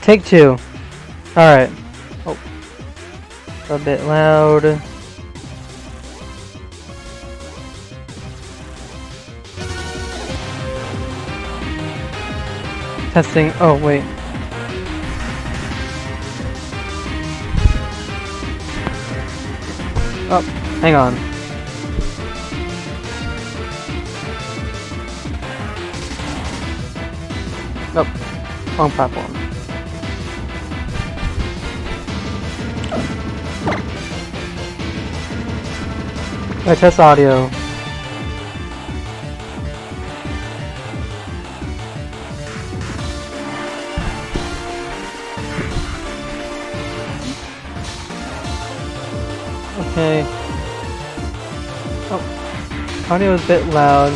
Take two. Alright. Oh. A bit loud. Testing. Oh, wait. Oh, hang on. Nope. Wrong platform. I test audio. Okay. Oh, audio is a bit loud.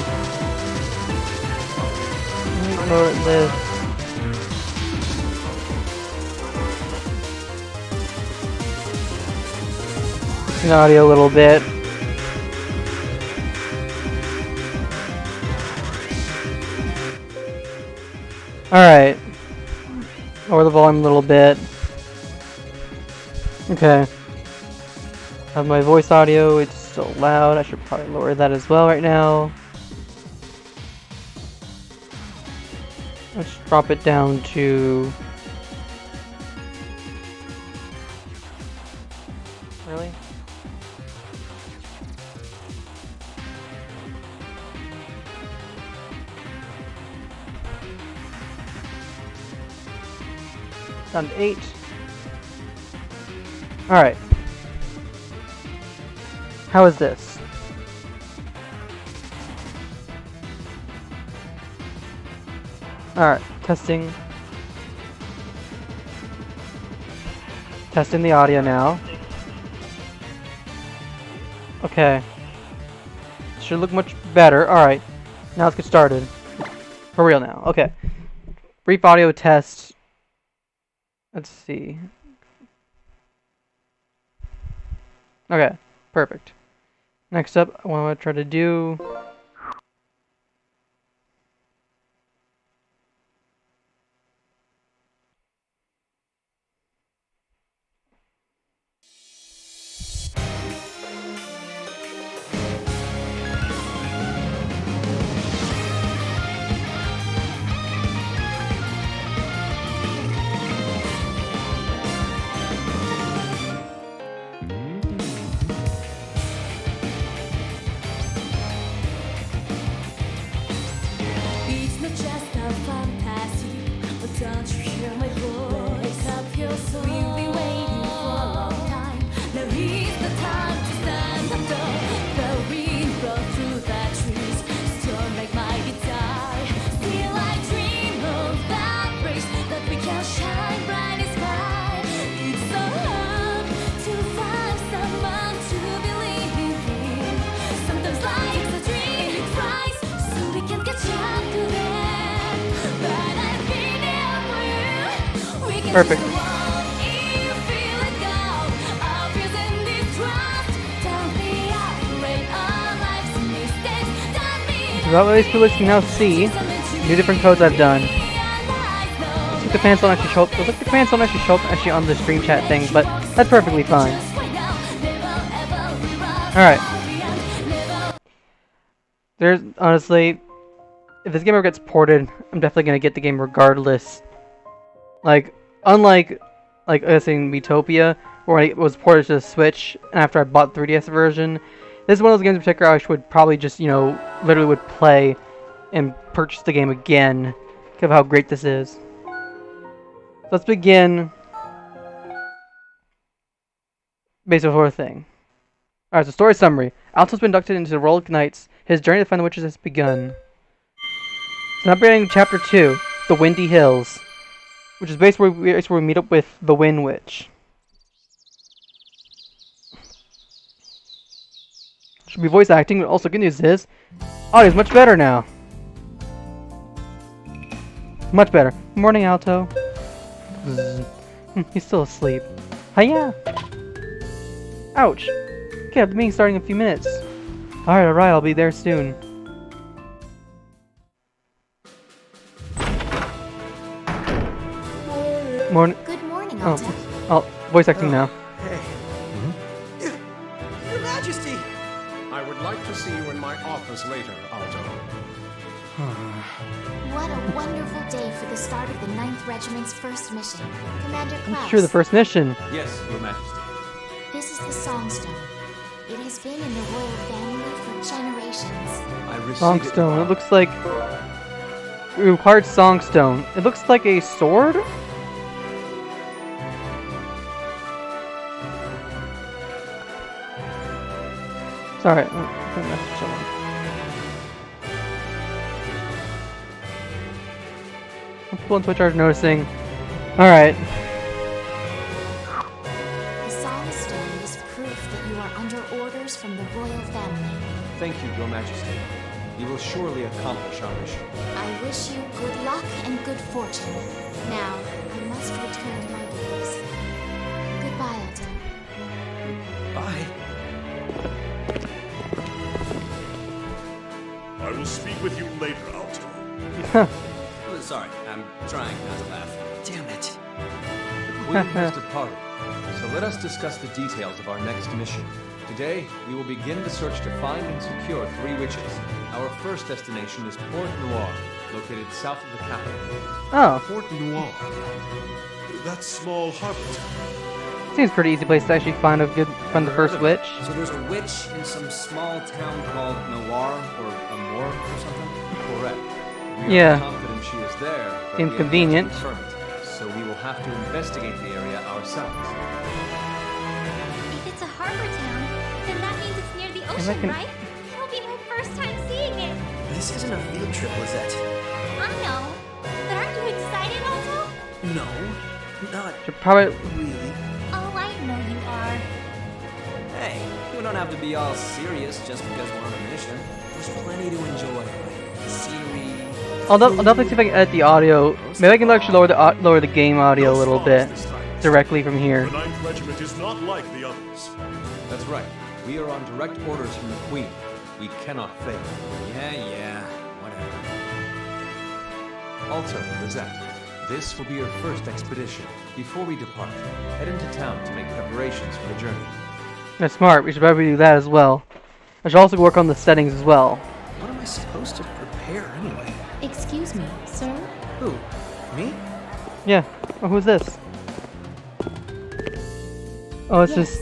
Ignore this. Fixing audio a little bit. Alright. Lower the volume a little bit. Okay. Have my voice audio, it's so loud. I should probably lower that as well right now. Let's drop it down to... Really? Down to 8. Alright. How is this? Alright, testing. Testing the audio now. Okay. Should look much better. Alright. Now let's get started. For real now. Okay. Brief audio test. Let's see. Okay. Perfect. Next up, what I want to try to do... Don't you hear my voice? Wake up your soul. We've been waiting for a long time. Now is the time to stand up tall. The wind blows through the trees. Storm like mighty tide. Still I dream of that race that we can shine bright as sky. It's so hard to find someone to believe in. Sometimes life's a dream it flies, so we can catch up to them. But I've been there for you. We can Perfect. go on if you feel it go. Our fears and distrust. Don't be afraid of life's mistakes. Don't be So that way these can now see new different codes I've done. Looks like the commands don't actually show up. Looks like the commands don't actually show up actually on the stream chat thing, but that's perfectly fine. Alright. There's honestly, if this game ever gets ported, I'm definitely gonna get the game regardless. Like, unlike I was saying Metopia, where it was ported to the Switch, and after I bought the 3DS version, this is one of those games in particular I would probably just, you know, literally would play and purchase the game again because of how great this is. So let's begin based on the thing. Alright, so story summary. Alto's been inducted into the Roll of Knights. His journey to find the witches has begun. So now beginning chapter 2, The Windy Hills, which is basically where we meet up with the Wind Witch. Should be voice acting, but also good news is, audio's much better now. Much better. Morning, Alto. He's still asleep. Hiya! Ouch! Okay, the meeting's starting in a few minutes. Alright, I'll be there soon. Morning. Good morning, Oh, Alta. oh, voice acting now. Hey. Your Majesty! I would like to see you in my office later, Alto. What a wonderful day for the start of the 9th Regiment's first mission. Commander Klaus, Sure, the first mission. Yes, Your Majesty. this is the Songstone. It has been in the royal family for generations. I received Songstone. It it. looks like it required Songstone. It looks like a sword. Sorry, I think that's someone. People on Twitch are noticing. All right. The Songstone is proof that you are under orders from the royal family. Thank you, Your Majesty. You will surely accomplish our mission. I wish you good luck and good fortune. Now, I must return to my duties. Goodbye, Alta. Bye. I will speak with you later, Alto. Oh, sorry, I'm trying not to laugh. Damn it. The Queen has departed, so let us discuss the details of our next mission. Today, we will begin the search to find and secure 3 witches. Our first destination is Port Noir, located south of the capital. Oh, Port Noir. That small harbor town. seems pretty easy place to actually find the first witch. So there's a witch in some small town called Noir or Amor or something? Correct. We Yeah. are confident she is there, but Seems we have yet to convenient. confirm it, so we will have to investigate the area ourselves. If it's a harbor town, then that means it's near the I ocean, reckon- right? It'll be my first time seeing it. This isn't a field trip, Lizette. I know. But aren't you excited, Alto? No, not Should probably. really. Oh, I know you are. Hey, we don't have to be all serious just because we're on a mission. There's plenty to enjoy, like scenery. I'll definitely see if I can edit the audio. Maybe I can actually lower the game audio a little bit directly from here. The 9th Regiment is not like the others. That's right. We are on direct orders from the Queen. We cannot fail. Yeah, whatever. Alto, Lizette, this will be your first expedition. Before we depart, head into town to make preparations for the journey. That's smart. We should probably do that as well. I should also work on the settings as well. What am I supposed to prepare anyway? Excuse me, sir? Who? Me? Yeah. Oh, who's this? Oh, it's just.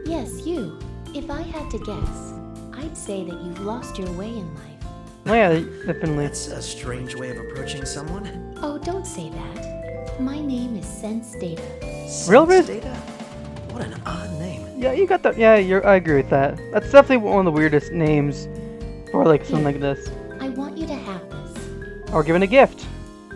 Yes, you. If I had to guess, I'd say that you've lost your way in life. Oh yeah, definitely. That's a strange way of approaching someone. Oh, don't say that. My name is Sense Data. Really? Sense Data? What an odd name. Yeah, you got that. Yeah, I agree with that. That's definitely one of the weirdest names for like something like this. I want you to have this. Or given a gift.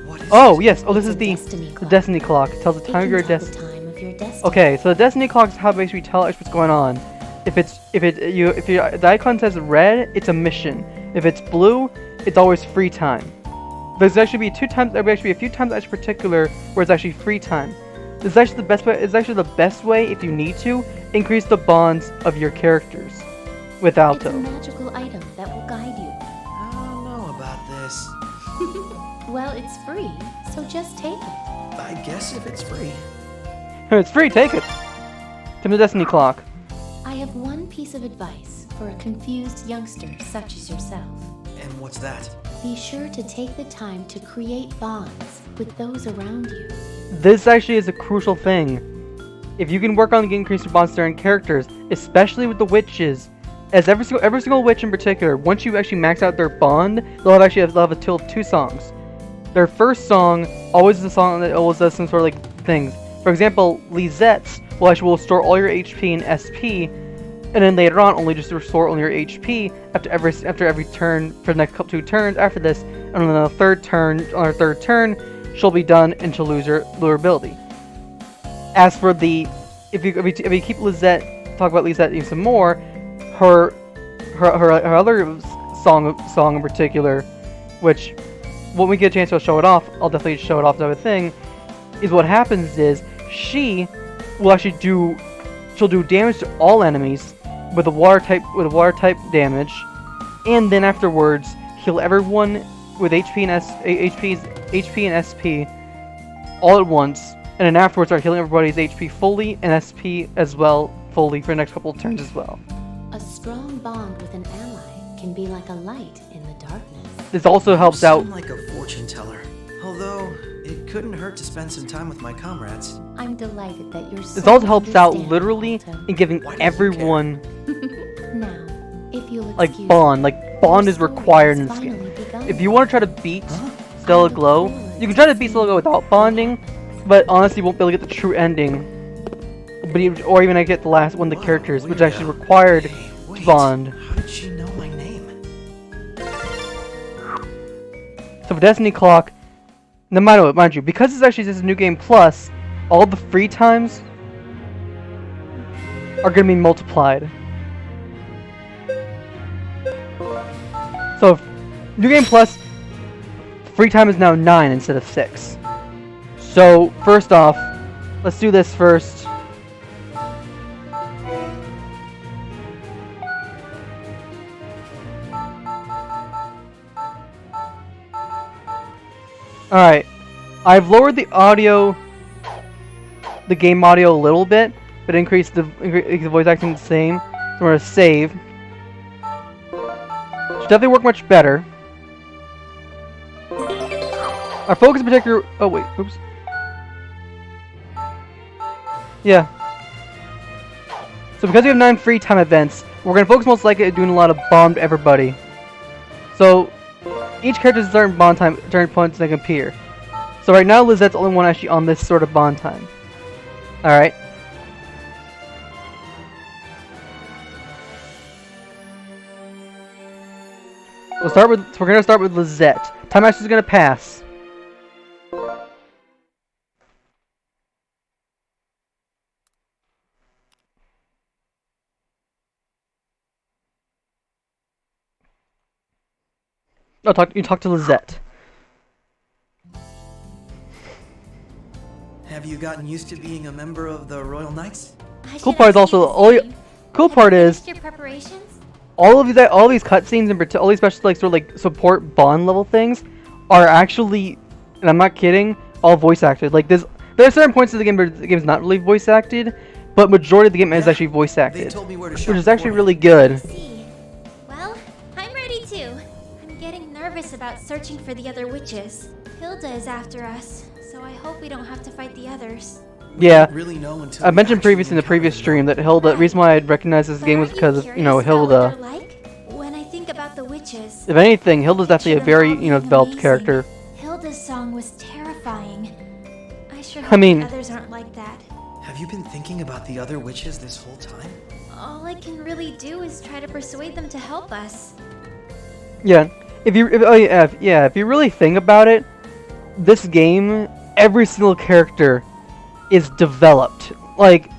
What is Oh it? yes. Oh, this It's is a the destiny the clock. destiny clock. It tells the It time of can your tell the destiny. time of your destiny. Okay, so the destiny clock is how basically tell us what's going on. If the icon says red, it's a mission. If it's blue, it's always free time. There's actually a few times actually particular where it's actually free time. This is actually the best way. It's actually the best way if you need to increase the bonds of your characters with It's a Alto. magical item that will guide you. I don't know about this. Well, it's free, so just take it. I guess if it's free. It's free. Take it. To the destiny clock. I have one piece of advice for a confused youngster such as yourself. And what's that? Be sure to take the time to create bonds with those around you. This actually is a crucial thing. If you can work on getting increased bonds to certain characters, especially with the witches, as every single witch in particular, once you actually max out their bond, they'll have a total of 2 songs. Their first song always is a song that always does some sort of like things. For example, Lizette's will store all your HP and SP, and then later on only just restore only your HP after every turn for the next 2 turns after this, and on the third turn she'll be done and she'll lose her ability. As for the if you keep Lizette, talk about Lizette even some more, her other song in particular, which when we get a chance to show it off, I'll definitely show it off. Another thing is what happens is she will actually she'll do damage to all enemies with a water type damage, and then afterwards heal everyone with HP and SP all at once and then afterwards start healing everybody's HP fully and SP as well fully for the next couple of turns as well. A strong bond with an ally can be like a light in the darkness. This also helps You out. sound like a fortune teller. Although, it couldn't hurt to spend some time with my comrades. I'm delighted that you're so This also helps out understanding, literally Alto. in giving Why do you everyone Now, if you'll like excuse bond. me, Like bond your is story required in has this game. finally begun. If you want to try to beat Stella Glow, you can try to beat Stella Glow without bonding, but honestly, you won't be able to get the true ending. But or even get the last one of the characters, which is actually required Hey, to wait. bond. How did she know my name? So for Destiny Clock, no matter what, mind you, because it's actually just a new game plus, all the free times are going to be multiplied. So if new game plus, free time is now 9 instead of 6. So first off, let's do this first. Alright, I've lowered the audio, the game audio a little bit, but increased the voice acting the same. So I'm going to save. Should definitely work much better. Our focus in particular. Oh wait, oops. Yeah. So because we have 9 free time events, we're going to focus most likely at doing a lot of bomb to everybody. So each character has a certain bond time during points they can appear. So right now Lizette's the only one actually on this sort of bond time. Alright. We're gonna start with Lizette. Time actually is gonna pass. You talk to Lizette. Have you gotten used to being a member of the Royal Knights? I Cool should part is ask you also the same. cool Have part you is finished your preparations? all of these cutscenes and all these special like sort of like support bond level things are actually, and I'm not kidding, all voice acted. Like there are certain points of the game where the game is not really voice acted, but majority of the game is Yeah, actually voice They acted, told me where to which shop is actually beforehand. really good. See. Well, I'm ready too. I'm getting nervous about searching for the other witches. Hilda is after us, so I hope we don't have to fight the others. Yeah, Really know until I we mentioned actually previously in the previous encounter stream them. that Hilda. The reason why I recognized this But game was aren't because of curious Hilda. about what they're like? When I think about the witches, If anything, Hilda's definitely a picture them very all being developed amazing. character. Hilda's song was terrifying. I sure I hope mean- the others aren't like that. Have you been thinking about the other witches this whole time? All I can really do is try to persuade them to help us. Yeah, if you really think about it, this game, every single character is developed. Like,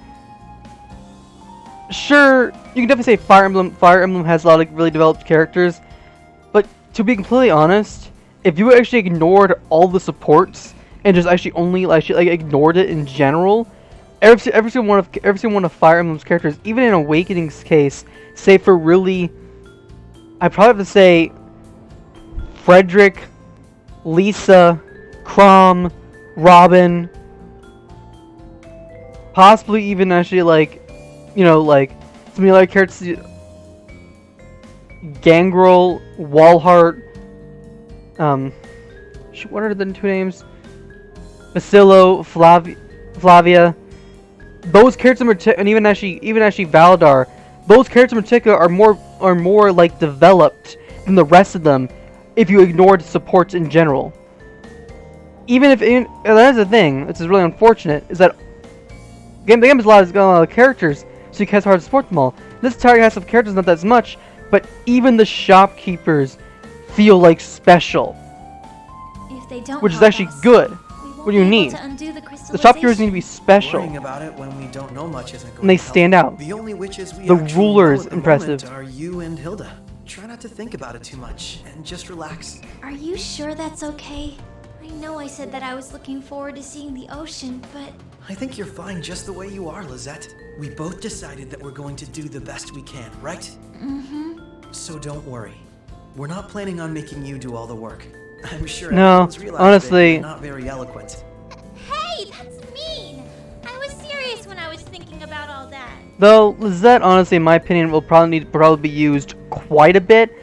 sure, you can definitely say Fire Emblem has a lot of really developed characters, but to be completely honest, if you actually ignored all the supports and just actually only ignored it in general, every single one of Fire Emblem's characters, even in Awakening's case, save for really, I probably have to say Frederick, Lisa, Chrom, Robin, possibly even actually some of the other characters, Gangrel, Walhart, what are the two names? Basillo, Flavia. Those characters and even actually Valdar, those characters in particular are more like developed than the rest of them if you ignored supports in general. That's the thing, which is really unfortunate, is that the game has a lot of characters, so you can't hard to support them all. This entire cast of characters not that much, but even the shopkeepers feel like special, If they don't which is help actually us, good. we won't What do you be able need? to undo the The shopkeepers need to be special. Worrying about it when we don't know much isn't going And they to help. stand out. The only witches we The actually ruler know is at the impressive. moment are you and Hilda. Try not to think about it too much and just relax. Are you sure that's okay? I know I said that I was looking forward to seeing the ocean, but I think you're fine just the way you are, Lizette. We both decided that we're going to do the best we can, right? mm-hmm. So don't worry. We're not planning on making you do all the work. I'm sure No, everyone's realized that honestly- you're not very eloquent. Hey, that's me! Though Lizette, honestly, in my opinion, will probably be used quite a bit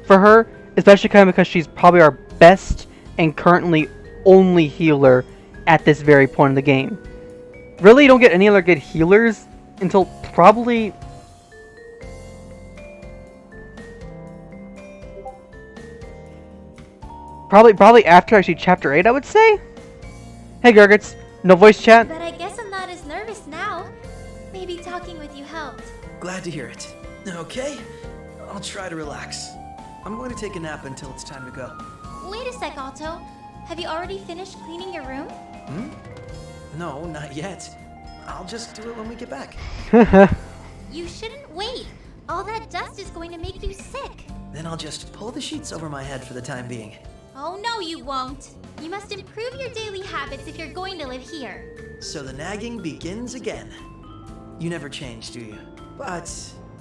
for her, especially kind of because she's probably our best and currently only healer at this very point in the game. Really, you don't get any other good healers until probably after actually chapter 8, I would say. Hey Gurgits, no voice chat? But I guess I'm not as nervous now. Maybe talking with you helped. Glad to hear it. Okay, I'll try to relax. I'm going to take a nap until it's time to go. Wait a sec, Alto. Have you already finished cleaning your room? No, not yet. I'll just do it when we get back. You shouldn't wait. All that dust is going to make you sick. Then I'll just pull the sheets over my head for the time being. Oh no, you won't. You must improve your daily habits if you're going to live here. So the nagging begins again. You never change, do you? But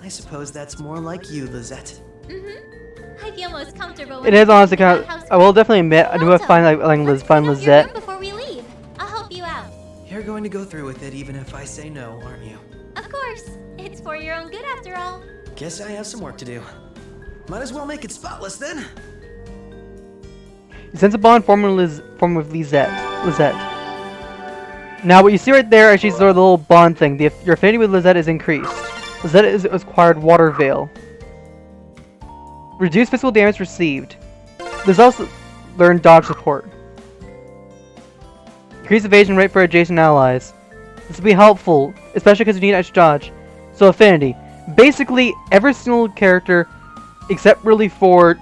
I suppose that's more like you, Lizette. I feel most comfortable. It is honestly kind of. I will definitely admit, I do have to find find Lizette. Before we leave, I'll help you out. You're going to go through with it even if I say no, aren't you? Of course, it's for your own good after all. Guess I have some work to do. Might as well make it spotless then. You sense a bond formed with Lizette. Now, what you see right there, actually, is sort of the little bond thing. Your affinity with Lizette is increased. Lizette is acquired Water Veil. Reduce physical damage received. There's also learn dodge support. Increase evasion rate for adjacent allies. This will be helpful, especially because you need extra dodge. So affinity. Basically, every single character, except really for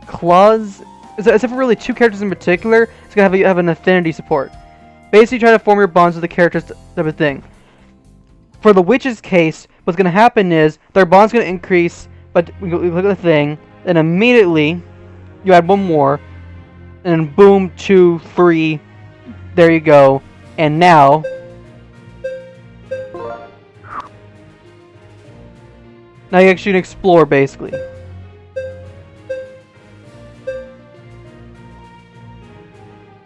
Claws, except for really 2 characters in particular, is going to have an affinity support. Basically, try to form your bonds with the characters type of thing. For the witch's case, what's going to happen is their bond's going to increase, but we look at the thing, and immediately you add one more, and then boom, 2, 3, there you go, and now you actually can explore basically.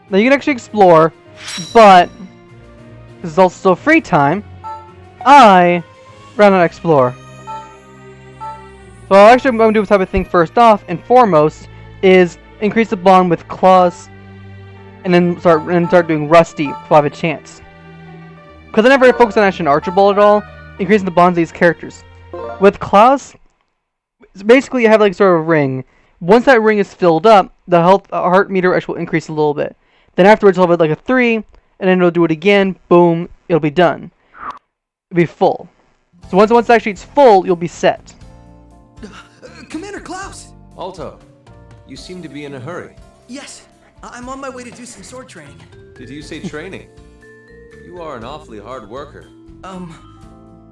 Now you can actually explore, but this is also free time. I rather not explore. So actually I'm going to do this type of thing first off and foremost is increase the bond with Claws and then start doing Rusty if I have a chance. Because I never focused on actually Archibald at all, increasing the bonds of these characters. With Claws, basically you have like sort of a ring. Once that ring is filled up, the heart meter actually will increase a little bit. Then afterwards it'll have like a 3, and then it'll do it again, boom, it'll be done. It'll be full. So once actually it's full, you'll be set. Commander Klaus! Alto, you seem to be in a hurry. Yes, I'm on my way to do some sword training. Did you say training? You are an awfully hard worker.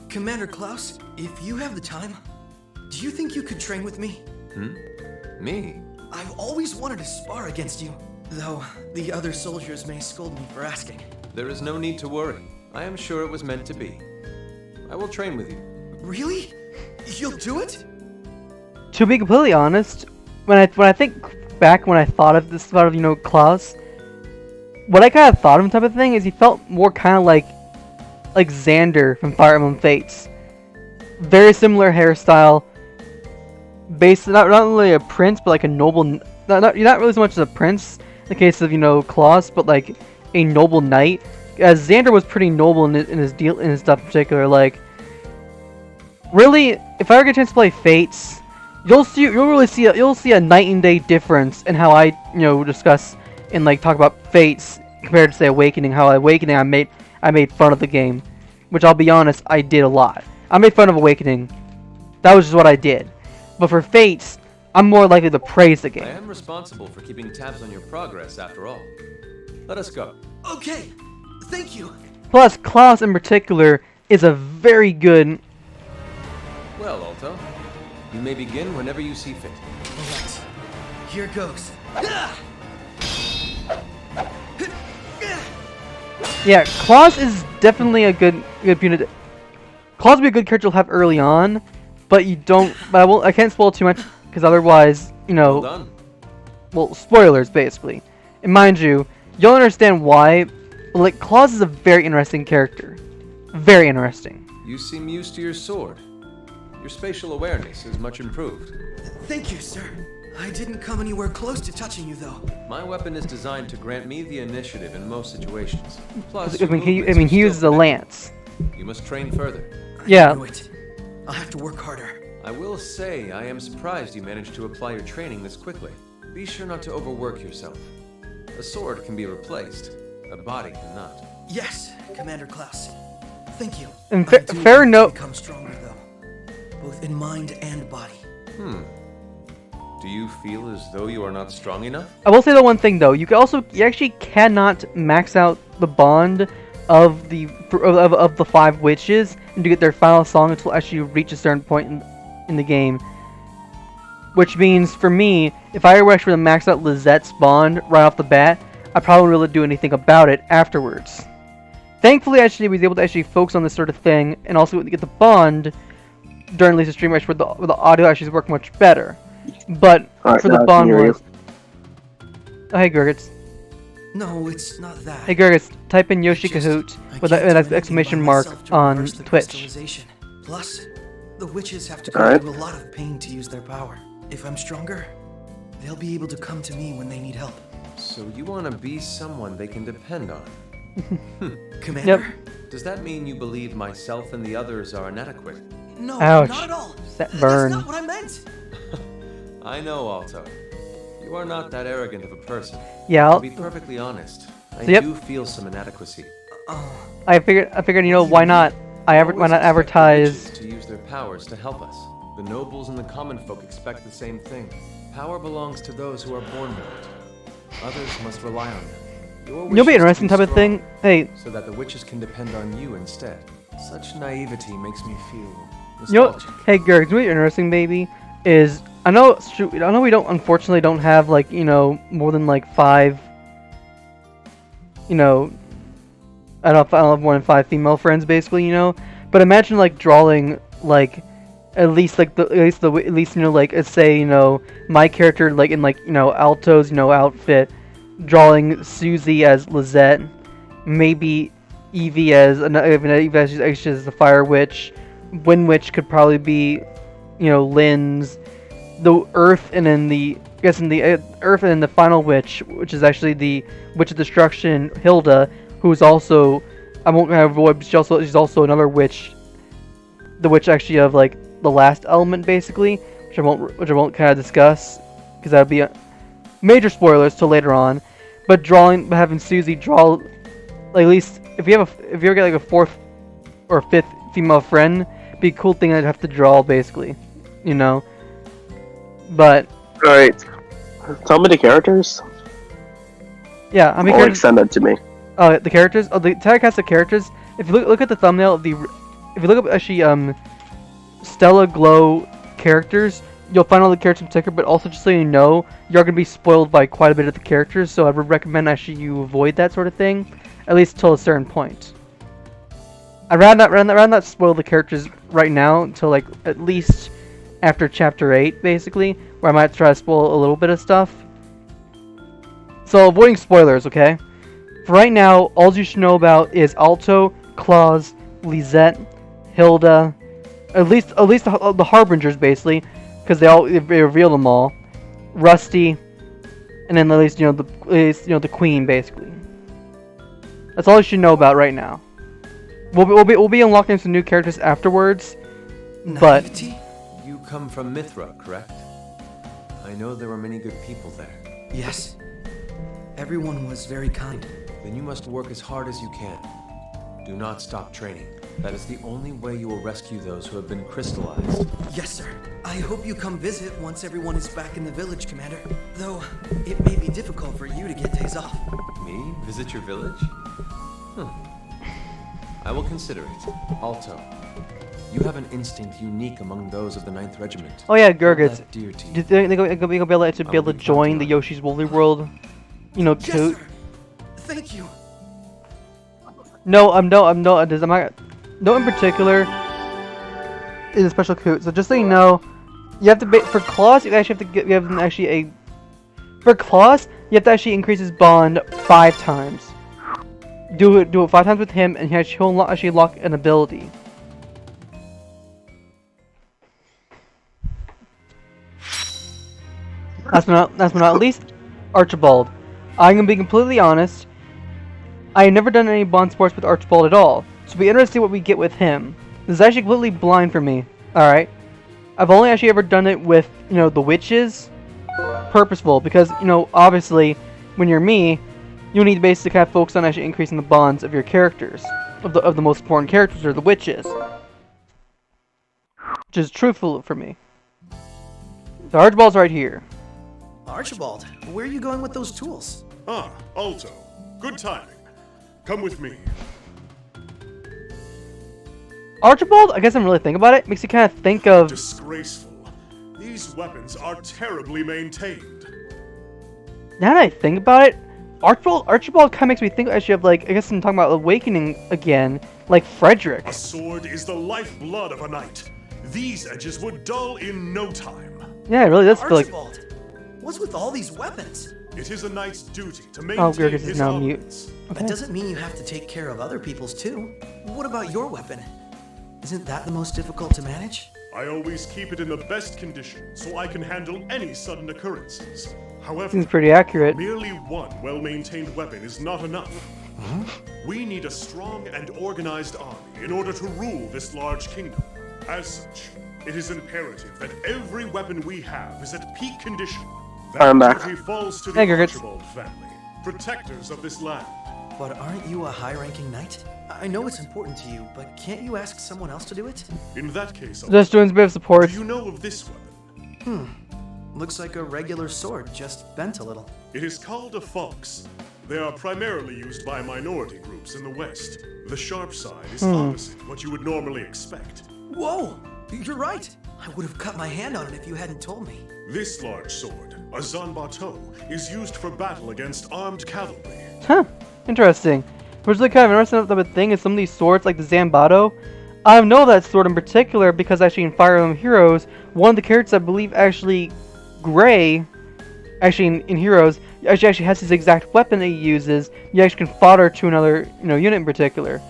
Commander Klaus, if you have the time, do you think you could train with me? Me? I've always wanted to spar against you, though the other soldiers may scold me for asking. There is no need to worry. I am sure it was meant to be. I will train with you. Really? You'll do it? To be completely honest, when I think back when I thought of this, Klaus, what I kind of thought of him type of thing is he felt more kind of like Xander from Fire Emblem Fates. Very similar hairstyle. Based not really a prince, but like a noble. Not really so much as a prince in the case of Klaus, but like a noble knight. As Xander was pretty noble in his stuff in particular. Like, really, if I ever get a chance to play Fates, you'll see a night and day difference in how I discuss and talk about Fates compared to say Awakening. How Awakening I made fun of the game, which I'll be honest, I did a lot. I made fun of Awakening. That was just what I did. But for Fates, I'm more likely to praise the game. I am responsible for keeping tabs on your progress, after all. Let us go. Okay, thank you. Plus, Klaus in particular is a very good. Well, Alto, you may begin whenever you see fit. Alright, here goes. Yeah, Klaus is definitely a good unit. Klaus would be a good character to have early on, but you don't. But I can't spoil too much because otherwise, Well done. Well, spoilers basically. And mind you, you'll understand why. But Klaus is a very interesting character, very interesting. You seem used to your sword. Your spatial awareness is much improved. Thank you, sir. I didn't come anywhere close to touching you, though. My weapon is designed to grant me the initiative in most situations. Plus, I your mean, he movements are still uses a lance. You must train further. Yeah. I knew it. I'll have to work harder. I will say I am surprised you managed to apply your training this quickly. Be sure not to overwork yourself. A sword can be replaced. A body cannot. Yes, Commander Klaus. Thank you. And I do fair need to note. become stronger, though, both in mind and body. Do you feel as though you are not strong enough? I will say the one thing though. You actually cannot max out the bond of the 5 witches and to get their final song until actually you reach a certain point in the game. Which means for me, if I were actually to max out Lizette's bond right off the bat, I probably wouldn't really do anything about it afterwards. Thankfully, actually, I was able to actually focus on this sort of thing and also get the bond during Lisa's stream, where the audio actually worked much better. But for the bond was... Oh, hey, Gurgits. No, it's not that. Hey, Gurgits, type in Yoshi Just, Kahoot I with can't do an anything exclamation by mark myself to on reverse the Twitch. crystallization. Plus, the witches have to go Alright. through a lot of pain to use their power. If I'm stronger, they'll be able to come to me when they need help. So you want to be someone they can depend on. Commander? Does that mean you believe myself and the others are inadequate? No, Ouch. not at all. That burn. That's not what I meant. I know, Alto. You are not that arrogant of a person. Yeah, To be perfectly honest, I Yep. do feel some inadequacy. I figured, you know, why not? Why Always not expect the advertise? witches to use their powers to help us. The nobles and the common folk expect the same thing. Power belongs to those who are born with it. Others must rely on them. Your You'll be wish is to interesting type of strong, thing. Hey, so that the witches can depend on you instead. Such naivety makes me feel you know, nostalgic. hey, Gurg, what's interesting, baby, is I know we don't unfortunately don't have like more than like 5. I don't have more than 5 female friends, basically, But imagine like drawing like at least like let's say my character like in Alto's outfit, drawing Susie as Lizette, maybe Evie as the Fire Witch, Wind Witch could probably be Lynn's, the Earth, and then the Earth, and then the final witch, which is actually the Witch of Destruction, Hilda, who's also, I won't have void, but she's also another witch, the witch actually of like the last element, basically, which I won't kind of discuss because that would be major spoilers till later on. But having Susie draw, like, at least if you ever get like a 4th or 5th female friend, it'd be a cool thing I'd have to draw, basically, But Alright. Tell me the characters. yeah, how many Or characters? send that to me. The characters. Oh, the entire cast of characters. If you look at the thumbnail of if you look up actually Stella Glow characters, you'll find all the characters in particular. But also, just so you know, you're gonna be spoiled by quite a bit of the characters. So I would recommend actually you avoid that sort of thing, at least till a certain point. I'd rather not spoil the characters right now until like at least after chapter 8, basically, where I might try to spoil a little bit of stuff. So avoiding spoilers, okay? For right now, all you should know about is Alto, Claus, Lisette, Hilda, at least the Harbingers, basically, because they reveal them all. Rusty, and then at least the Queen, basically. That's all you should know about right now. We'll be unlocking some new characters afterwards, but Naivety? You come from Mithra, correct? I know there were many good people there. Yes. Everyone was very kind. Then you must work as hard as you can. Do not stop training. That is the only way you will rescue those who have been crystallized. Yes, sir. I hope you come visit once everyone is back in the village, Commander. Though, it may be difficult for you to get days off. Me? Visit your village? I will consider it. Alto, you have an instinct unique among those of the 9th Regiment. oh yeah, Hold Gurgits. that dear to Do you. you think they're gonna be able to join the Yoshi's Woolly World? Yes, Coot? sir. Thank you. No, I'm not. No, in particular is a special Coot. So just so you know, you have to for Claus. You actually have to you have actually a. For Claus, you have to actually increase his bond 5 times. Do it 5 times with him, and he'll actually lock an ability. Last but not least, Archibald. I'm gonna be completely honest. I have never done any bond sports with Archibald at all, so it'll be interesting to see what we get with him. This is actually completely blind for me. Alright. I've only actually ever done it with, the witches. Purposeful, because, obviously, when you're me, you need to basically kind of focus on actually increasing the bonds of your characters. Of the most important characters, or the witches. Which is truthful for me. The Archibald's right here. Archibald, where are you going with those tools? Ah, Alto. Good timing. Come with me. Archibald, I guess I'm really thinking about it, makes you kind of think of... Disgraceful. These weapons are terribly maintained. Now that I think about it, Archibald kind of makes me think actually of, like, I guess I'm talking about Awakening again, like Frederick. A sword is the lifeblood of a knight. These edges would dull in no time. Yeah, it really does feel like... Archibald, what's with all these weapons? It is a knight's duty to Oh, maintain Gergus is his now mute. armaments. That doesn't mean you have to take care of other people's too. What about your weapon? Isn't that the most difficult to manage? I always keep it in the best condition so I can handle any sudden occurrences. However, Seems pretty accurate. merely one well-maintained weapon is not enough. We need a strong and organized army in order to rule this large kingdom. As such, it is imperative that every weapon we have is at peak condition. That I'm back. duty falls to Hey, the Gergitz. Archibald family, protectors of this land. But aren't you a high-ranking knight? I know it's important to you, but can't you ask someone else to do it? In that case, Just doing a bit of support. do you know of this weapon? Looks like a regular sword, just bent a little. It is called a fox. They are primarily used by minority groups in the West. The sharp side is opposite what you would normally expect. Whoa! You're right! I would have cut my hand on it if you hadn't told me. This large sword, a zanbato, is used for battle against armed cavalry. Huh. Interesting. What's really kind of interesting type of thing is some of these swords, like the Zambato. I know that sword in particular because actually in Fire Emblem Heroes, one of the characters I believe actually Gray, actually in Heroes, actually has his exact weapon that he uses. You actually can fodder to another unit in particular.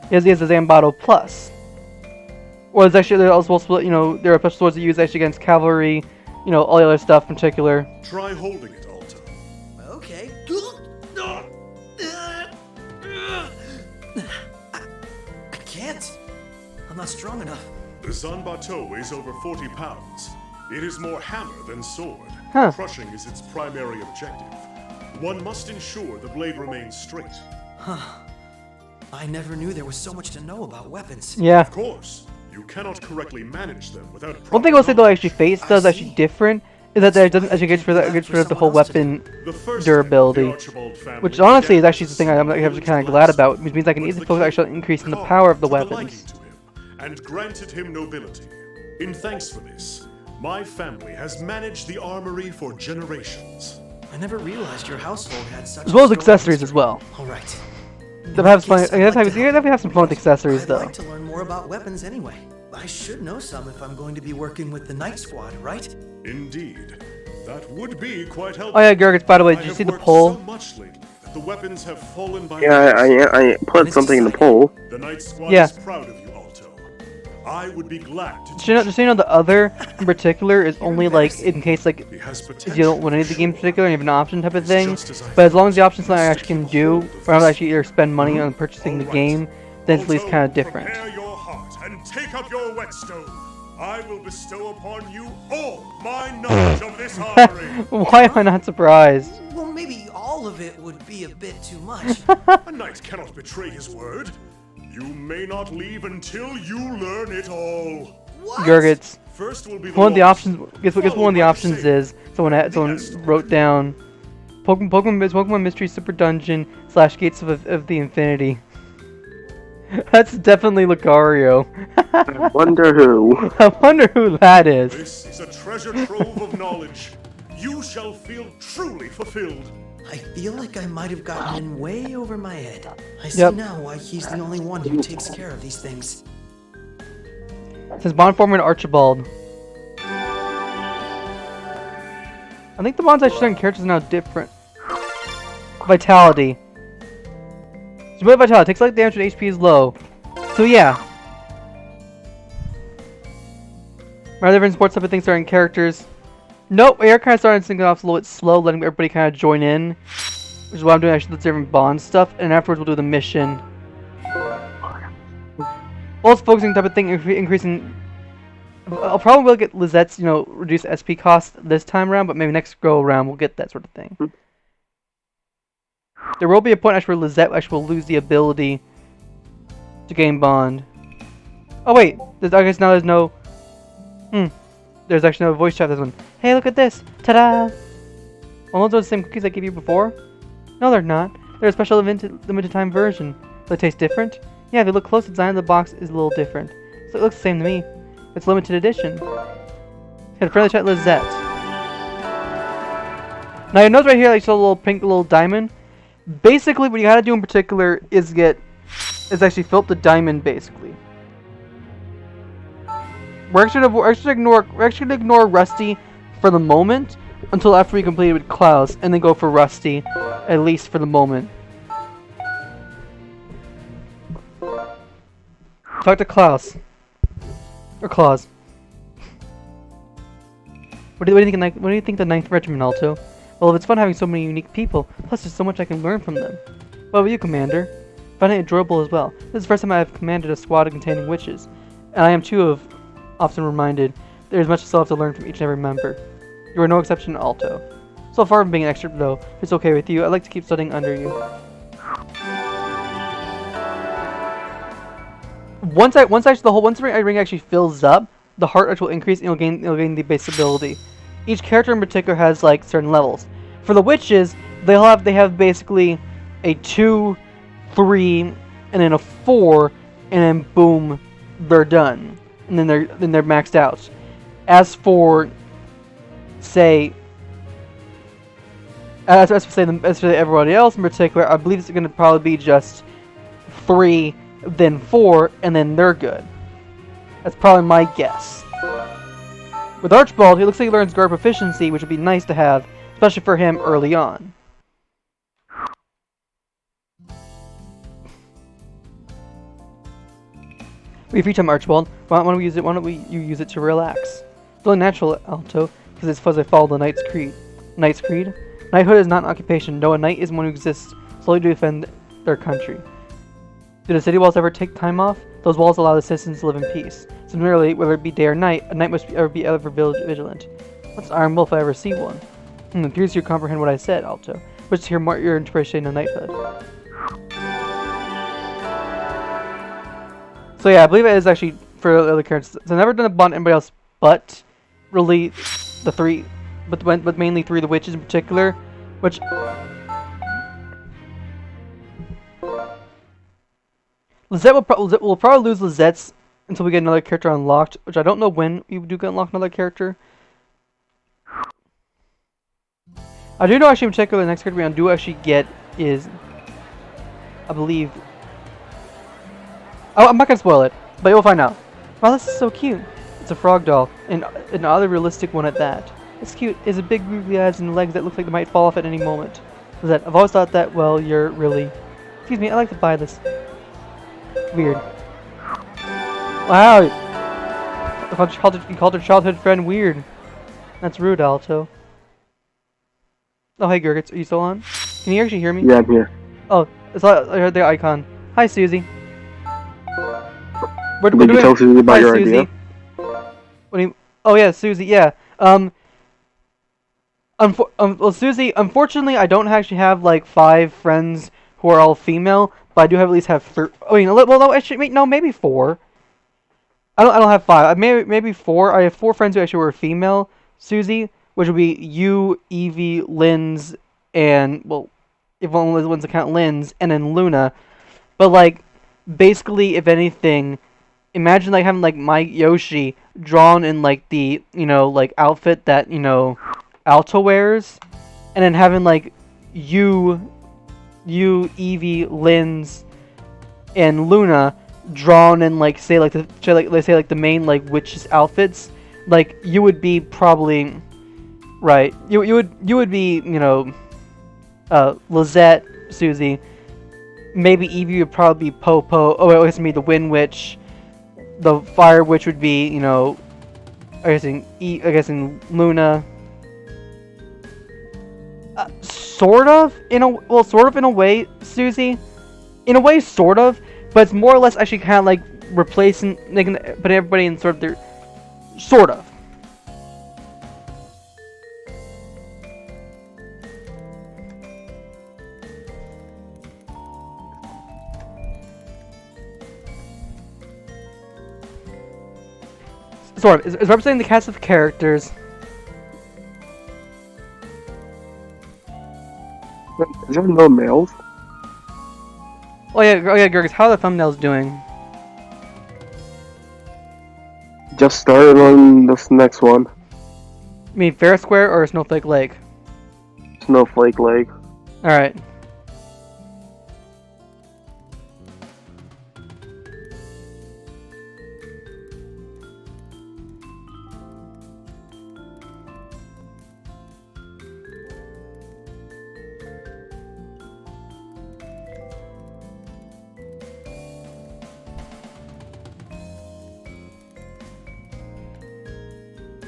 He has a Zambato Plus. Or there's actually there are also there are special swords that use actually against cavalry, all the other stuff in particular. Try holding it, Alto. Okay. I can't. I'm not strong enough. The zanbato weighs over 40 pounds. It is more hammer than sword. Huh. Crushing is its primary objective. One must ensure the blade remains straight. I never knew there was so much to know about weapons. Yeah. Of course, you cannot correctly manage them without One thing I'll say though, actually, Face does actually different is that it doesn't actually get rid of the whole weapon durability, which honestly is actually the thing I'm actually kind of glad about, which means I can easily focus actually on increasing the power of the weapons. And granted him nobility. In thanks for this, my family has managed the armory for generations. I never realized your household had such As well as a storied accessories history. as well. All right. You definitely have some fun with accessories I'd though. like to learn more about weapons anyway. I should know some if I'm going to be working with the Night Squad, right? Indeed. That would be quite helpful. Oh yeah, Gergitz, by the way, I did you have see the worked poll? so much lately that the weapons have fallen by Yeah, I put something in the poll. The Night Squad Yeah. is proud of you, Alto. I would be glad to Just so you know, the other in particular is only like in case like He has if potential. you don't want any of the games in particular and you have an option type of thing. just as I But as long as the option's something I actually can do, or I actually either spend money on purchasing the game, then it's at least Alto, kind of different. Prepare your heart and take up your whetstone. I will bestow upon you all my knowledge of this armory. Why am I not surprised? Well, maybe all of it would be a bit too much. A knight cannot betray his word. You may not leave until you learn it all. What? Gergitz. First will be One of the laws, options. Guess what one of followed the by options saving. is someone wrote down Pokemon Mystery Super Dungeon / Gates of the Infinity. That's definitely Lucario. I wonder who. I wonder who that is. This is a treasure trove of knowledge. You shall feel truly fulfilled. I feel like I might have gotten in way over my head. I see Yep. now why he's the only one who takes care of these things. Says Bond Former and Archibald. I think the bonds I should on characters are now different. Vitality. So Vitality takes like damage when HP is low. So yeah. My different sports type of things are in characters. Nope, we are kind of starting to sync it off a little bit slow, letting everybody kind of join in. Which is what I'm doing, actually, the different bond stuff. And afterwards, we'll do the mission. Well, it's focusing type of thing, increasing... I'll probably get Lizette's, you know, reduced SP cost this time around, but maybe next go around we'll get that sort of thing. There will be a point actually where Lizette actually will lose the ability to gain bond. Oh wait, I guess now there's no... There's actually no voice chat this one. Hey, look at this! Ta-da! Well, those are the same cookies I gave you before? No, they're not. They're a special limited time version. Do they taste different? Yeah, if you look close, the design of the box is a little different. So it looks the same to me. It's limited edition. Hit friendly chat Lizette. Now you notice right here, like, a little pink little diamond. Basically, what you gotta do in particular is actually fill up the diamond, basically. We're actually gonna ignore Rusty for the moment until after we complete it with Klaus, and then go for Rusty, at least for the moment. Talk to Klaus. Or Claus. What do you think the 9th Regiment, Alto? Well, it's fun having so many unique people, plus there's so much I can learn from them. What about you, Commander? Find it enjoyable as well. This is the first time I have commanded a squad containing witches, and I am too often reminded there is much I still have to learn from each and every member. You are no exception, Alto. So far from being an expert, though, if it's okay with you, I'd like to keep studying under you. Once the ring actually fills up, the heart rate will increase and you'll gain the base ability. Each character in particular has like certain levels. For the witches, they have basically a 2, 3, and then a 4, and then boom, they're done. And then they're maxed out. As for everybody else in particular, I believe it's going to probably be just 3, then 4, and then they're good. That's probably my guess. With Archibald, he looks like he learns guard proficiency, which would be nice to have, especially for him early on. We have free time, Archibald. Why don't you use it to relax? It's only natural, Alto, because it's supposed to follow the Knight's Creed. Knight's Creed? Knighthood is not an occupation. No, a knight is one who exists solely to defend their country. Do the city walls ever take time off? Those walls allow the citizens to live in peace. Similarly, whether it be day or night, a knight must be ever vigilant. What's an Iron Wolf if I ever see one? It appears you comprehend what I said, Alto. Wish to hear more your interpretation of knighthood. So yeah, I believe it is actually for other characters. So I've never done a bond anybody else, but really the 3, but mainly 3 of the witches in particular, which. Lizette will probably lose Lizette's until we get another character unlocked, which I don't know when we do get unlock another character. I do know actually in particular the next character we do actually get is, I believe. Oh, I'm not gonna spoil it, but you'll find out. Wow, this is so cute. It's a frog doll, and an oddly realistic one at that. It's cute. It's a big googly eyes and legs that look like they might fall off at any moment. Lizette, I've always thought that. Well, you're really. Excuse me, I'd like to buy this. Weird. Wow! You called her childhood friend weird. That's rude, Alto. Oh, hey, Gurgits, are you still on? Can you actually hear me? Yeah, I'm here. Oh, I heard the icon. Hi, Susie. Did you tell Susie about your idea? What do you... Oh, yeah, Susie, yeah. Well, Susie, unfortunately, I don't actually have, like, 5 friends who are all female, but I do have at least have 3. I mean, well, no, actually, no, maybe 4. I don't have 5. Maybe 4. I have 4 friends who actually were female, Susie, which would be you, Evie, Linz, and, well, if only the ones that count Linz, and then Luna. But, like, basically, if anything, imagine, like, having, like, my Yoshi drawn in, like, the, you know, like, outfit that, you know, Alto wears, and then having, like, you, Evie, Linz, and Luna drawn in, like, say, like, the main, like, witches' outfits. Like, you would be probably, right, you would be, you know, Lizette, Susie, maybe Evie would probably be Popo, oh, wait, it would be the Wind Witch, the Fire Witch would be, you know, I guess in Luna, sort of in a way, Susie. In a way, sort of, but it's more or less actually kind of like replacing, putting everybody in sort of their, sort of. Sort of. It's representing the cast of characters. Is there no males? Oh yeah, Gergus, how are the thumbnails doing? Just started on this next one. You mean Fair Square or Snowflake Lake? Snowflake Lake. Alright.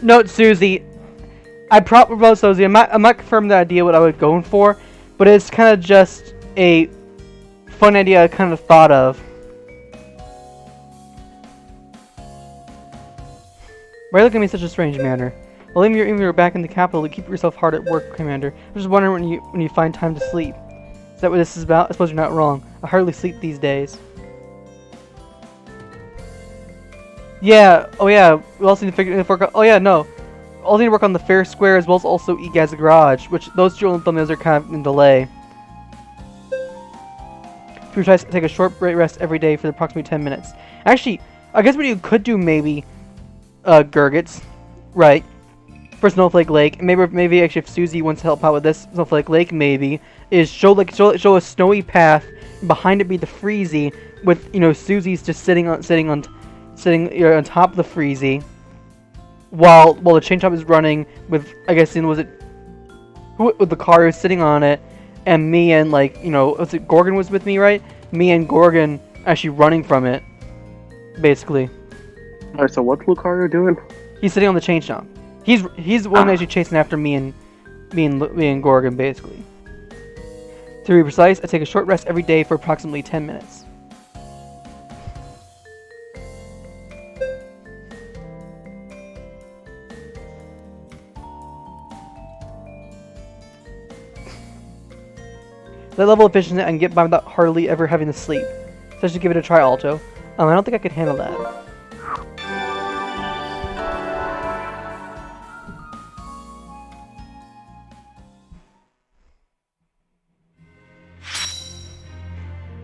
Note, Susie, I'm not confirming the idea what I was going for, but it's kind of just a fun idea I kind of thought of. Why are you looking at me in such a strange manner? Well, even you're back in the capital to keep yourself hard at work, Commander. I'm just wondering when you find time to sleep. Is that what this is about? I suppose you're not wrong. I hardly sleep these days. Yeah, oh yeah, we also need to work on, oh yeah, no. We also need to work on the Fair Square as well as also Egaz's Garage, which those two thumbnails are kind of in delay. We try to take a short rest every day for approximately 10 minutes. Actually, I guess what you could do maybe, Gurgits, right, for Snowflake Lake, maybe actually if Susie wants to help out with this Snowflake Lake maybe, is show a snowy path, and behind it be the Freezy, with, you know, Susie's just sitting on top of the Freezy, while the chain chomp is running with, I guess, with the car who's sitting on it, and me and, like, you know, Gorgon was with me, right? Me and Gorgon actually running from it, basically. Alright, so what's Lucario doing? He's sitting on the chain chomp. He's the one actually chasing after me and Gorgon, basically. To be precise, I take a short rest every day for approximately 10 minutes. That level of efficiency I can get by without hardly ever having to sleep. So I should give it a try, Alto. I don't think I could handle that.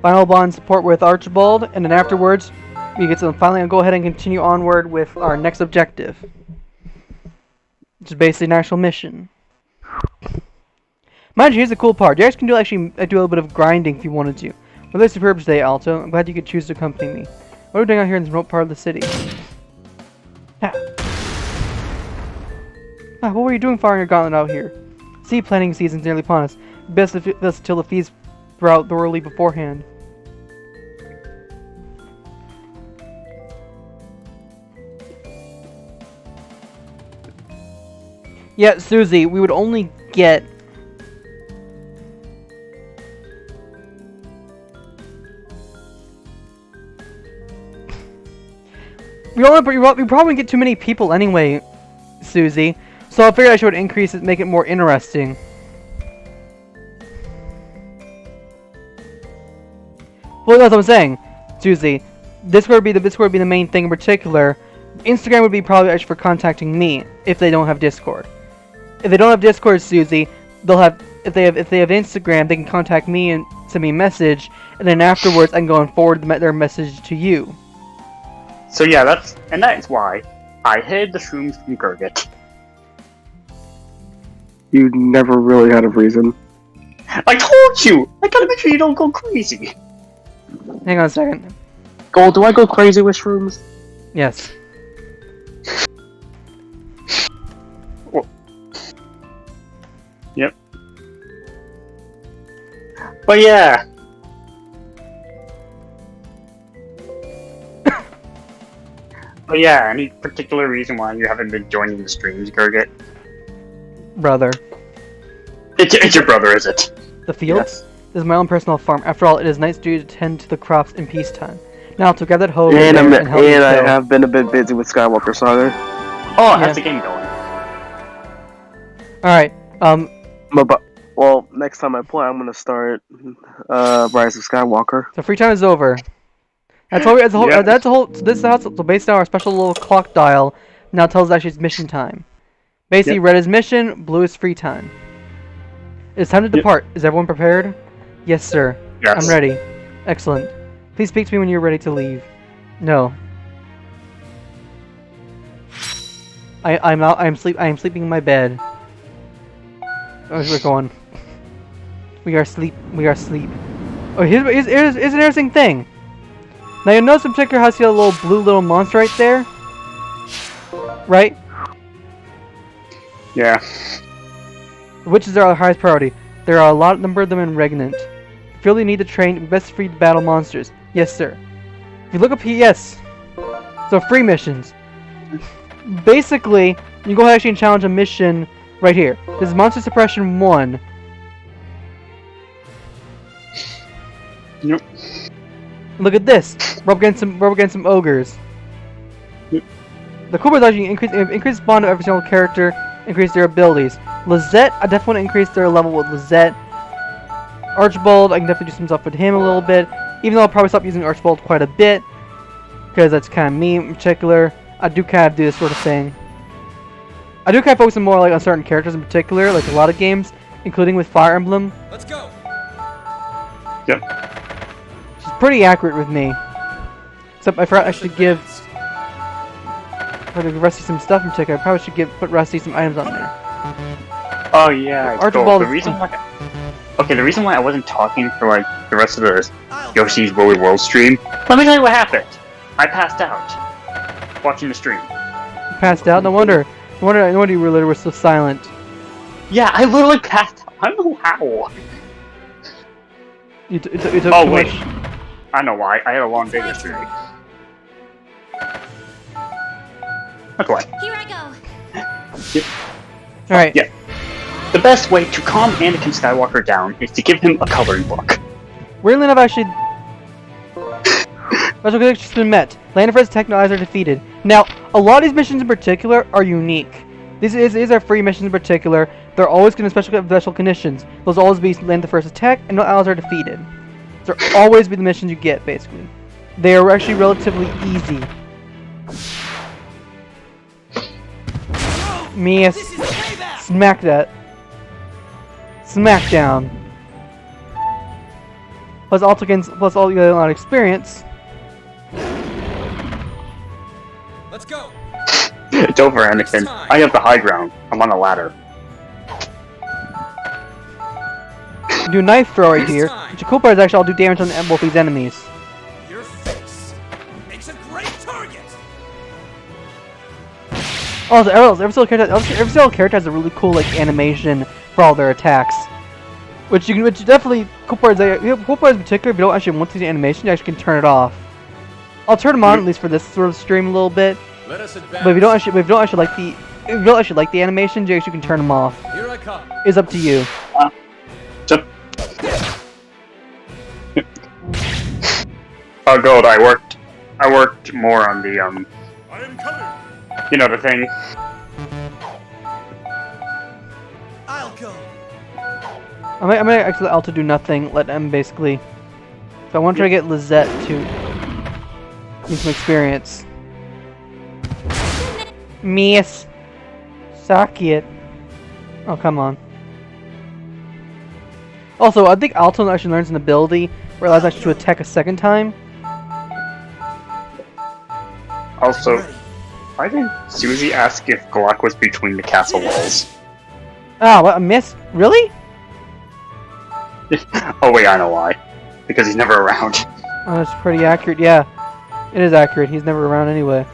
Final bond support with Archibald, and then afterwards, we get to finally go ahead and continue onward with our next objective, which is basically an actual mission. Mind you, here's the cool part. You guys can do a little bit of grinding if you wanted to. Well, it's superb today, Alto. I'm glad you could choose to accompany me. What are we doing out here in this remote part of the city? What were you doing firing your gauntlet out here? Seed planting season's nearly upon us. Best till the fees throughout thoroughly beforehand. Yeah, Susie, we would only get... We probably get too many people anyway, Susie. So I figured I should increase it, make it more interesting. Well, that's what I'm saying, Susie. Discord would be the main thing in particular. Instagram would be probably actually for contacting me if they don't have Discord. If they don't have Discord, Susie, they'll have if they have Instagram, they can contact me and send me a message, and then afterwards I can go and forward their message to you. So yeah, that's why I hid the shrooms from Gurgit. You never really had a reason. I told you! I gotta make sure you don't go crazy. Hang on a second. Gold, do I go crazy with shrooms? Yes. Yep. But yeah. But yeah, any particular reason why you haven't been joining the streams, Gurgit? Brother. It's your brother, is it? The field? Yes. This is my own personal farm. After all, it is knight's duty to tend to the crops in peacetime. Now, to grab that hoe over And, there and help me I kill. have been a bit busy with Skywalker Saga. Oh, how's the game going? Alright, But, well, next time I play, I'm gonna start Rise of Skywalker. so free time is over. That's all. That's a whole. So this is how. So based on our special little clock dial, now tells us actually it's mission time. Basically, red is mission, blue is free time. It's time to depart. Is everyone prepared? Yes, sir. Yes. I'm ready. Excellent. Please speak to me when you're ready to leave. No. I'm out. I am sleeping in my bed. Oh, we're going. We are asleep. We are asleep. Oh, here's an interesting thing. Now you'll notice in particular how you see a little blue little monster right there? Right? Yeah. Witches are our highest priority. There are a lot number of them in Regnant. If you feel you need to train, best free to battle monsters. Yes, sir. If you look up here, yes. So free missions. Basically, you can go ahead actually and challenge a mission right here. This is Monster Suppression 1. Yep. Look at this. We're up against some ogres. The cool part is actually increase bond of every single character, increase their abilities. Lizette, I definitely want to increase their level with Lizette. Archibald, I can definitely do some stuff with him a little bit. Even though I'll probably stop using Archibald quite a bit. Because that's kind of me in particular. I do kind of do this sort of thing. I do kind of focus more like on certain characters in particular, like a lot of games, including with Fire Emblem. Let's go. Yep. She's pretty accurate with me. Except I forgot I should give Rusty some stuff in particular. I probably should put Rusty some items on there. Oh yeah. Archibald. The reason why. Okay, the reason why I wasn't talking for like the rest of the Yoshi's Woolly World stream. Let me tell you what happened. I passed out watching the stream. You passed out? No wonder you were so silent. Yeah, I literally passed out. I don't know how. You took Oh too wait, much. I know why. I had a long day yesterday. That's why. Here I go. Alright. Yeah. The best way to calm Anakin Skywalker down is to give him a coloring book. Weirdly enough, actually, special conditions has been met. Landifred's Techno-Eyes are defeated. Now, a lot of these missions in particular are unique. These are free missions in particular. They're always going to special conditions. Those will always be land the first attack and no allies are defeated. They'll always be the missions you get, basically. They are actually relatively easy. Smack that. Smackdown. Plus all you get a lot of experience. Let's go. It's over, Anakin. I have the high ground. I'm on a ladder. You do a knife throw right here, which the cool part is actually I'll do damage on both these enemies. Your face makes a great target. Also, every single character has a really cool like animation for all their attacks, which definitely cool part is cool part in particular. If you don't actually want to see the animation, you actually can turn it off. I'll turn them on at least for this sort of stream a little bit. Let us advance. But if you don't actually like the animations, you actually can turn them off. Here I come. It's up to you. Oh, good. I worked more on the I am coming. you know, the thing. I'll go. I might actually let Alto do nothing. Let M basically. So I want to try to get Lizette to get some experience. Miss. Suck it. Oh, come on. Also, I think Alto actually learns an ability where it allows actually to attack a second time. Also, why did Susie ask if Glock was between the castle walls? Ah, what, a miss? Really? Oh wait, I know why. Because he's never around. Oh, that's pretty accurate, yeah. It is accurate, he's never around anyway.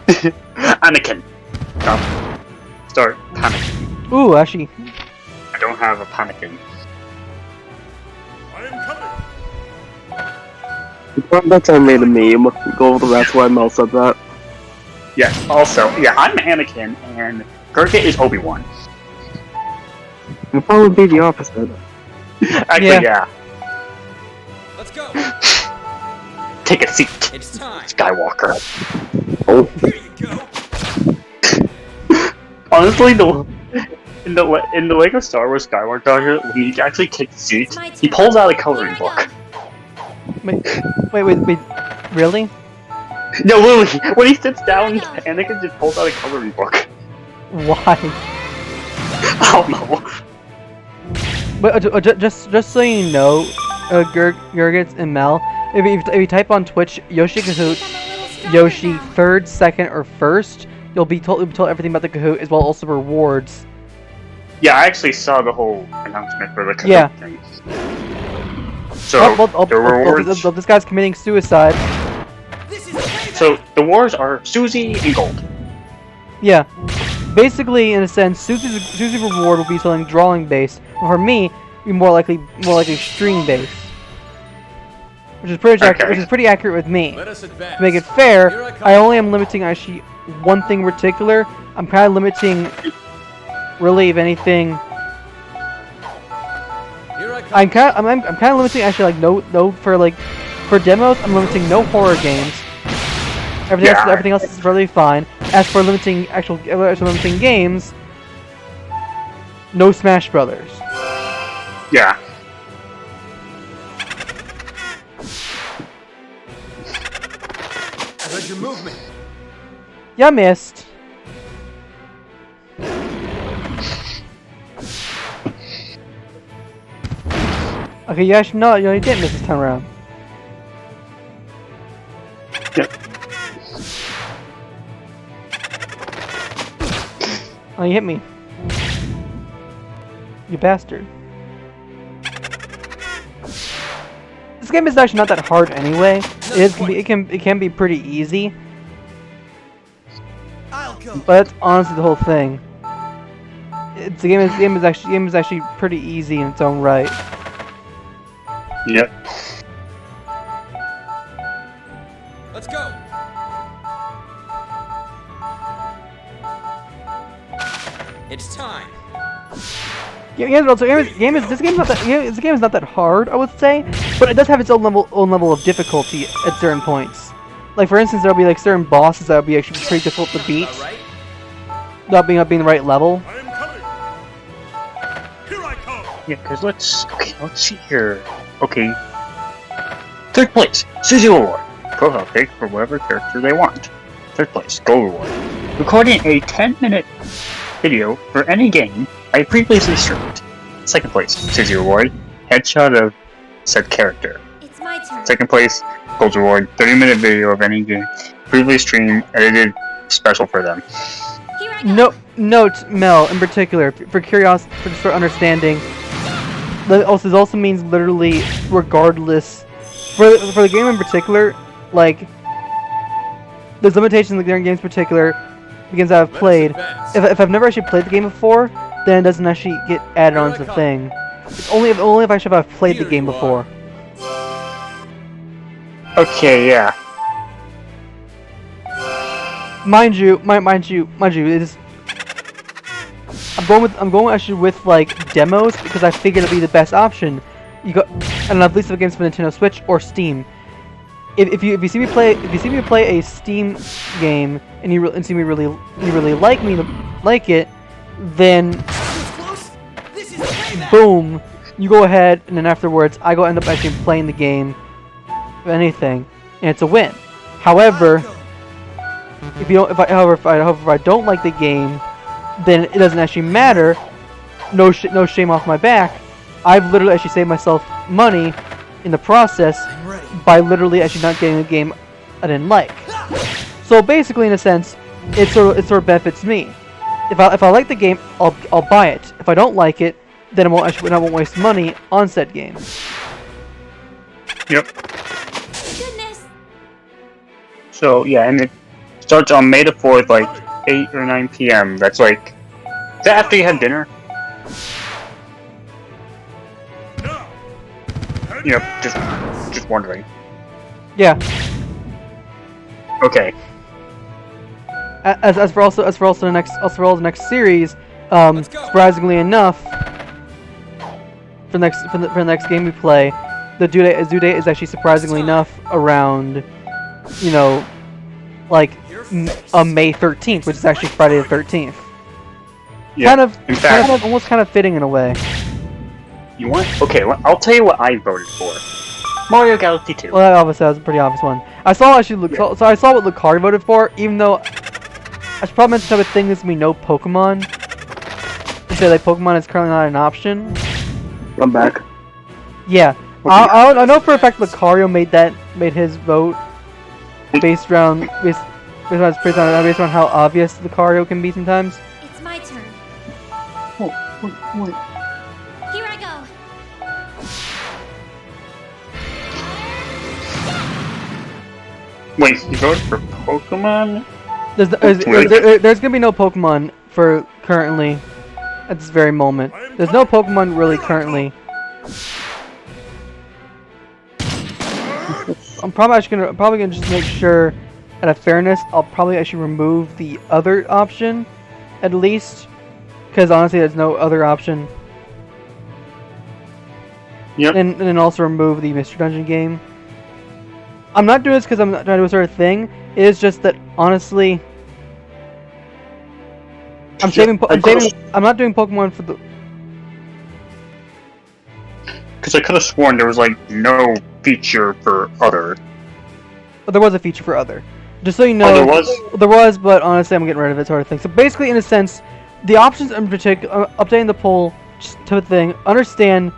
Anakin! Stop. Start panicking. Ooh, actually. I don't have a panicking. I am coming. That's I made a meme. Go over that's why Mel said that. Yeah, also, yeah, I'm Anakin, and Gurka is Obi-Wan. It'll probably be the opposite. Actually, yeah. Let's go. Take a seat, It's time. Skywalker. Oh, Here you go. Honestly, in the Lego Star Wars Skywalker, when he actually takes a seat, he pulls out a coloring book. Wait, really? No, literally, when he sits down, Anakin just pulls out a coloring book. Why? I don't know. But just so you know, Gurgits and Mel, if you type on Twitch Yoshi Kahoot, Yoshi 3rd, 2nd, or 1st, you'll be told everything about the Kahoot as well, also rewards. Yeah, I actually saw the whole announcement for the Kahoot Yeah. thing. So, the rewards... This guy's committing suicide. So, the rewards are Susie and Gold. Yeah. Basically, in a sense, Susie's reward will be something drawing based. For me, it'd be more likely stream based. Which is pretty accurate with me. Let us advance. To make it fair, I only am limiting actually one thing in particular. I'm kind of limiting, really, if anything. I'm kind of limiting actually like no for demos. I'm limiting no horror games. Everything else is really fine. As for limiting limiting games, no Smash Brothers. Yeah. I heard your movement. Yeah, missed. Okay, you actually no, you didn't miss this time around. Yep. Oh, you hit me. You bastard. This game is actually not that hard anyway. It can be pretty easy. But that's honestly the whole thing. The game is actually pretty easy in its own right. Yep. Let's go. It's time. This game is not that hard, I would say, but it does have its own level of difficulty at certain points. Like for instance, there'll be like certain bosses that will be actually pretty difficult to beat, not being the right level. I am coming. Here I come. Yeah, because let's see here. Okay. 3rd place, Susie Reward. Profile pick for whatever character they want. 3rd place, Gold Reward. Recording a 10-minute video for any game I previously streamed. 2nd place, Susie Reward. Headshot of said character. It's my turn. 2nd place, Gold Reward. 30-minute video of any game previously streamed, edited special for them. Here I go. Note, Mel, in particular, for curiosity, for understanding, this also means literally regardless. For the game in particular, like, there's limitations in the games in particular, the games that I've played. If I've never actually played the game before, then it doesn't actually get added onto the thing. It's only if actually I've played the game before. Okay, yeah. Mind you, it is. I'm going actually with like demos because I figured it'd be the best option. You go, and at least the games for Nintendo Switch or Steam. If you see me play a Steam game and you see me really like it, then boom, you go ahead and then afterwards I end up actually playing the game, if anything, and it's a win. However, if I don't like the game, then it doesn't actually matter. No shame off my back. I've literally actually saved myself money in the process by literally actually not getting a game I didn't like. So basically, in a sense, it sort of benefits me. If I like the game, I'll buy it. If I don't like it, then I won't waste money on said game. Yep. Goodness. So yeah, and it starts on May the 4th, like 8 or 9 p.m. That's like, is that after you had dinner? Yep, just wondering. Yeah. Okay. As for the next series, surprisingly enough, for the next game we play, the due date is actually surprisingly enough around, you know, like May 13th, which is actually Friday the 13th. Yeah. Kind of almost kind of fitting in a way. You want? Okay, I'll tell you what I voted for. Mario Galaxy 2. Well, that obviously was a pretty obvious one. I saw actually, so I saw what Lucari voted for, even though I should probably mention the type of thing this we know Pokemon. And say like Pokemon is currently not an option. I'm back. Yeah, I know for a fact Lucario made his vote based on how obvious Lucario can be sometimes. It's my turn. What? Here I go. Wait, you voted for Pokemon? There's gonna be no Pokemon for currently at this very moment. There's no Pokemon really currently. I'm probably gonna just make sure, out of fairness, I'll probably actually remove the other option, at least, because honestly, there's no other option. Yep. And then also remove the Mystery Dungeon game. I'm not doing this because I'm not trying to do a sort of thing. It is just that honestly, I'm not doing Pokemon for the. Because I could have sworn there was like no feature for other. But there was a feature for other. Just so you know. Oh, there was? There was, but honestly, I'm getting rid of it, sort of thing. So basically, in a sense, the options in particular, updating the poll, just to the thing. Understand,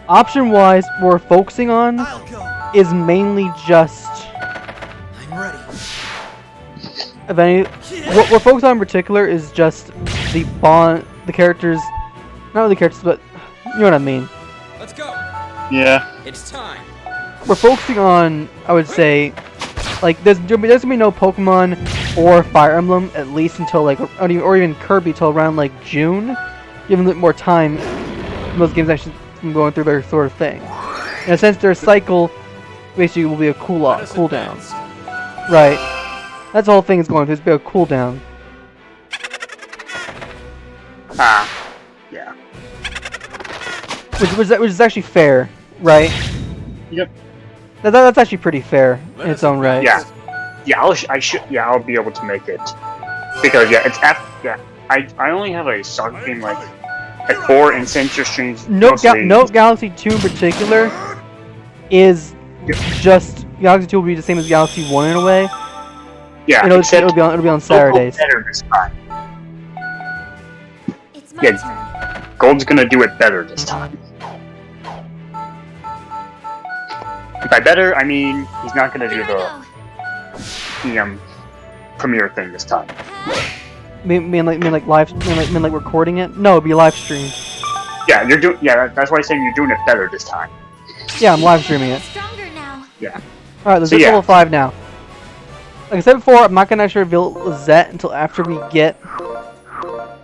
option-wise, what we're focusing on is mainly just. I'm ready. If any, what we're focused on in particular is just the characters, not really characters, but you know what I mean. Let's go. Yeah. It's time. We're focusing on, I would say, like there's gonna be no Pokemon or Fire Emblem at least until like, or even Kirby till around like June, giving it more time. Those games actually going through their sort of thing. In a sense, their cycle basically will be a cooldown. Right. That's the whole thing is going to be a cooldown. Yeah. Which is actually fair, right? Yep. That's actually pretty fair in its own right. Yeah. Yeah, I'll be able to make it. Because yeah, I only have a soccer game like 4 and Sensor Streams. Note Galaxy 2 in particular is just Galaxy 2 will be the same as Galaxy 1 in a way. Yeah, it'll be on Saturdays. Better this time. It's my turn. Gold's gonna do it better this time. By better, I mean he's not gonna do the premiere thing this time. Mean like recording it? No, it'd be live streamed. Yeah, that's why I'm saying you're doing it better this time. Yeah, I'm live streaming it. Stronger now. Yeah. Alright, let's get level 5 now. Like I said before, I'm not gonna actually reveal Lizette until after we get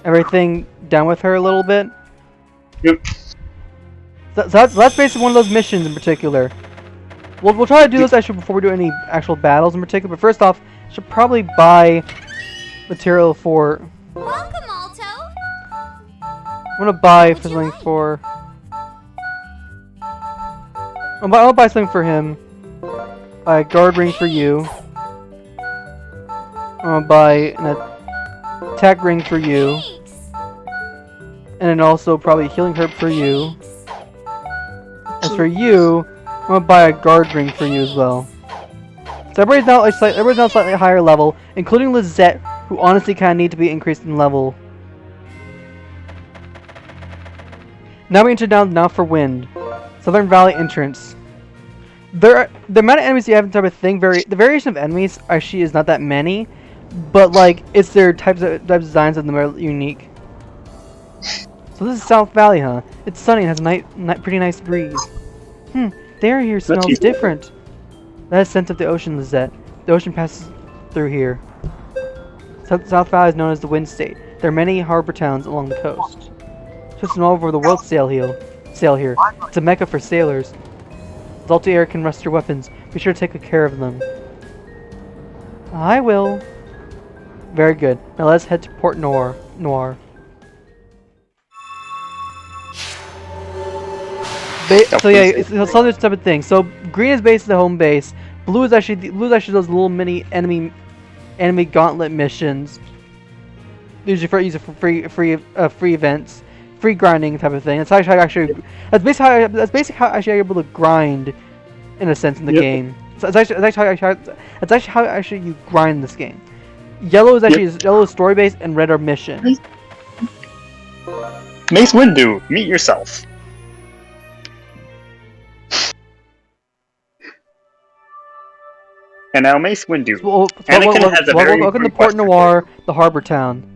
everything done with her a little bit. Yep. So that's basically one of those missions in particular. We'll try to do this actually before we do any actual battles in particular. But first off, I should probably buy material for. Welcome, Alto. I'm gonna buy something for. I'll buy something for him. Buy a guard ring for you. I'm gonna buy an attack ring for you. Thanks. And then also probably a healing herb for you. As for you, I'm gonna buy a guard ring for you as well. So everybody's now slightly higher level, including Lizette, who honestly kind of need to be increased in level. Now we enter down now for Wind, Southern Valley entrance. The amount of enemies you have in type of thing the variation of enemies actually is not that many, but like it's their types of designs of them are unique. So this is South Valley, huh? It's sunny and has a pretty nice breeze. The air here smells different. That is scent of the ocean, Lizette. The ocean passes through here. South Valley is known as the Wind State. There are many harbor towns along the coast. Ships from all over the world sail here. It's a mecca for sailors. Salty air can rust your weapons. Be sure to take good care of them. I will. Very good. Now let's head to Port Noir. So yeah, it's this type of thing. So green is basically the home base. Blue is actually those little mini enemy gauntlet missions. Usually for free events, free grinding type of thing. That's that's basically how actually you're able to grind, in a sense, in the game. So that's actually how actually you grind this game. Yellow is actually yellow is story based and red are mission. Mace Windu, meet yourself. And now Mace Windu. Welcome to Port Noir, the harbor town.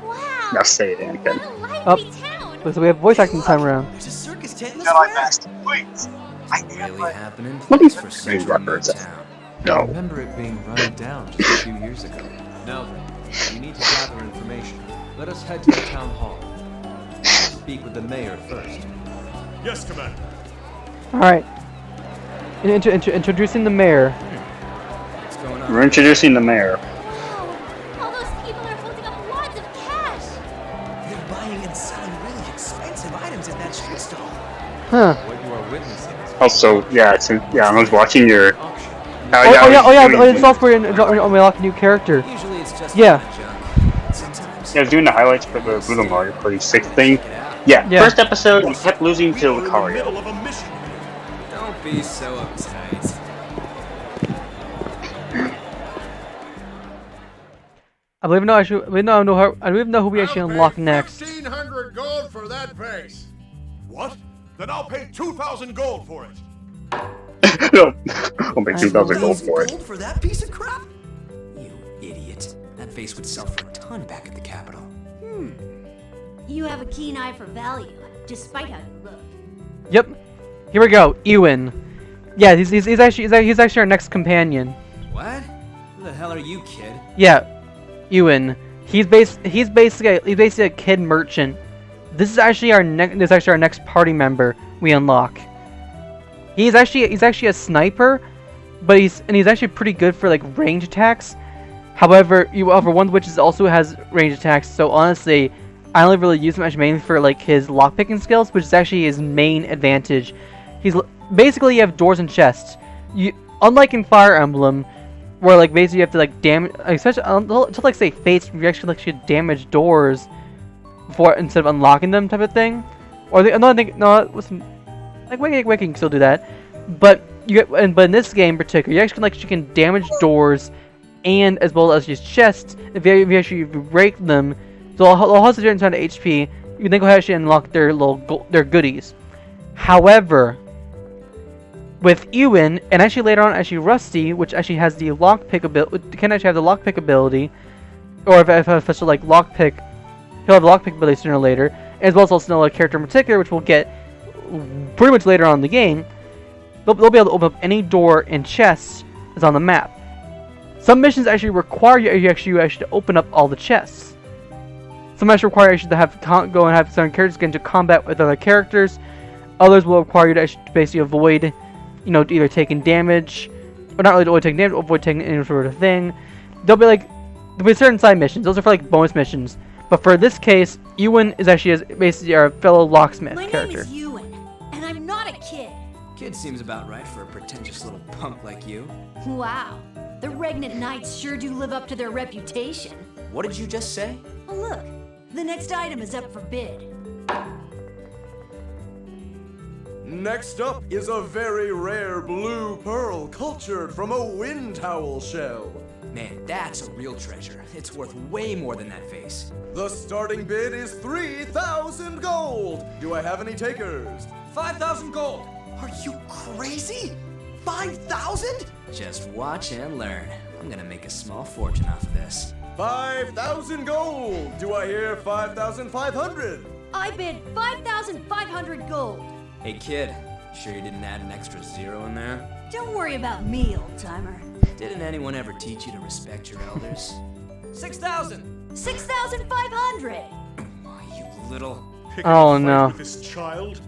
Wow. Now say it, Anakin. What a lively town. So we have voice acting time around. There's a circus tent in the Jedi square. Master, please. Really happening? What is For this such a green remote reference? town. I No. remember it being run down just a few years ago. Now then, we need to gather information. Let us head to the town hall. Speak with the mayor first. Yes, Commander. All right. Introducing the mayor. What's going on? We're introducing the mayor. Wow. All those people are holding up lots of cash. They're buying and selling really expensive items at that street stall. Huh. What you are witnessing is Also, I was watching your. auction. It's also where you unlock a new character. Usually it's just Yeah. junk. Sometimes I was doing the highlights for the Bruno Mario Party 6 thing. check it out. Yeah, first episode, we kept losing to We are in the Lucario. middle of a mission. Don't be so uptight. I believe we know who we actually unlock next. 1,500 gold for that face. What? Then I'll pay 2,000 gold for it. No, I'll make 2,000 gold for it. Gold for that piece of crap? You idiot. That vase would sell for a ton back at the Capitol. You have a keen eye for value, despite how you look. Yep. Here we go. Ewan. Yeah, he's actually our next companion. What? Who the hell are you, kid? Yeah, Ewan. He's basically a kid merchant. This is actually our next party member we unlock. He's actually a sniper, but he's actually pretty good for like range attacks. However, one which also has range attacks. So honestly, I only really use him actually mainly for like his lockpicking skills, which is actually his main advantage. Basically you have doors and chests. Unlike in Fire Emblem, where like basically you have to like damage, especially to like say Fates, you actually should damage doors instead of unlocking them type of thing. Or Wiki can still do that, but but in this game in particular, you actually can damage doors and as well as use chests if you actually break them. So they'll have a certain amount of HP. You then go ahead and unlock their their goodies. However, with Ewan and actually later on Rusty, which actually has the lockpick ability, can actually have the lockpick ability, or if a special like lockpick, he'll have the lockpick ability sooner or later, as well as also a character in particular, which we'll get pretty much later on in the game. They'll be able to open up any door and chests that's on the map. Some missions actually require you actually to open up all the chests. Some actually require you to go and have certain characters get into combat with other characters. Others will require you to actually basically avoid, either taking damage, or not really avoid taking damage, or avoid taking any sort of thing. There'll be certain side missions. Those are for like bonus missions. But for this case, Ewan is actually basically our fellow locksmith My character. name is Ewan, and I'm not a kid. Kid seems about right for a pretentious little punk like you. Wow, the Regnant Knights sure do live up to their reputation. What did you just say? Oh look, the next item is up for bid. Next up is a very rare blue pearl cultured from a wind owl shell. Man, that's a real treasure. It's worth way more than that vase. The starting bid is 3,000 gold. Do I have any takers? 5,000 gold! Are you crazy? 5,000? Just watch and learn. I'm gonna make a small fortune off of this. 5,000 gold. Do I hear 5,500? I bid 5,500 gold. Hey kid, sure you didn't add an extra zero in there? Don't worry about me, old timer. Didn't anyone ever teach you to respect your elders? 6,000! 6,500. Oh, you little... Picking Oh, a fight no. with this child?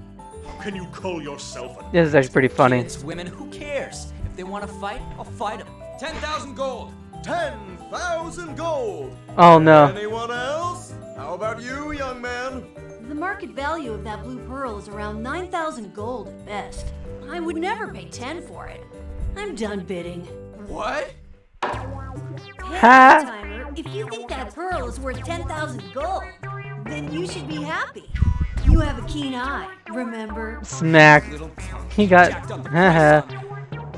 How can you call yourself a... This is actually pretty funny. Kids, women, who cares? If they want to fight, I'll fight them. 10,000 gold! 10,000 gold. Oh no. Anyone else? How about you, young man? The market value of that blue pearl is around 9,000 gold at best. I would never pay 10 for it. I'm done bidding. What? Hey, Ha! timer, if you think that pearl is worth 10,000 gold, then you should be happy. You have a keen eye, remember? Smack. He got. Haha.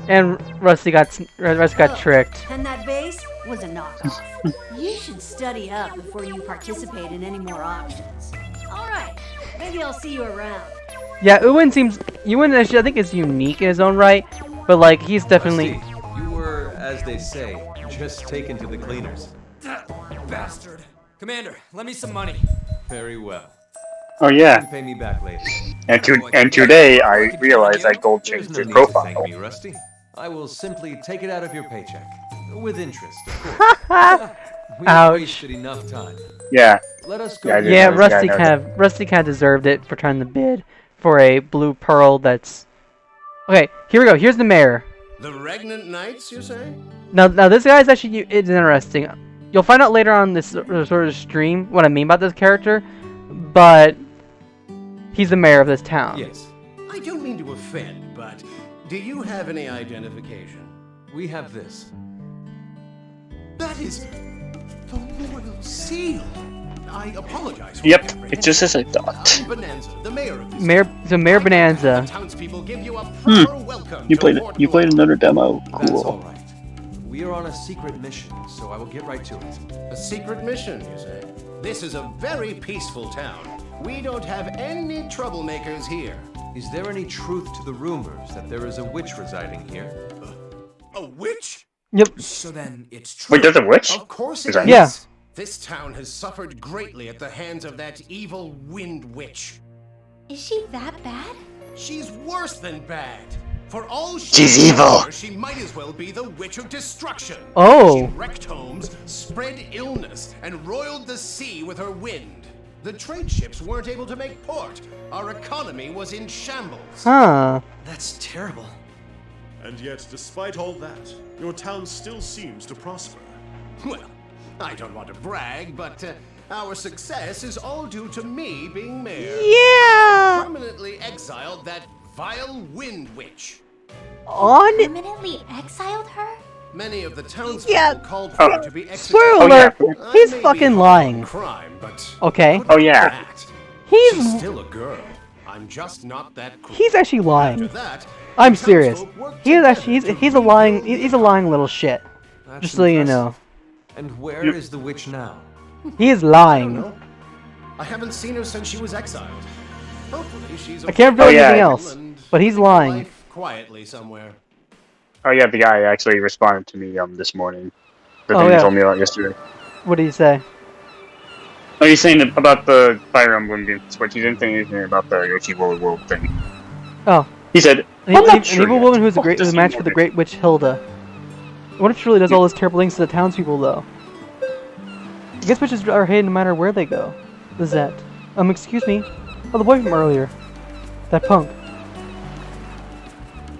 And Rusty got tricked. And that vase was a knockoff. You should study up before you participate in any more auctions. Alright, maybe I'll see you around. Yeah, Ewan actually I think is unique in his own right, but like he's definitely. Rusty, you were, as they say, just taken to the cleaners. Bastard. Commander, lend me some money. Very well. Oh You yeah. can pay me back later. And today I realized I gold There's changed no his need to profile. thank me, Rusty. I will simply take it out of your paycheck. With interest, of course. We Ouch. wasted enough time. Yeah. Let us go. Yeah, I did Yeah, notice- I noticed. Rusty kind of deserved it for trying to bid for a blue pearl. That's okay. Here we go. Here's the mayor. The Regnant Knights, you say? Now this guy's actually it's interesting. You'll find out later on this sort of stream what I mean about this character, but he's the mayor of this town. Yes, I don't mean to offend, but do you have any identification? we have this. That is the royal seal. I apologize for Yep, the it just as I thought. I'm Bonanza, the mayor of this Mayor Bonanza. townspeople give you a proper welcome You to played Port you played Noir. another demo. That's all Cool. right. We are on a secret mission, so I will get right to it. A secret mission, you say? This is a very peaceful town. We don't have any troublemakers here. Is there any truth to the rumors that there is a witch residing here? A witch? Yep. So then it's true. Wait, there's a witch? Of course it Is that- is. Yeah. This town has suffered greatly at the hands of that evil wind witch. Is she that bad? She's worse than bad. For all She's evil. She might as well be the witch of destruction. Oh. She wrecked homes, spread illness, and roiled the sea with her wind. The trade ships weren't able to make port. Our economy was in shambles. Huh. That's terrible. And yet, despite all that, your town still seems to prosper. Well, I don't want to brag, but our success is all due to me being mayor. Yeah. Permanently exiled that vile wind witch. On. Permanently exiled her? Many of the townspeople Yeah. called for her to be executed. Spoiler Oh, yeah. alert. I He's may be fucking hung lying. on crime, but Okay. Oh yeah. that, He's she's still a girl. I'm just not that cool. he's actually After lying. that, I'm the serious. townsfolk worked He is together actually to he's a lying he's a lying little shit. That's Just so you impressive. know. And where is the witch now? He is I don't lying. know. I haven't seen her since she was exiled. Hopefully she's I can't okay reveal yeah. anything else, and but he's living her lying. life quietly somewhere. Oh yeah, the guy actually responded to me this morning. The Oh, thing yeah. he told me about yesterday. What did he say? Oh, he's saying about the Fire Emblem being switch. He didn't think anything about the Yoshi World World thing. Oh, He said, an, "I'm evil- not an sure evil yet. woman who's a Oh, great just who's a match more for the bit." great witch Hilda. What if she really does all those terrible things to the townspeople though? I guess witches are hated no matter where they go. Lizette. Excuse me. Oh, the boy from earlier. That punk.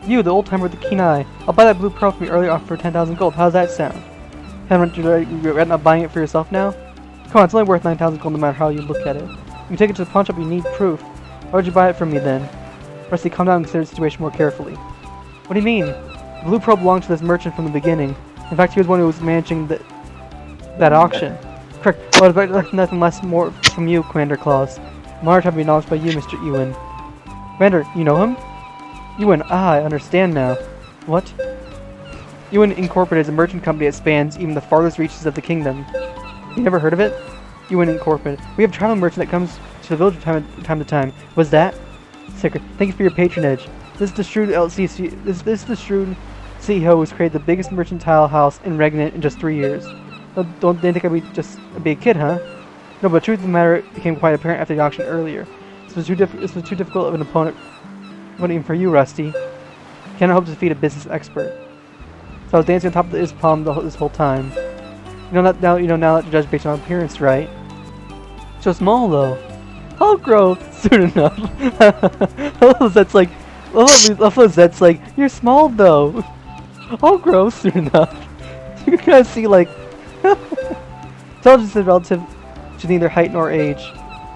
You, the old timer with the keen eye. I'll buy that blue pearl from you earlier off for 10,000 gold. How's that sound? Haven't you regret not buying it for yourself now? Come on, it's only worth 9,000 gold no matter how you look at it. You take it to the pawn shop, you need proof. Why would you buy it from me then? Rusty, calm down and consider the situation more carefully. What do you mean? The blue pearl belonged to this merchant from the beginning. In fact, he was the one who was managing that auction. Correct. Well, I expect nothing less more from you, Commander Claus. I'm honored to have been acknowledged by you, Mr. Ewan. Commander, you know him? Ewan, I understand now. What? Ewan Incorporated is a merchant company that spans even the farthest reaches of the kingdom. You never heard of it? Ewan Incorporated. We have a travel merchant that comes to the village from time to time. Was that? Sicker. Thank you for your patronage. This is the shrewd LCC. This is the shrewd CEO who's created the biggest mercantile house in Regnant in just 3 years. Don't they think I'd be just a big kid, huh? No, but the truth of the matter became quite apparent after the auction earlier. This was too difficult of an opponent. What even for you, Rusty? Cannot hope to defeat a business expert. So I was dancing on top of his palm this whole time. You know now that to judge based on appearance, right? So small though. I'll grow soon enough. That's like, that's like, you're small though. I'll grow soon enough. You can kind of see like, intelligence is relative to neither height nor age.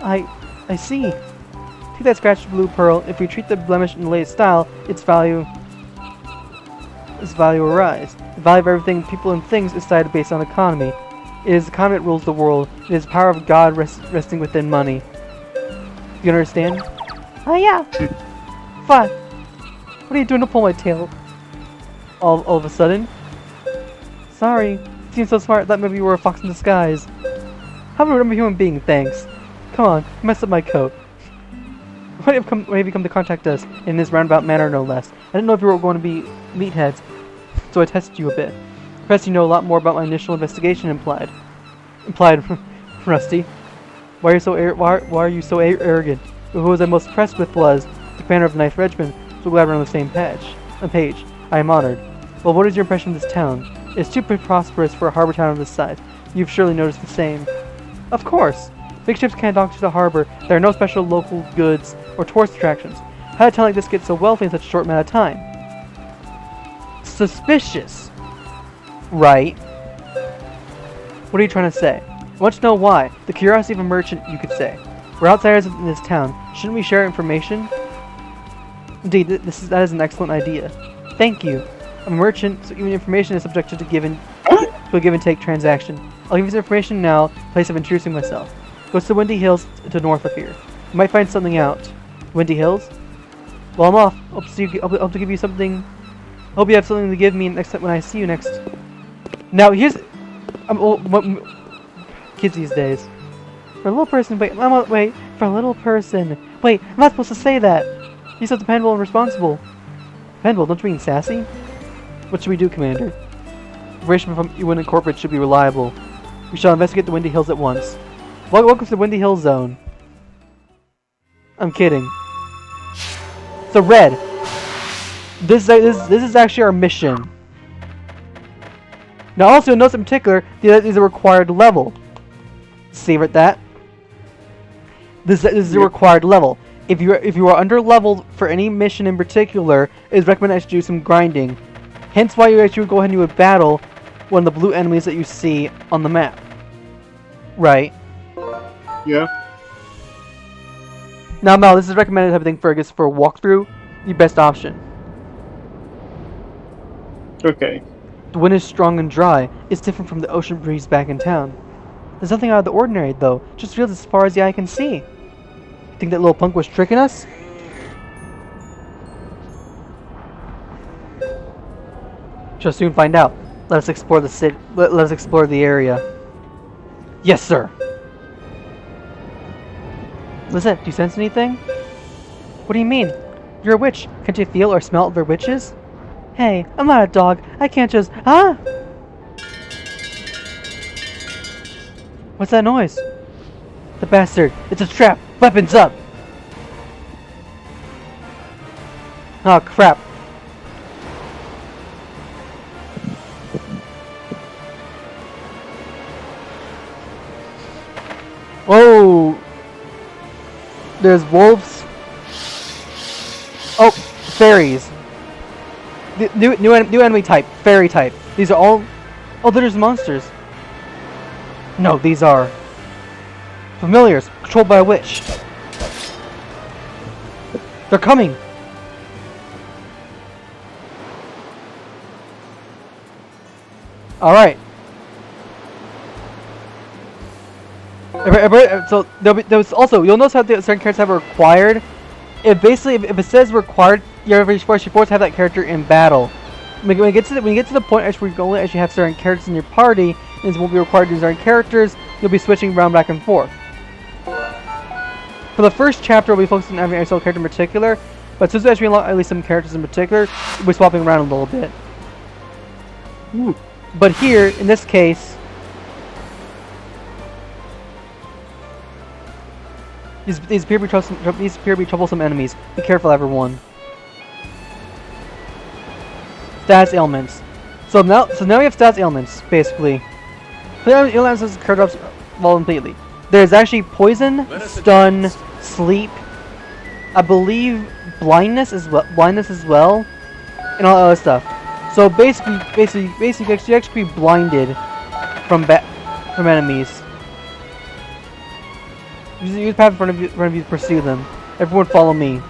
I see. Take that scratched blue pearl. If we treat the blemish in the latest style, its value will rise. The value of everything, people and things, is decided based on economy. It is the economy that rules the world. It is the power of God resting within money. You understand? Oh yeah. Fine. What are you doing to pull my tail? All of a sudden? Sorry. You seem so smart that maybe you were a fox in disguise. How rude, I'm a human being, thanks. Come on, you messed up my coat. Why have you come to contact us in this roundabout manner, no less? I didn't know if you were going to be meatheads, so I tested you a bit. Perhaps you know a lot more about my initial investigation implied. Rusty. Why are you so arrogant? Who was I most impressed with was the commander of the 9th Regiment, so glad we're on the same page. I am honored. Well, what is your impression of this town? It's too prosperous for a harbor town of this size. You've surely noticed the same. Of course. Big ships can't dock to the harbor. There are no special local goods or tourist attractions. How did a town like this get so wealthy in such a short amount of time? Suspicious. Right. What are you trying to say? I want to know why. The curiosity of a merchant, you could say. We're outsiders in this town. Shouldn't we share information? Indeed, that is an excellent idea. Thank you. I'm a merchant, so even information is subject to a give and take transaction. I'll give you some information now, place of introducing myself. Go to the Windy Hills to north of here. You might find something out. Windy Hills? Well, I'm off. Hope to give you something. Hope you have something to give me next time when I see you next. Now here's, kids these days. For a little person, wait, for a little person. Wait, I'm not supposed to say that. You're so dependable and responsible. Dependable? Don't you mean sassy? What should we do, Commander? Information from you and corporate should be reliable. We shall investigate the Windy Hills at once. Welcome to the Windy Hills Zone. I'm kidding. So Red, this is actually our mission. Now also you'll notice in particular that is a required level. Favorite that. This is a required level. If you are under leveled for any mission in particular, it is recommended that you do some grinding. Hence why you actually would go ahead and you would battle one of the blue enemies that you see on the map. Right. Yeah. Now Mel, this is recommended type of thing for a walkthrough. The best option. Okay. The wind is strong and dry. It's different from the ocean breeze back in town. There's nothing out of the ordinary though. Just feels as far as the eye can see. Think that little punk was tricking us? Shall soon find out. Let us explore the city. Let us explore the area. Yes, sir. What's that? Do you sense anything? What do you mean? You're a witch. Can't you feel or smell other witches? Hey, I'm not a dog. I can't just... Ah! What's that noise? The bastard. It's a trap. Weapons up. Oh, crap. Oh! There's wolves. Oh, fairies. The new enemy type, fairy type. These are all... Oh, there's monsters. No, these are... familiars, controlled by a witch. They're coming! Alright. So there's also, you'll notice how certain characters have required. If it says required, you're forced to have that character in battle. When you get to the point where you only actually have certain characters in your party, and it won't be required to use certain characters, you'll be switching around back and forth. For the first chapter, we'll be focusing on having a single character in particular, but as soon as we unlock at least some characters in particular, we'll be swapping around a little bit. Ooh. But here, in this case, these appear to be troublesome enemies. Be careful, everyone. Stats ailments. So now we have stats ailments, basically. Ailments is curved up completely. There's actually poison, stun, sleep, I believe blindness as well, and all that other stuff. So basically, you actually be blinded from enemies. Use the path in front of you to pursue them. Everyone follow me.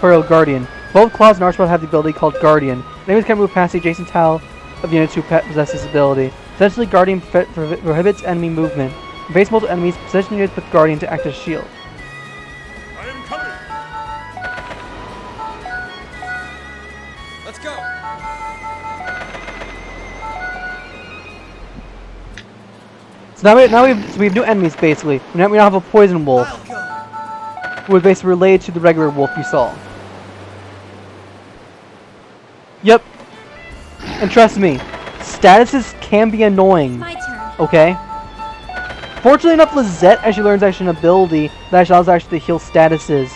Pearl Guardian. Both Claws and Archibald have the ability called Guardian. Enemies can't move past the adjacent tile of the units who possess this ability. Essentially, Guardian prohibits enemy movement. When faced multiple enemies, position units with Guardian to act as shield. I am coming! Let's go! So now we have new enemies basically. We now have a poison wolf, who is basically related to the regular wolf you saw. Yep. And trust me, statuses can be annoying. My turn. Okay. Fortunately enough, Lizette actually learns an ability that actually allows to heal statuses.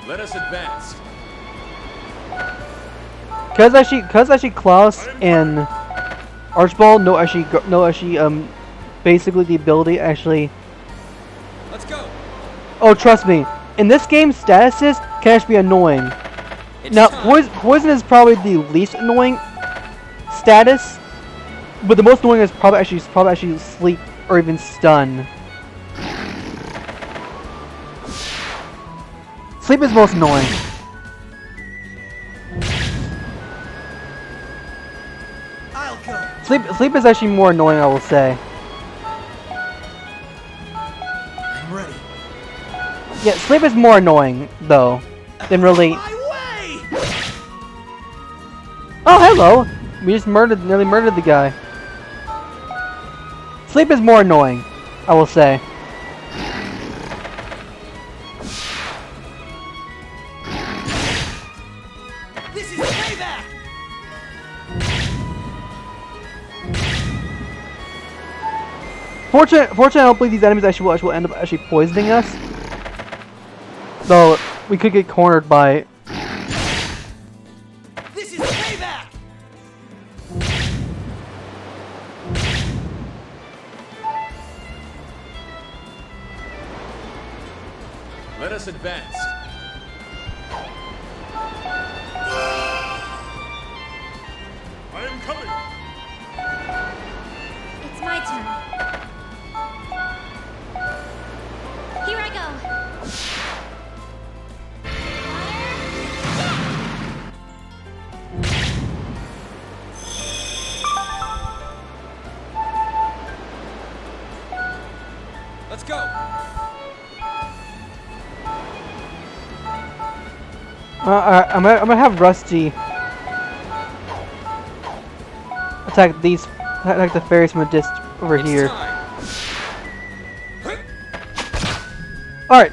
Let us advance. Cause actually Klaus and Archibald know basically the ability actually. Let's go. Oh, trust me. In this game, statuses can actually be annoying. Now, poison is probably the least annoying status, but the most annoying is probably actually sleep or even stun. Sleep is most annoying. I'll go. Sleep is actually more annoying, I will say. I'm ready. Yeah, sleep is more annoying though than really. My way! Oh, hello! We just nearly murdered the guy. Sleep is more annoying, I will say. This is payback! Fortunately, I don't believe these enemies actually will end up actually poisoning us. Though we could get cornered by. This is payback! Let us advance. I am coming! It's my turn. Here I go. Let's go. I'm gonna have Rusty attack the fairies from a distance over here. Alright,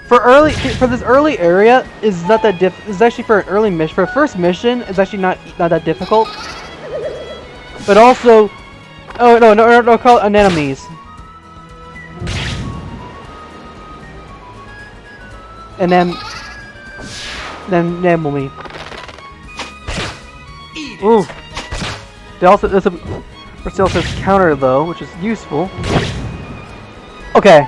for this early area is not that it's actually for an early mission. For a first mission, it's actually not that difficult. But also, oh no, call it anemones. And then anemone. Ooh. There's also says counter though, which is useful. Okay.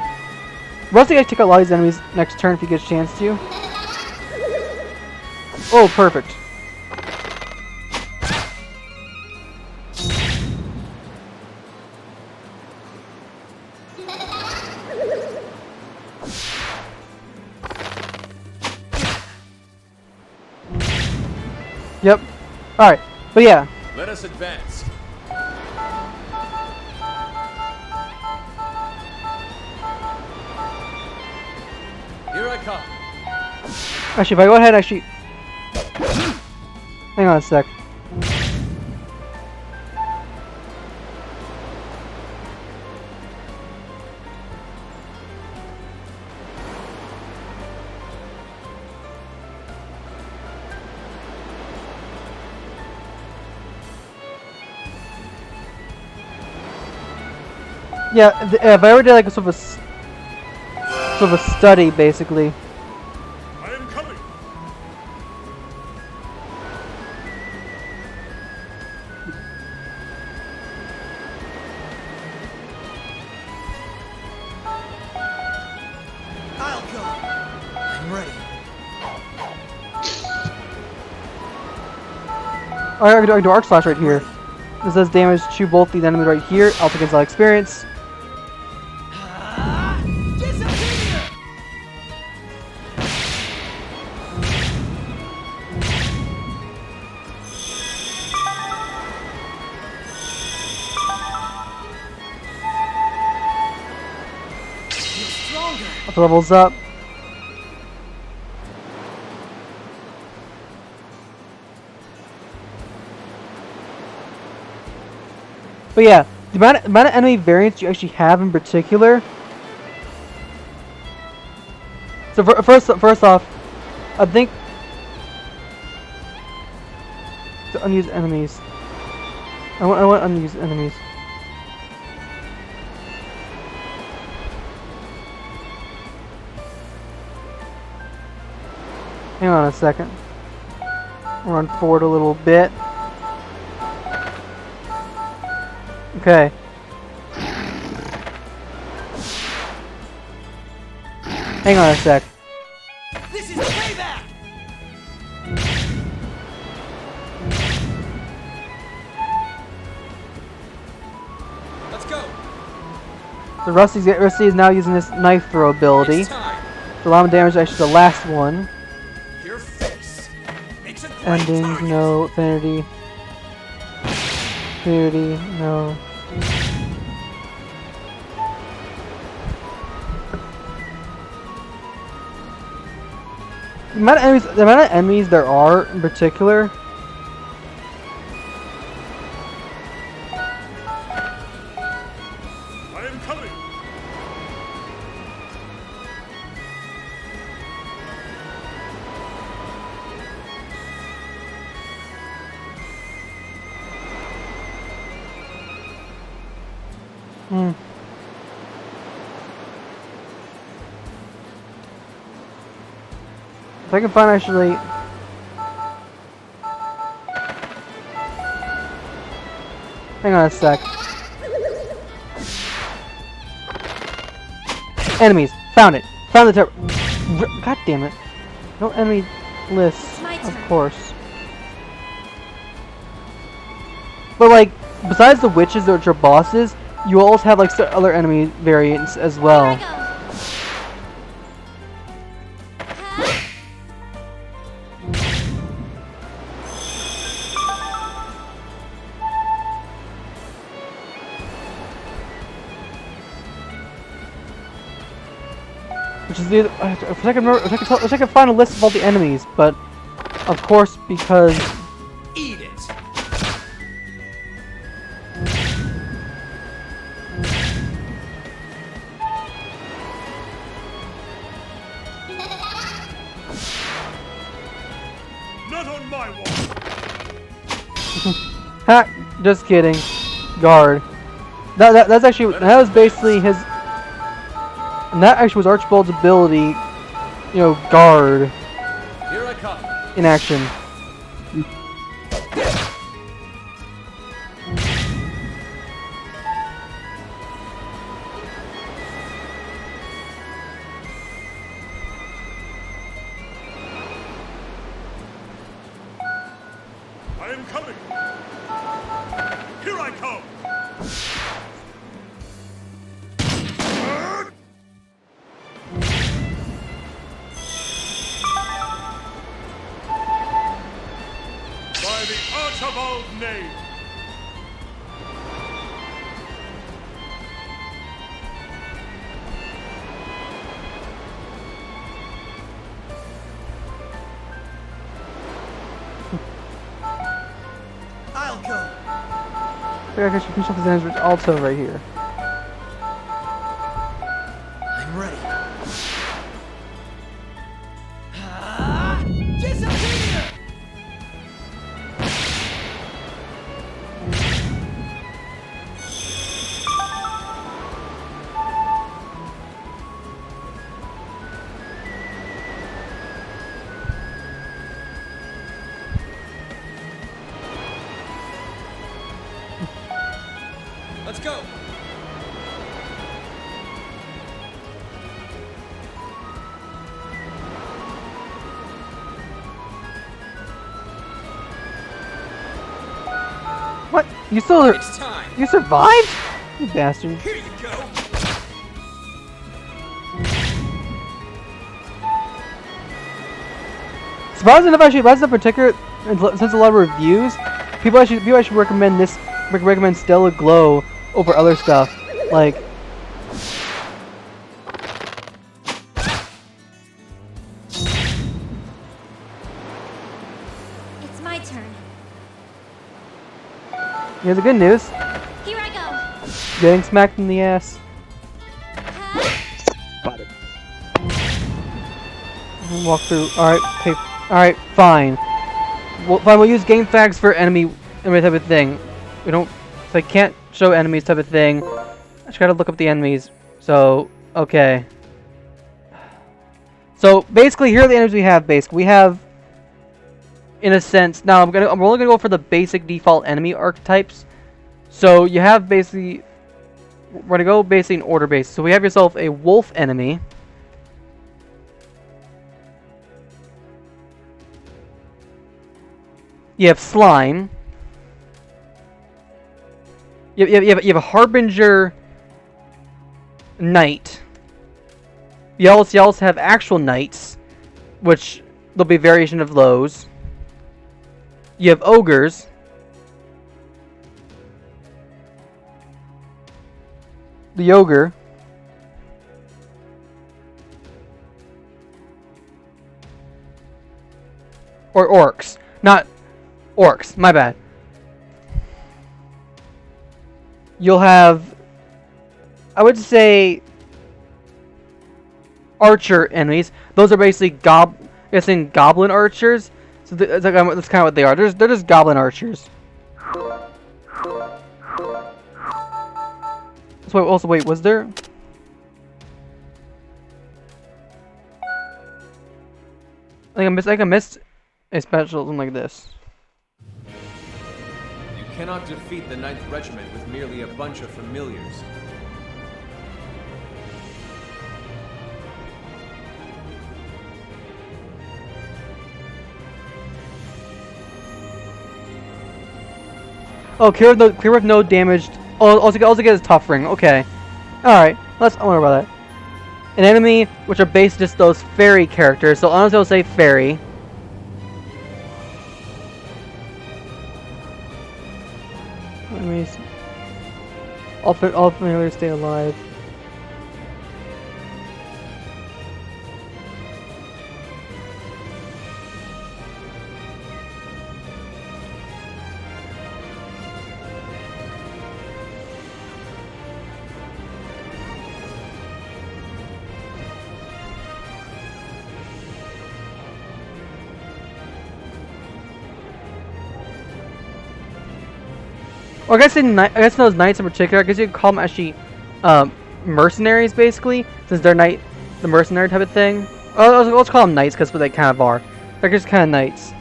Rusty guys take out a lot of these enemies next turn if you get a chance to. Oh, perfect. Yep. Alright. But yeah. Let us advance. Here I come. Actually, if I go ahead, actually. Hang on a sec. Yeah, if I ever did like a sort of a study, basically. I am coming! I'll go. I'm ready. I can do Arc Slash right here. This does damage to both these enemies right here. Also gets all experience. Up levels up. But yeah, the amount of enemy variants you actually have in particular. So first off, I think the unused enemies. I want unused enemies. Hang on a second. Run forward a little bit. Okay. Hang on a sec. This is payback! Let's go. So Rusty is now using this knife throw ability. To allow him damage to actually the last one. Your face makes a great Ending, target. no. Affinity. Affinity, no. The amount of enemies there are in particular. I am coming. If I can find actually. Hang on a sec. Enemies. Found it. Found the God damn it. No enemy lists, of course. But like, besides the witches which are bosses, you also have like other enemy variants as well. Which is the if I can find a list of all the enemies, but of course because Eat it. Not on my watch. ha, just kidding. Guard. That's actually that was basically his. And that actually was Archibald's ability, you know, guard Here I come. in action. I am coming. Here I come. By the Archibald name. I'll go. I think I should finish off his enemies with Alto right here. I'm ready. Disappear! Let's go. What? You still It's time. you survived? You bastard. Here you go. Surprisingly enough, actually, that's in particular, since a lot of reviews, people actually recommend Stella Glow over other stuff. Like, It's my turn. here's the good news: Here I go. getting smacked in the ass. Got it. Walk through. All right, okay. All right, fine. Well, fine. We'll use game facts for enemy type of thing. We don't. So I can't show enemies type of thing. I just gotta look up the enemies. So okay. So basically, here are the enemies we have. Basically, we have, in a sense. Now I'm only gonna go for the basic default enemy archetypes. So you have basically. We're gonna go basically in order base. So we have yourself a wolf enemy. You have slime. You have a harbinger knight. You also have actual knights, which there'll be variation of those. You have ogres. The ogre. Or orcs. Not orcs, my bad. You'll have, I would say, archer enemies. Those are basically goblin archers. So that's kind of what they are. They're just goblin archers. So also wait, was there? I think I missed a special something like this. You cannot defeat the 9th Regiment with merely a bunch of familiars. Oh, clear with no damage. Oh, also get his tough ring. Okay, all right. I don't worry about that. An enemy which are based just those fairy characters. So honestly, I'll say fairy. Enemies. All familiars stay alive. Or I guess those knights in particular, I guess you could call them actually mercenaries, basically, since they're the mercenary type of thing. Oh, let's call them knights, because what they kind of are. They're just kind of knights.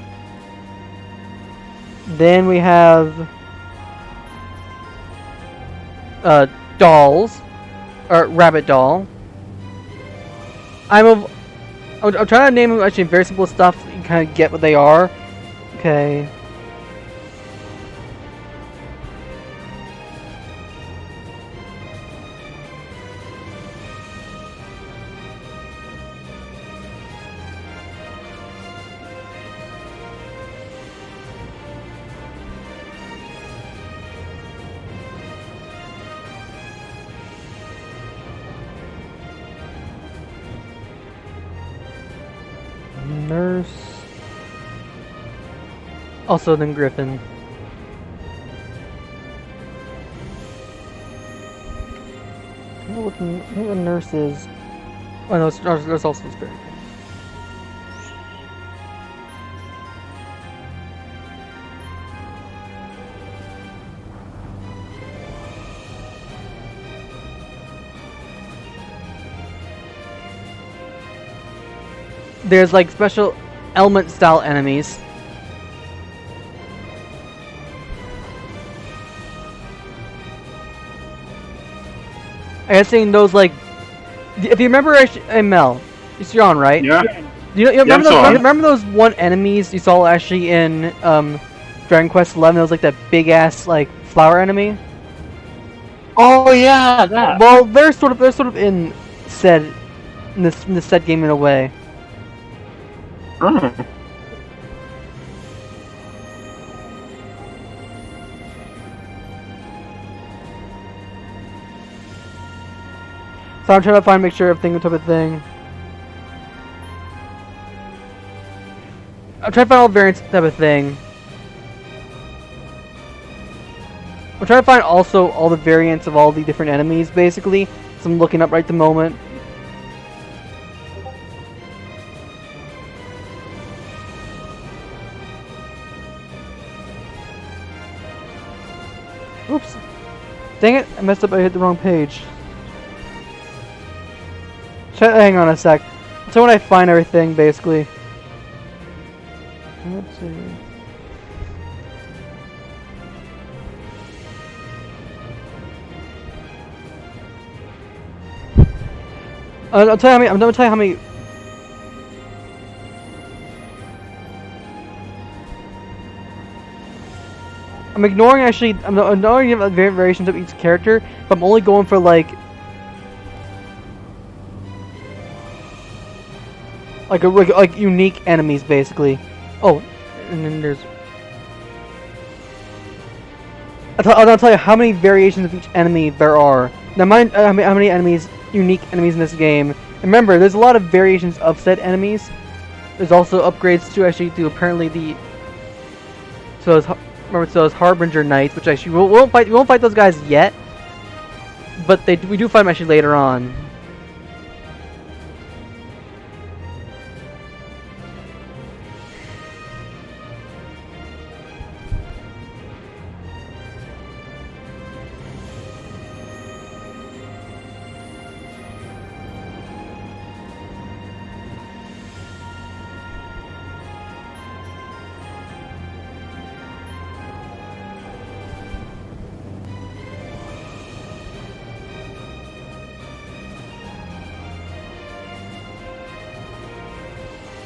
Then we have dolls, or rabbit doll. I'm trying to name them actually very simple stuff so you kind of get what they are. Okay. Nurse. Also then Griffin. I think the nurse is. Oh no, there's also spirit. There's like special element style enemies. I guess seeing those like, if you remember, Mel, you're on, right? Yeah. You remember those one enemies you saw actually in Dragon Quest XI? That was like that big ass like flower enemy. Oh yeah, that. Well, they're sort of in this said game in a way. Mm. So I'm trying to make sure everything type of thing. I'm trying to find all variants type of thing. I'm trying to find also all the variants of all the different enemies, basically. So I'm looking up right the moment. Oops. Dang it, I messed up, I hit the wrong page. Hang on a sec. So when I find everything, basically. Let's see. I'll tell you how many. I'm gonna tell you how many. I'm ignoring actually. I'm ignoring the variations of each character, but I'm only going for like unique enemies, basically. Oh, and then there's. I'll tell you how many variations of each enemy there are. Now, mind how many enemies, unique enemies in this game. And remember, there's a lot of variations of said enemies. There's also upgrades to actually do apparently the. So those Harbinger Knights, which actually we won't fight those guys yet. But we do fight them actually later on.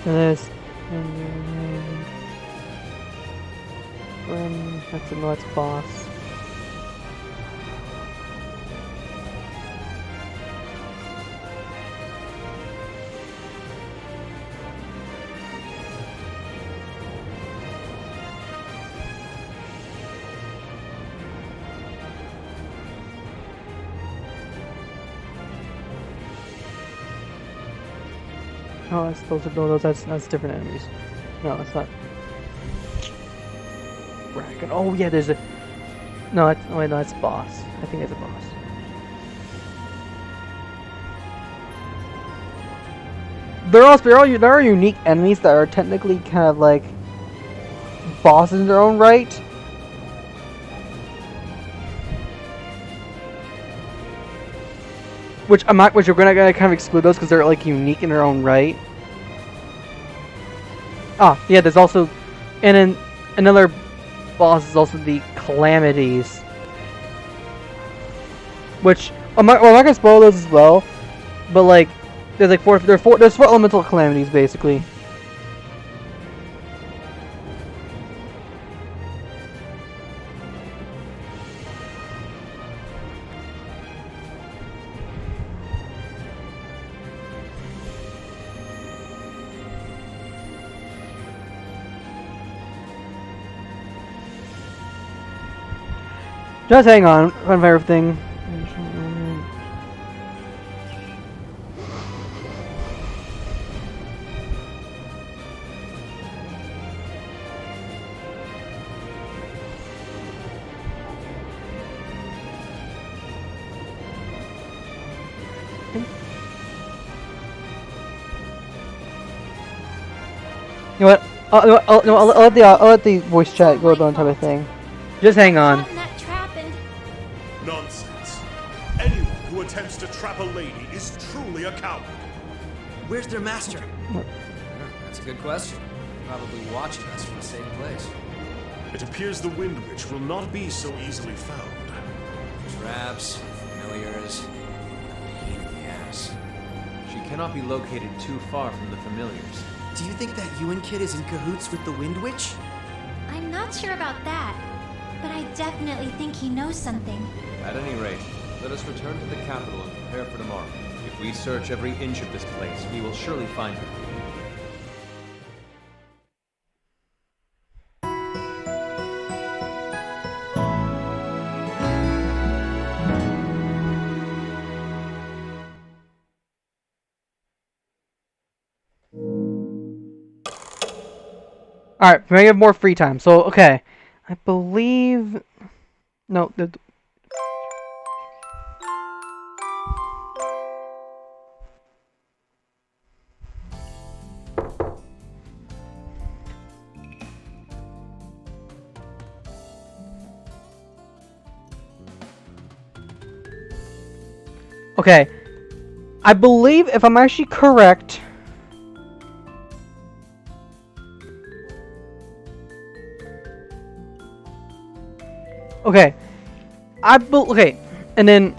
This that's a nuts boss. Oh, that's different enemies. No, that's not. Bracken. Oh yeah, there's a. No, no, that's boss. I think it's a boss. There are unique enemies that are technically kind of like bosses in their own right. Which we're gonna kind of exclude those because they're like unique in their own right. Ah, yeah. There's also, and then another boss is also the Calamities. Which I'm not gonna spoil those as well, but like there's four elemental calamities basically. Just hang on, run for everything. You know what? I'll let the voice chat go on type of thing. Just hang on. Nonsense. Anyone who attempts to trap a lady is truly a coward. Where's their master? That's a good question. Probably watching us from a safe place. It appears the Wind Witch will not be so easily found. Traps, familiars, pain in the ass. She cannot be located too far from the familiars. Do you think that Ewan kid is in cahoots with the Wind Witch? I'm not sure about that. but I definitely think he knows something. At any rate, let us return to the capital and prepare for tomorrow. If we search every inch of this place, we will surely find him. Alright, we have more free time. So, okay. I believe... No, okay. I believe, if I'm actually correct... Okay. Okay. And then...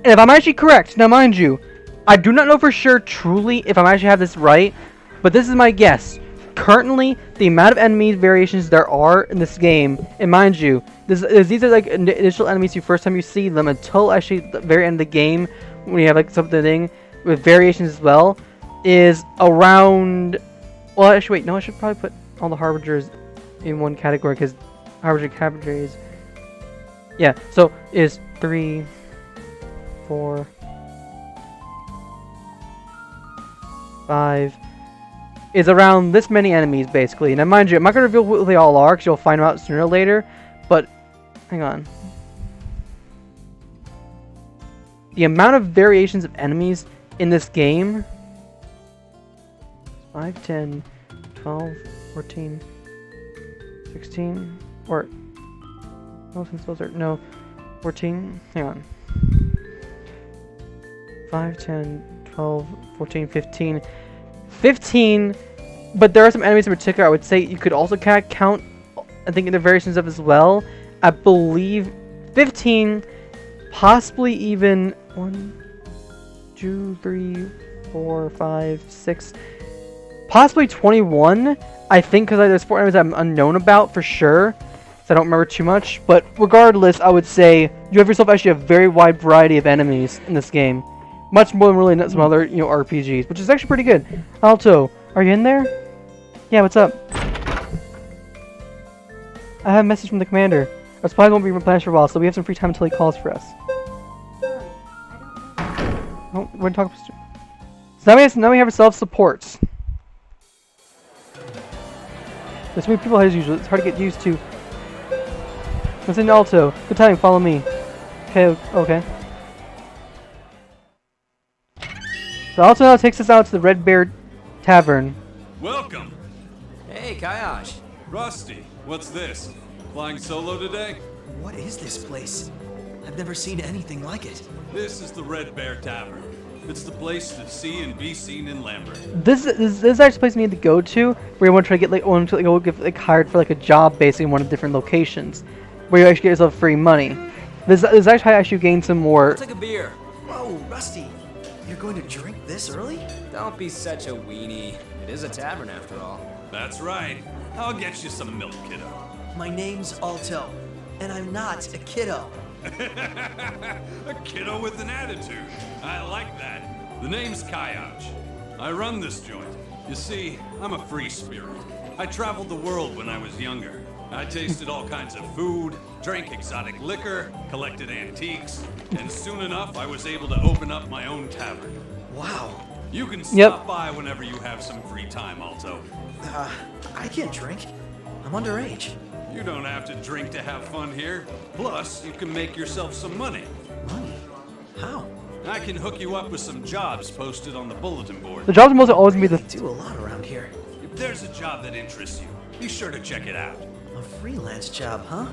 And if I'm actually correct, now mind you, I do not know for sure truly if I'm actually have this right, but this is my guess. Currently, the amount of enemy variations there are in this game, and mind you, these are like initial enemies you first time you see them until actually the very end of the game, when you have like something with variations as well, is around... Well, actually, wait, no, I should probably put all the Harbingers in one category, because Harbinger is... Yeah, so is 3, 4, 5... is around this many enemies, basically. Now, mind you, I'm not going to reveal what they all are, because you'll find out sooner or later, but... Hang on. The amount of variations of enemies in this game... 5, 10, 12, 14, 16, or... No, since those are... No, 14... Hang on. 5, 10, 12, 14, 15... 15, but there are some enemies in particular I would say you could also count, I think, in the variations of as well. I believe 15, possibly even 1, 2, 3, 4, 5, 6, possibly 21, I think, because there's 4 enemies I'm unknown about for sure, so I don't remember too much. But regardless, I would say you have yourself actually a very wide variety of enemies in this game. Much more than really some other, RPGs, which is actually pretty good. Alto, are you in there? Yeah, what's up? I have a message from the commander. Our supply won't be replenished for a while, so we have some free time until he calls for us. Oh, we're gonna talk. So now we have ourselves supports. There's so many people as usual. It's hard to get used to. Listen, Alto. Good timing. Follow me. Okay. So Alto now takes us out to the Red Bear Tavern. Welcome! Hey, Kayash. Rusty, what's this? Flying solo today? What is this place? I've never seen anything like it. This is the Red Bear Tavern. It's the place to see and be seen in Lambert. This is actually a place we need to go to, where you want to try to get hired for a job basically in one of the different locations, where you actually get yourself free money. This is actually how you gain some more. I'll take a beer. Whoa, Rusty! You're going to drink this early? Don't be such a weenie. It is a tavern after all. That's right. I'll get you some milk, kiddo. My name's Alto, and I'm not a kiddo. A kiddo with an attitude. I like that. The name's Kayash. I run this joint. You see, I'm a free spirit. I traveled the world when I was younger. I tasted all kinds of food, drank exotic liquor, collected antiques, and soon enough I was able to open up my own tavern. Wow. You can stop by whenever you have some free time, Alto. I can't drink. I'm underage. You don't have to drink to have fun here. Plus, you can make yourself some money. Money? How? I can hook you up with some jobs posted on the bulletin board. The jobs must always be the... do a lot around here. If there's a job that interests you, be sure to check it out. A freelance job, huh?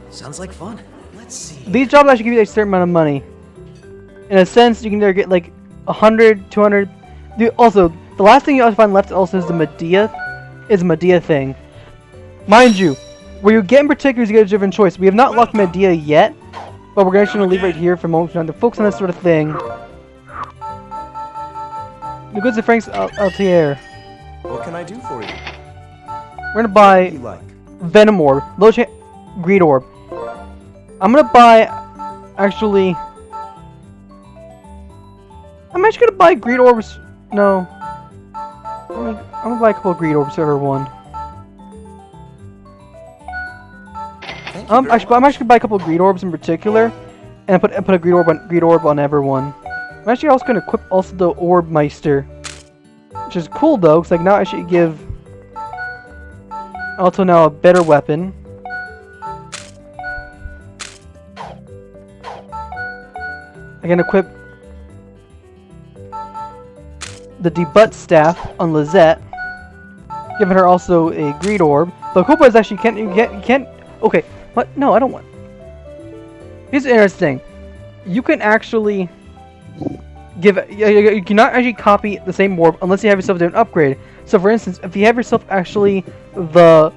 Sounds like fun. Let's see. These jobs actually give you a certain amount of money. In a sense, you can either get 100, 200... Also, the last thing you also find left also is the Medea thing. Mind you, where you get in particular is you get a different choice. We have not locked Medea yet, but we're actually going to leave right here for a moment to focus on this sort of thing. The goods of Frank's Altier. What can I do for you? We're gonna buy You like? Venom Orb, Greed Orb. I'm gonna buy, actually, I'm actually gonna buy Greed Orbs. No, I'm gonna buy a couple of Greed Orbs for everyone. I'm actually gonna buy a couple of Greed Orbs in particular, and put a Greed Orb on everyone. I'm actually also gonna equip also the Orb Meister, which is cool though, because like now I should give also now a better weapon. I can equip the Debut Staff on Lizette, giving her also a Greed Orb. The cool part is actually you can't. Okay, what? No, I don't want. Here's interesting. You can actually give. You cannot actually copy the same orb unless you have yourself do an upgrade. So, for instance, if you have yourself actually a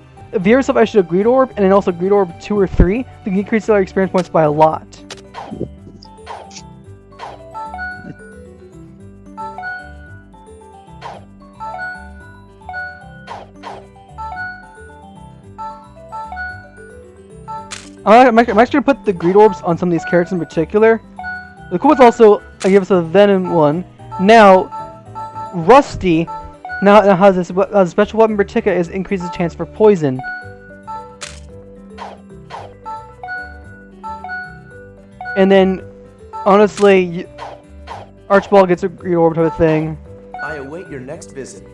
Greed Orb and then also Greed Orb 2 or 3, you can increase your experience points by a lot. I'm actually going to put the Greed Orbs on some of these characters in particular. The cool is also, I give us a Venom one. Now, Rusty now has a special weapon in particular is increases chance for poison. And then, honestly, Archibald gets a Greed Orb type of thing. I await your next visit.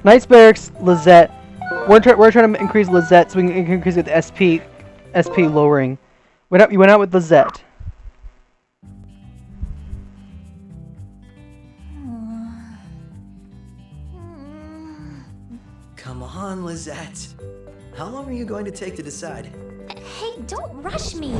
Knights Barracks, Lizette. We're trying to increase Lizette so we can increase it with SP lowering. You went out with Lizette. Come on, Lizette. How long are you going to take to decide? Hey, don't rush me.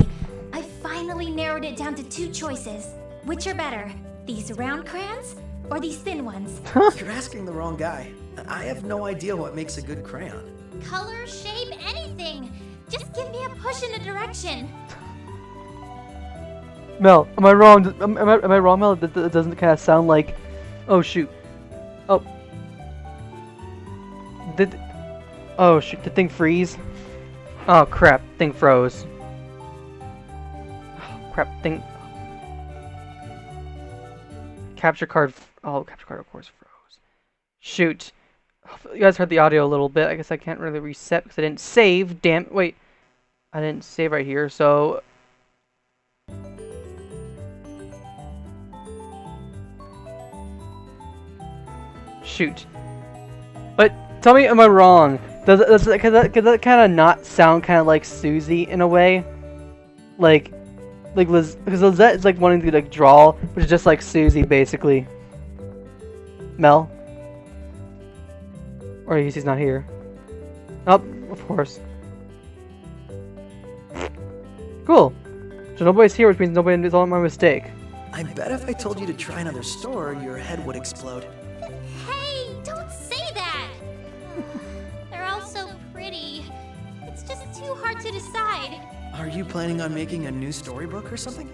I finally narrowed it down to 2 choices. Which are better, these round crayons or these thin ones? You're asking the wrong guy. I have no idea what makes a good crayon. Color, shape, anything. Just give me a push in a direction. Mel, am I wrong? Am I wrong, Mel? That doesn't kind of sound like... Oh, shoot. Oh. Oh, shoot. Did the thing freeze? Oh, crap. Thing froze. Oh, crap. Thing... Capture card... Oh, capture card, of course, froze. Shoot. You guys heard the audio a little bit. I guess I can't really reset because I didn't save. Damn... Wait. I didn't save right here, so... Shoot. But tell me, am I wrong? Does that kind of not sound kind of like Susie in a way? Like because Lizette is like wanting to like draw, which is just like Susie basically. Mel? Or he's not here. Oh, of course. Cool. So nobody's here, which means nobody is all my mistake. I bet if I told you to try another store, your head would explode. Hey, don't say that. They're all so pretty. It's just too hard to decide. Are you planning on making a new storybook or something?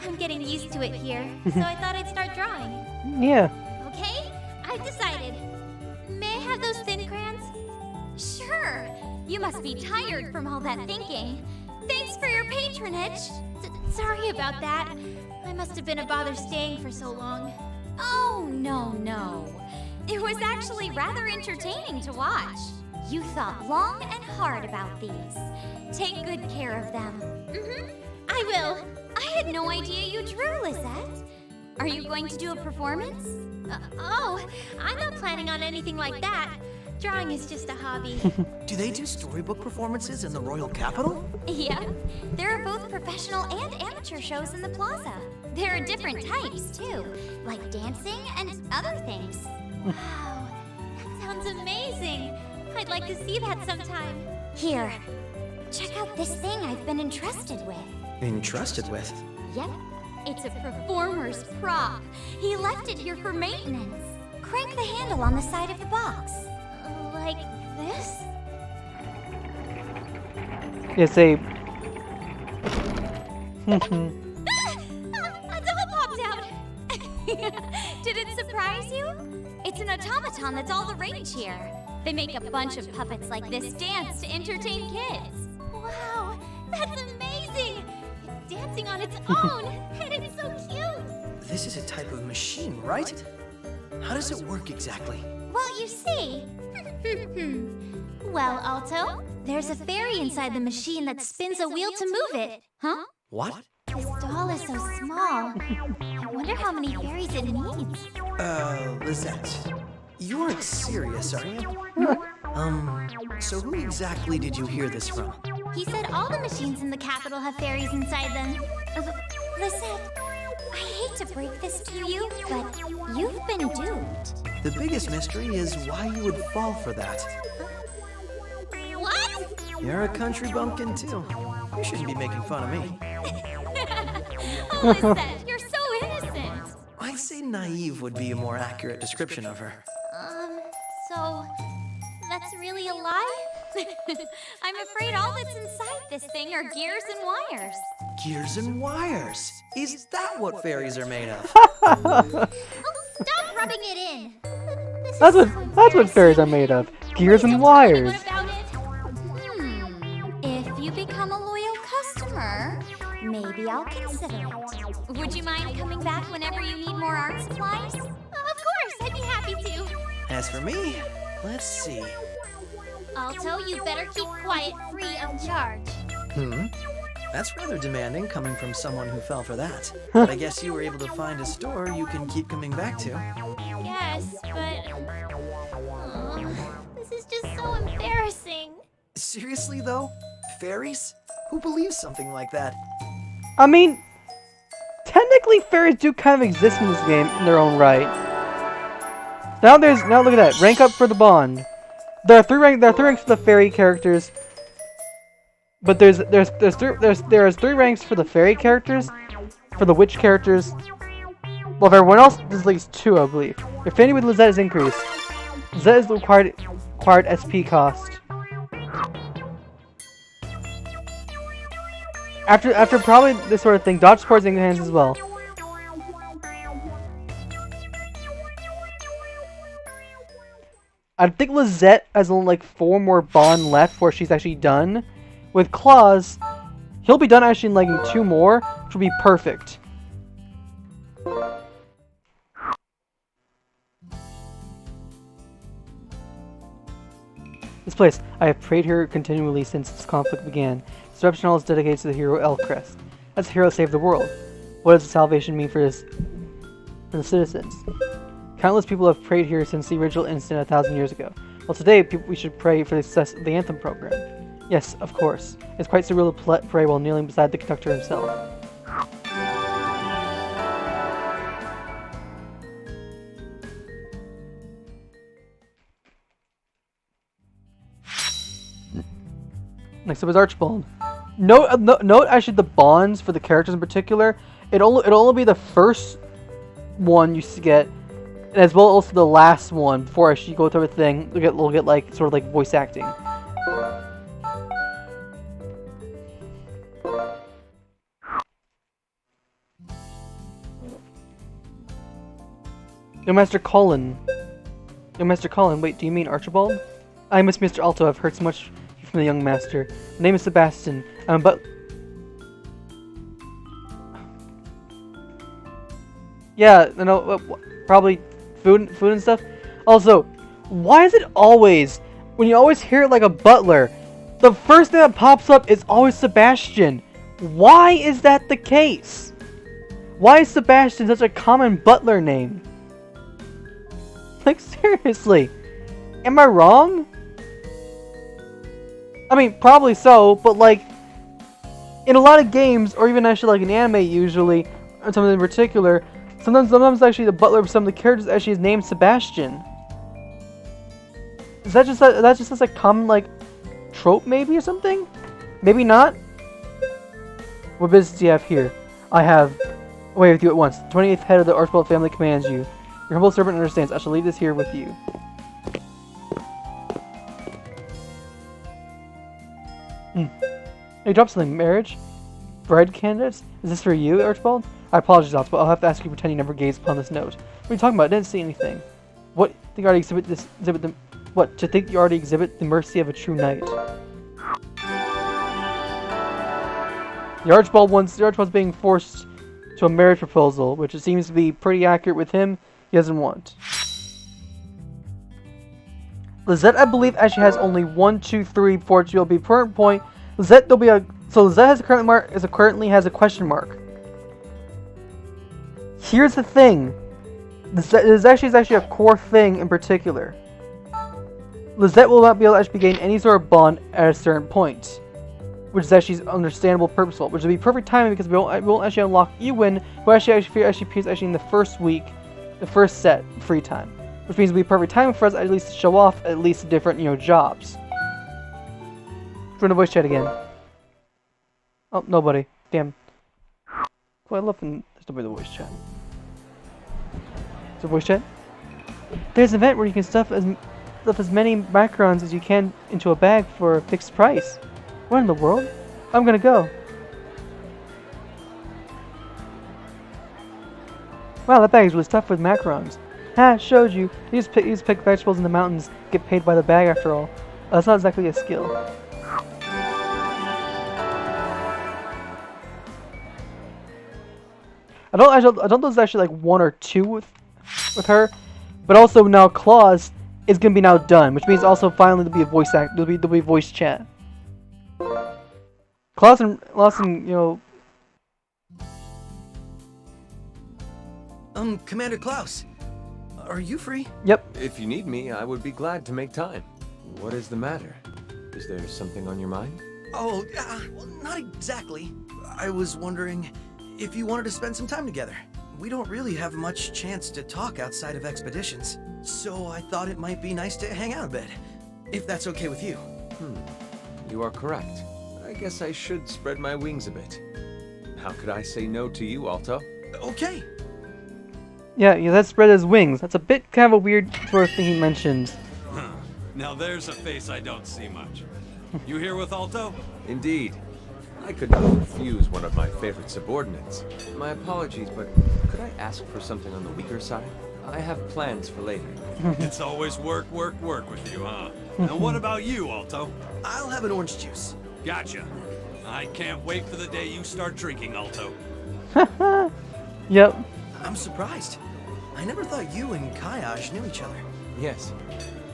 I'm getting used to it here, so I thought I'd start drawing. Yeah. Okay, I've decided. May I have those thin crayons? Sure. You must be tired from all that thinking. Thanks for your patronage. Sorry about that. I must have been a bother staying for so long. Oh, no. It was actually rather entertaining to watch. You thought long and hard about these. Take good care of them. I will. I had no idea you drew, Lizette. Are you going to do a performance? Oh, I'm not planning on anything like that. Drawing is just a hobby. Do they do storybook performances in the Royal Capital? Yeah, there are both professional and amateur shows in the plaza. There are different types, too, like dancing and other things. Wow, that sounds amazing. I'd like to see that sometime. Here, check out this thing I've been entrusted with. Entrusted with? Yep, it's a performer's prop. He left it here for maintenance. Crank the handle on the side of the box. Like this? It's a... A doll popped out! Did it surprise you? It's an automaton that's all the rage here. They make a bunch of puppets like this dance to entertain kids. Wow, that's amazing! It's dancing on its own, and it's so cute! This is a type of machine, right? How does it work exactly? Well, you see... Well, Alto, there's a fairy inside the machine that spins a wheel to move it. Huh? What? This doll is so small. I wonder how many fairies it needs. Lizette, you aren't serious, are you? So who exactly did you hear this from? He said all the machines in the capital have fairies inside them. Lisette, I hate to break this to you, but you've been duped. The biggest mystery is why you would fall for that. What? You're a country bumpkin, too. You shouldn't be making fun of me. Oh, Lisette, you're so innocent. I'd say naive would be a more accurate description of her. So that's really a lie? I'm afraid all that's inside this thing are gears and wires. Gears and wires? Is that what fairies are made of? Oh, stop rubbing it in. That's what fairies are made of. Gears and wires. What about it? If you become a loyal customer, maybe I'll consider it. Would you mind coming back whenever you need more art supplies? Of course, I'd be happy to. As for me, let's see. Alto, you better keep quiet, free of charge. That's rather demanding coming from someone who fell for that. But I guess you were able to find a store you can keep coming back to. Yes, but... this is just so embarrassing. Seriously, though? Fairies? Who believes something like that? I mean, technically fairies do kind of exist in this game in their own right. Now look at that. Rank up for the bond. There are three ranks for the fairy characters. But there's three ranks for the fairy characters, for the witch characters. Well, for everyone else, there's at least two, I believe. If any with Lizette is increased. Lizette is the required SP cost. After probably this sort of thing, dodge support is enhanced as well. I think Lizette has only like 4 more bond left where she's actually done. With Claus, he'll be done actually in like 2 more, which will be perfect. This place, I have prayed here continually since this conflict began. This eruption hall is dedicated to the hero Elcrest. As the hero saved the world. What does salvation mean for the citizens? Countless people have prayed here since the original incident 1,000 years ago. Well, today we should pray for the success of the Anthem program. Yes, of course. It's quite surreal to pray while kneeling beside the conductor himself. Next up is Archibald. Note actually the bonds for the characters in particular. It'll only be the first one you get, as well also the last one before actually go through everything. We'll get like sort of like voice acting. Yo, Master Colin. Wait, do you mean Archibald? I miss Mr. Alto. I've heard so much from the young master. My name is Sebastian. Yeah, probably food and stuff. Also, why is it always, when you always hear it like a butler, the first thing that pops up is always Sebastian? Why is that the case? Why is Sebastian such a common butler name? Like, seriously. Am I wrong? I mean, probably so, but like, in a lot of games, or even actually like in anime usually, or something in particular, sometimes actually the butler of some of the characters actually is named Sebastian. Is that just a common like trope maybe or something? Maybe not? What business do you have here? I have away with you at once. The 28th head of the Archibald family commands you. Your humble servant understands. I shall leave this here with you. Hey, drop something. Marriage? Bride candidates? Is this for you, Archibald? I apologize, Alto, but I'll have to ask you to pretend you never gazed upon this note. What are you talking about? I didn't see anything. What? Think you already exhibit the what? To think you already exhibit the mercy of a true knight. The Archibald's being forced to a marriage proposal, which it seems to be pretty accurate with him. He doesn't want. Lizette, I believe, actually has only 1, 2, 3, 4 to be permanent point. Lizette, there'll be a Lizette has a currently has a question mark. Here's the thing. This is actually a core thing in particular. Lizette will not be able to actually gain any sort of bond at a certain point, which is actually understandable, purposeful, which would be perfect timing because we won't actually unlock Ewan, who actually appears in the first week, the first set free time, which means it would be perfect timing for us at least to show off at least the different jobs. Join the voice chat again. Oh, nobody. Damn. Well, I love when there's nobody in the voice chat. Is there voice chat? There's an event where you can stuff as many macarons as you can into a bag for a fixed price. What in the world? I'm gonna go. Wow, that bag is really stuffed with macarons. Ha, showed you. You just pick vegetables in the mountains, get paid by the bag after all. That's not exactly a skill. I don't know if there's actually like 1 or 2 with her, but also now Claus is gonna be now done, which means also finally there'll be a voice there'll be voice chat. Claus and Commander Klaus, are you free? Yep. If you need me, I would be glad to make time. What is the matter? Is there something on your mind? Oh, well, not exactly. I was wondering if you wanted to spend some time together. We don't really have much chance to talk outside of expeditions, so I thought it might be nice to hang out a bit, if that's okay with you. You are correct. I guess I should spread my wings a bit. How could I say no to you, Alto? Okay. Yeah, let's spread his wings. That's a bit kind of a weird sort of thing he mentioned. Now there's a face I don't see much. You here with Alto? Indeed. I could not refuse one of my favorite subordinates. My apologies, but could I ask for something on the weaker side? I have plans for later. It's always work with you, huh? And what about you, Alto? I'll have an orange juice. Gotcha. I can't wait for the day you start drinking, Alto. Yep. I'm surprised. I never thought you and Kayaj knew each other. Yes.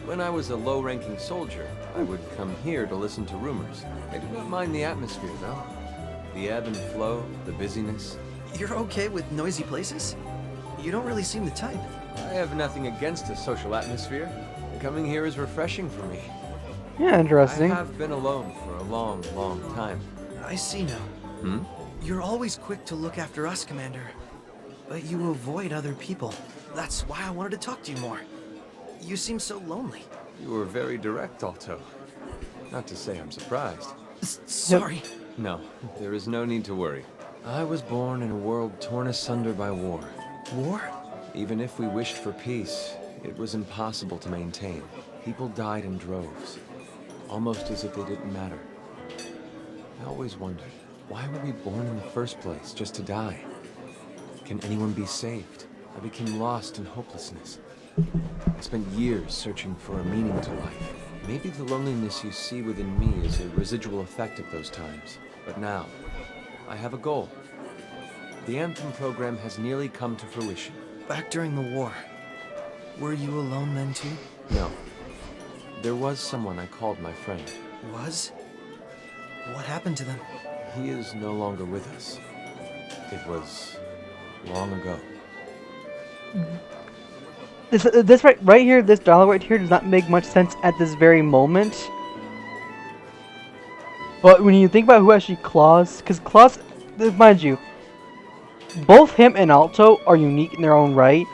When I was a low-ranking soldier, I would come here to listen to rumors. I do not mind the atmosphere, though. The ebb and flow, the busyness. You're okay with noisy places? You don't really seem the type. I have nothing against a social atmosphere. Coming here is refreshing for me. Yeah, interesting. I have been alone for a long, long time. I see now. You're always quick to look after us, Commander. But you avoid other people. That's why I wanted to talk to you more. You seem so lonely. You were very direct, Alto. Not to say I'm surprised. Sorry. No, there is no need to worry. I was born in a world torn asunder by war. War? Even if we wished for peace, it was impossible to maintain. People died in droves, almost as if they didn't matter. I always wondered, why were we born in the first place, just to die? Can anyone be saved? I became lost in hopelessness. I spent years searching for a meaning to life. Maybe the loneliness you see within me is a residual effect of those times. But now, I have a goal. The Anthem program has nearly come to fruition. Back during the war, were you alone then too? No. There was someone I called my friend. Was? What happened to them? He is no longer with us. It was long ago. This right here, this dialogue right here does not make much sense at this very moment. But when you think about who actually Claus, because Claus, mind you, both him and Alto are unique in their own right.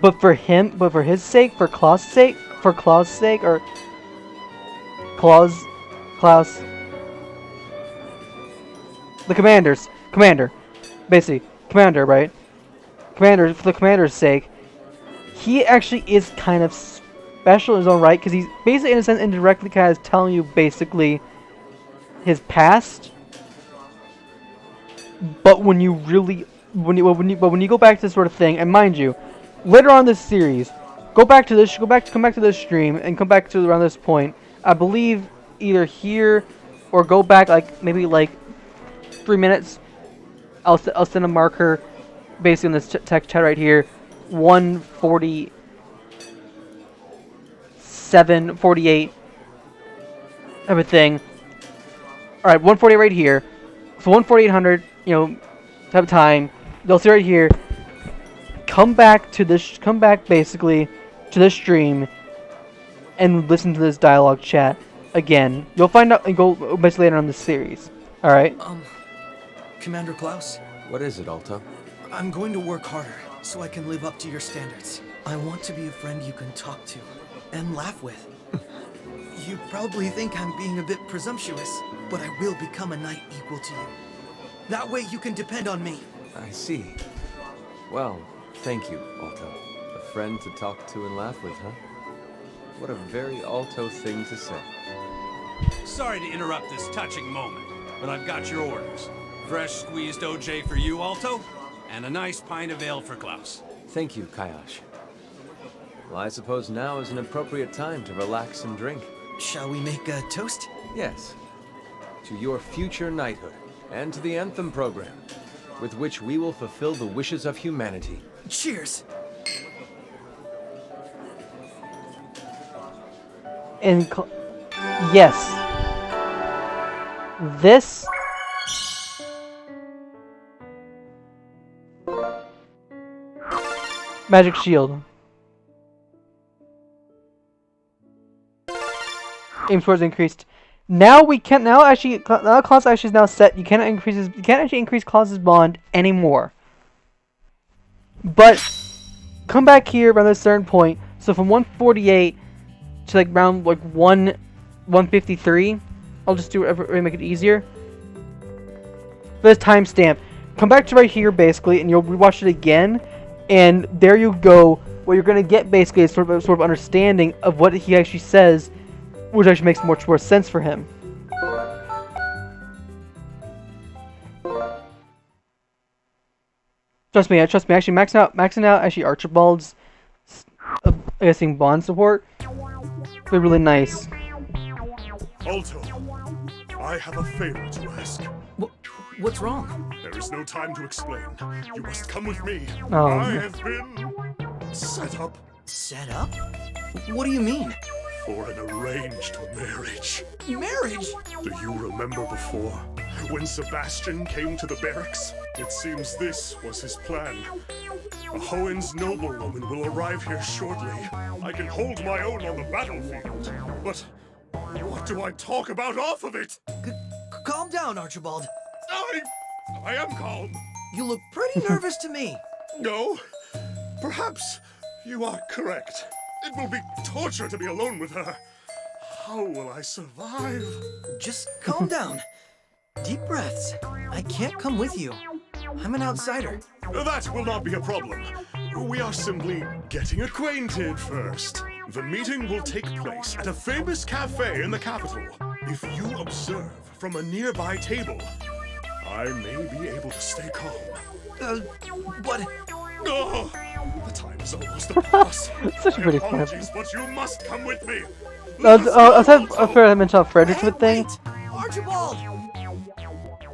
But for his sake, for Klaus' sake, or Klaus, the commander, basically, commander, right? Commander, for the commander's sake, he actually is kind of special in his own right, because he's basically, in a sense, indirectly kind of telling you basically his past. But when you really, when you go back to this sort of thing, and mind you, later on in this series, come back to this stream, and come back to around this point. I believe either here, or go back like maybe like 3 minutes. I'll send a marker, basically in this text chat right here, 1:47:48, everything. All right, 1:48 right here. So 1:4800, type of time. You'll see right here. Come back basically to this stream, and listen to this dialogue chat again. You'll find out and go basically later on this series. All right. Commander Klaus? What is it, Alto? I'm going to work harder so I can live up to your standards. I want to be a friend you can talk to and laugh with. You probably think I'm being a bit presumptuous, but I will become a knight equal to you. That way you can depend on me. I see. Well, thank you, Alto. A friend to talk to and laugh with, huh? What a very Alto thing to say. Sorry to interrupt this touching moment, but I've got your orders. Fresh squeezed OJ for you, Alto, and a nice pint of ale for Klaus. Thank you, Kayash. Well, I suppose now is an appropriate time to relax and drink. Shall we make a toast? Yes. To your future knighthood, and to the Anthem program, with which we will fulfill the wishes of humanity. Cheers! And yes, this magic shield. Aim scores increased. Now we can't. Now Klaus actually is now set. You can't actually increase Klaus's bond anymore. But come back here around a certain point. So from 148 to like around like 153. I'll just do whatever to make it easier. This timestamp. Come back to right here basically, and you'll rewatch it again. And there you go. What you're gonna get basically is sort of understanding of what he actually says, which actually makes much more sense for him. Trust me. Actually, maxing out actually Archibald's, bond support. They're really nice. Alto, I have a favor to ask. What's wrong? There is no time to explain. You must come with me. Oh. I have been set up. Set up? What do you mean? For an arranged marriage. Marriage? Do you remember before, when Sebastian came to the barracks? It seems this was his plan. A Hohen's noblewoman will arrive here shortly. I can hold my own on the battlefield, but what do I talk about off of it? Calm down, Archibald. I am calm. You look pretty nervous to me. No, perhaps you are correct. It will be torture to be alone with her. How will I survive? Just calm down. Deep breaths. I can't come with you. I'm an outsider. That will not be a problem. We are simply getting acquainted first. The meeting will take place at a famous cafe in the capital. If you observe from a nearby table, I may be able to stay calm. But... Oh, the time is almost past. Such a pretty clip. Apologies, but you must come with me. I mentioned Frederick's thing. Archibald!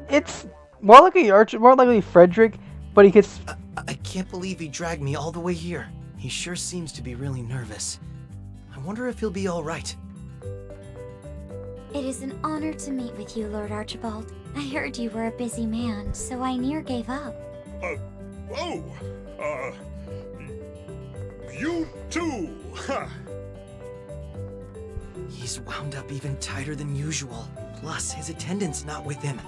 It's more likely Frederick, but he gets. I can't believe he dragged me all the way here. He sure seems to be really nervous. I wonder if he'll be all right. It is an honor to meet with you, Lord Archibald. I heard you were a busy man, so I near gave up. You too! Ha! He's wound up even tighter than usual. Plus, his attendant's not with him.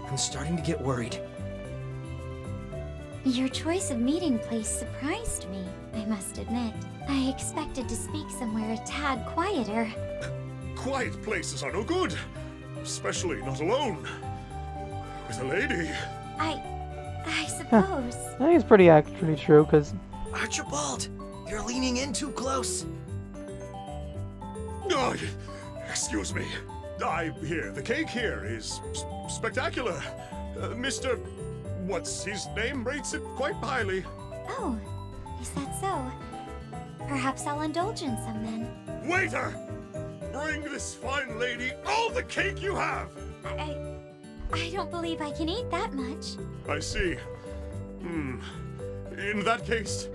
I'm starting to get worried. Your choice of meeting place surprised me, I must admit. I expected to speak somewhere a tad quieter. Quiet places are no good. Especially not alone. With a lady. I suppose. I think it's pretty actually true, because... Archibald! You're leaning in too close. Oh, excuse me. I hear the cake here is spectacular. Mr. What's his name rates it quite highly. Oh, is that so? Perhaps I'll indulge in some then. Waiter! Bring this fine lady all the cake you have! I don't believe I can eat that much. I see. In that case,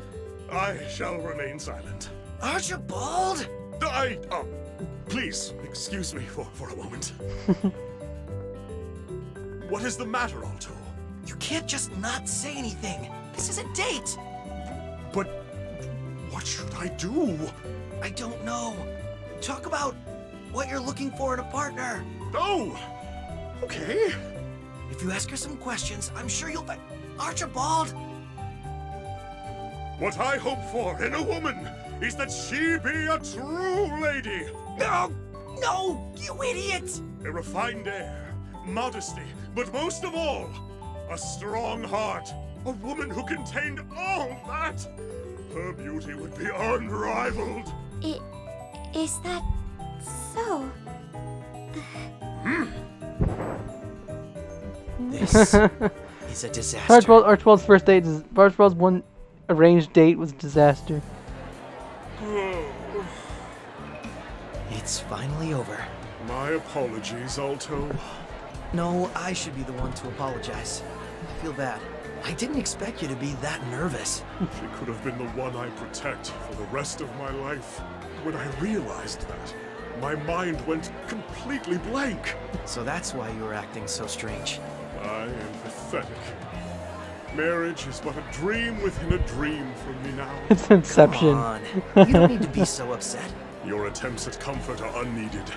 I shall remain silent. Archibald! Please, excuse me for a moment. What is the matter, Alto? You can't just not say anything. This is a date. But what should I do? I don't know. Talk about what you're looking for in a partner. Oh! Okay. If you ask her some questions, I'm sure you'll find... Archibald! What I hope for in a woman is that she be a true lady. No! No! You idiot! A refined air, modesty, but most of all, a strong heart. A woman who contained all that. Her beauty would be unrivaled. Is that so? This is a disaster. Archibald's first date. Archibald's one arranged date was a disaster. It's finally over. My apologies, Alto. No, I should be the one to apologize. I feel bad. I didn't expect you to be that nervous. She could have been the one I protect for the rest of my life. When I realized that, my mind went completely blank. So that's why you were acting so strange. I am pathetic. Marriage is but a dream within a dream for me now. It's Inception. Come on. You don't need to be so upset. Your attempts at comfort are unneeded.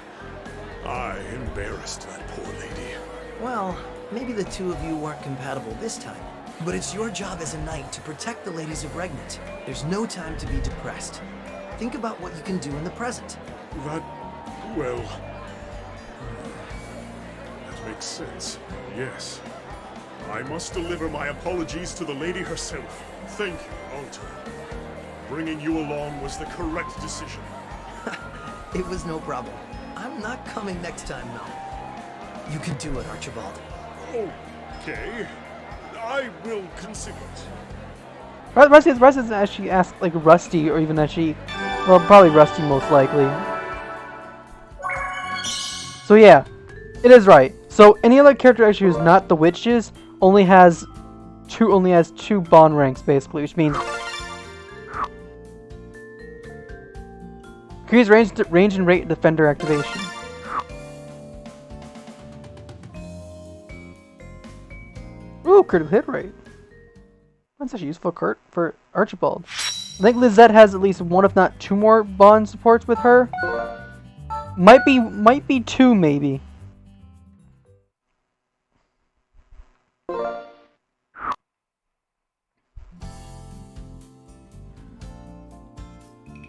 I embarrassed that poor lady. Well, maybe the two of you weren't compatible this time. But it's your job as a knight to protect the ladies of Regnant. There's no time to be depressed. Think about what you can do in the present. That makes sense. Yes. I must deliver my apologies to the lady herself. Thank you, Alto. Bringing you along was the correct decision. It was no problem. I'm not coming next time, though. You can do it, Archibald. Okay. I will consider it. Rusty doesn't actually ask like Rusty or even actually, well, probably Rusty most likely. So yeah, it is right. So any other character actually who's not the witches only has two bond ranks basically, which means increase range and rate defender activation. Ooh, critical hit rate. That's actually useful for Archibald. I think Lizette has at least one, if not two more bond supports with her. Might be two, maybe.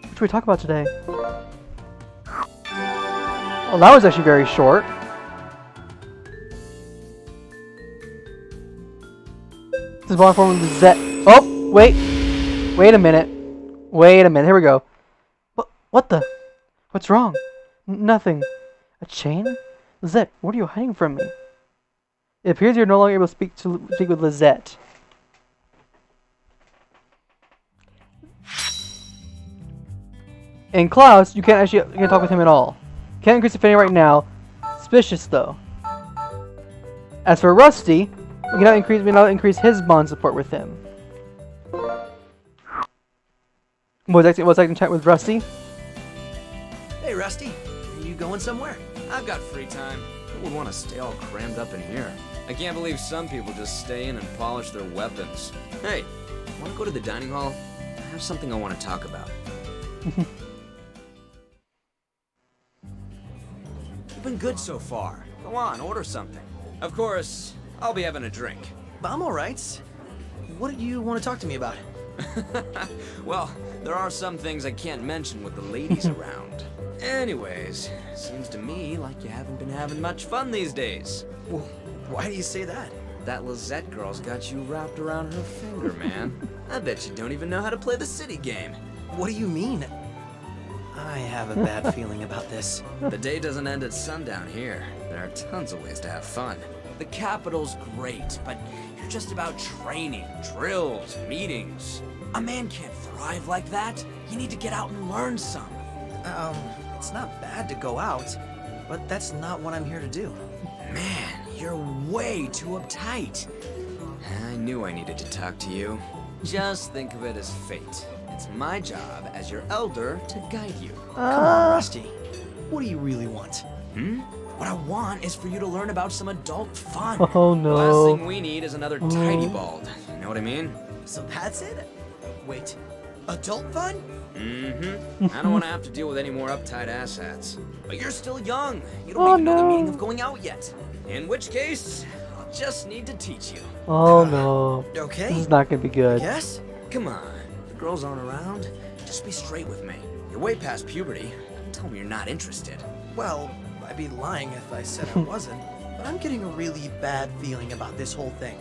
What should we talk about today? Well, that was actually very short. This is bond form with Lizette. Oh, wait a minute. Here we go. What the? What's wrong? Nothing. A chain? Lizette, what are you hiding from me? It appears you're no longer able to speak with Lizette. And Klaus, you can't talk with him at all. Can't increase defending right now. Suspicious though. As for Rusty, we cannot increase his bond support with him. Was I in chat with Rusty? Hey, Rusty. Are you going somewhere? I've got free time. Who would want to stay all crammed up in here? I can't believe some people just stay in and polish their weapons. Hey, want to go to the dining hall? I have something I want to talk about. You've been good so far. Go on, order something. Of course, I'll be having a drink. I'm alright. What do you want to talk to me about? Well, there are some things I can't mention with the ladies around. Anyways, seems to me like you haven't been having much fun these days. Well, why do you say that? That Lizette girl's got you wrapped around her finger, man. I bet you don't even know how to play the city game. What do you mean? I have a bad feeling about this. The day doesn't end at sundown here. There are tons of ways to have fun. The capital's great, but you're just about training, drills, meetings. A man can't thrive like that. You need to get out and learn some. It's not bad to go out, but that's not what I'm here to do. Man, you're way too uptight. I knew I needed to talk to you. Just think of it as fate. It's my job as your elder to guide you. Come on, Rusty. What do you really want? What I want is for you to learn about some adult fun. Oh no. The last thing we need is another tidy bald. You know what I mean? So that's it? Wait, adult fun? I don't want to have to deal with any more uptight asshats. But you're still young. You don't even know the meaning of going out yet. In which case, I'll just need to teach you. Oh no. Okay. This is not gonna be good. Yes? Come on. The girls aren't around. Just be straight with me. You're way past puberty. Tell me you're not interested. Well, I'd be lying if I said I wasn't, but I'm getting a really bad feeling about this whole thing.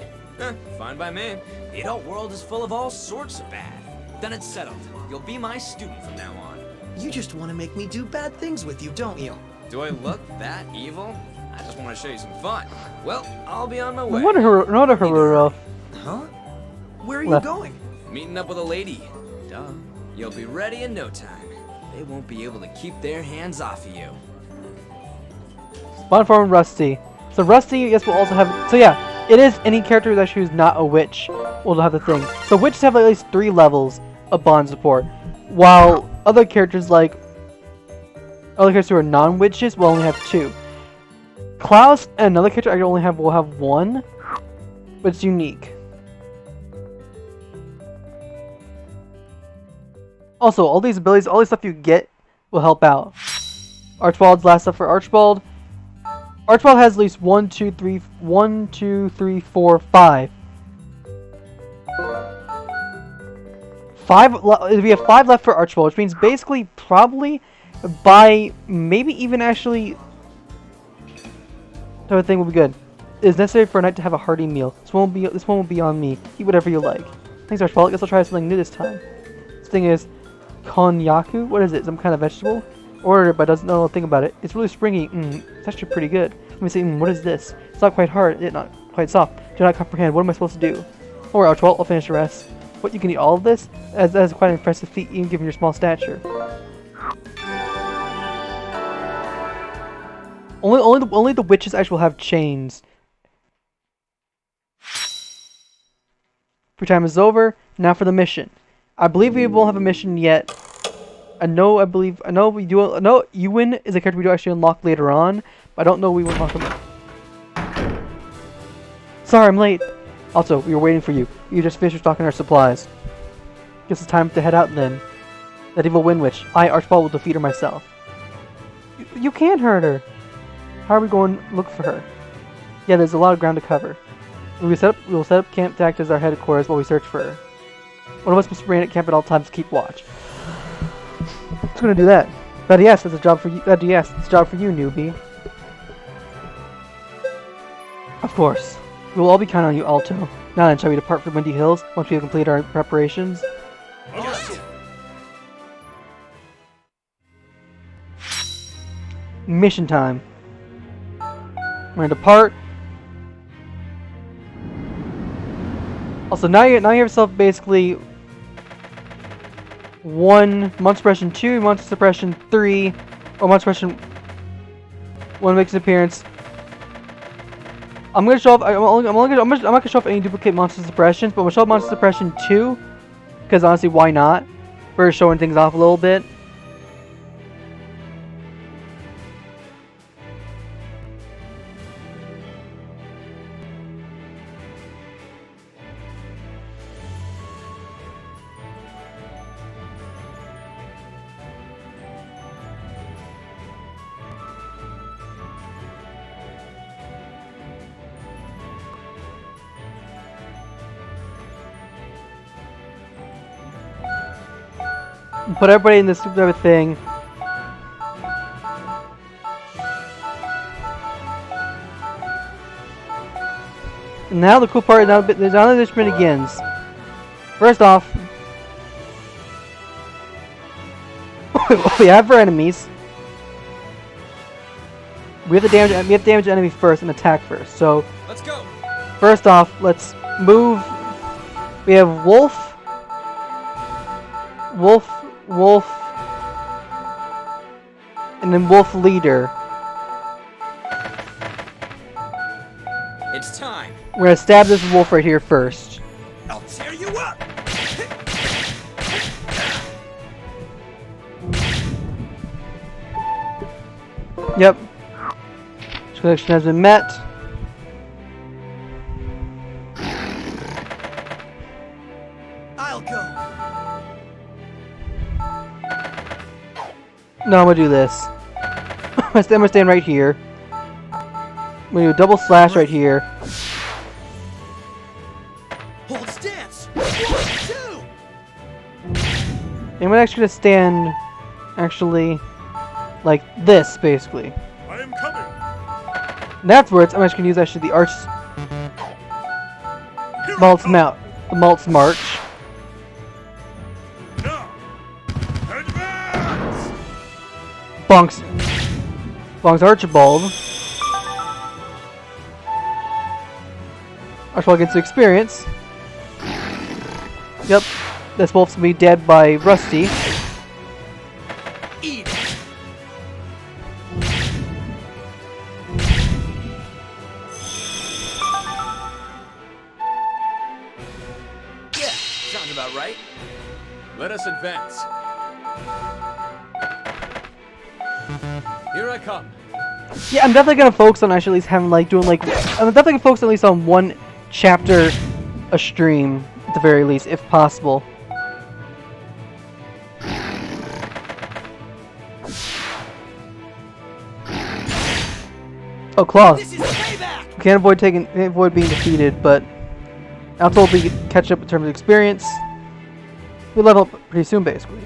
Fine by me. The adult world is full of all sorts of bad. Then it's settled. You'll be my student from now on. You just want to make me do bad things with you, don't you? Do I look that evil? I just want to show you some fun. Well, I'll be on my way. What a Haruro. Huh? Where are you going? Meeting up with a lady. Duh. You'll be ready in no time. They won't be able to keep their hands off of you. Spawn form Rusty. So Rusty, I guess, will also have. So yeah, it is any character that who's not a witch will have the thing. So witches have at least 3 levels of bond support, while other characters who are non-witches will only have 2. Klaus and another character I only have will have 1, but it's unique. Also, all these abilities, all this stuff you get will help out. Archibald's last stuff for Archibald. Archibald has at least 1, 2, 3, 4, 5. We have 5 left for Archibald, which means basically, probably, by maybe even actually, type of thing will be good. It is necessary for a knight to have a hearty meal. This one will be on me. Eat whatever you like. Thanks, Archibald. I guess I'll try something new this time. This thing is konyaku. What is it? Some kind of vegetable? Ordered it, but doesn't know a thing about it. It's really springy. It's actually pretty good. Let me say, what is this? It's not quite hard. It's not quite soft. Do not comprehend. What am I supposed to do? Don't worry, Archibald. I'll finish the rest. What, you can eat all of this? That is quite an impressive feat, even given your small stature. Only the witches actually will have chains. Free time is over. Now for the mission. I believe we won't have a mission yet. I know we do. No, Ewan is a character we do actually unlock later on, but I don't know we will unlock him. Sorry, I'm late. Also, we were waiting for you. You just finished restocking our supplies. Guess it's time to head out then. That evil wind witch. I, Archibald, will defeat her myself. You can't hurt her. How are we going to look for her? Yeah, there's a lot of ground to cover. We will set up camp to act as our headquarters while we search for her. One of us must remain at camp at all times to keep watch. Who's gonna do that? But yes, it's a job for you. Yes, it's a job for you, newbie. Of course. We will all be counting on you, Alto. Now then, shall we depart for Windy Hills once we have completed our preparations? Mission time. We're gonna depart. Also, now you have yourself basically 1 monster suppression 2, monster suppression 3, or monster suppression 1 makes an appearance. I'm not gonna show off any duplicate monster suppressions, but we'll show off monster suppression 2, because honestly, why not? For showing things off a little bit. Put everybody in this stupid type of thing. And now the cool part, now the mission begins. First off, we have our enemies. We have to damage the enemy first and attack first. So Let's go. First off, let's move. We have Wolf, and then Wolf Leader. It's time. We're gonna stab this wolf right here first. I'll tear you up! Yep. Connection has been met. I'll go. No, I'm gonna do this. I'm gonna stand right here. I'm gonna do a double slash right here. Hold stance! 1, 2! And I'm actually gonna stand, actually, like this, basically. I am coming. And afterwards, I'm actually gonna use actually the arch Malt's mount, the Malt's march. Now, advance! Bonks Archibald. Archibald gets experience. Yep, this wolf's gonna be dead by Rusty. Eat! Yeah, sounds about right. Let us advance. Here I come. Yeah, I'm definitely gonna focus on actually at least having like doing like I'm definitely gonna focus at least on one chapter a stream at the very least, if possible. Oh, Claw. This is payback! We can't avoid being defeated, but also will be catch up in terms of experience. We level up pretty soon, basically.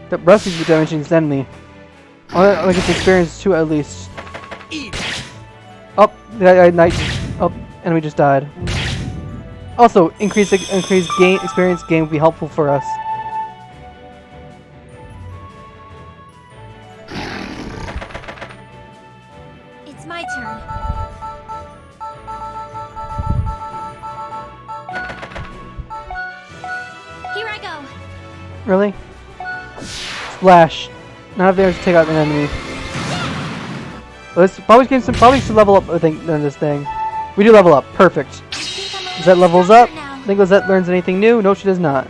That Rusty's the damaging his enemy. I want to get the experience too, at least. Eat! Enemy just died. Also, increased experience gain would be helpful for us. It's my turn. Here I go. Really? Splash. Not if there's to take out an enemy. Let's probably get some. Probably should level up. I think than this thing. We do level up. Perfect. Lizette levels up. I think Lizette learns anything new. No, she does not.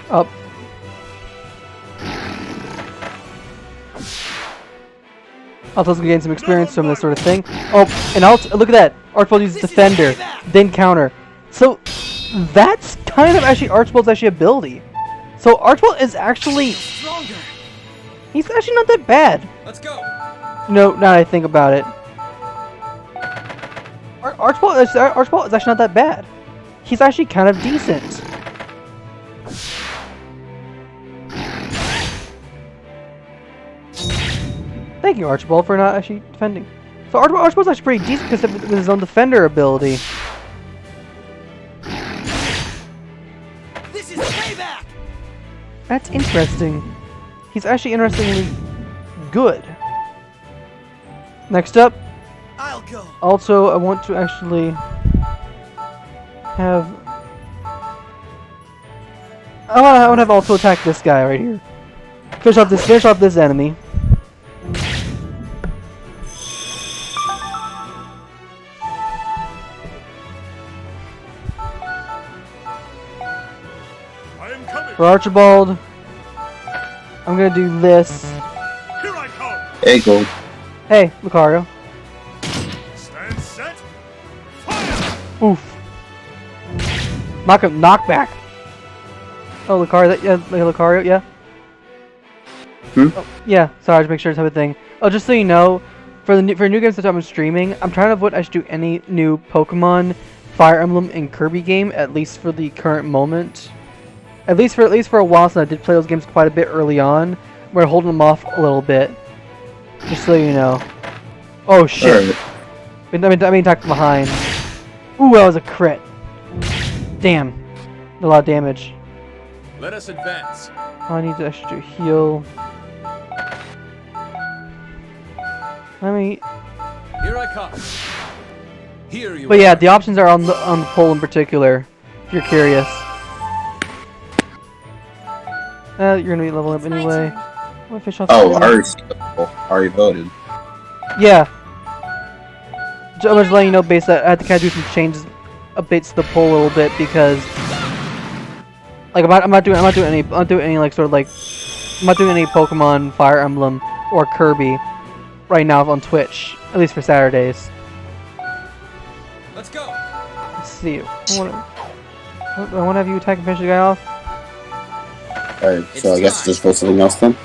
Up. Alto's gonna gain some experience from this sort of thing. Oh, and Alto, look at that. Archibald uses Defender, then Counter. So that's kind of actually Archibald's ability. So Archibald is actually Stronger! he's actually not that bad. Let's go. No, now that I think about it. Archibald is actually not that bad. He's actually kind of decent. Thank you, Archibald, for not actually defending. So Archibald's actually pretty decent because with his own defender ability. This is payback! That's interesting. He's actually interestingly good. Next up, I'll go. also I want to actually have. I want to have also attack this guy right here. Finish off this enemy. I am coming. For Archibald, I'm gonna do this. Here I come. There you go. Hey, Lucario. Stand set. Fire! Oof. Knockback. Oh, Lucario, Lucario, yeah? Oh, yeah, sorry, just make sure type of thing. Oh, just so you know, for new games that I'm streaming, I'm trying to avoid I should do any new Pokemon, Fire Emblem, and Kirby game, at least for the current moment. At least for a while, since I did play those games quite a bit early on. We're holding them off a little bit. Just so you know. Oh shit. Right. I mean attack from behind. Ooh, that was a crit. Damn. A lot of damage. Let us advance. I need to actually heal. I mean, Here I come. Here you but are. yeah, the options are on the poll in particular. If you're curious. You're gonna be leveling up anyway. What fish off Oh, the I table? already voted. Yeah. I'm just letting you know, based that I had to kind of do some changes, updates to the poll a little bit because, like, I'm not doing any like sort of like, I'm not doing any Pokemon, Fire Emblem, or Kirby right now on Twitch, at least for Saturdays. Let's go. Let's see. I want to have you attack and finish the guy off. Alright, so I guess just vote something else then?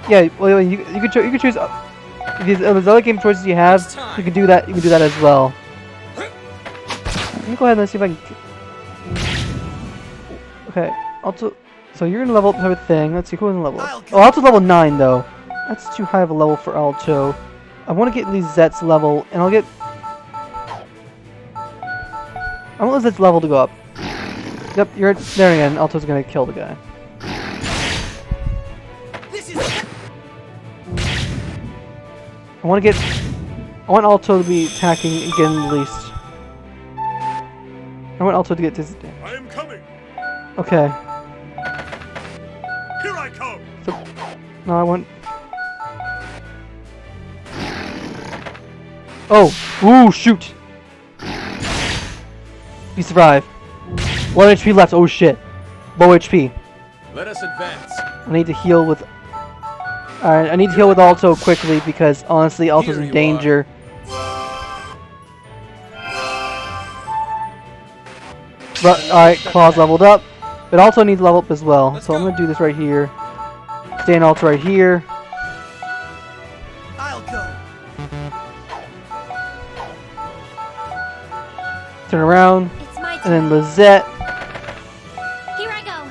Yeah, well, you could choose. If there's other game choices you have, you can do that. You can do that as well. Let me go ahead and see if I can. Okay, Alto. So you're gonna level up everything. Let's see who's gonna level up. Oh, Alto's level 9 though. That's too high of a level for Alto. I want to get Lizette's level, and I want Lizette's level to go up. Yep, you're there again. Alto's gonna kill the guy. I want Alto to be attacking again at least. I want Alto to get disadvantage. I am coming. Okay. Here I come. So, no, I want. Oh! Ooh, shoot! You survive. 1 HP left. Oh shit. Low HP. Let us advance. I need to heal with. Alright, I need to heal with Alto quickly because honestly, Alto's in danger. Alright, Claw's leveled up. But Alto needs to level up as well. So I'm gonna do this right here. Stay in Alto right here. I'll go. Turn around. And then Lizette. Here I go.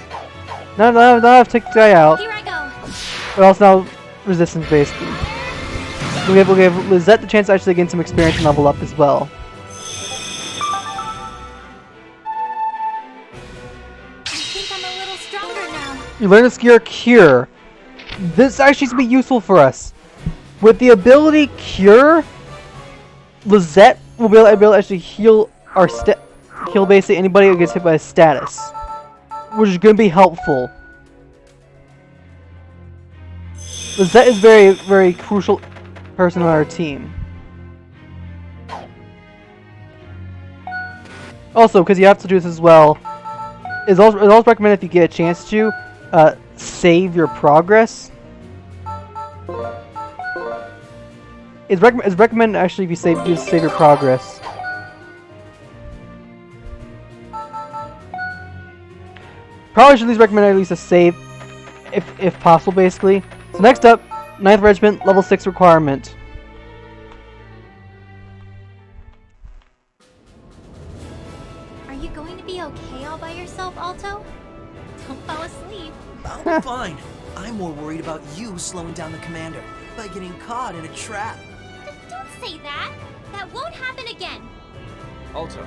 Now I have to take the guy out. Here I go. But also now resistance based. We'll give Lizette the chance to actually gain some experience and level up as well. I think I'm a little stronger now. You learn to skill Cure. This actually should be useful for us. With the ability Cure, Lizette will be able to actually heal our heal basically anybody who gets hit by a status, which is going to be helpful. Lizette is very, very crucial person on our team. Also, because you have to do this as well, it's also recommended if you get a chance to save your progress. It's recommended actually if you save your progress. Probably should at least recommend at least a save, if possible, basically. So next up, 9th Regiment, level 6 requirement. Are you going to be okay all by yourself, Alto? Don't fall asleep. I'll be fine. I'm more worried about you slowing down the commander by getting caught in a trap. Don't say that. That won't happen again. Alto,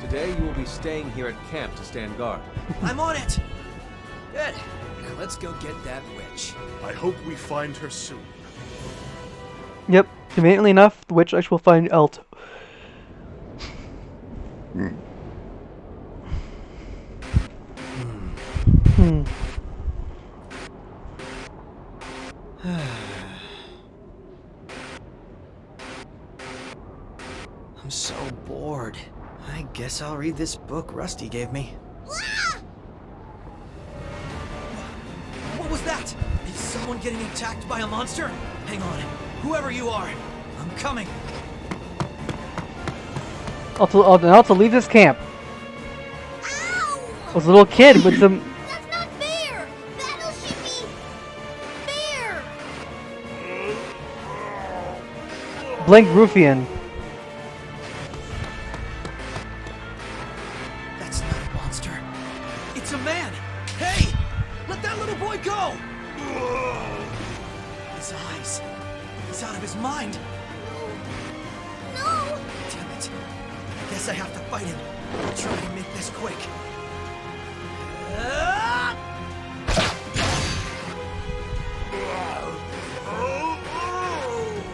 today you will be staying here at camp to stand guard. I'm on it. Good. Now let's go get that witch. I hope we find her soon. Yep, conveniently enough, the witch actually will find Alto. I'm so bored. I guess I'll read this book Rusty gave me. What was that? Is someone getting attacked by a monster? Hang on. Whoever you are, I'm coming. Alto, leave this camp. I was a little kid with some. That's not fair. Battle should be fair. Blank Ruffian. That's not a monster. It's a man. Hey! Let that little boy go! His eyes. He's out of his mind. No! Damn it. I guess I have to fight him. I'll try to make this quick.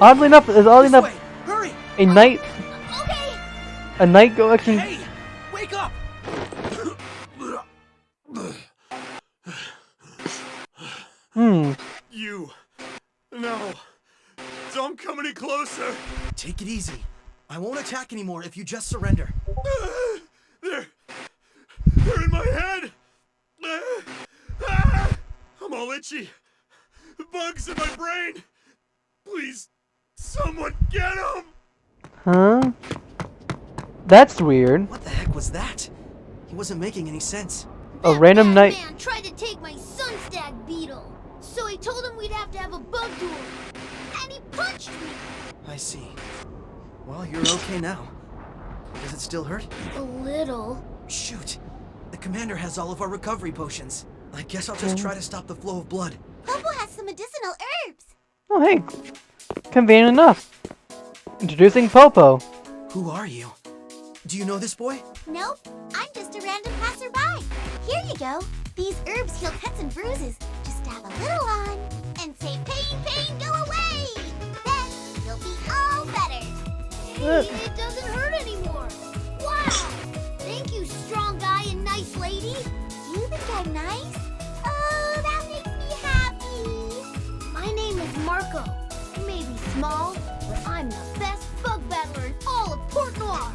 Oddly enough, Hurry! a night go action. Hey! Wake up! You. No. Don't come any closer. Take it easy. I won't attack anymore if you just surrender. They're in my head. I'm all itchy. Bugs in my brain. Please, someone get them. Huh? That's weird. What the heck was that? He wasn't making any sense. A random night. Man tried to take my sunstag beetle, so I told him we'd have to have a bug duel, and he punched me. I see. Well, you're okay now. Does it still hurt? A little. Shoot. The commander has all of our recovery potions. I guess I'll just try to stop the flow of blood. Popo has some medicinal herbs. Oh, hey. Convenient enough. Introducing Popo. Who are you? Do you know this boy? Nope, I'm just a random passerby. Here you go. These herbs heal cuts and bruises. Just dab a little on and say pain, pain, go away. Then you'll be all better. Hey, it doesn't hurt anymore. Wow. Thank you, strong guy and nice lady. You think I'm nice? Oh, that makes me happy. My name is Marco. I may be small, but I'm the best bug battler in all of Port Noir.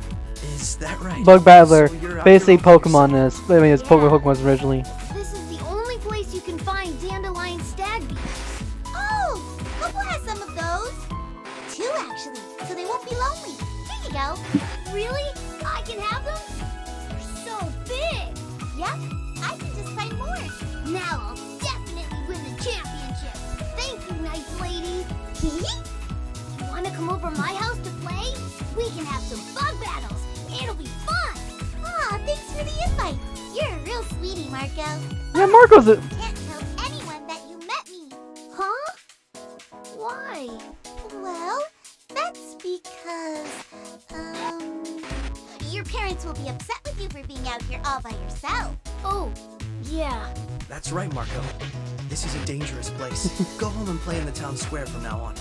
Is that right? Bug Battler. So you're out Basically here all by Pokemon yourself? is. I mean, it's Pokemon was originally. This is the only place you can find dandelion stag beetles. Oh, Popo has some of those. 2 actually, so they won't be lonely. Here you go. Really? I can have them? They're so big. Yep, I can just find more. Now I'll definitely win the championship. Thank you, nice lady. You want to come over my house to play? We can have some bug battles. It'll be fun. Aw, thanks for the invite. You're a real sweetie, Marco. Yeah, Marco's a. Can't tell anyone that you met me. Huh? Why? Well, that's because, your parents will be upset with you for being out here all by yourself. Oh, yeah. That's right, Marco. This is a dangerous place. Go home and play in the town square from now on.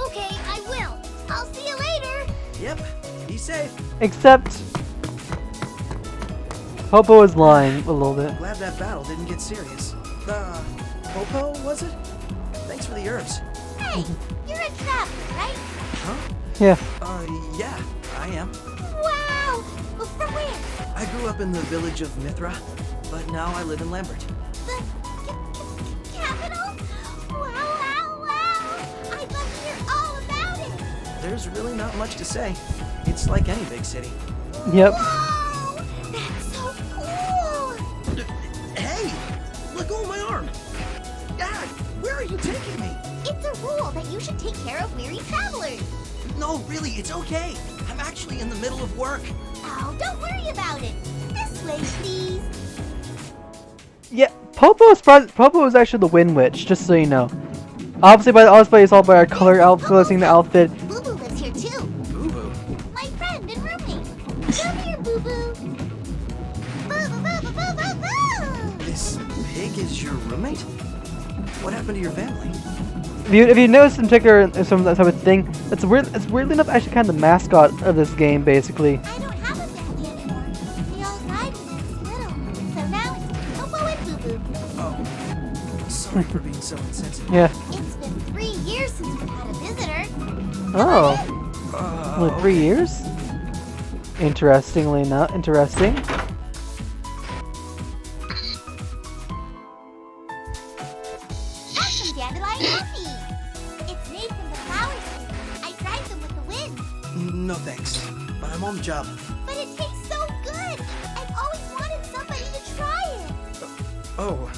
Okay, I will. I'll see you later. Yep. Be safe. Except. Popo is lying a little bit. Glad that battle didn't get serious. Popo, was it? Thanks for the herbs. Hey, you're a traveler, right? Huh? Yeah. Yeah, I am. Wow. Well, from where? I grew up in the village of Mithra, but now I live in Lambert. The capital? Wow. I'd love to hear all about it. There's really not much to say. It's like any big city. Yep. Whoa! That's so cool! Hey! Let go of my arm! Dad, where are you taking me? It's a rule that you should take care of weary travelers. No, really, it's okay. I'm actually in the middle of work. Oh, don't worry about it. This way, please. Yeah, Popo is actually the Wind Witch, just so you know. Obviously, it's all by our color outfit, the outfit. Boo Boo lives here too. Boo Boo? My friend and roommate. Come here, Boo Boo. Boo Boo Boo Boo Boo Boo Boo. This pig is your roommate? What happened to your family? If you notice in particular some type of thing, it's weirdly enough actually kind of the mascot of this game, basically. I don't have a family anymore. We all died when I was little. So now it's Popo and Boo Boo. Oh, sorry for being so insensitive. Yeah. It's been 3 years since we've had a visitor. Oh. Only 3 years? Interestingly not interesting. That's some dandelion coffee. It's made from the flowers. I dried them with the wind. No thanks, but I'm on the job. But it tastes so good. I've always wanted somebody to try it. Oh,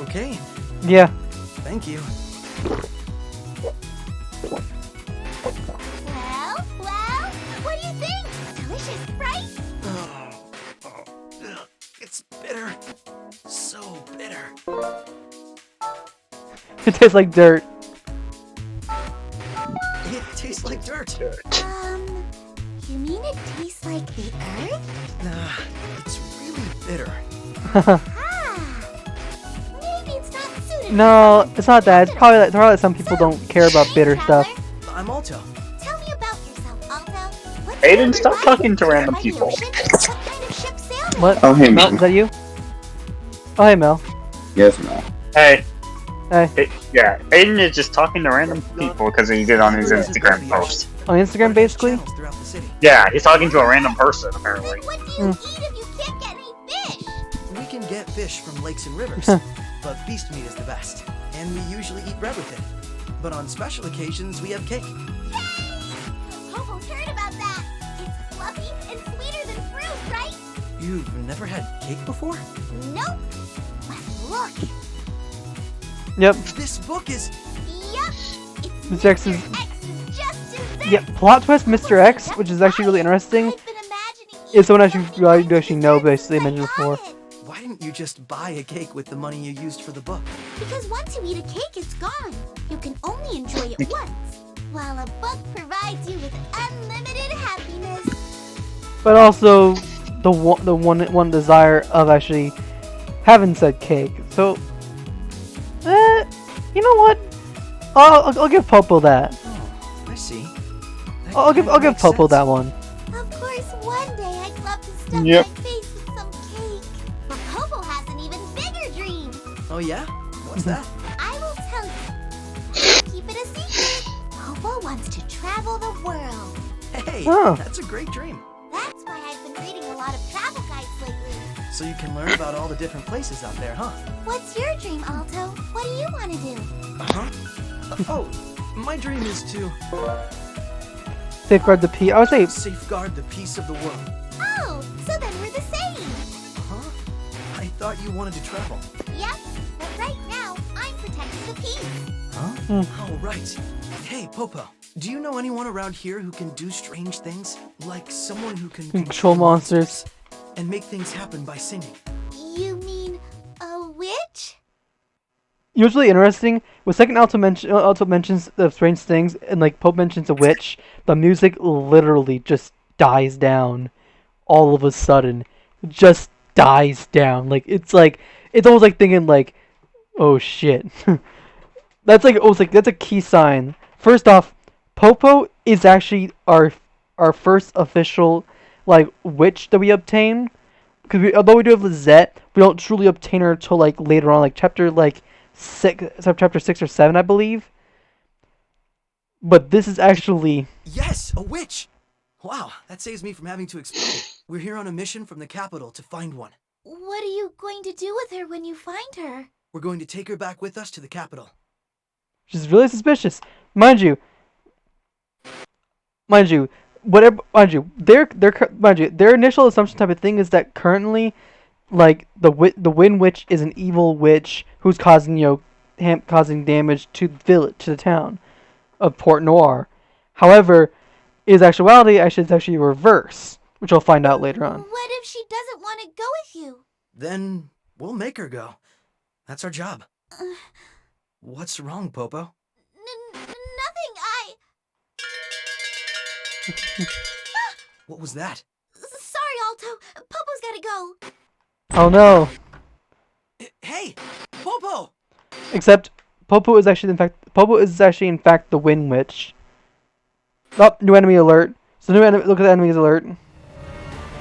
okay. Yeah. Thank you. Well, what do you think? Delicious, right? It's bitter. So bitter. It tastes like dirt. It tastes like dirt. You mean it tastes like the earth? Nah, it's really bitter. Maybe it's not suited. No, it's not that. It's probably like some people don't care about bitter stuff. I'm Alto. Tell me about yourself, Alto. What's your Aiden, stop life? talking to random By the people. ocean? What kind of ship sailed it? What? Oh, hey, Mel, man. is that you? Oh, hey, Mel. Yes, no. Hey. Hey. Yeah, Aiden is just talking to random people because he did on his Instagram post. On Instagram, basically? Channels throughout the city. Yeah, he's talking to a random person, apparently. Then what do you eat if you can't get any fish? We can get fish from lakes and rivers, but beast meat is the best, and we usually eat bread with it. But on special occasions, we have cake. Popo's heard about that. It's fluffy and sweeter than fruit, right? You've never had cake before? Nope. But look. Yep. This book is... Yup. Mr. X is... X is just dessert. Yeah, plot twist Mr. X, which is actually really interesting, I've been imagining is someone I do actually know, basically, mentioned before. Why didn't you just buy a cake with the money you used for the book? Because once you eat a cake, it's gone. You can only enjoy it once, while a book provides you with unlimited happiness. But also, the one desire of actually having said cake. So, you know what? I'll give Popo that. Oh, I see. I'll give Popo that one. Of course, one day I'd love to stuff Yep. my face with some cake. But Popo has an even bigger dream. Oh yeah? What's that? I will tell you. Keep it a secret. Popo wants to travel the world. Hey, Huh. that's a great dream. That's why I've been reading a lot of travel guides lately. So you can learn about all the different places out there, huh? What's your dream, Alto? What do you want to do? Oh, my dream is to Safeguard the peace. I would say safeguard the peace of the world. Oh, so then we're the same. Huh? I thought you wanted to travel. Yep, but right now I'm protecting the peace. Huh? Hmm. Oh, right. Hey, Popo, do you know anyone around here who can do strange things? Like someone who can control monsters. and make things happen by singing. You mean a witch? Usually interesting. When second Alto mentions the strange things, and like Pope mentions a witch, the music literally just dies down. All of a sudden, just dies down. It's almost like thinking like, oh shit. That's a key sign. First off, Popo is actually our first official witch that we obtain. Because although we do have Lizette, we don't truly obtain her until later on, chapter 6 or 7, I believe. But this is actually... Yes, a witch! Wow, that saves me from having to explain. We're here on a mission from the capital to find one. What are you going to do with her when you find her? We're going to take her back with us to the capital. Which is really suspicious. Mind you, their initial assumption type of thing is that currently, the Wind Witch is an evil witch who's causing causing damage to the town of Port Noir. However, in actuality, it's actually reverse, which we'll find out later on. What if she doesn't want to go with you? Then we'll make her go. That's our job. What's wrong, Popo? Nothing, What was that? Sorry, Alto. Popo's gotta go. Oh no! Hey, Popo! Except Popo is actually in fact the Wind Witch. Oh, new enemy alert. So look at the enemies alert.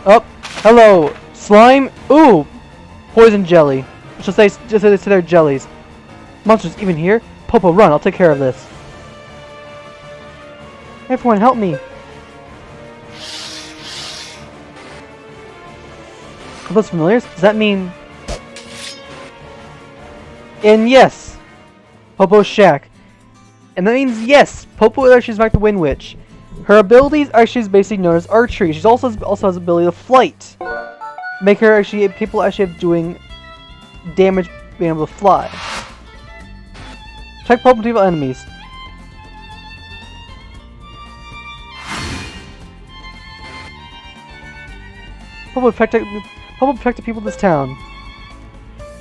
Oh, hello, slime. Ooh, poison jelly. Just say they're jellies. Monsters even here? Popo, run! I'll take care of this. Everyone, help me! Are those familiars? Does that mean? And yes, Popo's shack. And that means yes, Popo actually is back to Wind Witch. Her abilities actually is basically known as archery. She also has the ability of flight. Make her actually capable of doing damage being able to fly. Check Popo evil enemies. Popo protect the people of this town.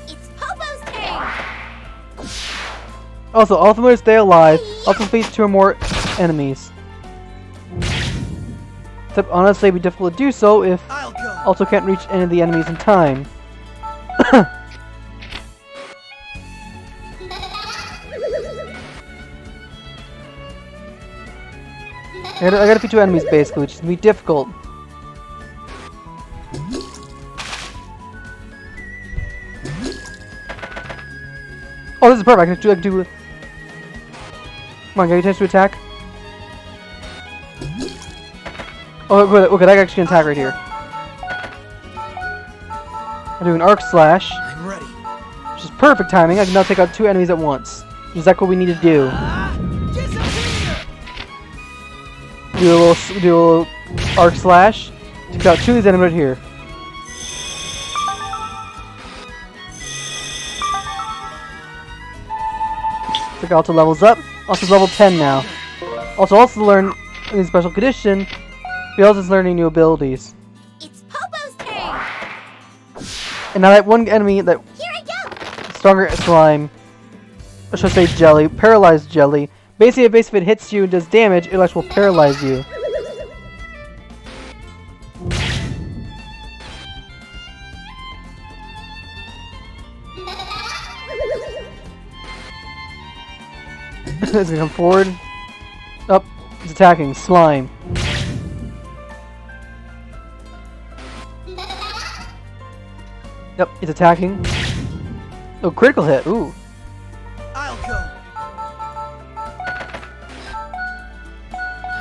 It's Popo's turn. Also, all familiars stay alive. Also face 2 or more enemies. Except honestly, it'd be difficult to do so if also can't reach any of the enemies in time. I gotta defeat 2 enemies basically, which is gonna be difficult. Oh, this is perfect. I can do. Come on, get a chance to attack. Oh, okay, I actually can attack right here. I do an arc slash. I'm ready. Which is perfect timing. I can now take out 2 enemies at once. Which is exactly what we need to do. Do a little arc slash. Take out 2 of these enemies right here. Took out to levels up. Also level 10 now. Also learn in special condition. We also learning new abilities. It's Popo's turn. And now that one enemy that Here I go. stronger slime, I should say jelly, paralyzed jelly. Basically, if it hits you and does damage, it actually will paralyze you. It's gonna come forward. Up, it's attacking slime. Yep, it's attacking. Oh, critical hit. Ooh. I'll go.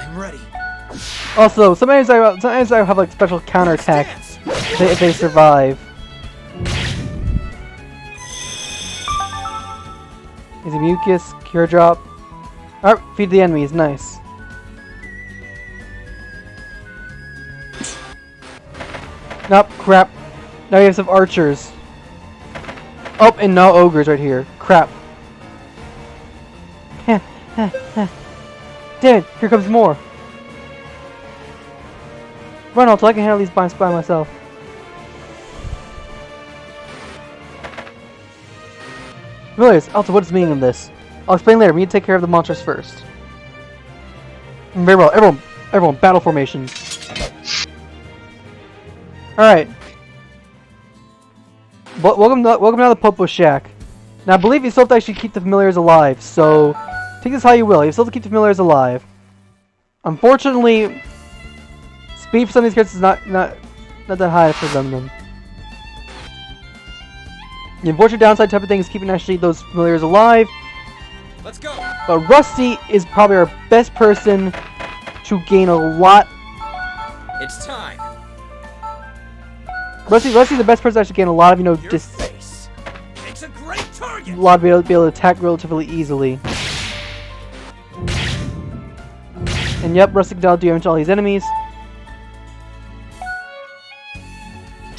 I'm ready. Also, sometimes I have like special counterattack if they survive. Easy mucus, cure drop. Alright, feed the enemies, nice. Nope, crap. Now we have some archers. Oh, and now ogres right here. Crap. Damn it, here comes more. Run, Alto, I can handle these by myself. Familiars, Alto, what is the meaning of this? I'll explain later. We need to take care of the monsters first. Very well, everyone, battle formation. Alright. Welcome to the Popo Shack. Now, I believe you still have to actually keep the familiars alive, so take this how you will. You still have to keep the familiars alive. Unfortunately, speed for some of these characters is not that high for them. The unfortunate downside type of thing is keeping actually those familiars alive. Let's go. But Rusty is probably our best person to gain a lot. It's time. Rusty's the best person to actually gain a lot of, just It's a great target. a lot of be able to attack relatively easily. And yep, Rusty can do damage to all these enemies.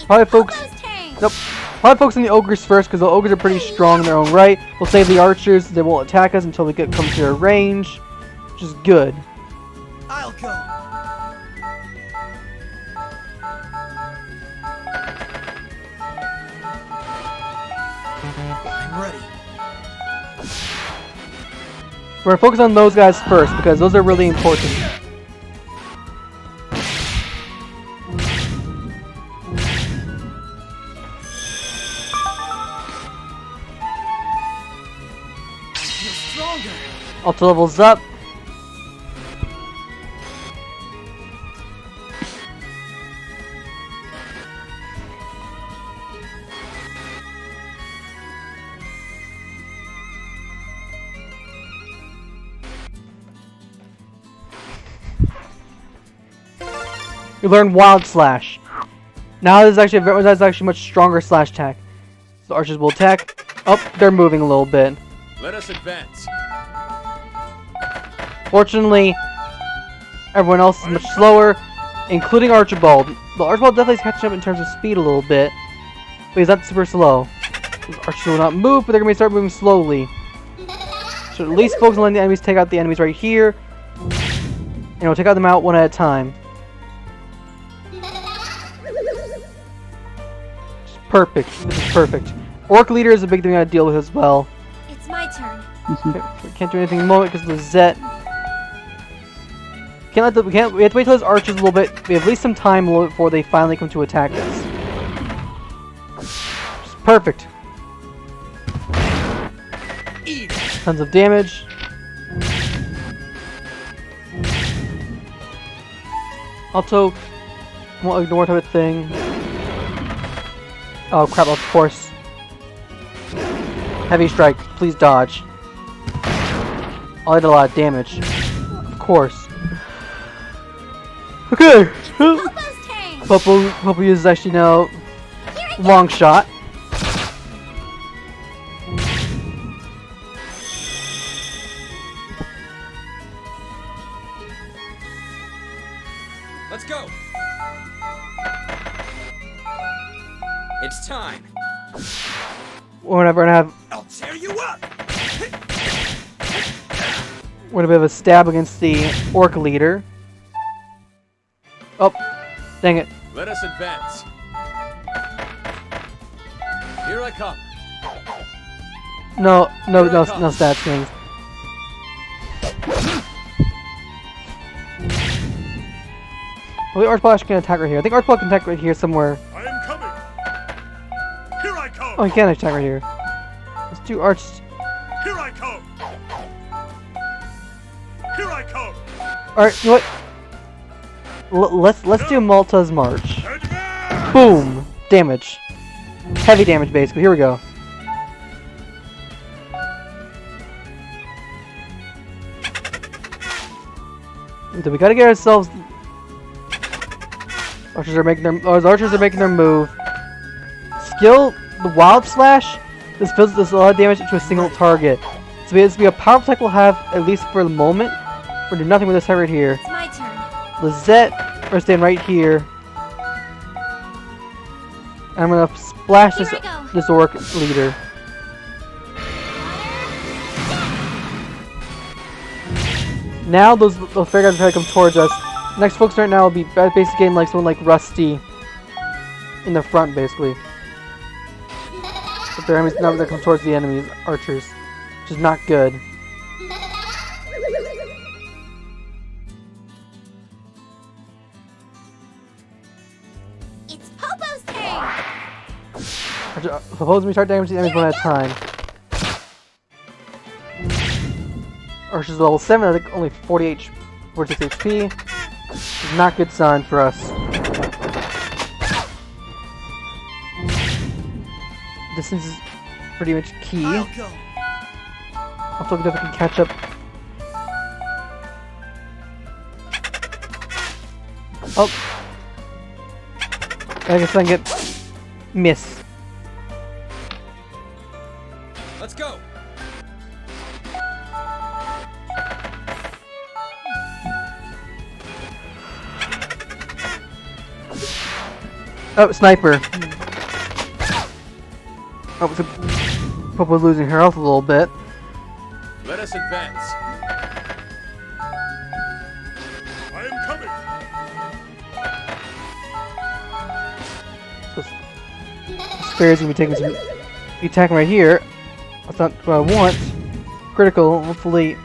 Probably focus on the ogres first, because the ogres are pretty strong in their own right. We'll save the archers; they won't attack us until we come to their range, which is good. I'll go. I'm ready. We're gonna focus on those guys first, because those are really important. Alto levels up. You learn Wild Slash. Now this is actually much stronger slash attack. So archers will attack. Oh, they're moving a little bit. Let us advance. Fortunately, everyone else is much slower, including Archibald. The Archibald definitely is catching up in terms of speed a little bit, but he's not super slow. Archers will not move, but they're going to start moving slowly. So at least focus on letting the enemies take out the enemies right here, and we'll take out them out one at a time. Perfect. This is perfect. Orc leader is a big thing we gotta deal with as well. It's my turn. We can't do anything in the moment because of the Zet. We have to wait till those archers a little bit. We have at least some time before they finally come to attack us. Just perfect. Tons of damage. Alto won't ignore type of thing. Oh crap, of course. Heavy strike, please dodge. Oh, I did a lot of damage. Of course. Okay. Popo uses actually now long shot. Let's go. It's time. Whenever I have, I'll tear you up. we're a bit of a stab against the orc leader. Oh, dang it. Let us advance. Here I come. No stats things. Well, the Archball can attack right here. I think Archball can attack right here somewhere. I am coming. Here I come. Oh, he can attack right here. Let's do Arch. Here I come. Here I come. Alright, you know what? Let's do Malta's March. Boom! Damage. Heavy damage, basically. Here we go. So we gotta get ourselves. Archers are making their move. Skill, the Wild Slash. This does a lot of damage to a single target. So it's be a power attack we'll have at least for the moment. We're doing nothing with this right here. It's my turn. Lizette, we're staying right here. I'm gonna splash this orc leader. Now those fair guys are trying to come towards us. Next focus right now will be basically getting like someone like Rusty in the front, basically. But their enemies now they're coming towards the enemies, archers, which is not good. It's Popo's turn. Suppose we start damaging the enemies one at a time. Archer's level 7, I think only 46 HP. Not a good sign for us. Distance is pretty much key. Also, if we can catch up. Oh! I guess I can get miss. Let's go. Oh, sniper. Oh, so Popo's losing her health a little bit. Let us advance. I am coming. Spare's gonna be taking some attacking right here. That's not what I want. Critical, hopefully.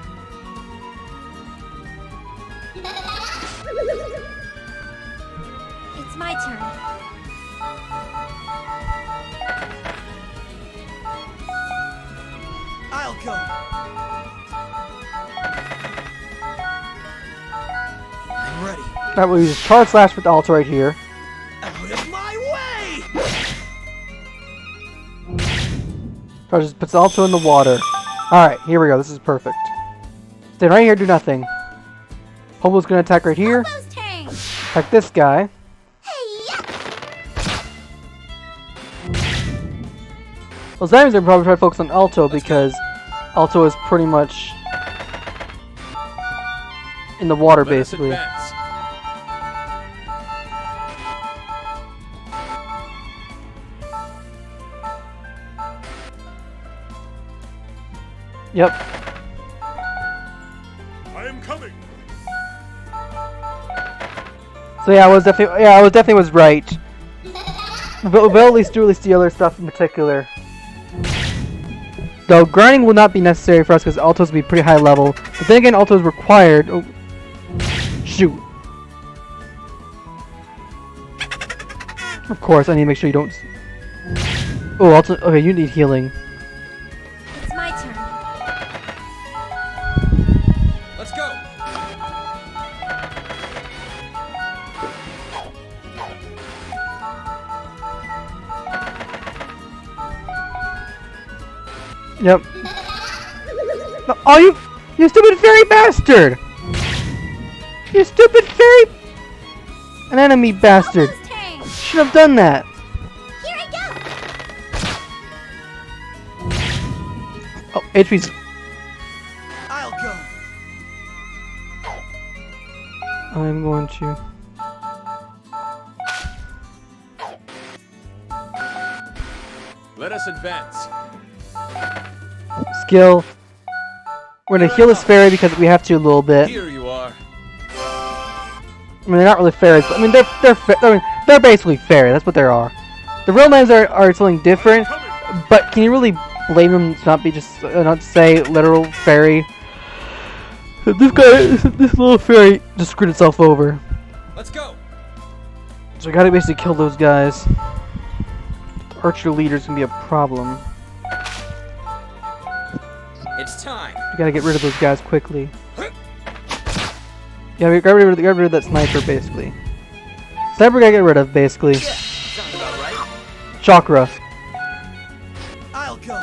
It's my turn. I'll go. I'm ready. That will use Charge Slash with the Alto right here. Out of my way! Charges puts the Alto in the water. Alright, here we go. This is perfect. Stay right here, do nothing. Popo's gonna attack right here. Attack this guy. Well, Zion's gonna probably try to focus on Alto because Alto is pretty much in the water, basically. Yep. I am coming. So yeah, I was definitely was right. But we'll at least do the other stuff in particular. Though grinding will not be necessary for us because Altos will be pretty high level. But then again, Altos required. Oh, shoot. Of course, I need to make sure you don't. Oh, Alto. Okay, you need healing. It's my turn. Let's go. Yep. Oh, you stupid fairy bastard! You stupid fairy... An enemy bastard. Should have done that. Here I go. Oh, HP's... I'll go. I'm going to... Let us advance. Skill. We're gonna heal this fairy because we have to a little bit. Here you are. I mean, they're not really fairies, but I mean, they're basically fairy. That's what they are. The real names are something different, but can you really blame them to not be just not to say literal fairy? This little fairy just screwed itself over. Let's go. So we gotta basically kill those guys. Archer leaders can be a problem. It's time. We gotta get rid of those guys quickly. Yeah, we got rid of that sniper basically. Sniper gotta get rid of basically. Sounds about right. Chakra. I'll go.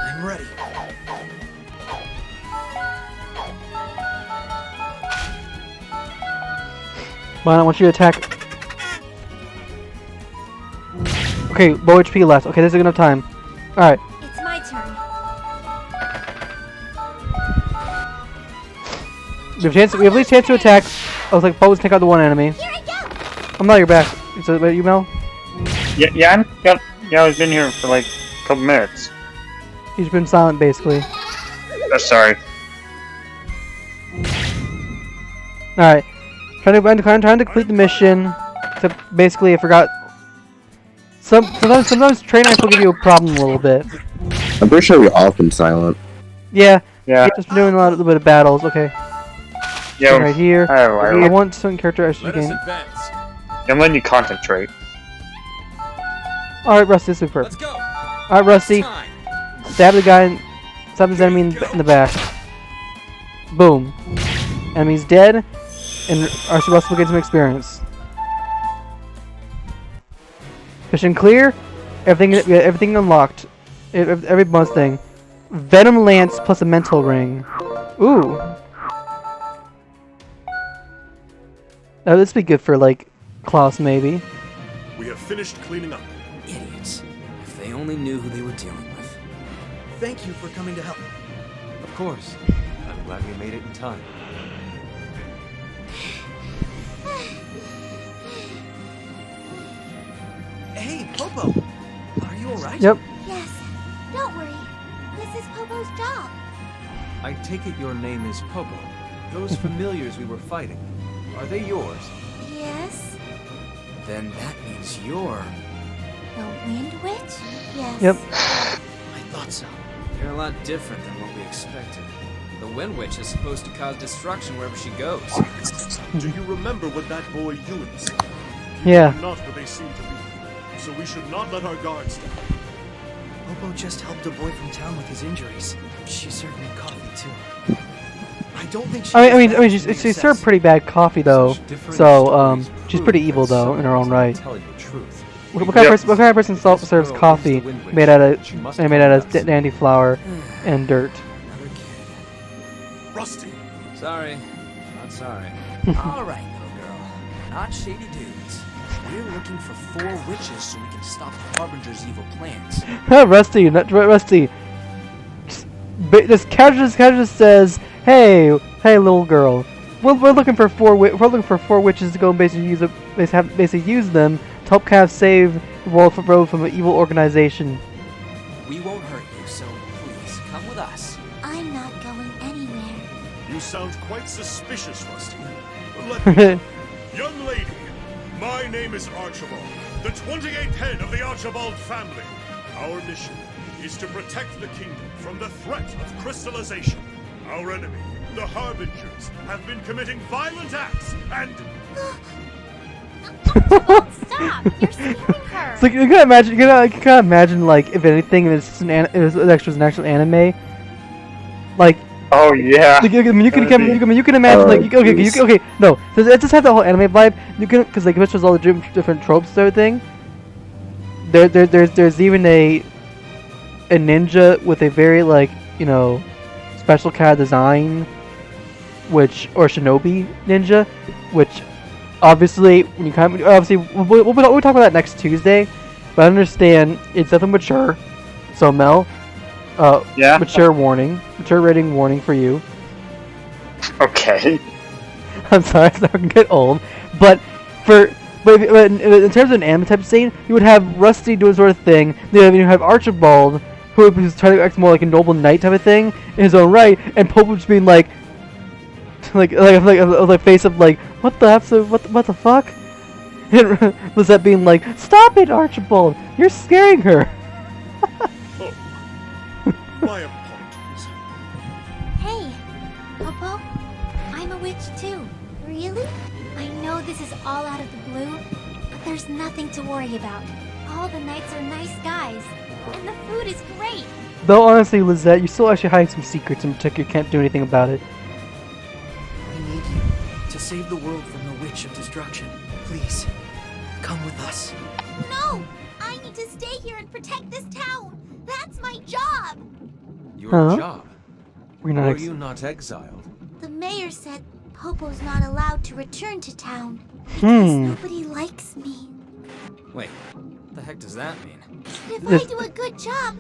I'm ready. Fine, I want you to attack. Okay, low HP left. Okay, this is enough time. Alright. It's my turn. We have at least a chance to attack. I was like, always take out the one enemy. Here I go. I'm not your back. Is that you, Mel? Yeah, I was in here for like a couple minutes. He's been silent basically. Oh, sorry. Alright. Trying to complete the mission. Except basically I forgot. Sometimes train will give you a problem a little bit. I'm pretty sure we're often silent. Yeah. Yeah. Just been doing a little bit of battles. Okay. Yeah. Right here. I want some character I should Let us gain. advance. I'm letting you concentrate. Alright, Rusty, this is super. Let's go. Alright, Rusty. Time. Stab the guy, stab his enemy in the back. Boom. Enemy's dead, and Rusty will get some experience. Mission clear. Everything unlocked. Every bonus thing. Venom Lance plus a mental ring. Ooh. Oh, this would be good for like Klaus maybe. We have finished cleaning up. Idiots. If they only knew who they were dealing with. Thank you for coming to help. Of course. I'm glad we made it in time. Hey, Popo. Are you alright? Yep. Yes. Don't worry. This is Popo's job. I take it your name is Popo. Those familiars we were fighting, are they yours? Yes. Then that means you're... The Wind Witch? Yes. Yep. I thought so. They're a lot different than what we expected. The Wind Witch is supposed to cause destruction wherever she goes. Do you remember what that boy Ewan said? Yeah. People are not what they seem to be, so we should not let our guards down. Popo just helped a boy from town with his injuries. She served me coffee too. I don't think she. I mean, she served pretty bad coffee though. So, she's pretty evil though in her own right. Tell you the truth. What kind of person serves coffee made out of dandy flour and dirt? Another kid. Rusty. Sorry. Not sorry. All right, little girl. Not shady dudes. We're looking for 4 witches so we can stop the Harbinger's evil plans. Rusty, not Rusty. This casual just says, "Hey, little girl. We're looking for 4 witches to go and basically use them to help kind of save the world from an evil organization." We won't hurt you, so please come with us. I'm not going anywhere. You sound quite suspicious, Rusty. Let me. Young lady, my name is Archibald, the 28th head of the Archibald family. Our mission is to protect the kingdom from the threat of crystallization. Our enemy, the Harbingers, have been committing violent acts and... Stop! You're scaring her. So you can imagine like if anything, it was an actual anime. Like Oh yeah. Like, I mean, you can imagine like okay no, it just has that whole anime vibe. You can because like which was all the different tropes and everything. There's even a ninja with a very like special kind of design, or shinobi ninja, which obviously when you we'll talk about that next Tuesday, but I understand it's nothing mature. So Mel, yeah, mature rating warning for you. Okay. I'm sorry, it's not gonna get old, but in terms of an anime type scene, you would have Rusty doing sort of thing. Then you have Archibald, who was trying to act more like a noble knight type of thing in his own right, and Pope just being like face of like, what the fuck? And Lizette being like, stop it, Archibald, you're scaring her. My apologies. Hey, Popo, I'm a witch too. Really? I know this is all out of the blue, but there's nothing to worry about. All the knights are nice guys, and the food is great. Though honestly, Lizette, you're still actually hiding some secrets in particular. You can't do anything about it. We need you to save the world from the Witch of Destruction. Please, come with us. No! I need to stay here and protect this town. That's my job. Your job? We're Or are you not exiled? The mayor said Popo's not allowed to return to town because nobody likes me. Wait, what the heck does that mean? But if I do a good job,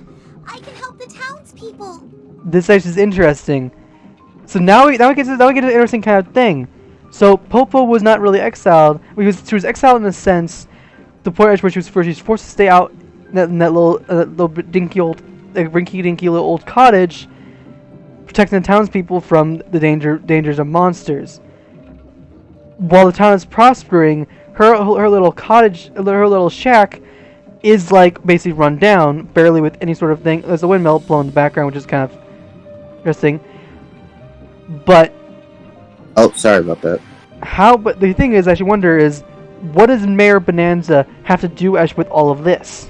I can help the townspeople. This actually is interesting. So now we get to an interesting kind of thing. So Popo was not really exiled. She was exiled in a sense, the point at which she was forced to stay out in that little rinky-dinky little old cottage, protecting the townspeople from the dangers of monsters. While the town is prospering, her little cottage, her little shack, is like basically run down, barely with any sort of thing. There's a windmill blowing in the background, which is kind of interesting. But oh, sorry about that. But the thing is, I actually wonder is, what does Mayor Bonanza have to do actually with all of this?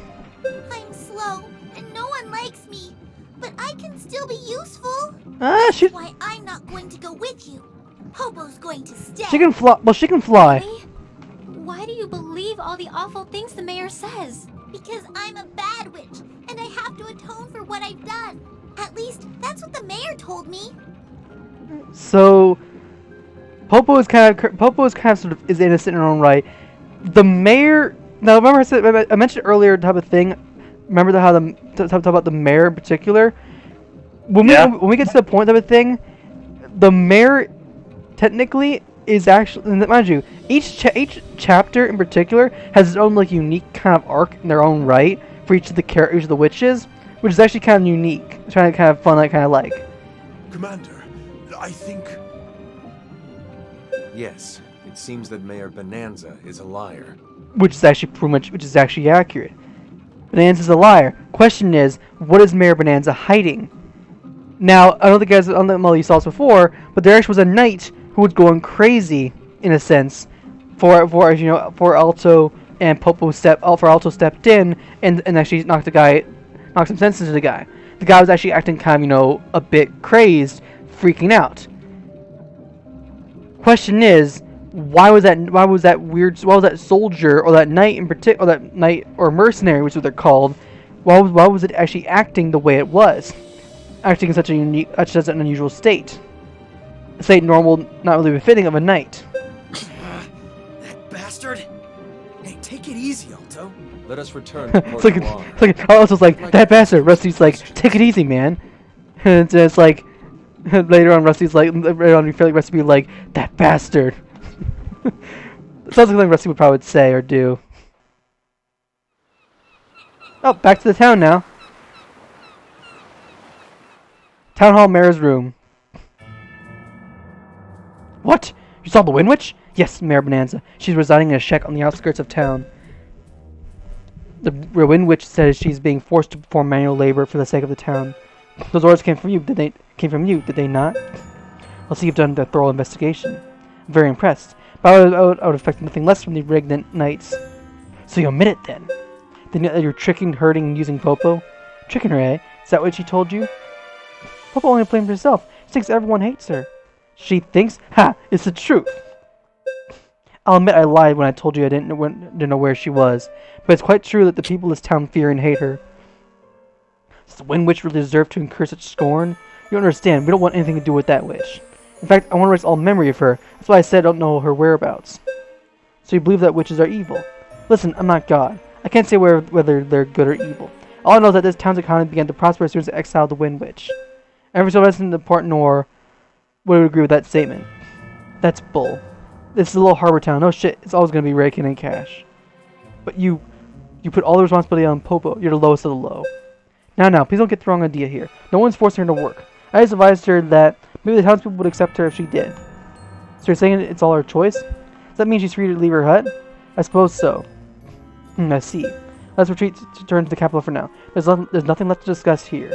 I'm slow, and no one likes me, but I can still be useful. That's why I'm not going to go with you. Popo's going to stay. She can fly. Well, she can fly. Really? Why do you believe all the awful things the mayor says? Because I'm a bad witch, and I have to atone for what I've done. At least, that's what the mayor told me. So, Popo is kind of sort of is innocent in her own right. The mayor. Now, remember I mentioned earlier type of thing. Remember talk about the mayor in particular. When we get to the point of a thing, the mayor technically is actually, mind you, each chapter in particular has its own like unique kind of arc in their own right for each of the witches, which is actually kind of unique. Trying to kind of fun, like. Commander, I think. Yes, it seems that Mayor Bonanza is a liar. Which is actually accurate. Bonanza's a liar. Question is, what is Mayor Bonanza hiding? Now, I don't think you saw this before, but there actually was a knight who was going crazy, in a sense, for Alto and Popo stepped in and actually knocked some sense into the guy. The guy was actually acting kind of, a bit crazed, freaking out. Question is, why was that soldier or that knight in particular, or that knight or mercenary, which is what they're called, why was it actually acting the way it was? Acting in such an unusual state. A state normal, not really befitting of a knight. That bastard! Hey, take it easy, Alto. Let us return to Port it's like Alto's like, that bastard. Rusty's like, take it easy, man. And it's like, later on Rusty would be like, that bastard. It sounds like something Rusty would probably say or do. Oh, back to the town now. Town Hall Mayor's room. What? You saw the Wind Witch? Yes, Mayor Bonanza. She's residing in a shack on the outskirts of town. The Wind Witch says she's being forced to perform manual labor for the sake of the town. Those orders came from you, did they not? I'll see you've done a thorough investigation. I'm very impressed. But I would expect nothing less from the regnant knights. So you admit it then? Then you're tricking, hurting, and using Popo? Tricking her, eh? Is that what she told you? Popo only blamed herself. thinks everyone hates her. She thinks? Ha! It's the truth. I'll admit I lied when I told you I didn't know where she was, but it's quite true that the people of this town fear and hate her. Does the Wind Witch really deserve to incur such scorn? You don't understand. We don't want anything to do with that witch. In fact, I want to erase all memory of her. That's why I said I don't know her whereabouts. So you believe that witches are evil? Listen, I'm not God. I can't say whether they're good or evil. All I know is that this town's economy began to prosper as soon as I exiled the Wind Witch. Every so often the Port Noir would agree with that statement. That's bull. This is a little harbor town. No shit, it's always going to be raking in cash. But you put all the responsibility on Popo. You're the lowest of the low. Now, please don't get the wrong idea here. No one's forcing her to work. I just advised her that maybe the townspeople would accept her if she did. So you're saying it's all her choice? Does that mean she's free to leave her hut? I suppose so. I see. Let's retreat to turn to the capital for now. There's nothing left to discuss here.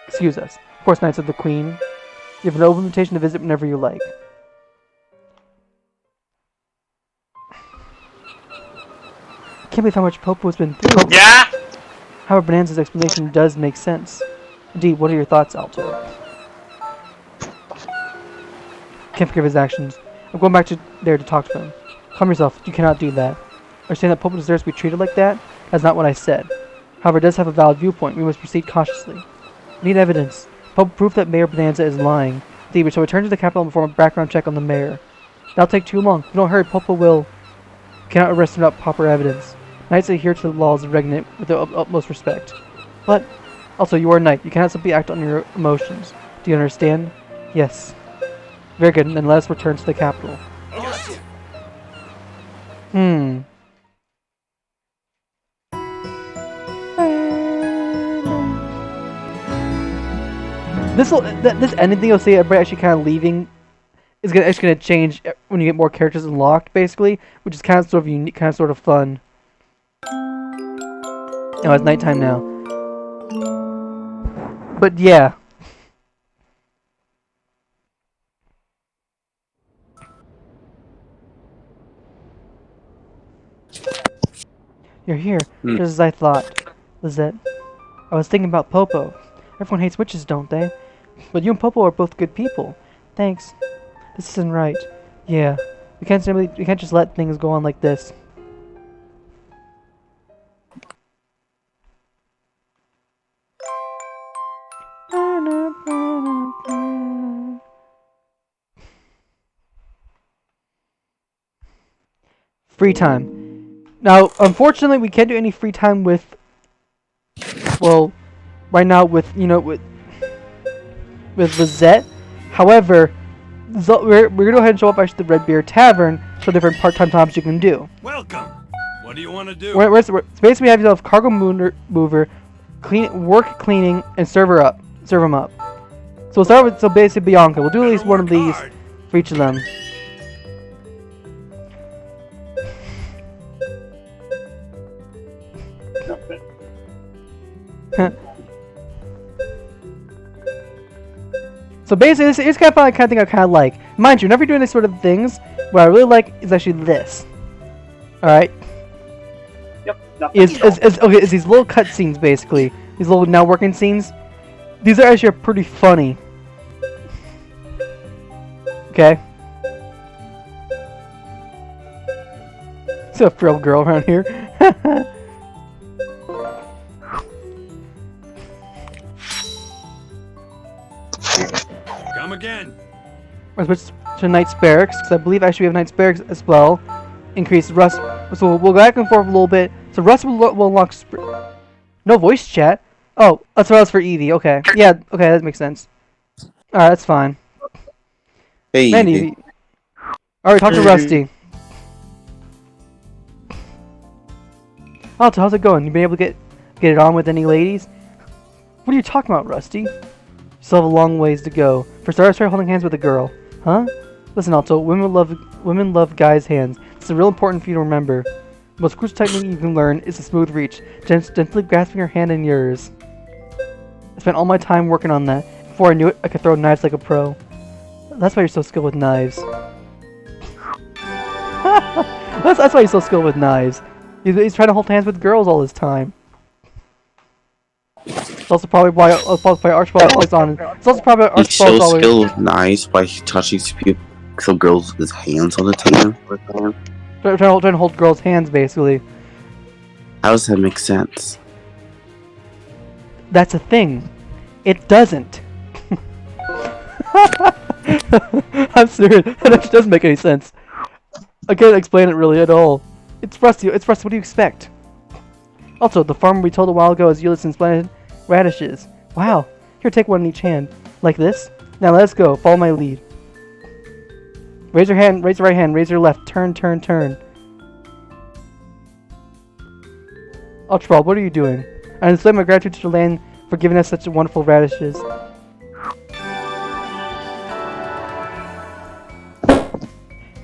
Excuse us. Of course, Knights of the Queen. You have an open invitation to visit whenever you like. I can't believe how much Popo's been through. Yeah? However, Bonanza's explanation does make sense. Indeed, what are your thoughts, Alto? Can't forgive his actions. I'm going back to there to talk to him. Calm yourself. You cannot do that. Are you saying that Popo deserves to be treated like that? That's not what I said. However, it does have a valid viewpoint. We must proceed cautiously. We need evidence. Proof that Mayor Bonanza is lying. Indeed, we shall return to the capital and perform a background check on the mayor. That'll take too long. If you don't hurry, Popo will... You cannot arrest him without proper evidence. Knights adhere to the laws of Regnant with the utmost respect. But, also, you are a knight. You cannot simply act on your emotions. Do you understand? Yes. Very good, then let us return to the capital. This ending thing you'll see everybody actually kind of leaving is gonna change when you get more characters unlocked, basically, which is kind of sort of unique, kind of sort of fun. Oh, it's nighttime now. But yeah. You're here, just as I thought. Lizette, I was thinking about Popo. Everyone hates witches, don't they? But you and Popo are both good people. Thanks. This isn't right. Yeah. We can't just let things go on like this. Free time. Now, unfortunately, we can't do any free time with... Well, right now with, you know, with Lizette. However, we're gonna go ahead and show up actually the Red Beer Tavern, so different part-time jobs you can do. Welcome. What do you want to do? Basically, have yourself cargo mover, work cleaning, and serve them up. So we'll start with basically Bianca. We'll do at least one of these for each of them. So basically, this is kind of the kind of thing I kind of like. Mind you, whenever you're doing these sort of things, what I really like is actually this. Alright? Yep. Is these little cutscenes, basically. These little now working scenes. These are actually pretty funny. Okay? It's a frail girl around here. Come again. We're switch to Knight's Barracks, because I believe actually we have Knight's Barracks as well. Increase Rust. So we'll go back and forth a little bit. So Rust will unlock... No voice chat? Oh, that's what else for Eevee. Okay. Yeah, okay, that makes sense. Alright, that's fine. Hey, Man, Eevee. Alright, talk to Rusty. Alto, how's it going? You been able to get it on with any ladies? What are you talking about, Rusty? You still have a long ways to go. For starters, try holding hands with a girl. Huh? Listen, Alto, women love guys' hands. It's real important for you to remember. The most crucial technique you can learn is a smooth reach, gently grasping her hand in yours. I spent all my time working on that. Before I knew it, I could throw knives like a pro. That's why you're so skilled with knives. that's why he's so skilled with knives. He's trying to hold hands with girls all this time. It's also probably why Archibald always on. It's also probably He Archibald's shows always skill nice by touching people, some girls with his hands on the table. trying to hold girls' hands, basically. How does that make sense? That's a thing. It doesn't. I'm serious. That actually doesn't make any sense. I can't explain it really at all. It's Rusty. It's Rusty. What do you expect? Also, the farmer we told a while ago has yielded some splendid radishes. Wow. Here, take one in each hand. Like this? Now let's go. Follow my lead. Raise your hand. Raise your right hand. Raise your left. Turn, turn, turn. Archibald, what are you doing? I display my gratitude to the land for giving us such wonderful radishes.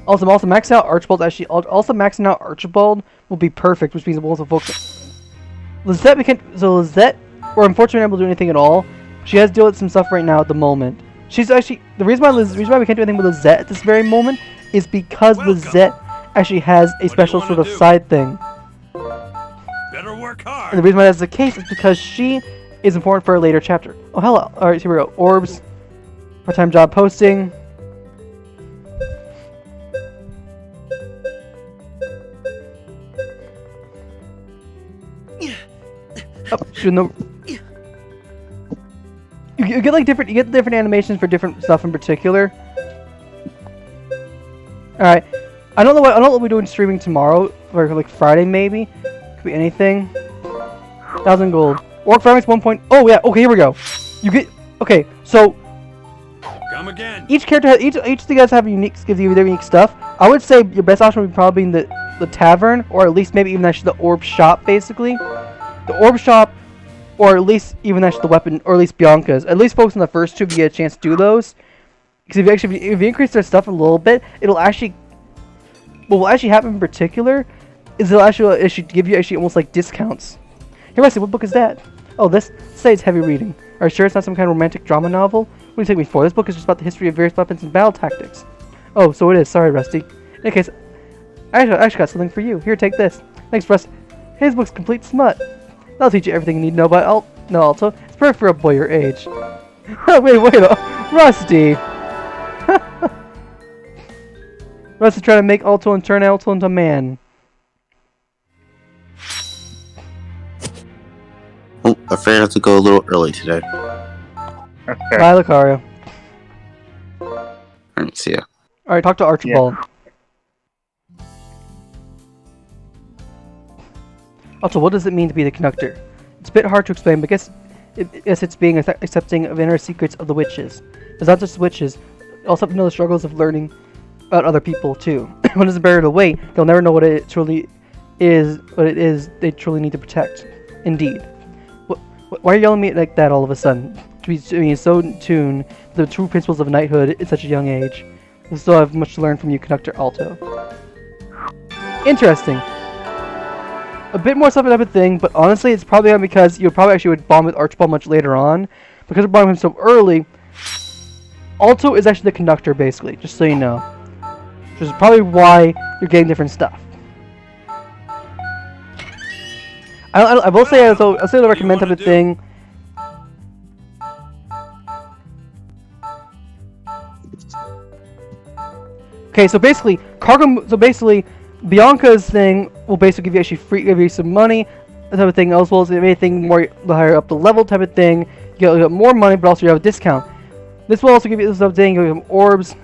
Also maxing out Archibald maxing out Archibald will be perfect, which means we'll also focus. Lizette, Lizette, we're unfortunately unable to do anything at all. She has to deal with some stuff right now at the moment. She's actually the reason why we can't do anything with Lizette at this very moment is because Lizette actually has a special sort of side thing. Better work hard. And the reason why that's the case is because she is important for a later chapter. Oh hello! All right, here we go. Orbs, part-time job posting. Oh, you get like different animations for different stuff in particular. All right, I don't know what we're doing streaming tomorrow or like Friday maybe. Could be anything. 1,000 gold. Orc farming's 1 point. Oh yeah. Okay, here we go. You get okay. So come again. Each character has each of the guys have gives you their unique stuff. I would say your best option would be probably in the tavern, or at least maybe even actually the orb shop, basically. The orb shop, or at least even actually the weapon, or at least Bianca's. At least focus on the first two if you get a chance to do those. Because if you increase their stuff a little bit, it'll actually. What will actually happen in particular is it'll actually give you almost like discounts. Hey Rusty, what book is that? Oh, this says heavy reading. Are you sure it's not some kind of romantic drama novel? What do you take me for? This book is just about the history of various weapons and battle tactics. Oh, so it is. Sorry, Rusty. In any case, I actually got something for you. Here, take this. Thanks, Rusty. Hey, this book's complete smut. That'll teach you everything you need to know about Alto. It's perfect for a boy your age. wait, Rusty! Rusty's trying to make Alto and turn Alto into a man. Oh, I afraid I have to go a little early today. Okay. Bye, Lucario. Alright, see ya. Alright, talk to Archibald. Yeah. Also, what does it mean to be the conductor? It's a bit hard to explain, but I guess it's being accepting of inner secrets of the witches. It's not just witches. You also have to know the struggles of learning about other people, too. When it's buried away, they'll never know what it truly is, they truly need to protect. Indeed. Why are you yelling at me like that all of a sudden? To be so in tune with the true principles of knighthood at such a young age. We still have much to learn from you, Conductor Alto. Interesting. A bit more stuff type of thing, but honestly, it's probably not because you probably actually would bond with Archibald much later on. Because we're bonding him so early, Alto is actually the conductor, basically, just so you know. Which is probably why you're getting different stuff. I will say, I'll say the recommend type of thing. Okay, so basically, Bianca's thing will basically give you some money, that type of thing, as well as anything more the higher up the level type of thing. You get more money, but also you have a discount. This will also give you this type of thing. You have orbs.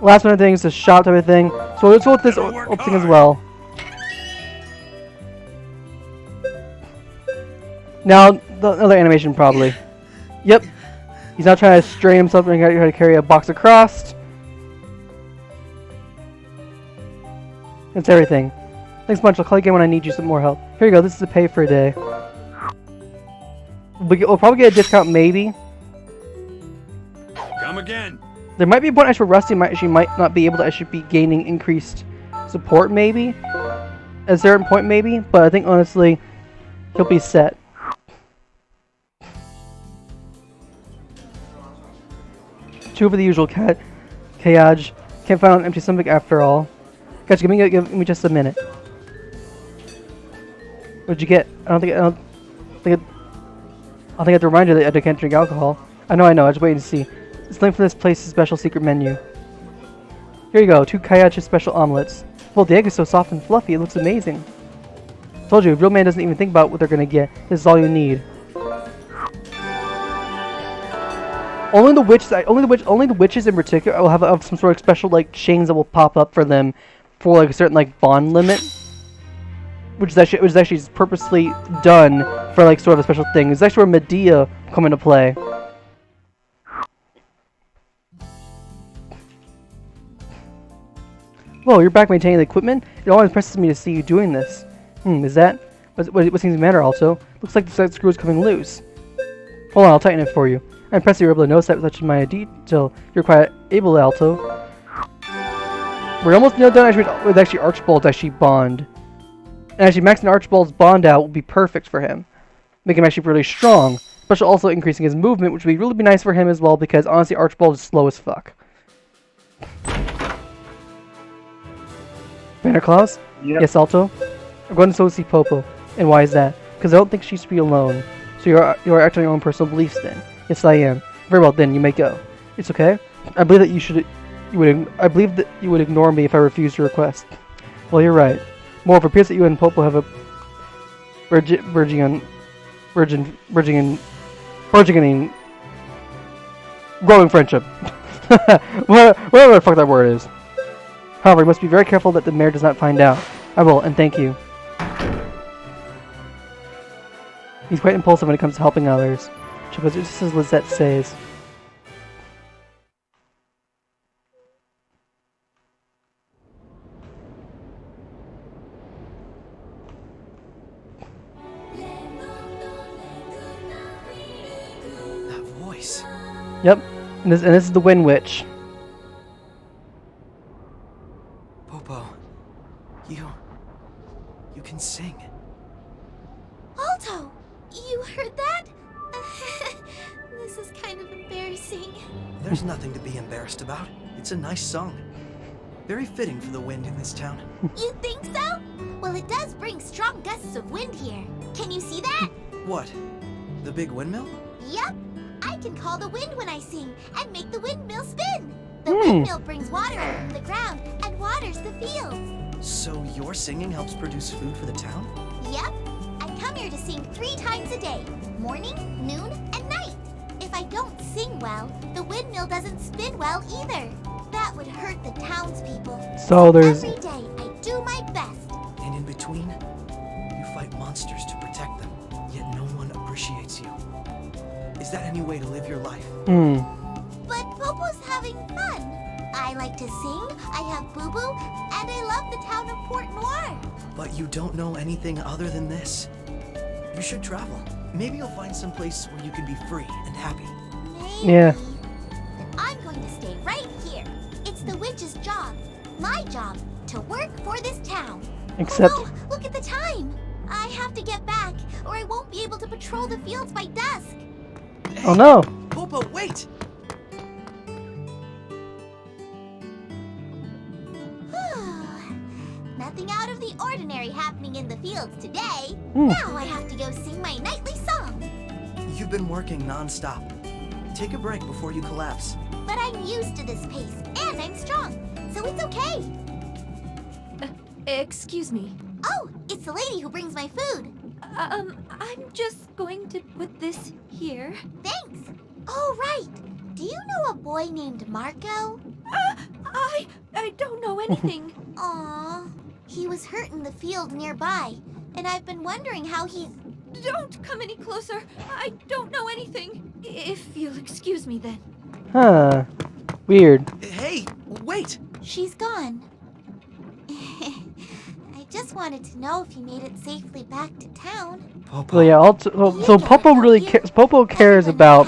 Last one of the things is a shop type of thing. So let's go with this thing as well. Now, the other animation probably. Yep. He's now trying to strain himself and try to carry a box across. That's everything. Thanks a bunch. I'll call you again when I need you some more help. Here you go. This is a pay for a day. We'll probably get a discount, maybe. Come again. There might be a point where Rusty might not be able to actually be gaining increased support, maybe. At a certain point, maybe. But I think honestly, he'll be set. Two for the usual Kayaj. Can't find an empty stomach after all. Guys, give me just a minute. What'd you get? I don't think I think I have to remind you that I can't drink alcohol. I know, I just wait and see. It's linked from this place's special secret menu. Here you go, 2 Kayachi special omelets. Well, the egg is so soft and fluffy, it looks amazing. Told you, a real man doesn't even think about what they're gonna get. This is all you need. Only the witches in particular will have some sort of special like chains that will pop up for them for like a certain like bond limit, which is actually purposely done for like sort of a special thing. It's actually where Medea come into play. Whoa, you're back maintaining the equipment? It always impresses me to see you doing this. Is that what seems to matter? Also, looks like the side screw is coming loose. Hold on, I'll tighten it for you. I'm impressed you were able to notice that with such a minor detail. You're quite able, Alto. We're almost nearly done with actually Archibald's bond. And actually maxing Archibald's bond out will be perfect for him. Make him actually really strong. Especially also increasing his movement, which would really be nice for him as well, because honestly Archibald is slow as fuck. Banner Claus? Yep. Yes, Alto? I'm going to go see Popo. And why is that? Because I don't think she should be alone. So you are acting on your own personal beliefs then. Yes, I am. Very well, then you may go. It's okay. I believe that you would ignore me if I refused your request. Well, you're right. Moreover, it appears that you and Popo have a burgeoning, growing friendship. Whatever the fuck that word is. However, you must be very careful that the mayor does not find out. I will, and thank you. He's quite impulsive when it comes to helping others. Just as Lizette says. That voice. Yep, and this is the Wind Witch. Popo, you can sing. Alto, you heard that? This is kind of embarrassing. There's nothing to be embarrassed about. It's a nice song. Very fitting for the wind in this town. You think so? Well, it does bring strong gusts of wind here. Can you see that? What? The big windmill? Yep. I can call the wind when I sing and make the windmill spin. The windmill brings water up from the ground and waters the fields. So your singing helps produce food for the town? Yep. I come here to sing 3 times a day. Morning, noon, and night. If I don't sing well, the windmill doesn't spin well either. That would hurt the townspeople. So there's... Every day, I do my best. And in between, you fight monsters to protect them, yet no one appreciates you. Is that any way to live your life? But Popo's having fun. I like to sing, I have boo-boo, and I love the town of Port Noir. But you don't know anything other than this. You should travel. Maybe you'll find some place where you can be free and happy. Maybe. Yeah. I'm going to stay right here. It's the witch's job. My job to work for this town. Except... Oh, no, look at the time. I have to get back, or I won't be able to patrol the fields by dusk. Hey, oh no! Popo, wait! Nothing out of the ordinary happening in the fields today. Now I have to go sing my nightly song. You've been working non-stop. Take a break before you collapse. But I'm used to this pace, and I'm strong, so it's okay. Excuse me. Oh, it's the lady who brings my food. I'm just going to put this here. Thanks. Oh, right. Do you know a boy named Marco? I don't know anything. Aw. He was hurt in the field nearby, and I've been wondering how he's... Don't come any closer. I don't know anything. If you'll excuse me then. Huh. Weird. Hey, wait! She's gone. I just wanted to know if he made it safely back to town. Popo. Well, yeah, so Popo really cares. Popo cares about...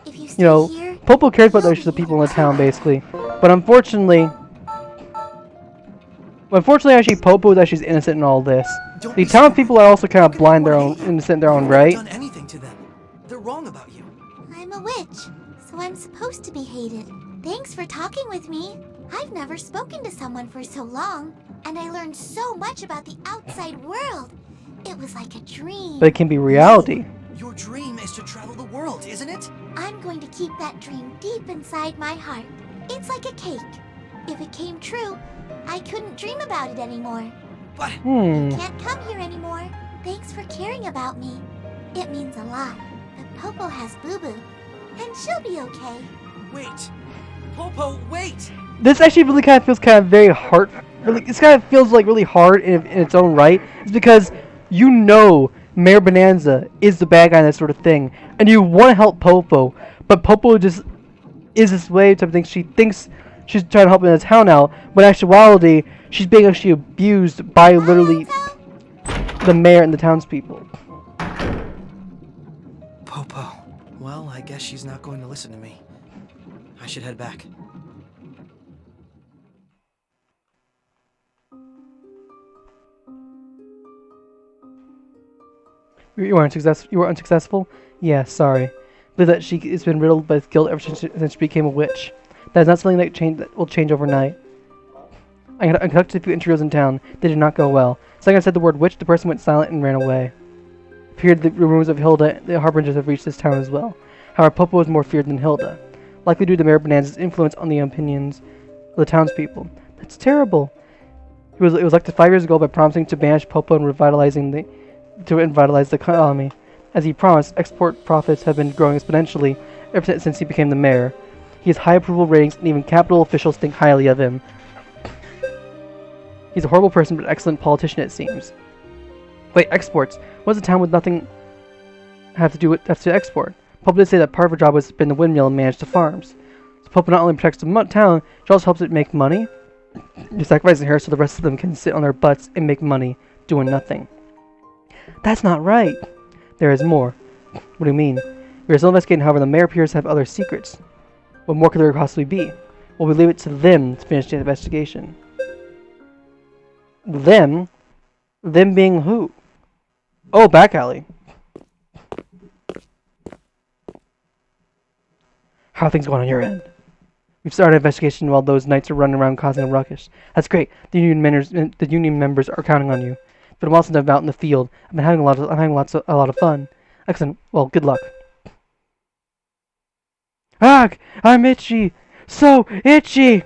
You know, Popo cares about the people in the town, basically. But unfortunately... actually, Popo is actually innocent in all this. The town people are also kind of blind, innocent in their own right. You've done anything to them. They're wrong about you. I'm a witch, so I'm supposed to be hated. Thanks for talking with me. I've never spoken to someone for so long, and I learned so much about the outside world. It was like a dream. But it can be reality. Your dream is to travel the world, isn't it? I'm going to keep that dream deep inside my heart. It's like a cake. If it came true, I couldn't dream about it anymore. But You can't come here anymore. Thanks for caring about me. It means a lot. But Popo has Boo Boo, and she'll be okay. wait. Popo, wait! This actually really kind of feels kind of very hard. Really, this kind of feels like really hard in its own right. It's because you know Mayor Bonanza is the bad guy and that sort of thing, and you want to help Popo, but Popo just is this way type of thing. She thinks she's trying to help in the town out, but in actuality, she's being actually abused by literally the mayor and the townspeople. Popo. Well, I guess she's not going to listen to me. I should head back. You were unsuccessful. You were unsuccessful. Yeah, sorry. Believe that she has been riddled with guilt ever since she became a witch. That is not something that will change overnight. I conducted a few interviews in town. They did not go well. So I said the word witch, the person went silent and ran away. It appeared the rumors of Hilda, the harbingers, have reached this town as well. However, Popo was more feared than Hilda, likely due to Mayor Bonanza's influence on the opinions of the townspeople. That's terrible. It was elected 5 years ago by promising to banish Popo and revitalize the economy. As he promised, export profits have been growing exponentially ever since he became the mayor. He has high approval ratings, and even capital officials think highly of him. He's a horrible person, but an excellent politician, it seems. Wait, exports. What does a town with nothing have to export? Pope did say that part of her job has been the windmill and manage the farms. So Pope not only protects the town, she also helps it make money. You're sacrificing her so the rest of them can sit on their butts and make money doing nothing. That's not right. There is more. What do you mean? We are still investigating, however, the mayor appears to have other secrets. What more could there possibly be? Well, we leave it to them to finish the investigation. Them? Them being who? Oh, back alley. How are things going on your end? We've started an investigation while those knights are running around causing a ruckus. That's great. The union members are counting on you. But I'm also out in the field. I'm having a lot of fun. Excellent. Well, good luck. Ugh! I'm itchy! So itchy!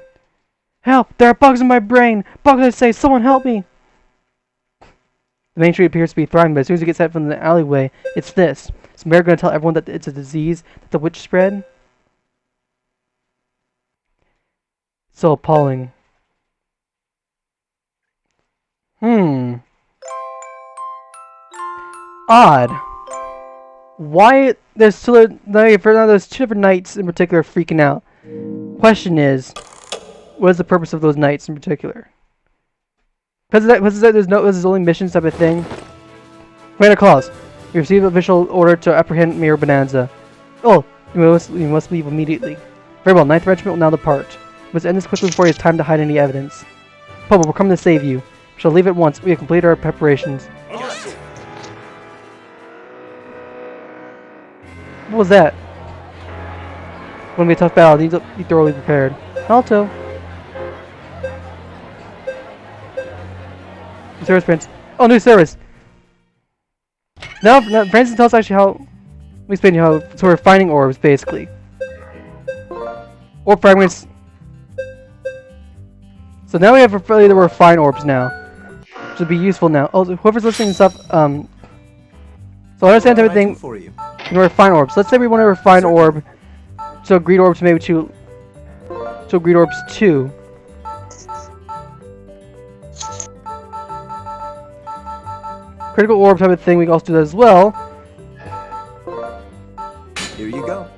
Help! There are bugs in my brain! Bugs, I say! Someone help me! The main street appears to be thriving, but as soon as you get set from the alleyway, it's this. Is Mayor going to tell everyone that it's a disease that the witch spread? So appalling. Odd. Why there's two different knights in particular freaking out. Question is, what is the purpose of those knights in particular? Because there's only missions type of thing. Commander Claus, you received official order to apprehend Mayor Bonanza. Oh, you must leave immediately. Very well, 9th Regiment will now depart. We must end this quickly before he has time to hide any evidence. Popo, we're coming to save you. We shall leave at once. We have completed our preparations. What was that? Gonna be a tough battle. Need to be thoroughly prepared. Alto. New service, Prince. Oh, new service. Now, Francis, tell us actually how. Let me explain to you how. So we're finding orbs, basically. Orb fragments. So now we have that we're fine orbs now, which would be useful now. Oh, so whoever's listening and stuff. So I understand everything. For you. And we're fine orbs. Let's say we want to refine orb. So greed orbs maybe to. So greed orbs 2. Critical orb type of thing. We can also do that as well. Here you go.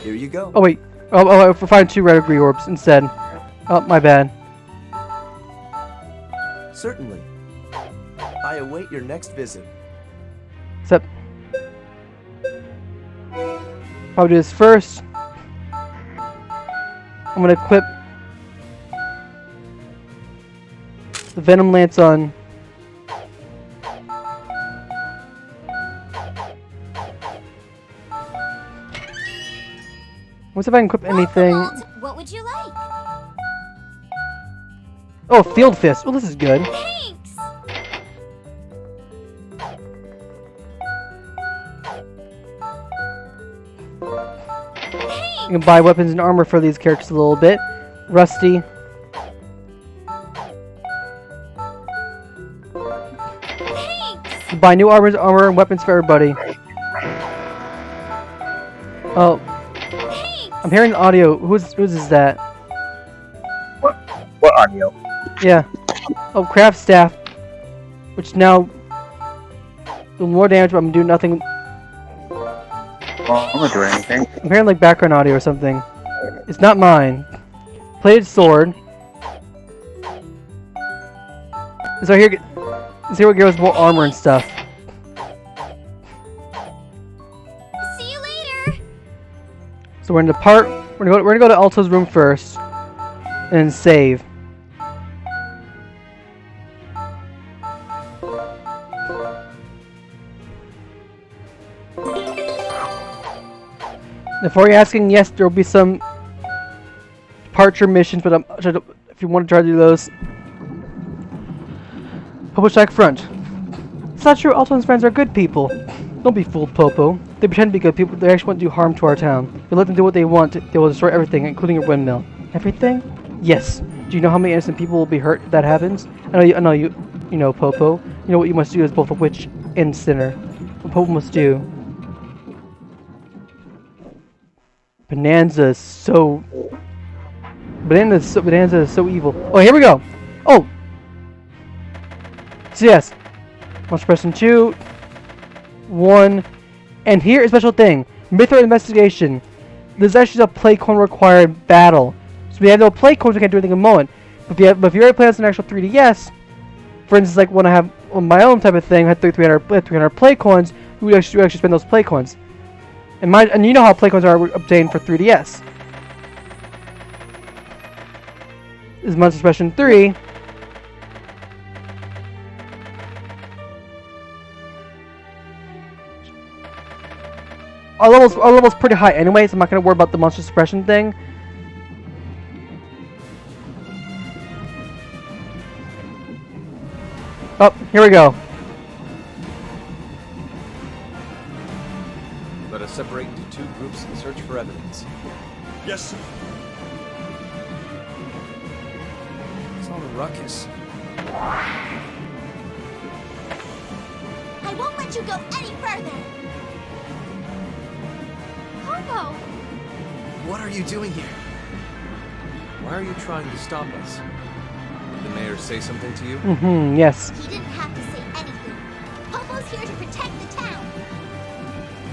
Here you go. Oh wait. Oh, refine 2 red greed orbs instead. Oh, my bad. Certainly. I await your next visit. Except. Probably do this first. I'm gonna equip the Venom Lance on. What's if I can equip anything? What would you like? Oh, Field Fist. Well, this is good. Thanks. can buy weapons and armor for these characters a little bit. Rusty. Buy new armor and weapons for everybody. Oh. I'm hearing audio. Who's is that? What audio? Yeah. Oh, craft staff. Which now do more damage, but I'm doing nothing. Well, I'm not doing anything. I'm hearing like background audio or something. It's not mine. Plated sword. So here what gives more armor and stuff. See you later. So we're gonna depart. We're gonna go to Alto's room first, and save. Before you're asking, yes, there will be some departure missions, but if you want to try to do those, Popo Shack front. It's not true. Alto and his friends are good people. Don't be fooled, Popo. They pretend to be good people, but they actually want to do harm to our town. If you let them do what they want, they will destroy everything, including your windmill. Everything? Yes. Do you know how many innocent people will be hurt if that happens? I know you know, Popo. You know what you must do as both a witch and sinner. What Popo must do. Bonanza is so evil. Oh, here we go. Oh. So yes. Monster Person 2, 1, and here is a special thing. Mythra investigation. There's actually a play coin required battle. So we have no play coins, we can't do anything in a moment. But if you already play as an actual 3DS, for instance, like when I have on my own type of thing, I had 300 play coins, we would actually spend those play coins. And you know how play coins are obtained for 3DS. This is Monster Expression 3. Our level's pretty high anyway, so I'm not gonna worry about the monster suppression thing. Oh, here we go. Let us separate into 2 groups and search for evidence. Yes, sir. It's all a ruckus. I won't let you go any further. Popo. What are you doing here? Why are you trying to stop us? Did the mayor say something to you? Mm-hmm, yes. He didn't have to say anything. Popo's here to protect the town.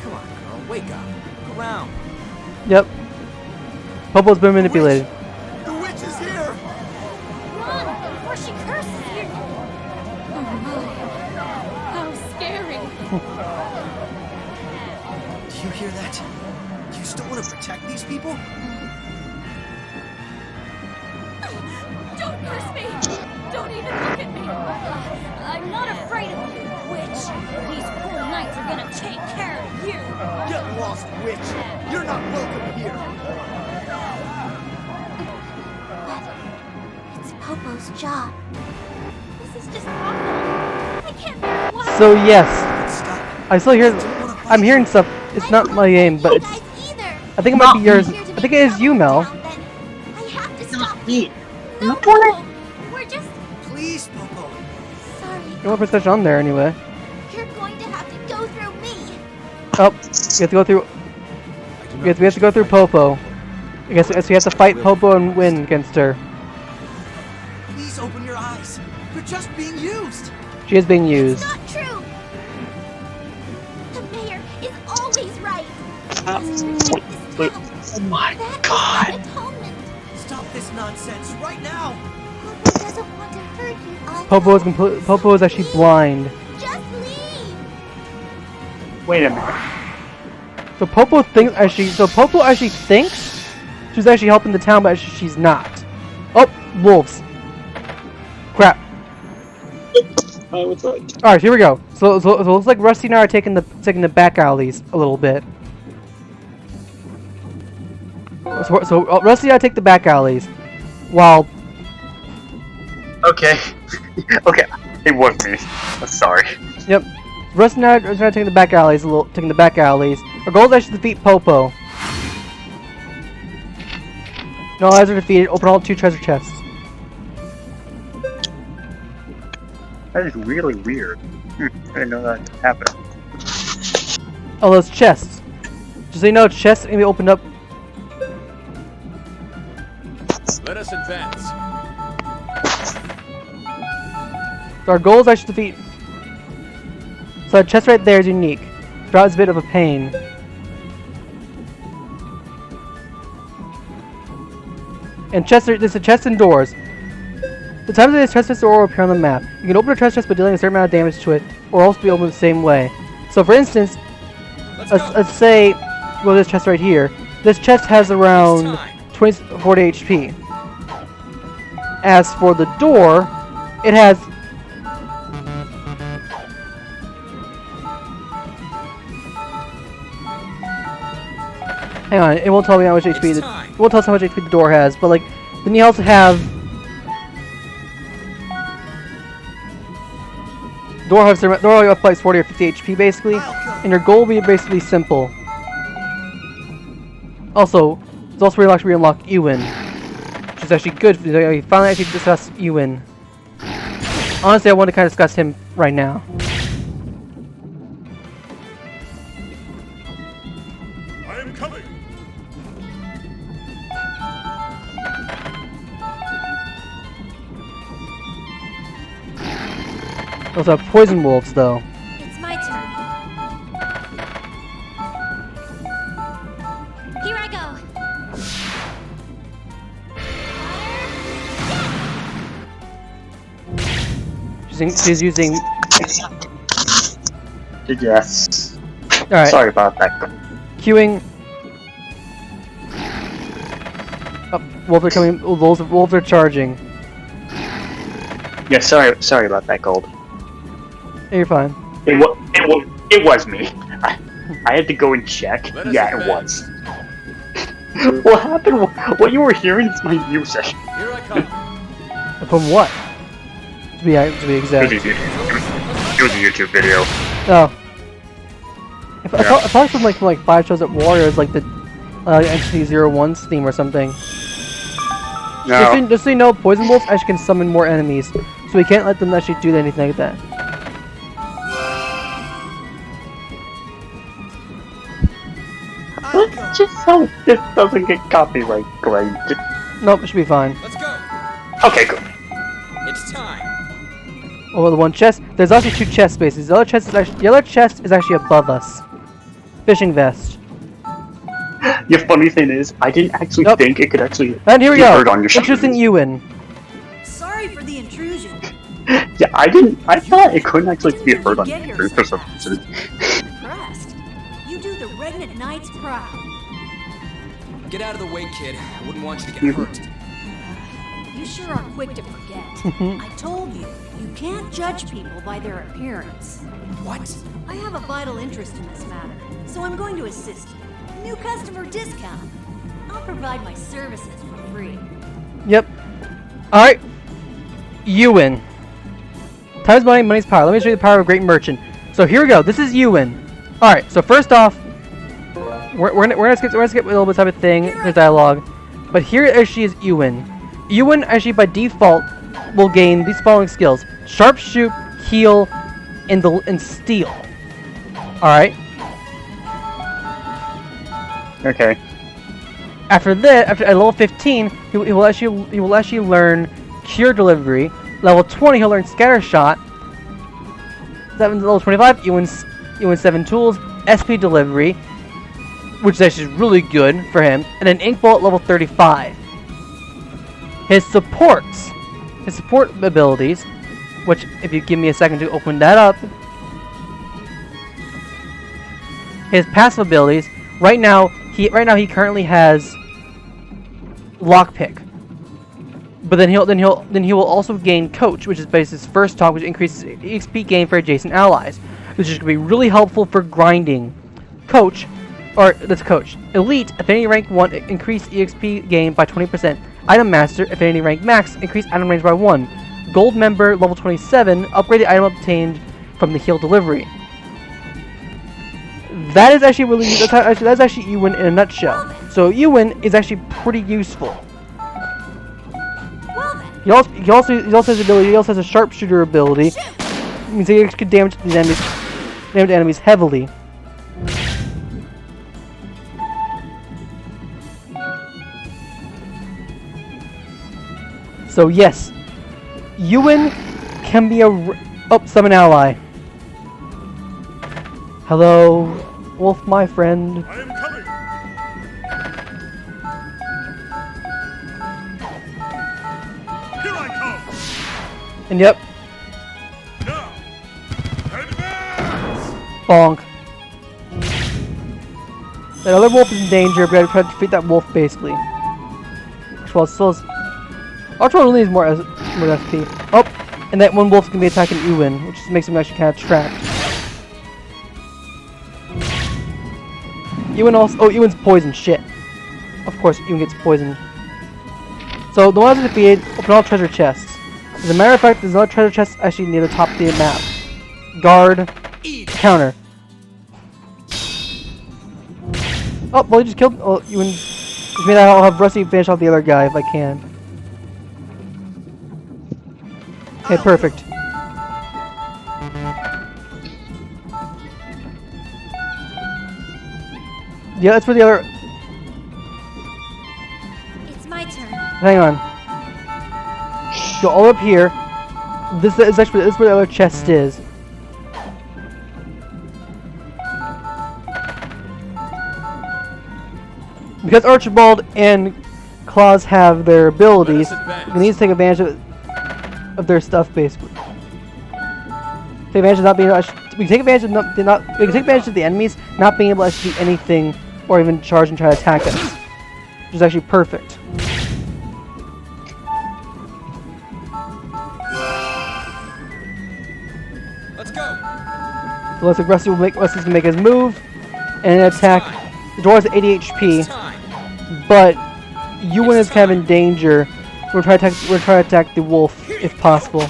Come on, girl, wake up. Look around. Yep. Popo's been manipulated. The witch is here! Run before she curses you. Oh my. How scary. Do you hear that? Do you still want to protect these people? Don't curse me! Don't even look at me! I'm not afraid of you, witch! These cool knights are gonna take care of you! Get lost, witch! You're not welcome here! But it's Popo's job. This is just awful. I can't bear to watch. So yes, I still hear. I'm hearing stuff. It's not my game, but it's. I think it might be yours. I think it is you, Mel. I have to stop. Me. No, Popo. We're just. Please, Popo. Sorry. You want to put on there anyway. You're going to have to go through me. Oh, you have to go through. We have to go through Popo. I guess we have to fight Popo and win against her. Please open your eyes. You're just being used. She is being used. Not true. The mayor is always right. Wait. Oh my god. Stop this nonsense right now. Popo doesn't want to hurt you. Popo is actually blind. Just leave. Wait a minute. So Popo actually thinks she's actually helping the town, but actually she's not. Oh, wolves. Crap. I was right. All right, here we go. So it looks like Rusty and I are taking the back alleys a little bit. So Rusty and I take the back alleys, while. Okay. Okay. It was me. I'm sorry. Yep. Rusty and I are taking the back alleys Our goal is actually to defeat Popo. When all allies are defeated, open all 2 treasure chests. That is really weird. I didn't know that happened. Oh, those chests. Just so you know, chests can be opened up. Let us advance. So our goal is actually to defeat. So that chest right there is unique. Sprout is a bit of a pain. And chests are, there's a chest and doors. The times that this chest door will appear on the map. You can open a chest by dealing a certain amount of damage to it, or else be opened the same way. So for instance, let's say, well, this chest right here. This chest has around 40 HP. As for the door, it has hang on, it won't tell me how much HP it won't tell us how much HP the door has, but like then you also have door up like 40 or 50 HP basically, and your goal will be basically simple. Also, it's also really to unlock Ewan, which is actually good. We finally actually discussed Ewan. Honestly, I want to kind of discuss him right now. I am coming. Those are poison wolves, though. It's my turn. Here I go. She's using. Yes. Alright. Sorry about that. Queuing. Oh, wolves are coming. Wolves are charging. Yeah, sorry about that, Gold. Hey, you're fine. It was me. I had to go and check. Yeah, it was. What happened? What you were hearing is my music. Here I come. From what? To be exact. It was a YouTube video. Oh. If I thought from like 5 shows at Warriors, like the Entity 01's theme or something. No. Just so you know, poison wolves actually can summon more enemies, so we can't let them actually do anything like that. Let's just hope this doesn't get copyright claimed. Nope, it should be fine. Let's go. Okay, good. It's time. Oh, the one chest. There's also 2 chest spaces. The other chest is actually above us. Fishing vest. The funny thing is, I didn't actually think it could actually and here we be go. heard on your show. Introducing Ewan. Sorry for the intrusion. Yeah, I thought it couldn't actually be heard on your show for some reason. Impressed. You do the Regnant Knights proud. Get out of the way, kid. I wouldn't want you to get hurt. You sure are quick to forget. I told you, you can't judge people by their appearance. What? I have a vital interest in this matter, so I'm going to assist you. New customer discount. I'll provide my services for free. Yep. Alright. Ewan. Time is money, money's power. Let me show you the power of a great merchant. So here we go. This is Ewan. Alright, so first off, we're gonna skip a little bit type of thing, the dialogue. But here actually is Ewan. Ewan actually by default will gain these following skills: sharpshoot, heal, and steal. Alright. Okay. After at level 15, he will actually learn Cure Delivery. Level 20, he'll learn Scatter Shot. Level 25, Ewan 7 Tools, SP Delivery, which is actually really good for him. And then Ink Bolt level 35. His support abilities, which if you give me a second to open that up. His passive abilities, right now he currently has Lockpick. But then he will also gain Coach, which is based his first talk, which increases EXP gain for adjacent allies, which is going to be really helpful for grinding. Coach, or that's Coach. Elite, Affinity Rank 1, increase EXP gain by 20%. Item Master, Affinity Rank Max, increase item range by 1. Gold Member, level 27, upgraded item obtained from the Heal Delivery. That is actually really, that's actually Ewan in a nutshell. So Ewan is actually pretty useful. He also has the ability. He also has a sharpshooter ability. It means he could damage these enemies heavily. So yes, Ewan can be a summon ally. Hello, Wolf, my friend. I am coming. Here I come. And yep, Now, advance. bonk. That other wolf is in danger, but I try to defeat that wolf basically. Well, still. Ultron really needs more SP. Oh, and that one wolf's gonna be attacking Ewan, which makes him actually kind of trapped. Ewan also. Oh, Ewan's poisoned. Shit. Of course, Ewan gets poisoned. So the ones that defeated open all treasure chests. As a matter of fact, there's another treasure chest actually near the top of the map. Guard. Counter. Oh, well, he just killed. Oh, Ewan. Which means I'll have Rusty finish off the other guy if I can. Okay, perfect. Yeah, that's for the other. It's my turn. Hang on. Go all up here. This is actually where the other chest is. Because Archibald and Claus have their abilities, we need to take advantage of their stuff, basically. Take advantage of not being. We can take advantage of we can take advantage of the enemies not being able to actually do anything or even charge and try to attack us, which is actually perfect. Let's go. So looks like Rusty's gonna make his move and attack. The door has 80 HP, but Ewan is kind of in danger. We're trying to attack the wolf if possible.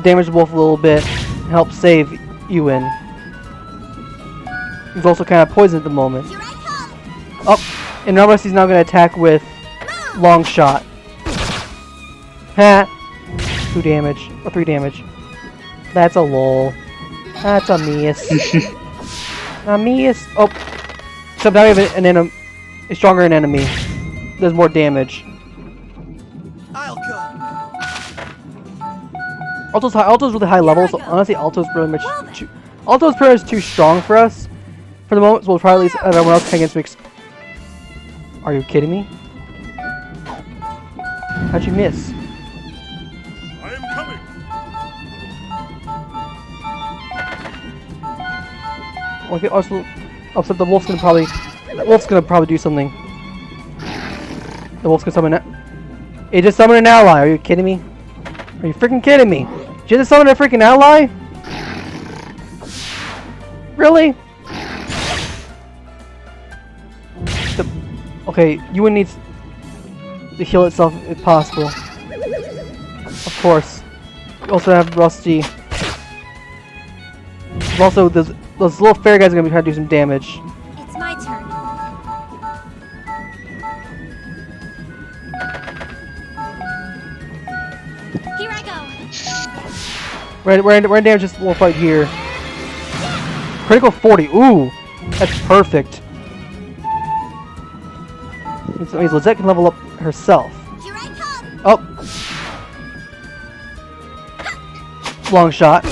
Damage the wolf a little bit and help save Ewan. He's also kind of poisoned at the moment. Oh, and now Rusty's now going to attack with long shot. Ha! 2 damage or 3 damage. That's a lol. That's a miss. A miss. Oh. Except now we have a stronger enemy. Does more damage. I'll go. Alto's really high level, so honestly, Alto's pretty much too strong for us for the moment. So we'll probably at least have everyone else against mix. Are you kidding me? How'd you miss? I am coming. Okay, also, except the wolf's gonna probably do something. The wolf's gonna summon it. He just summoned an ally. Are you kidding me? Are you freaking kidding me? Did you just summon a freaking ally? Really? Okay, Ewan needs to heal itself if possible. Of course. We also have Rusty. Also, those little fairy guys are gonna be trying to do some damage. It's my turn. Here I go. We're in damage this wolf right here. Critical 40. Ooh, that's perfect. Means Lizette can level up herself. Here I come. Oh. Long shot.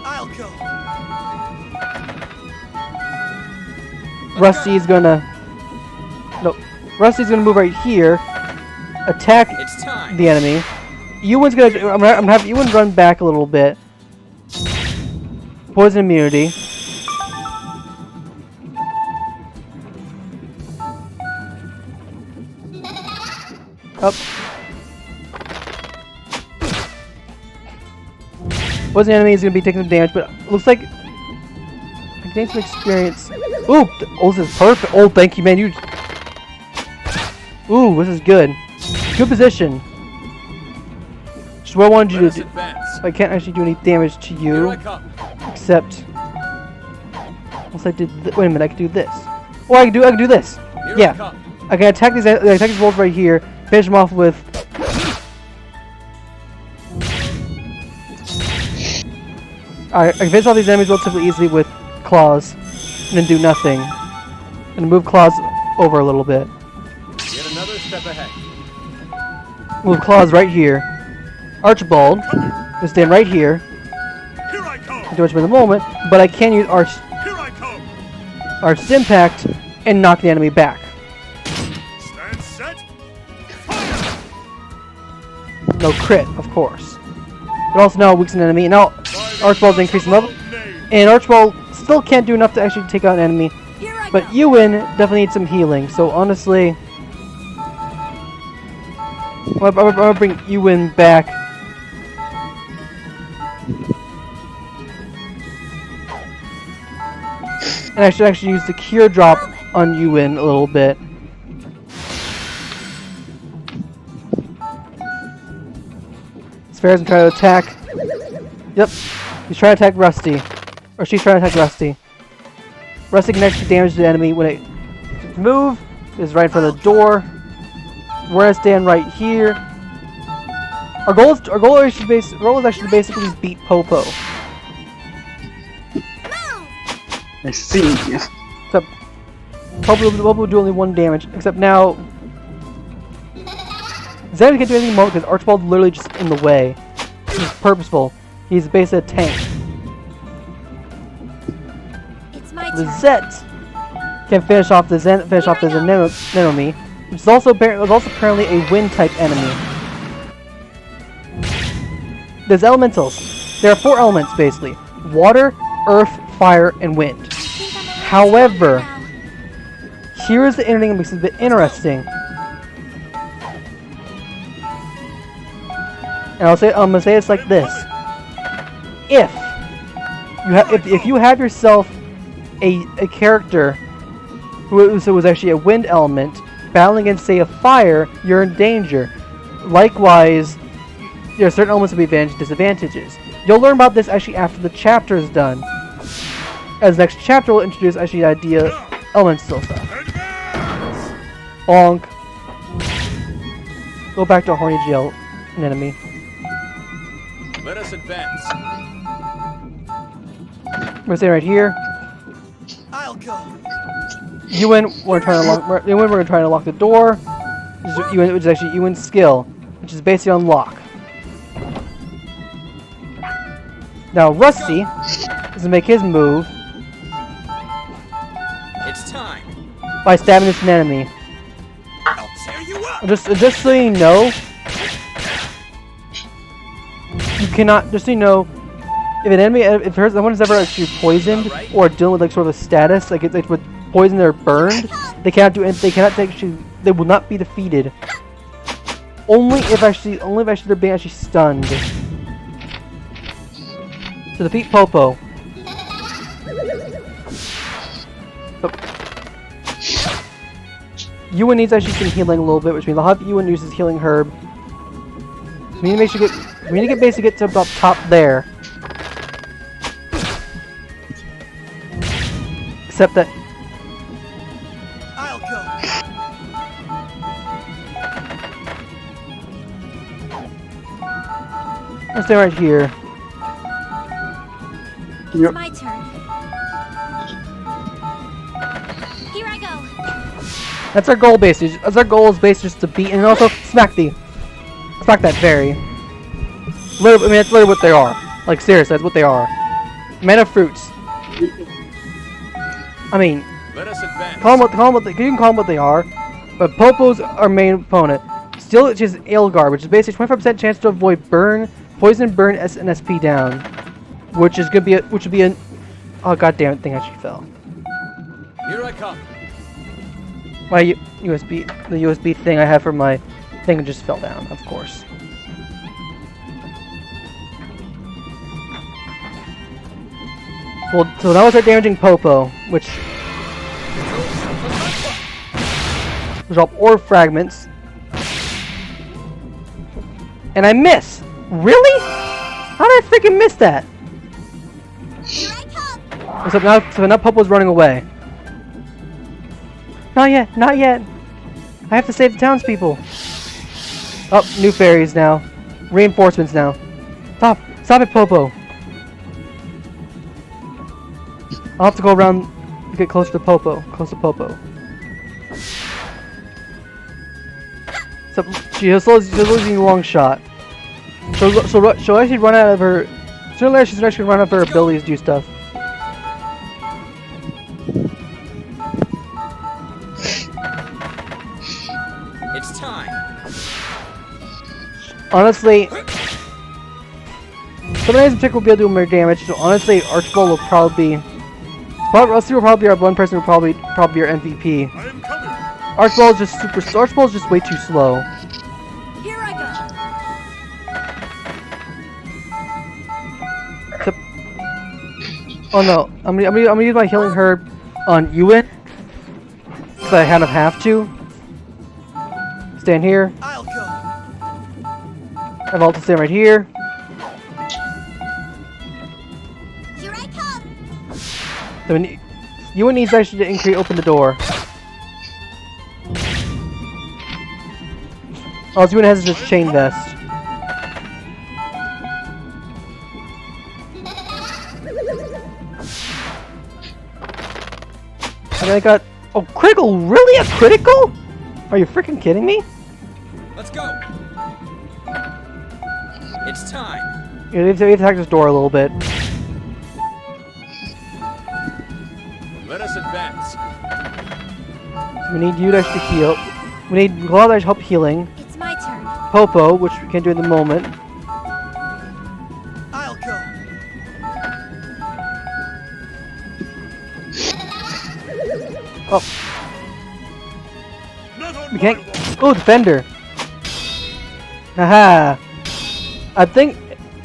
I'll go. Rusty's gonna. Nope. Rusty's gonna move right here. Attack the enemy. Ewan's gonna. I'm gonna have Ewan run back a little bit. Poison immunity. Up. Poison enemy is gonna be taking some damage, but it looks like I can gain some experience. Ooh, oh, this is perfect. Oh, thank you, man. Ooh, this is good. Good position. Just what I wanted you to do. I can't actually do any damage to you, except once I did. Wait a minute, I can do this. Or I can do this. Here I Yeah. come. I can attack these wolves right here, finish them off with... Alright, I can finish all these enemies relatively easily with claws, and then do nothing. And move claws over a little bit. Yet another step ahead. Move claws right here. Archibald will stand right here. Here I come. Do much for the moment, but I can use Arch Here I come. Arched Impact and knock the enemy back. Stand set. No crit, of course. But also now weakens an enemy, and now Archibald's increasing level. And Archibald still can't do enough to actually take out an enemy. But Ewan definitely needs some healing, so honestly... I'm gonna bring Ewan back. And I should actually use the Cure Drop on Ewan a little bit. Sphairs and try to attack. Yep, he's trying to attack Rusty. Or she's trying to attack Rusty. Rusty can actually damage the enemy when it move is right in front of the door. We're gonna stand right here. Our goal is actually to basically just beat Popo. I see. Except Popo will do only 1 damage. Except now Zed can't do anything more because Archibald's literally just in the way. He's purposeful. He's basically a tank. It's my The turn. Zet can finish off the Nenomi, which is also apparently a wind type enemy. There's elementals. There are 4 elements basically: water, earth, fire, and wind. However, here is the thing that makes it a bit interesting. And I'm gonna say it's like this: if you have yourself a character who was actually a wind element battling against, say, a fire, you're in danger. Likewise, there are certain elements of advantages and disadvantages. You'll learn about this actually after the chapter is done, as the next chapter will introduce actually the idea of elemental stuff. Bonk. Go back to Horny Jail, an enemy. Let us advance. We're gonna stay right here. I'll go. Ewan, we're gonna try to unlock the door. Which is actually Ewan's skill, which is basically unlock. Now Rusty is gonna make his move It's time. by stabbing this enemy. I'll tear you up. Just so you know, you cannot. Just so you know, if someone is ever actually poisoned or dealing with like sort of a status, like it's like with poisoned or burned, they cannot do anything. They cannot actually. They will not be defeated. Only if actually they're being actually stunned. To defeat Popo. Ewan needs actually some healing a little bit, which means I'll have Ewan use his healing herb. So we need to basically get to about top there. Except that I'll go. I'll stay right here. It's my turn. Here I go. That's our goal basically. That's our goal is basically just to beat and also smack that fairy. Literally, I mean that's literally what they are. Like seriously, that's what they are. Mana fruits. I mean, Let us advance. you can call them what they are, but Popo's our main opponent. Still, it's just Aelgar, which is basically 25% chance to avoid poison, burn, and SP down, which would be an oh god damn it, thing actually fell. Here I come. My the USB thing I have for my thing just fell down, of course. Well, so now we start damaging Popo, which drop orb fragments, and I miss. Really? How did I freaking miss that? Here I come. So now Popo's running away. Not yet, not yet. I have to save the townspeople. Oh, new fairies now. Reinforcements now. Stop! Stop it, Popo! I'll have to go around to get closer to Popo. Close to Popo. So she's losing a long shot. So she'll actually run out of her. Sooner or later, she's actually run out of her abilities to do stuff. It's time. Honestly, some enemies in particular will be able to do more damage. So honestly, Archibald will probably be. Rusty will probably be our one person who will probably be our MVP. Archibald is just Archibald is just way too slow. Here I Except, oh no, I'm gonna use my healing herb on Ewan. Because I kind of have to. Stand here. I'll go. I've also stand right here. Here I come. So Ewan needs actually to open the door. All Ewan has is this chain vest. And I got critical. Really, a critical? Are you freaking kidding me? Let's go. It's time. Yeah, we have to attack this door a little bit. Let us advance. We need you to actually heal. We need Claude to help healing. It's my turn. Popo, which we can't do in the moment. I'll go. Oh. We can't. Oh, defender. Haha. I think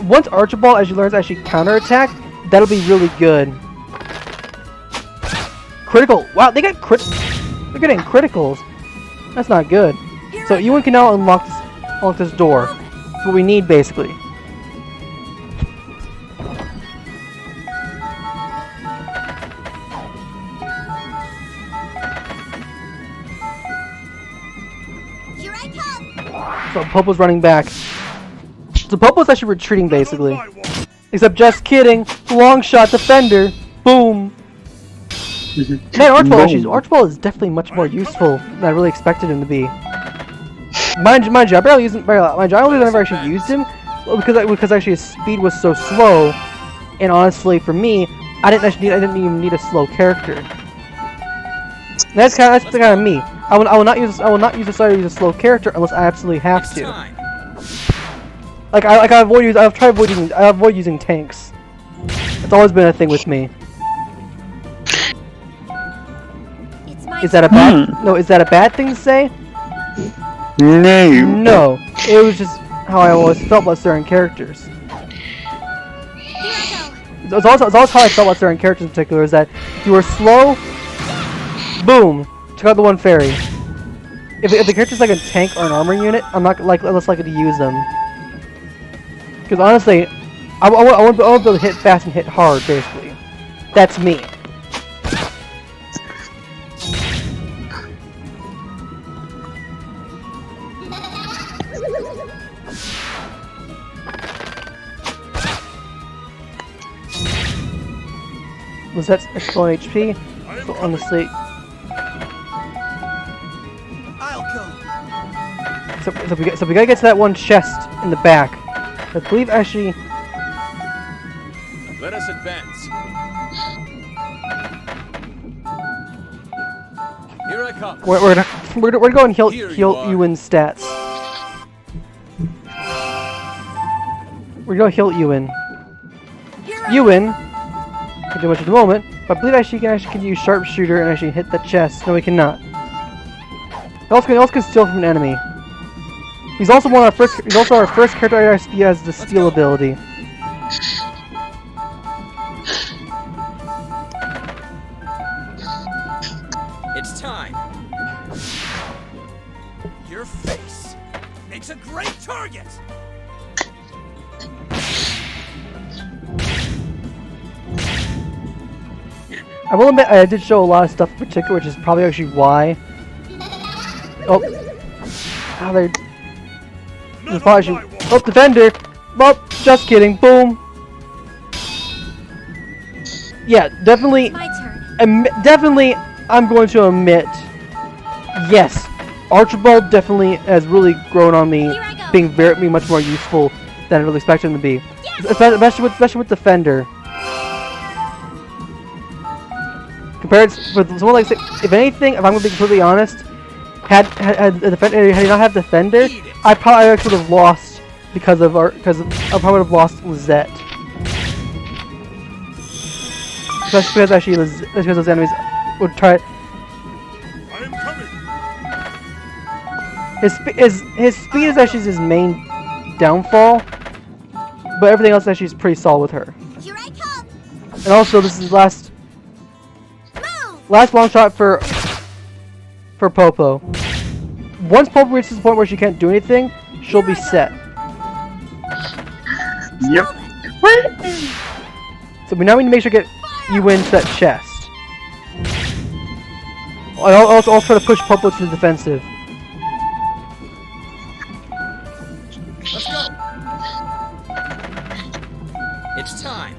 once Archibald actually learns to actually counterattack, that'll be really good. Critical. Wow, they got they're getting criticals. That's not good. So Ewan can now unlock this door. That's what we need, basically. Here I come. So Popo's running back. So Popo's actually retreating, basically. Except just kidding. Long shot defender. Boom. Man, Archibald is definitely much more useful than I really expected him to be. Mind you, I barely used him. I only never actually used him because actually his speed was so slow. And honestly, for me, I didn't even need a slow character. That's kind of me. I will not use a slow character unless I absolutely have to. I avoid using tanks. It's always been a thing with me. Is that a bad? No, is that a bad thing to say? No. No, it was just how I always felt about certain characters. It's also how I felt about certain characters in particular. Is that if you were slow, boom, took out the one fairy. If the character's like a tank or an armor unit, I'm not less likely to use them. Because honestly, I want to be able to hit fast and hit hard, basically. That's me. Was that extra HP? So honestly, I'll go. so we gotta get to that one chest in the back. I believe actually. Let us advance. Here I come. We're gonna go and heal Ewan's stats. We're gonna heal Ewan. Ewan can't do much at the moment, but I believe actually can use sharpshooter and actually hit the chest. No, we cannot. He also can steal from an enemy. He's also our first character I actually has the steal ability. It's time. Your face makes a great target. I will admit I did show a lot of stuff in particular, which is probably actually why. Oh, they. There's probably actually. Oh, defender. Oh, just kidding. Boom. Yeah, definitely. My turn. Definitely, I'm going to admit. Yes, Archibald definitely has really grown on me, being being much more useful than I really expected him to be, especially with defender. Compared with someone like, if anything, if I'm going to be completely honest, had he not had defender, I probably actually would have lost I probably would have lost Lizette. Especially because actually, because those enemies would try. His speed is actually his main downfall, but everything else actually is pretty solid with her. Here I come. And also, this is last long shot for Popo. Once Popo reaches the point where she can't do anything, she'll be set. Yep. So we now need to make sure to get you into that chest. I'll also try to push Popo to the defensive. Let's go. It's time.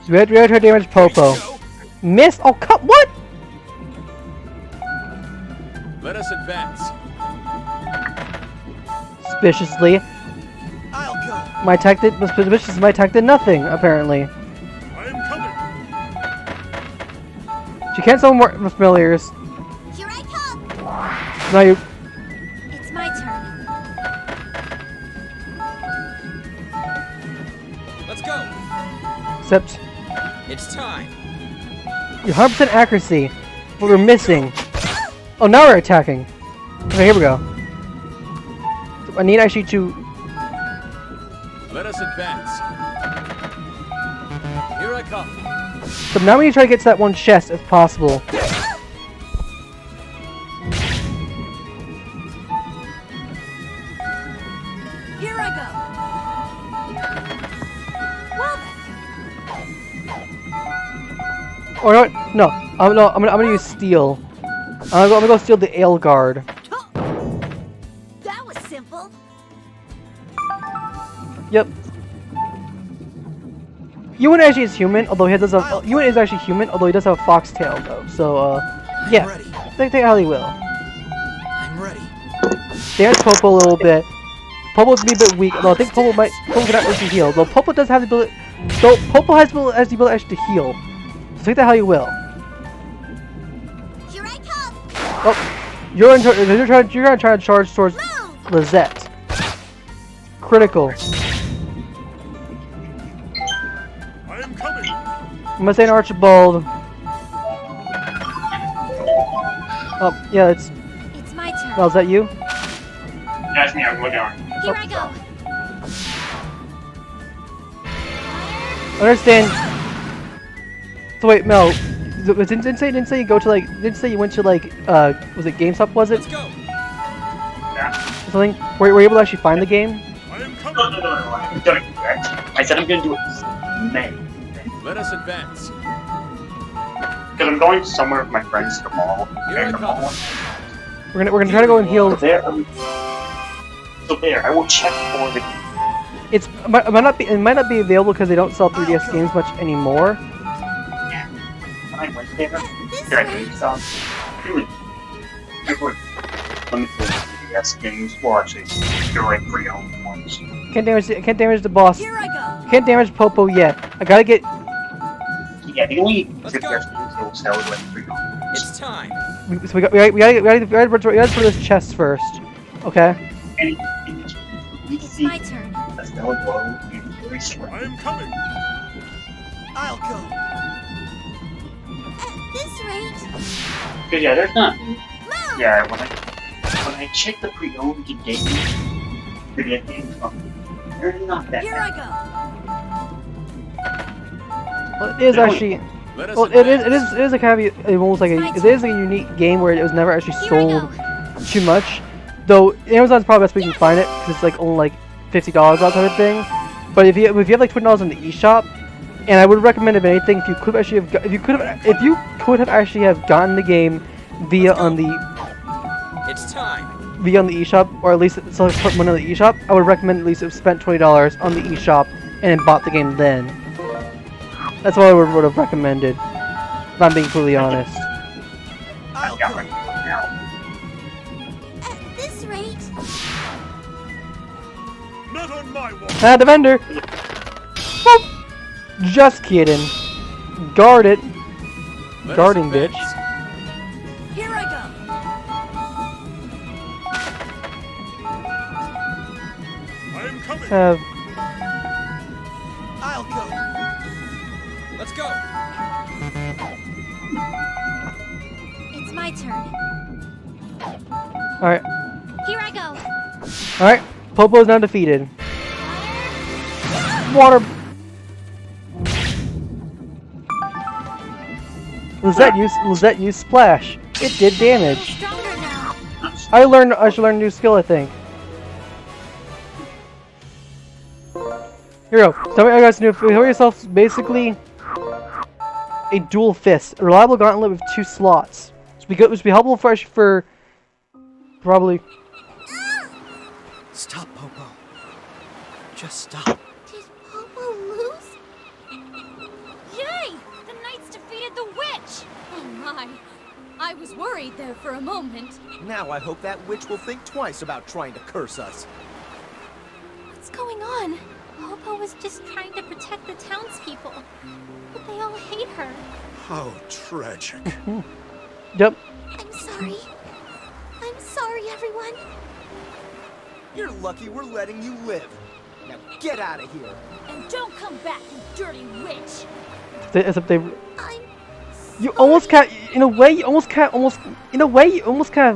So we had to try to damage Popo. Miss? Oh, cut! What? Let us advance. Suspiciously. I'll go. My attack did nothing, apparently. I am coming. She can't summon more familiars. Here I come. Now you. It's my turn. Let's go. Except It's time. your 100% accuracy. What we're missing. Oh, now we're attacking. Okay, here we go. So I need actually to. Let us advance. Here I come. So now we need to try to get to that one chest if possible. Here I go. Or no, I'm gonna use steel. I'm gonna go steal the ale guard. That was simple. Yep. Ewan actually is human, although he does have. Ewan is actually human, although he does have a foxtail though. So yeah, take how he will. I'm ready. Damage Popo a little bit. Popo would be a bit weak, although I think Popo cannot actually heal. Though Popo does have the ability. Though Popo has the ability actually to heal. So take that how you will. Here I come. Oh, you're gonna try to charge towards Lizette. Critical. I am coming. I'm gonna say an Archibald. Oh, yeah, it's my turn. Oh, is that you? That's me, I'm going down. Here I go. Understand. So wait, Mel, didn't say you go to like, didn't say you went to like, was it GameStop? Was it? Let's go. Yeah. Something? Were you able to actually find the game? No, I'm gonna do that. I said I'm gonna do it May. Let us advance. Because I'm going somewhere with my friends to the mall. Here I come. We're gonna try to go and heal. So there, I will check for the game. It might not be available because they don't sell 3DS games much anymore. I went there. Did I do some? People limited 3DS games. Well, actually, they're like pre-owned ones. Can't damage the boss. Here I go. Can't damage Popo yet. I gotta get. Yeah, the only 3DS games that will sell like pre-owned. It's time. So we gotta put this chest first. Okay. And It's my turn. That's the only one. Very sweet. I am coming. I'll go. At this rate. Because yeah, there's not. Yeah, when I check the pre-owned games, they're not that. Here I go. Well, it is actually. Well, it is a kind of almost like it is a unique game where it was never actually sold too much. Though Amazon's probably the best way you can find it because it's like only like $50 that type of thing. But if you have like $20 in the eShop, And I would recommend, if anything, if you could actually have, if you could have actually have gotten the game via on the It's time. via on the eShop, or at least so put money on the eShop, I would recommend at least have spent $20 on the eShop and then bought the game then. That's what I would have recommended. If I'm being completely honest. I'll go. At this rate, Not on my watch. Ah, the vendor! Boop. Just kidding. Guard it. Let us Guarding advance. bitch. Here I go. I am coming. Have I'll go. Let's go. it's my turn. alright. Here I go. Alright. Popo's now defeated. Water. Lizette used Splash. It did damage. Stronger now. I should learn a new skill, I think. Here we go. Tell yourself basically a dual fist. A reliable gauntlet with 2 slots. Which would be helpful for probably. Stop, Popo. Just stop. Did Popo lose? Yay! The knights defeated the witch! Oh my. I was worried there for a moment. Now I hope that witch will think twice about trying to curse us. What's going on? Popo was just trying to protect the townspeople. But they all hate her. How tragic. Yep. I'm sorry. I'm sorry, everyone. You're lucky we're letting you live. Now get out of here. And don't come back, you dirty witch. Except they. I'm You almost can't. In a way, you almost kind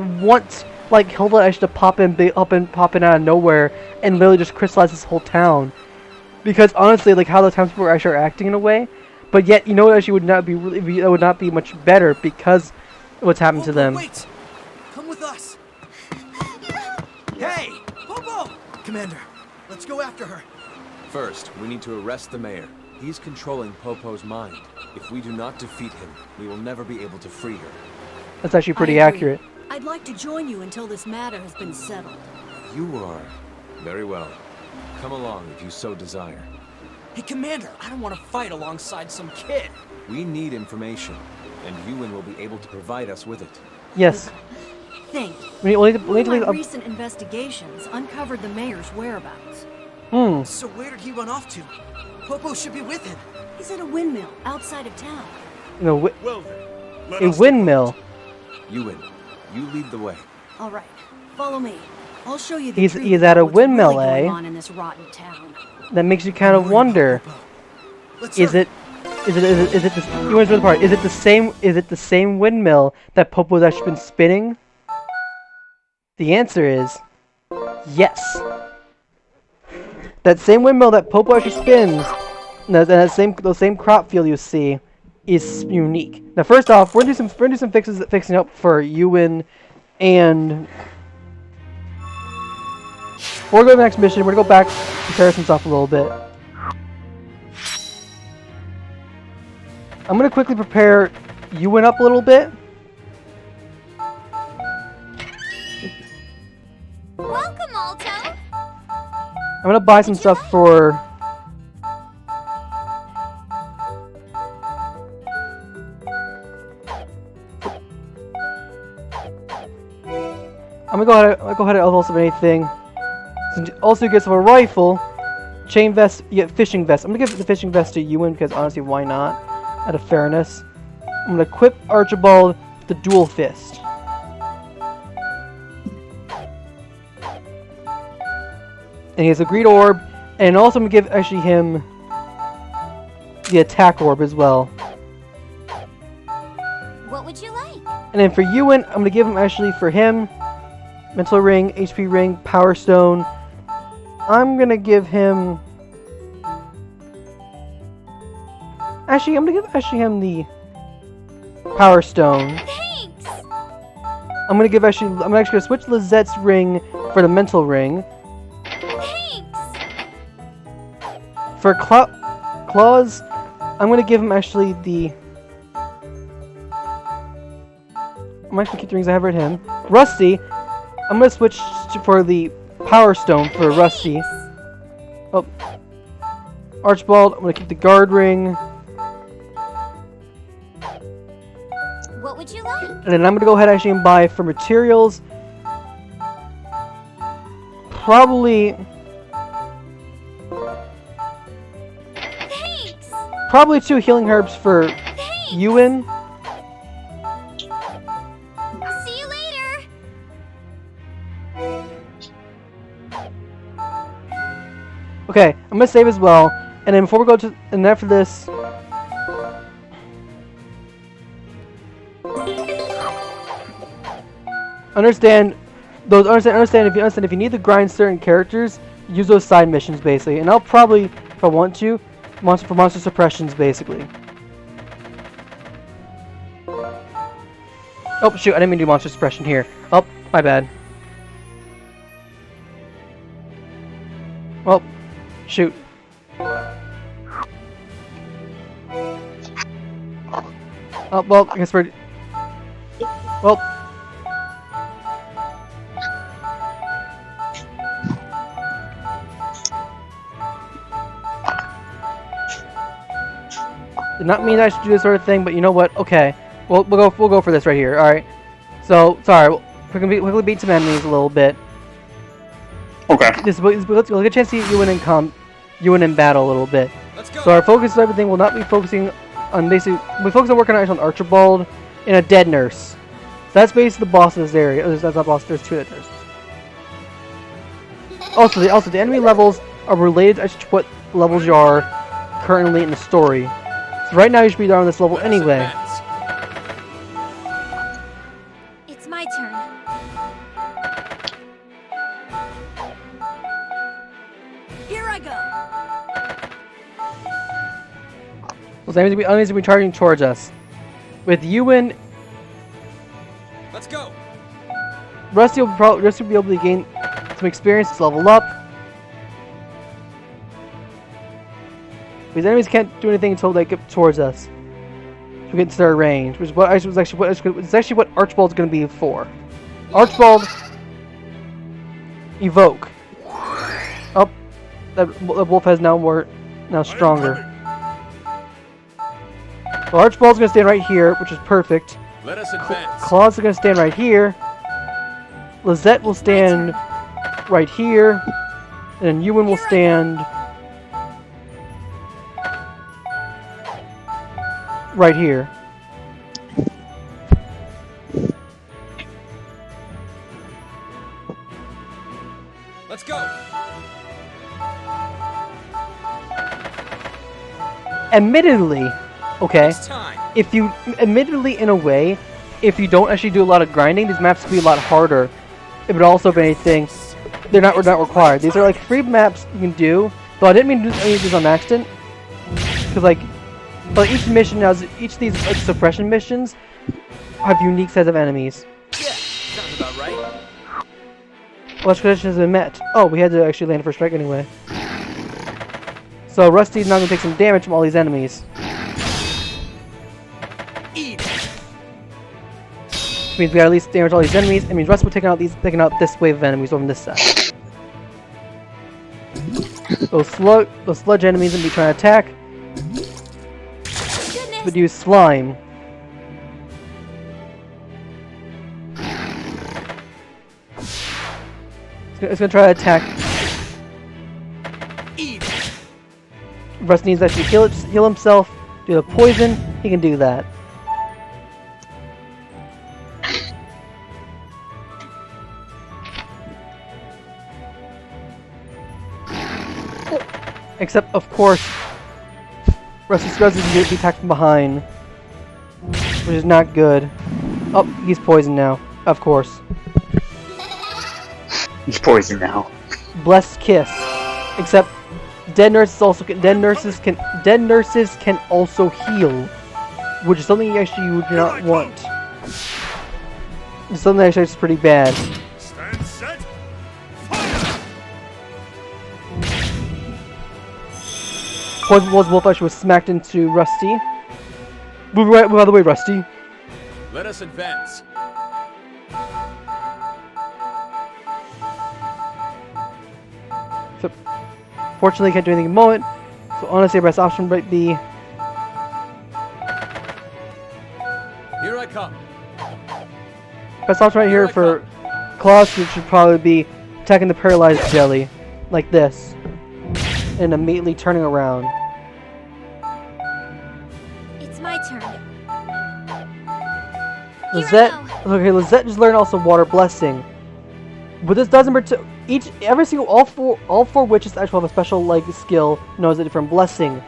of want like Hilda actually to pop in out of nowhere and literally just crystallize this whole town. Because honestly, like how the townspeople are actually acting in a way, but yet you know it actually would not be that would not be much better because of what's happened to them. Wait! Come with us. Hey! Popo! Commander, let's go after her. First, we need to arrest the mayor. He's controlling Popo's mind. If we do not defeat him, we will never be able to free her. That's actually pretty I agree. accurate. I'd like to join you until this matter has been settled. You are. Very well. Come along if you so desire. Hey, Commander, I don't want to fight alongside some kid. We need information, and Ewan will be able to provide us with it. Yes. Think. We need to My leave. recent investigations uncovered the mayor's whereabouts. So where did he run off to? Popo should be with him. He's at a windmill outside of town. You know, Well then, let a us windmill. Ewan, you lead the way. All right, follow me. I'll show you the He's truth at about a what's windmill, really going eh? on in this rotten town. That makes you kind of wonder. Let's Is it the, you want to the part? Is it the same windmill that Popo's actually been spinning? The answer is yes. That same windmill that Popo actually spins, those same crop field you see, is unique. Now, first off, we're gonna do some fixing up for Ewan, and we're going to the next mission. We're gonna go back, prepare some stuff a little bit. I'm gonna quickly prepare Ewan up a little bit. Welcome, Alto. I'm gonna buy some stuff for. I'm gonna go ahead and also anything. Also, you get some a rifle, chain vest. You get fishing vest. I'm gonna give the fishing vest to Ewan because honestly, why not? Out of fairness, I'm gonna equip Archibald with the dual fist. And he has a greed orb, and also I'm gonna give actually him the attack orb as well. What would you like? And then for Ewan, I'm gonna give him actually for him mental ring, HP ring, power stone. I'm gonna give him. Actually, I'm gonna give him the power stone. Thanks. I'm actually gonna switch Lizette's ring for the mental ring. Thanks. For Claus, I'm gonna give him actually the. I'm actually keep the rings I have right him. Rusty, I'm gonna switch for the Power Stone for Rusty. Oh, Archibald, I'm gonna keep the Guard Ring. What would you like? And then I'm gonna go ahead actually and buy for materials. Probably. Thanks. Probably 2 healing herbs for Ewan. See you later. Okay, I'm gonna save as well. And then before we go to, and after this, understand if you need to grind certain characters, use those side missions basically. And I'll probably, if I want to, for monster suppressions basically. Oh shoot, I didn't mean to do monster suppression here. Oh, my bad. Well, shoot. Oh, well, I guess we're... Well... Did not mean I should do this sort of thing, but you know what? Okay. We'll go for this right here, alright? So, sorry, we'll quickly beat some enemies a little bit. Okay. We'll get a chance to see Ewan in battle a little bit. So our focus of everything will not be focusing on basically, we focus on working on Archibald and a dead nurse. So that's basically the boss of this area. Oh, that's not boss, there's 2 dead nurses. Also, the enemy levels are related to what levels you are currently in the story. So right now you should be down on this level anyway. It's my turn. Here I go. Those enemies will be charging towards us. With Ewan, Let's go. Rusty will be able to gain some experience to level up. These enemies can't do anything until they get towards us. To get into their range, which is actually what Archibald's going to be for. Archibald, evoke. Oh, the wolf has now stronger. So Archibald's going to stand right here, which is perfect. Let us advance. Claws are going to stand right here. Lizette will stand right here. And then Ewan will stand right here. Let's go. Admittedly, okay, in a way, if you don't actually do a lot of grinding, these maps will be a lot harder. But also, if anything, they're not required. These are like free maps you can do. Though I didn't mean to do any of these on accident, because like each mission now, each of these like suppression missions have unique sets of enemies. Yeah, sounds about right. Well, conditions have been met. Oh, we had to actually land first strike anyway. So Rusty's now gonna take some damage from all these enemies. Eat. Which means we gotta at least damage all these enemies. It means Rusty will taking out this wave of enemies over this side. Those sludge enemies gonna be trying to attack. But use slime. It's gonna try to attack. Russ needs to actually heal himself. Do the poison. He can do that. Except, of course, Rusty's going to be attacked from behind, which is not good. Oh, he's poisoned now. Of course. He's poisoned now. Blessed kiss. Except dead nurses can also heal, which is something actually you would not want. It's something actually is pretty bad. Stand set. Poison was Wolf was smacked into Rusty. Move right out of the way, Rusty. Let us advance. So, fortunately, can't do anything at the moment. So honestly, best option might be. Here I come. Best option right here for Klaus should probably be attacking the paralyzed jelly, like this, and immediately turning around. It's my turn. Lizette, okay, Lizette just learned also Water Blessing. But this doesn't all four witches actually have a special like skill known as a different blessing.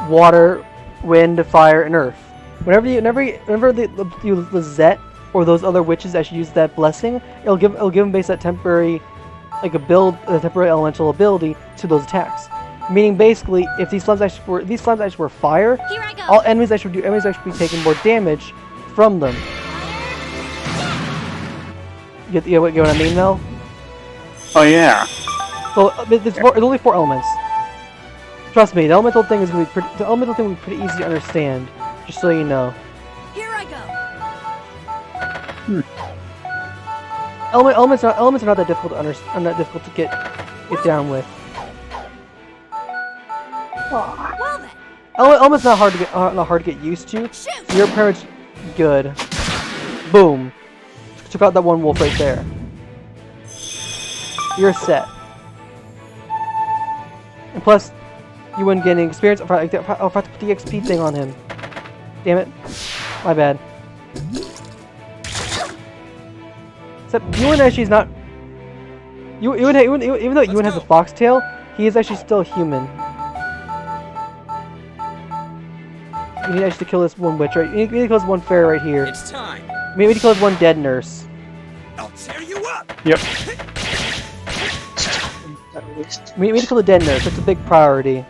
Water, wind, fire, and earth. Whenever you Lizette or those other witches actually use that blessing, it'll give them base that temporary temporary elemental ability to those attacks. Meaning basically, if these slimes actually were fire, all enemies actually be taking more damage from them. You get what I mean, Mel? Oh yeah. So it's only 4 elements. Trust me, the elemental thing will be pretty easy to understand. Just so you know. Here I go. Elements are not that difficult to understand. Not difficult to get down with. Well then. Elements not hard to get used to. So you're pretty much good. Boom. Took out that one wolf right there. You're set. And plus, you wouldn't get any experience. I'll have to put the XP thing on him. Damn it. My bad. Except Ewan actually is not. Even though Ewan has a foxtail, he is actually still human. You need actually to kill this one witch, right? You need to kill this one fairy right here. It's time. We need to kill this one dead nurse. I'll tear you up. Yep. We need to kill the dead nurse. That's a big priority.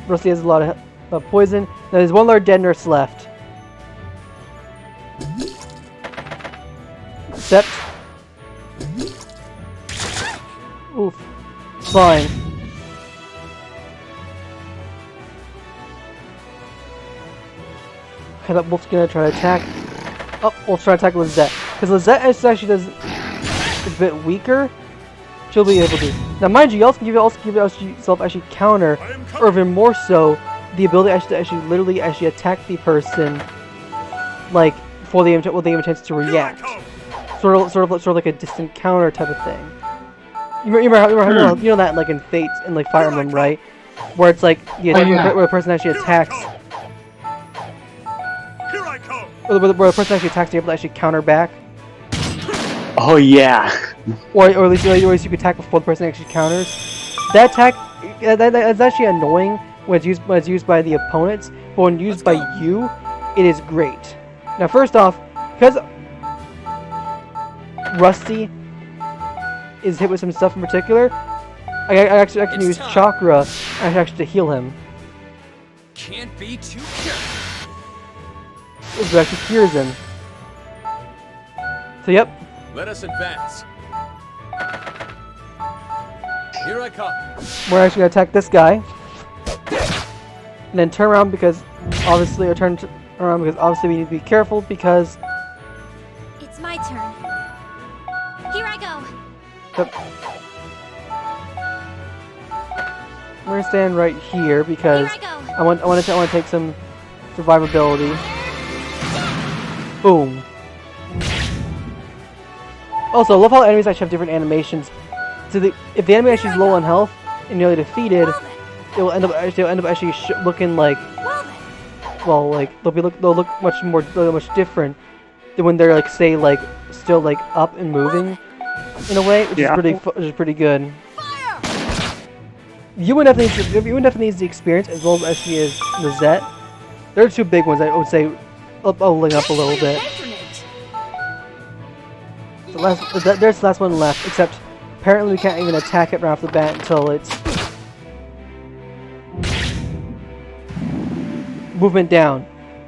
Rusty has a lot of poison. Now there's one large dead nurse left. Except... Oof. Fine. Okay, that wolf's gonna try to attack. Oh, wolf's trying to attack Lizette. Because Lizette actually is a bit weaker. She'll be able to. Now, mind you, you also can give yourself actually counter, or even more so, the ability to actually literally attack the person, like before they have a chance to react. Sort of like a distant counter type of thing. You know that like in Fate and like Fire Emblem, right? Where it's like where the person actually attacks. Where the person actually attacks, you're able to actually counter back. Oh yeah. Or at least you can attack before the person actually counters. That attack, that's actually annoying when it's used by the opponents, but when used by you, it is great. Now, first off, because Rusty is hit with some stuff in particular, I can use chakra actually to heal him. Can't be too careful. It actually cures him. So yep. Let us advance. Here I come. We're actually gonna attack this guy, and then turn around because obviously, we need to be careful because. It's my turn. Here I go. Yep. We're gonna stand right here because I want to take some survivability. Boom. Also, I love how enemies actually have different animations. So if the enemy actually is low on health and nearly defeated, they'll end up actually looking like, well, like they'll look much different than when they're like still like up and moving in a way, which is pretty good. Ewan definitely needs the experience as well as she is Lizette. There are two big ones I would say. I'll link up a little bit. There's the last one left, except apparently we can't even attack it right off the bat until it's movement down.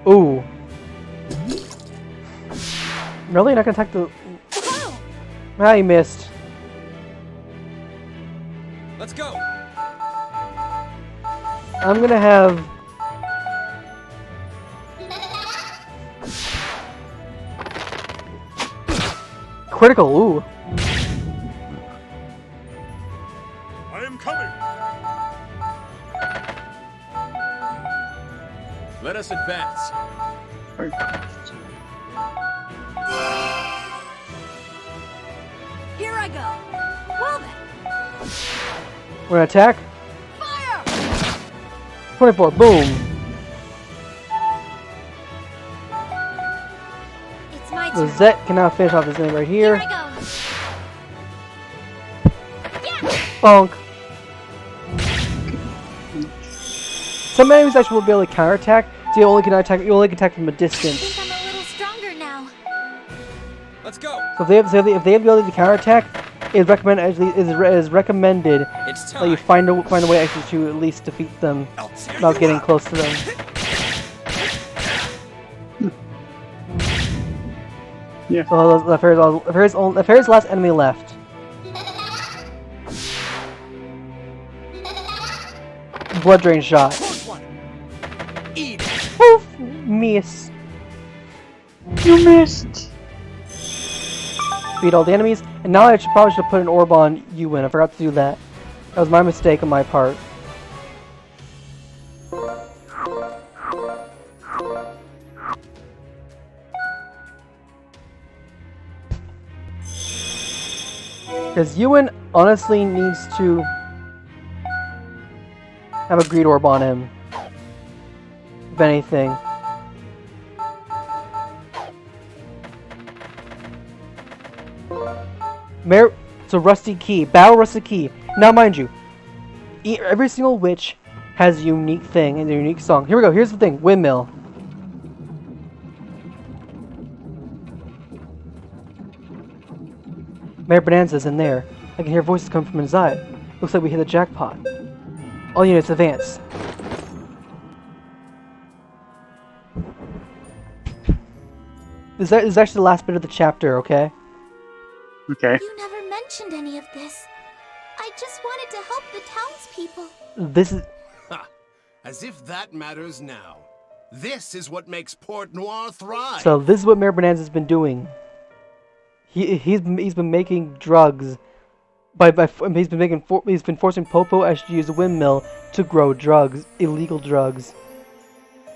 Ooh. Really? Not gonna attack the... Ah, he missed. Let's go. I'm gonna have. Critical, ooh. I am coming. Let us advance. Here I go. Well then, We're gonna attack. fire! 24, boom. It's my turn. Rosette can now finish off his name right Here here. I go. Bonk. Some enemies actually will be able to counterattack, so you only can attack from a I distance. think I'm a little stronger now. Let's go. So if they have the ability to counterattack, it is recommended It's that you time. find a way actually to at least defeat them without getting close to them. Yeah. So the Fair's last enemy left. Blood drain shot. Close one. Eat it. Oof, miss. You missed. Beat all the enemies, and now I probably should put an orb on Ewan. I forgot to do that. That was my mistake on my part. Because Ewan honestly needs to have a greed orb on him. If anything. It's a rusty key. Battle rusty key. Now mind you, every single witch has a unique thing and a unique song. Here we go. Here's the thing. Windmill. Mayor Bonanza's in there. I can hear voices coming from inside. Looks like we hit the jackpot. All units advance. This is actually the last bit of the chapter, okay? Okay. You never mentioned any of this. I just wanted to help the townspeople. This is... Ha! As if that matters now. This is what makes Port Noir thrive. So this is what Mayor Bonanza's been doing. He's been making drugs. He's been forcing Popo to use the windmill to grow drugs, illegal drugs.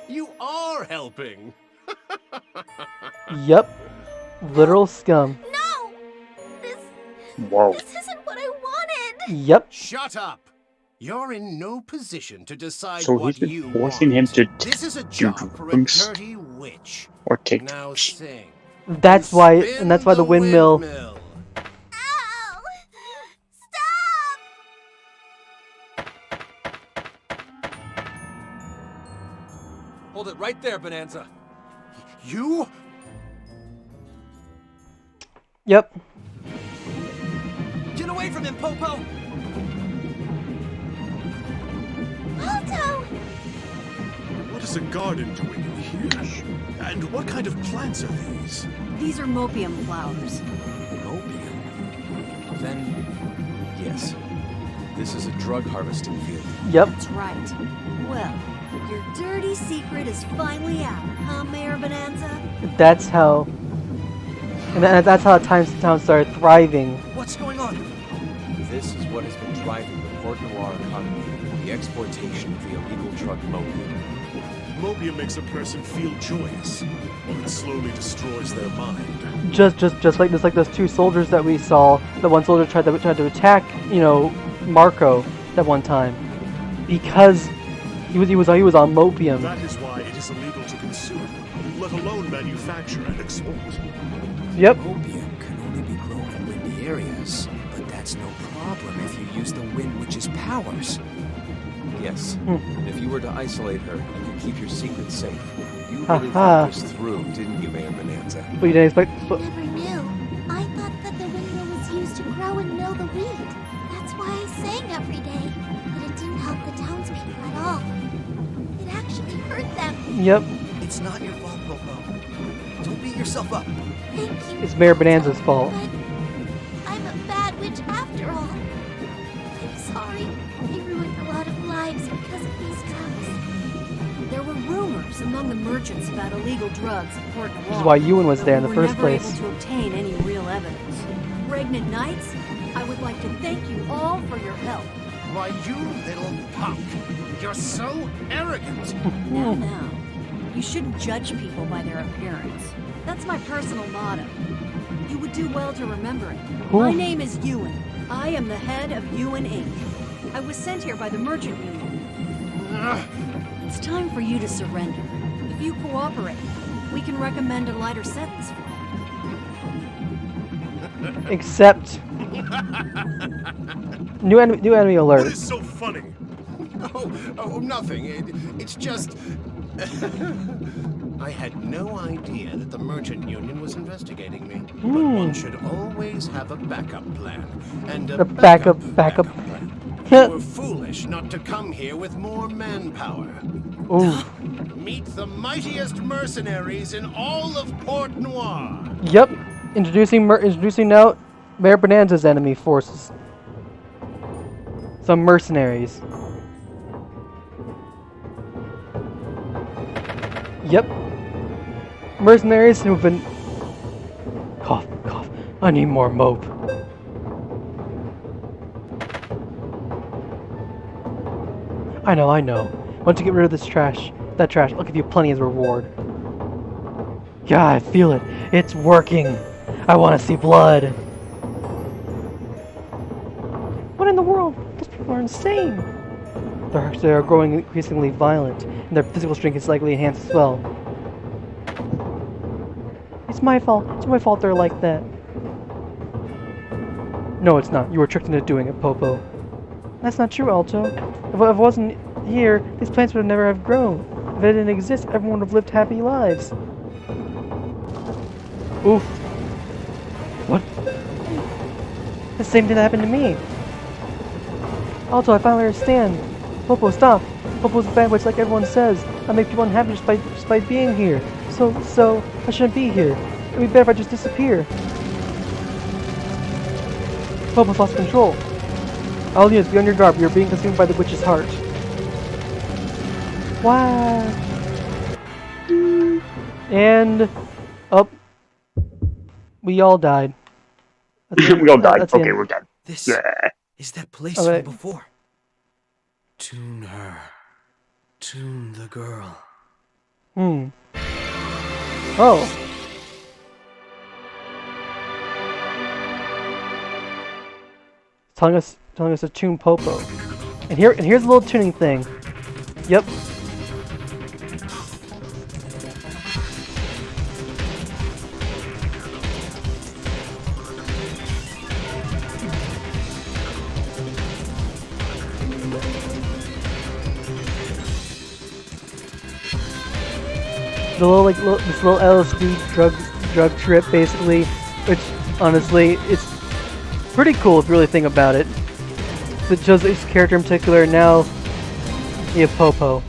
You are helping. Yep, literal scum. No! Whoa. This isn't what I wanted! Yep. Shut up! You're in no position to decide So what he's been you forcing want. him to This is a do job for a drugs dirty witch. or take Now drugs. sing. That's why the windmill. Ow! Stop! Hold it right there, Bonanza. You? Yep. Get away from him, Popo! Alto! What is a garden doing in here? And what kind of plants are these? These are mopium flowers. Opium. Then, yes. This is a drug harvesting field. Yep. That's right. Well, your dirty secret is finally out, huh, Mayor Bonanza? That's how. And that's how town started thriving. What's going on? This is what has been driving the Port Noir economy, the exportation of the illegal drug mopium. Mopium makes a person feel joyous, while it slowly destroys their mind. Just like those two soldiers that we saw. The one soldier tried to attack, Marco that one time, because he was on mopium. That is why it is illegal to consume, let alone manufacture and export. Yep. Opium can only be grown in windy areas, but that's no problem if you use the Wind Witch's powers. Yes. If you were to isolate her and could keep your secret safe, you really Ha-ha. thought this through, didn't you, Mayor Bonanza? But you didn't expect. I never knew. I thought that the windmill was used to grow and mill the wheat. That's why I sang every day. But it didn't help the townspeople at all. It actually hurt them. Yep. It's not your fault, Popo. Don't beat yourself up. Thank you. It's Mayor Bonanza's fault. But I'm a bad witch after all. I'm sorry. among the merchants about illegal drugs in Port Noir. Which is why Ewan was there in the We first were never place. able to obtain any real evidence. Regnant Knights, I would like to thank you all for your help. Why, you little punk. You're so arrogant. Now. You shouldn't judge people by their appearance. That's my personal motto. You would do well to remember it. Who? My name is Ewan. I am the head of Ewan Inc. I was sent here by the Merchant Union. It's time for you to surrender. If you cooperate, we can recommend a lighter sentence for you. Except new enemy alert. What is so funny? Oh, nothing. It's just... I had no idea that the Merchant Union was investigating me. But one should always have a backup plan. And a backup. plan. You were foolish not to come here with more manpower. Ooh. Meet the mightiest mercenaries in all of Port Noir. Yep. Introducing now Mayor Bonanza's enemy forces. Some mercenaries. Yep. Mercenaries who've been... Cough, cough. I need more mope. I know. Once you get rid of this trash, I'll give you plenty as a reward. Yeah, I feel it. It's working. I want to see blood. What in the world? These people are insane. They are growing increasingly violent, and their physical strength is likely enhanced as well. It's my fault. It's my fault they're like that. No, it's not. You were tricked into doing it, Popo. That's not true, Alto. If I wasn't here, these plants would never have grown. If it didn't exist, everyone would have lived happy lives. Oof. What? The same thing that happened to me. Alto, I finally understand. Popo, stop. Popo's a bad witch like everyone says. I make people unhappy just by being here. So, I shouldn't be here. It'd be better if I just disappear. Popo's lost control. All units, be on your guard. You're being consumed by the witch's heart. Wow. And up. We all died. We all died. Okay, we're done. This Yeah. is that place Okay. from before. Tune her. Tune the girl. Oh. Telling us to tune Popo. And here's a little tuning thing. Yep. This little LSD drug trip, basically, which honestly it's pretty cool if you really think about it. It shows this character in particular. Now you have Popo.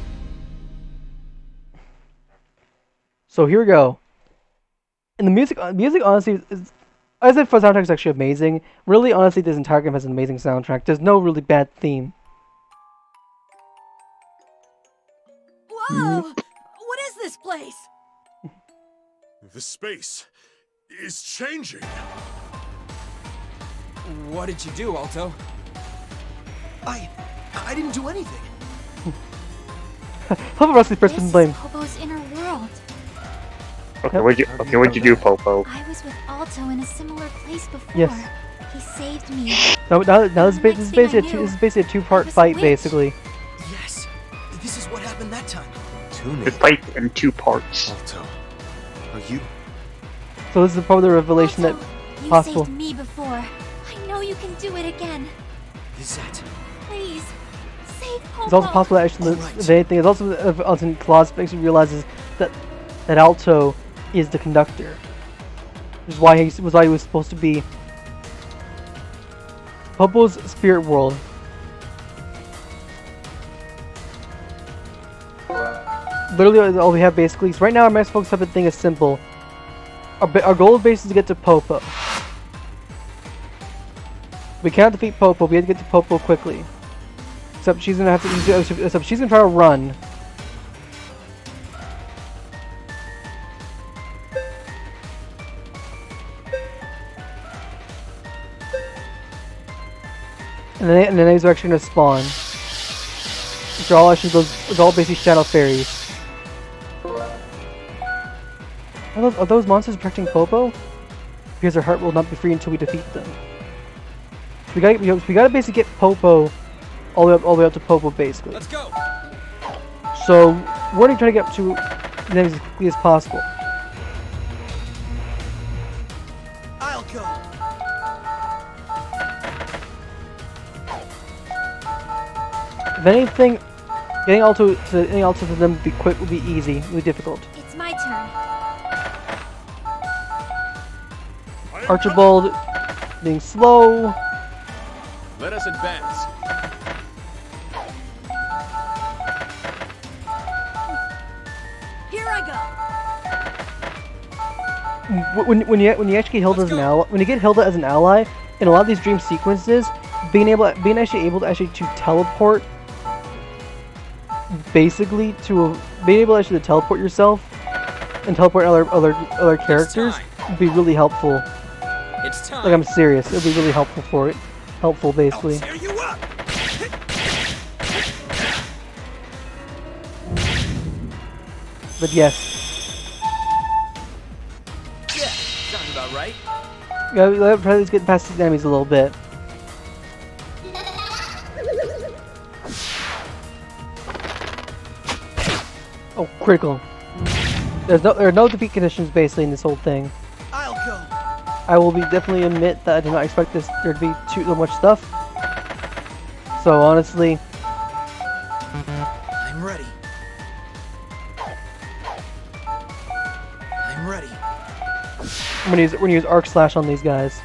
So here we go. And the music honestly is, I said, for the soundtrack is actually amazing. Really, honestly, this entire game has an amazing soundtrack. There's no really bad theme. Whoa! What is this place? The space is changing. What did you do, Alto? I didn't do anything. How about Rusty person This blame? is Popo's inner world. Okay, what'd you do, Popo? I was with Alto in a similar place before. Yes. He saved me. Now this is basically a two-part fight, basically. Yes, this is what happened that time. It's fight in two parts. Alto, are you? So this is probably the revelation that You possible. saved me before. I know you can do it again. Is that? Please, save Popo. It's also possible that actually, if anything, it's also if Claus actually realizes that Alto is the conductor, which is why he was supposed to be Popo's spirit world. Literally, all we have basically. So right now, our Max Focus Puppet thing is simple. Our goal is basically to get to Popo. We cannot defeat Popo. We have to get to Popo quickly. Except she's gonna have to. Except she's gonna try to run. And then enemies are actually gonna spawn. They're all actually those are all basically shadow fairies. Are those monsters protecting Popo? Because their heart will not be free until we defeat them. So we gotta basically get Popo all the way up to Popo basically. Let's go. So we're gonna try to get up to them as quickly as possible. I'll go. If anything, getting Alto to them would be quick, would be easy, would be difficult. It's my turn. Archibald being slow. Let us advance. Here I go. When you actually get Hilda as an ally, when you get Hilda as an ally in a lot of these dream sequences, being able to teleport, basically being able to teleport yourself and teleport other characters would be really helpful. It's time. Like, I'm serious, it would be really helpful for it. Helpful basically. Tear you up. But yes. Yeah, sounds about right. Yeah, let's try to get past these enemies a little bit. Oh, critical. There are no defeat conditions basically in this whole thing. I'll go. I will definitely admit that I did not expect there to be so much stuff. So honestly, I'm ready. I'm ready. I'm gonna use Arc Slash on these guys.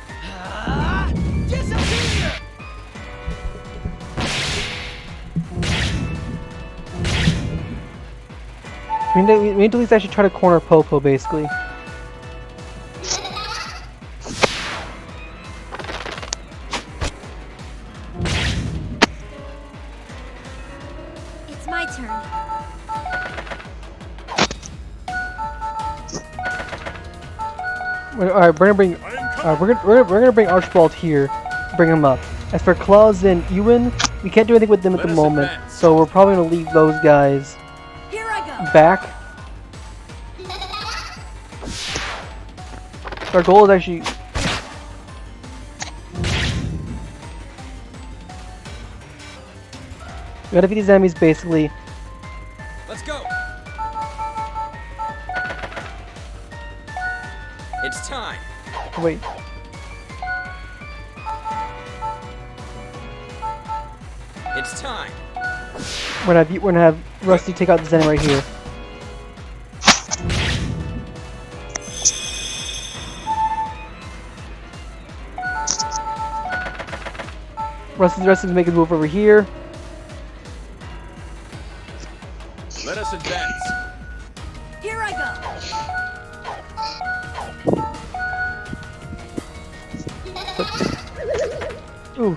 Disappear! We need to at least actually try to corner Popo basically. It's my turn. Alright, we're gonna bring Archibald here, bring him up. As for Claus and Ewan, we can't do anything with them at the moment, so we're probably gonna leave those guys back. Our goal is actually we gotta defeat these enemies basically. Let's go. It's time. Wait. It's time. We're gonna have Rusty take out this enemy right here. Rusty's making a move over here. Let us advance. Here I go. Ooh,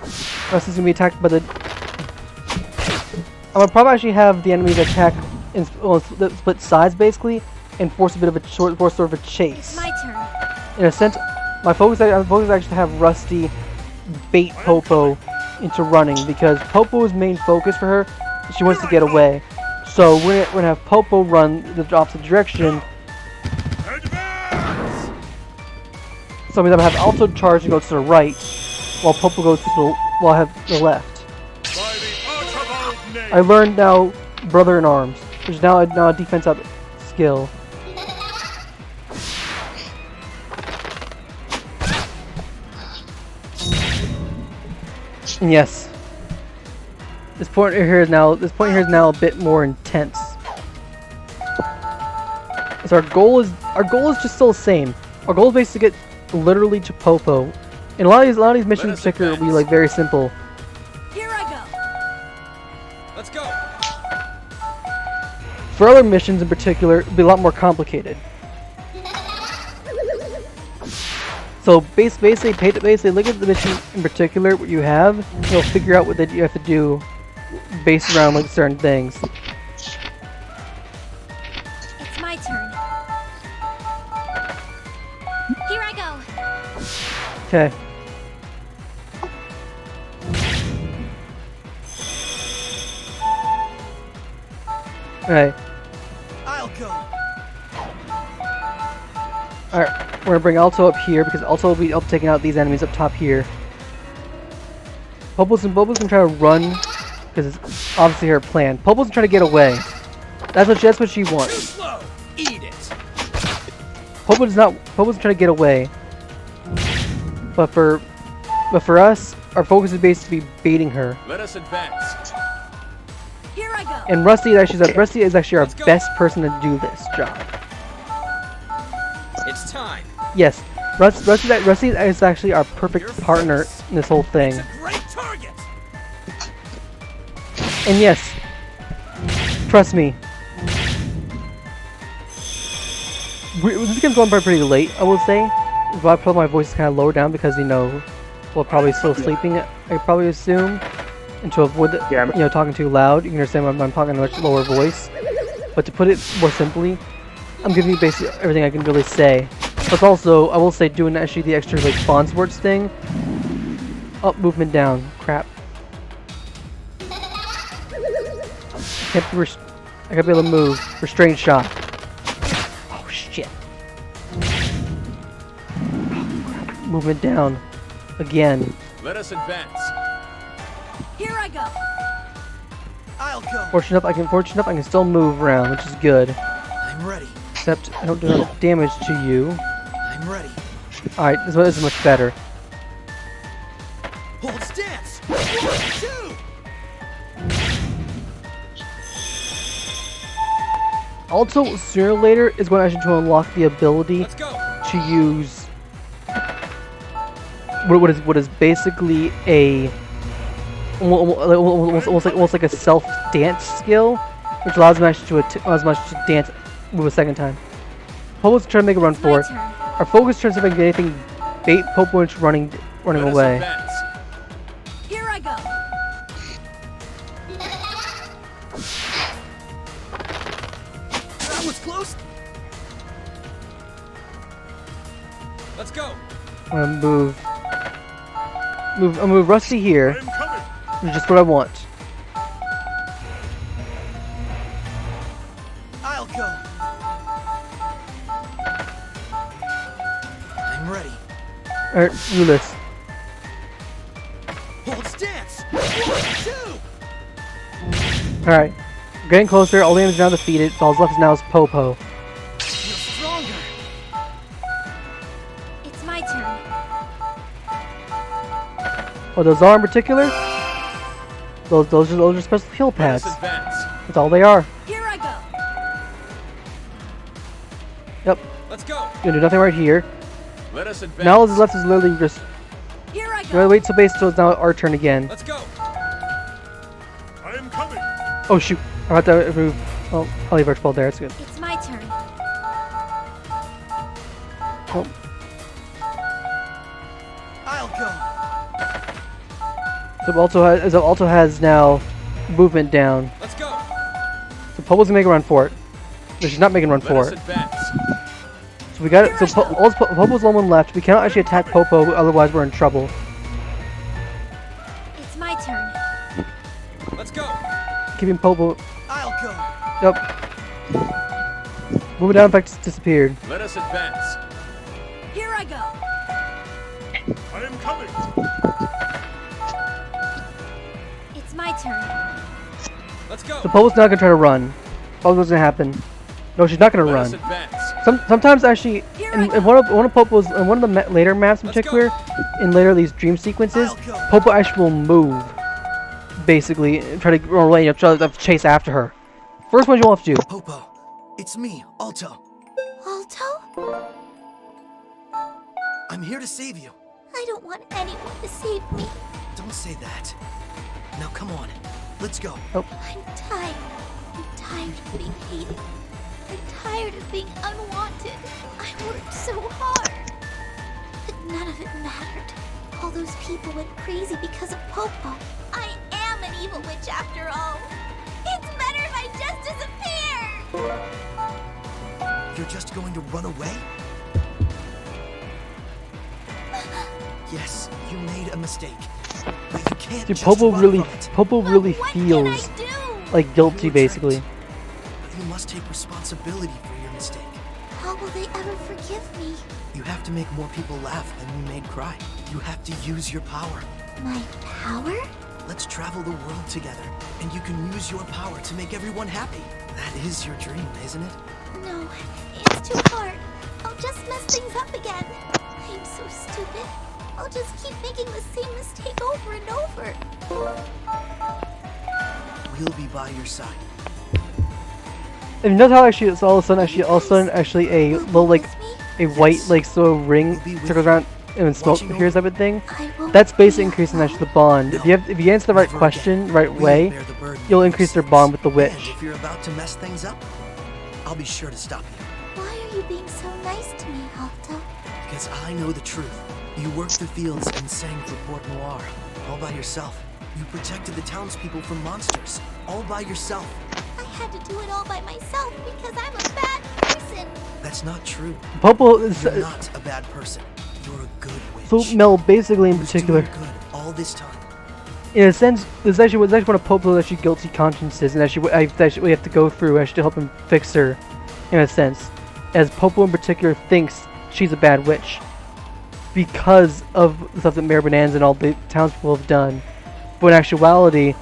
Rusty's gonna be attacked by the. I'm gonna probably actually have the enemies attack in split sides basically, and force a bit of a sort of a chase. It's my turn. In a sense, my focus is actually to have Rusty bait Popo into running because Popo's main focus for her, she wants to get away. So we're gonna have Popo run the opposite direction. So I'm gonna have Alto charge and go to the right, while Popo goes to while I have the left. I learned now Brother in Arms, which is now a defense up skill. And yes, this point here is now a bit more intense. So our goal is just still the same. Our goal is basically to get literally to Popo. And a lot of these missions in particular will be like very simple. Here I go. Let's go. For other missions in particular, it'll be a lot more complicated. So basically look at the mission in particular, what you have, and you'll figure out what that you have to do based around like certain things. It's my turn. Here I go. Okay. Okay. I'll go. Alright, we're gonna bring Alto up here because Alto will be up taking out these enemies up top here. Popo's gonna try to run because it's obviously her plan. Popo's gonna try to get away. That's what she wants. Too slow. Eat it. Popo's trying to get away. But for us, our focus is basically baiting her. Let us advance. Here I go. And Rusty is actually our best person to do this job. It's time. Yes, Rusty is actually our perfect partner in this whole thing. It's a great target. And yes, trust me, this game's going by pretty late, I will say. Probably my voice is kind of lower down because, you know, well, probably still sleeping, I probably assume. And to avoid, talking too loud, you can understand when I'm talking in a much lower voice. But to put it more simply, I'm giving you basically everything I can really say. Plus also, I will say doing actually the extra, like, spawn sports thing. Up, movement down. Crap. I gotta be able to move. Restrained shot. Oh, shit. Movement down. Again. Let us advance. Here I go. I'll go. Fortunate enough, I can still move around, which is good. I'm ready. Except I don't do enough damage to you. I'm ready. Alright, this one is much better. Hold stance. 1, 2. Also, sooner or later is when I should unlock the ability to use what is basically a almost like a self dance skill, which allows me actually to dance move a second time. Popo's trying to make a run for it. Our focus turns if I can get anything bait Popo into running away. Here I go. That was close. Let's go. I'm gonna move Rusty here. Which is just what I want. I'll go. I'm ready. Alright, Ulyss. Hold stance. 1, 2. Alright. Getting closer, all the enemies are now defeated, so all that's left now is Popo. You're stronger. It's my turn. What those are in particular? Those are special heal pads. That's all they are. Here I go. Yep. Let's go. Gonna do nothing right here. Let us advance. Now all that's left is literally just. Here I go. Wait till base till it's now our turn again. Let's go. I am coming. Oh shoot! I have to move. Oh, I'll leave Archibald there. That's good. It's my turn. Oh. I'll go. So also has now movement down. Let's go. So Popo's gonna make a run for it. But she's not making a run for it. So we got it. So Popo's the only one left. We cannot actually attack Popo, otherwise we're in trouble. It's my turn. Let's go. Keeping Popo. I'll go. Yep. Moving down, in fact, disappeared. Let us advance. Here I go. I am coming. It's my turn. Let's go. So Popo's not gonna try to run. What's gonna happen? No, she's not gonna Let run. us advance. Sometimes actually, in one of Popo's, in one of the later maps in particular, in later these dream sequences, Popo actually will move, basically, and try to run away, try to chase after her. First one you will have to do. Popo, it's me, Alto. Alto? I'm here to save you. I don't want anyone to save me. Don't say that. Now come on, let's go. Oh. I'm tired. I'm tired of being hated. I'm tired of being unwanted. I worked so hard. But none of it mattered. All those people went crazy because of Popo. I am an evil witch after all. It's better if I just disappear. You're just going to run away? Yes, you made a mistake. But you can't Dude, just Popo run really, from it. Popo really feels like guilty, basically. You must take responsibility for your mistake. How will they ever forgive me? You have to make more people laugh than you made cry. You have to use your power. My power? Let's travel the world together, and you can use your power to make everyone happy. That is your dream, isn't it? No, it's too hard. I'll just mess things up again. I'm so stupid. I'll just keep making the same mistake over and over. We'll be by your side. And you notice how actually it's all of a sudden actually a little like a white like sort of ring circles around and when smoke appears everything. That's basically increasing actually the bond. If you answer the right question the right way, you'll increase their bond with the And witch. if you're about to mess things up, I'll be sure to stop you. Why are you being so nice to me, Alto? Because I know the truth. You worked the fields and sang for Port Noir, all by yourself. You protected the townspeople from monsters, all by yourself. I had to do it all by myself because I'm a bad person. That's not true. Popo is You're not a bad person. You're a good witch. so Mel basically in particular. Good all this time. In a sense, this is actually one of Popo's actually guilty consciences, and actually we have to go through actually to help him fix her, in a sense, as Popo in particular thinks she's a bad witch because of the stuff that Mayor Bonanza and all the townspeople have done. But in actuality,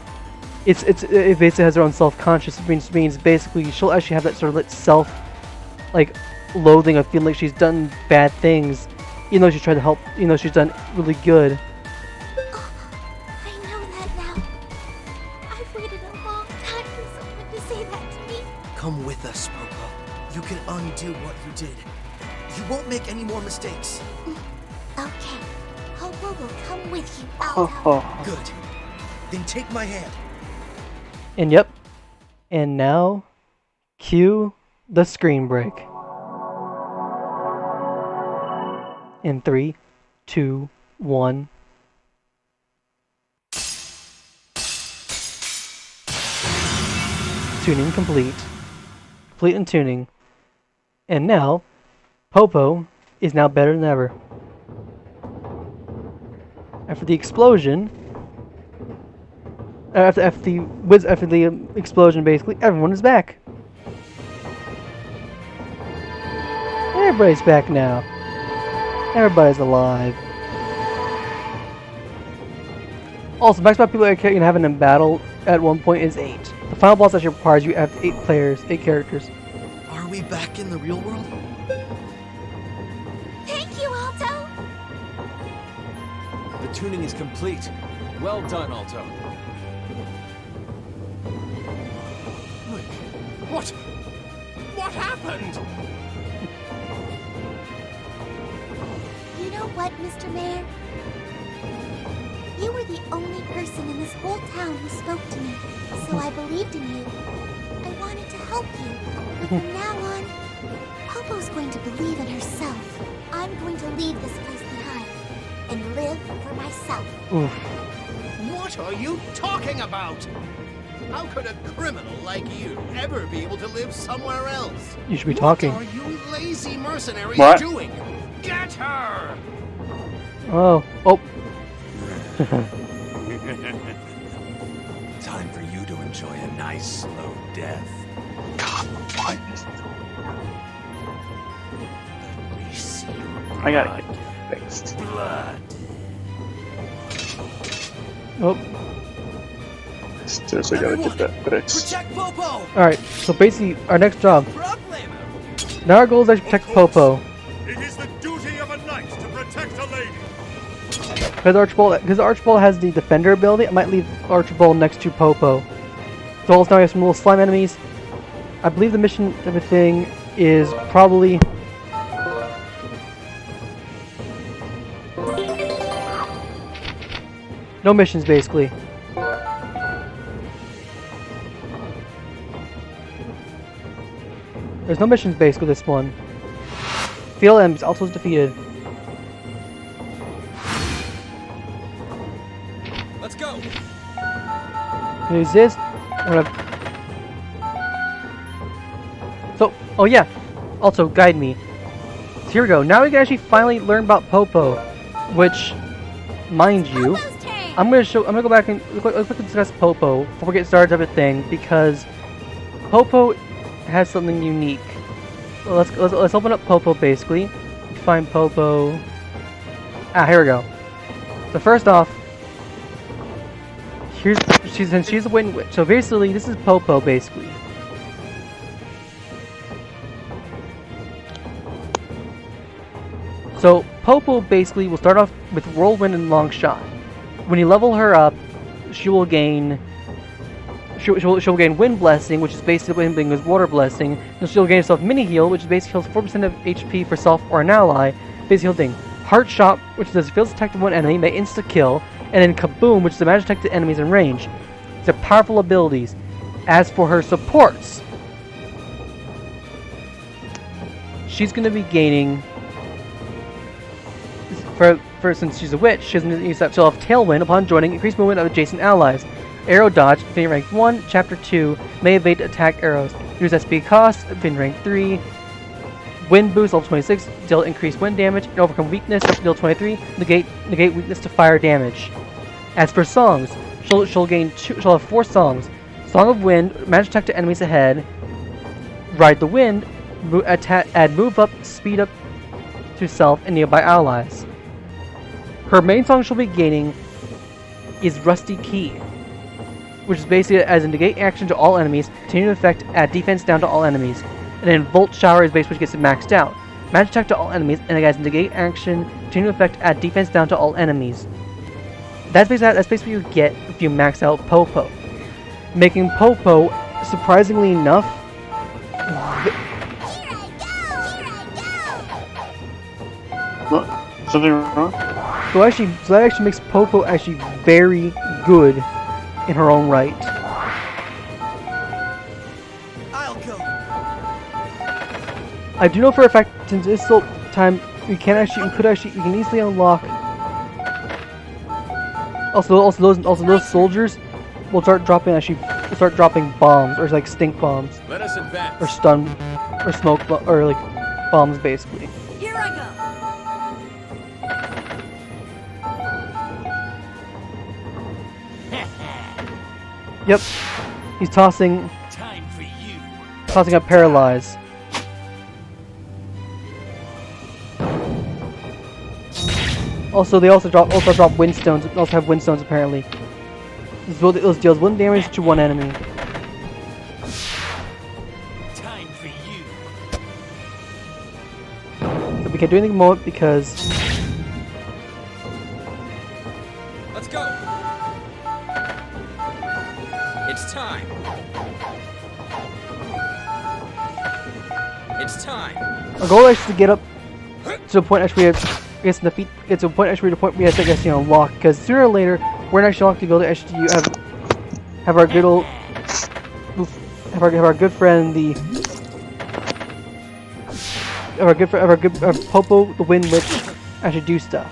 it basically has her own self-conscious, means basically she'll actually have that sort of like loathing of feeling like she's done bad things, even though she's tried to help, even though she's done really good. I know that now. I've waited a long time for someone to say that to me. Come with us, Popo. You can undo what you did. You won't make any more mistakes. Okay. Popo will come with you, Alto. Good. Then take my hand. And yep. And now, cue the screen break. In 3, 2, 1. Tuning complete. Complete in tuning. And now, Popo is now better than ever. After the explosion, after the explosion, basically, everyone is back. Everybody's back now. Everybody's alive. Also, maximum people that can have in battle at one point is 8. The final boss actually requires you to have 8 players, 8 characters. Are we back in the real world? Thank you, Alto. The tuning is complete. Well done, Alto. Wait, what? What happened? You know what, Mr. Mayor? You were the only person in this whole town who spoke to me, so I believed in you. I wanted to help you, but from now on, Popo's going to believe in herself. I'm going to leave this place behind and live for myself. Oof. What are you talking about? How could a criminal like you ever be able to live somewhere else? You should be talking. What are you lazy mercenaries What? doing? Get her! Oh. Time for you to enjoy a nice, slow death. God, what? Let me see your I gotta get fixed. blood. Oh. Seriously gotta get that fixed. Protect Popo! Alright, so basically, our next job. Now our goal is to protect Popo. It is the duty of a knight to protect a lady. Because Archibald has the defender ability, I might leave Archibald next to Popo. So also now we have some little slime enemies. I believe the mission of the thing is probably... no missions, basically. There's no missions, basically, this one. Field enemies also defeated. Let's go. Use this. I'm gonna... So, oh yeah. Also, guide me. So here we go. Now we can actually finally learn about Popo, which, mind you, I'm gonna go back and let's discuss Popo before we get started with everything, because Popo has something unique. So let's open up Popo basically. Find Popo. Here we go. So first off, she's a wind witch. So basically, this is Popo basically. So Popo basically will start off with Whirlwind and Long Shot. When you level her up, she will gain. She'll gain Wind Blessing, which is basically being his Water Blessing. And she'll gain herself Mini Heal, which is basically heals 4% of HP for self or an ally. Basically heal thing. Heart Shot, which does feels attack to one enemy, may insta kill, and then Kaboom, which is a magic attack to enemies in range. These are powerful abilities. As for her supports, she's going to be gaining. For since she's a witch, she'll have Tailwind upon joining increased movement of adjacent allies. Arrow Dodge, Fin rank 1, Chapter 2, may evade attack arrows. Use SP cost, Fin rank 3. Wind Boost, level 26, deal increased wind damage. And Overcome Weakness, deal 23, negate weakness to fire damage. As for songs, she'll have 4 songs. Song of Wind, magic attack to enemies ahead. Ride the Wind, add move up, speed up to self and nearby allies. Her main song she'll be gaining is Rusty Key, which is basically as a negate action to all enemies, continue effect, add defense down to all enemies. And then Volt Shower is basically which gets it maxed out. Magic attack to all enemies, and as a negate action, continue effect, add defense down to all enemies. That's basically what you get if you max out Popo. Making Popo, surprisingly enough, What? Something wrong? so that actually makes Popo actually very good in her own right. I'll go. I do know for a fact, since this still time, we can easily unlock. Also those soldiers will start dropping bombs or like stink bombs. Let us advance. Or stun, or smoke, or like bombs basically. Here I go. Yep, he's tossing. Time for you. Tossing up Paralyze. Also, they also drop Windstones. They also have Windstones apparently. This deals 1 damage to 1 enemy. Time for you. But we can't do anything more because. Let's go. It's time. It's time. Our goal is to get up to a point actually we have. Get to a point actually we have to unlock, because sooner or later we're not actually unlocked to be able to actually have our good old have our good friend Popo the Wind Witch actually do stuff.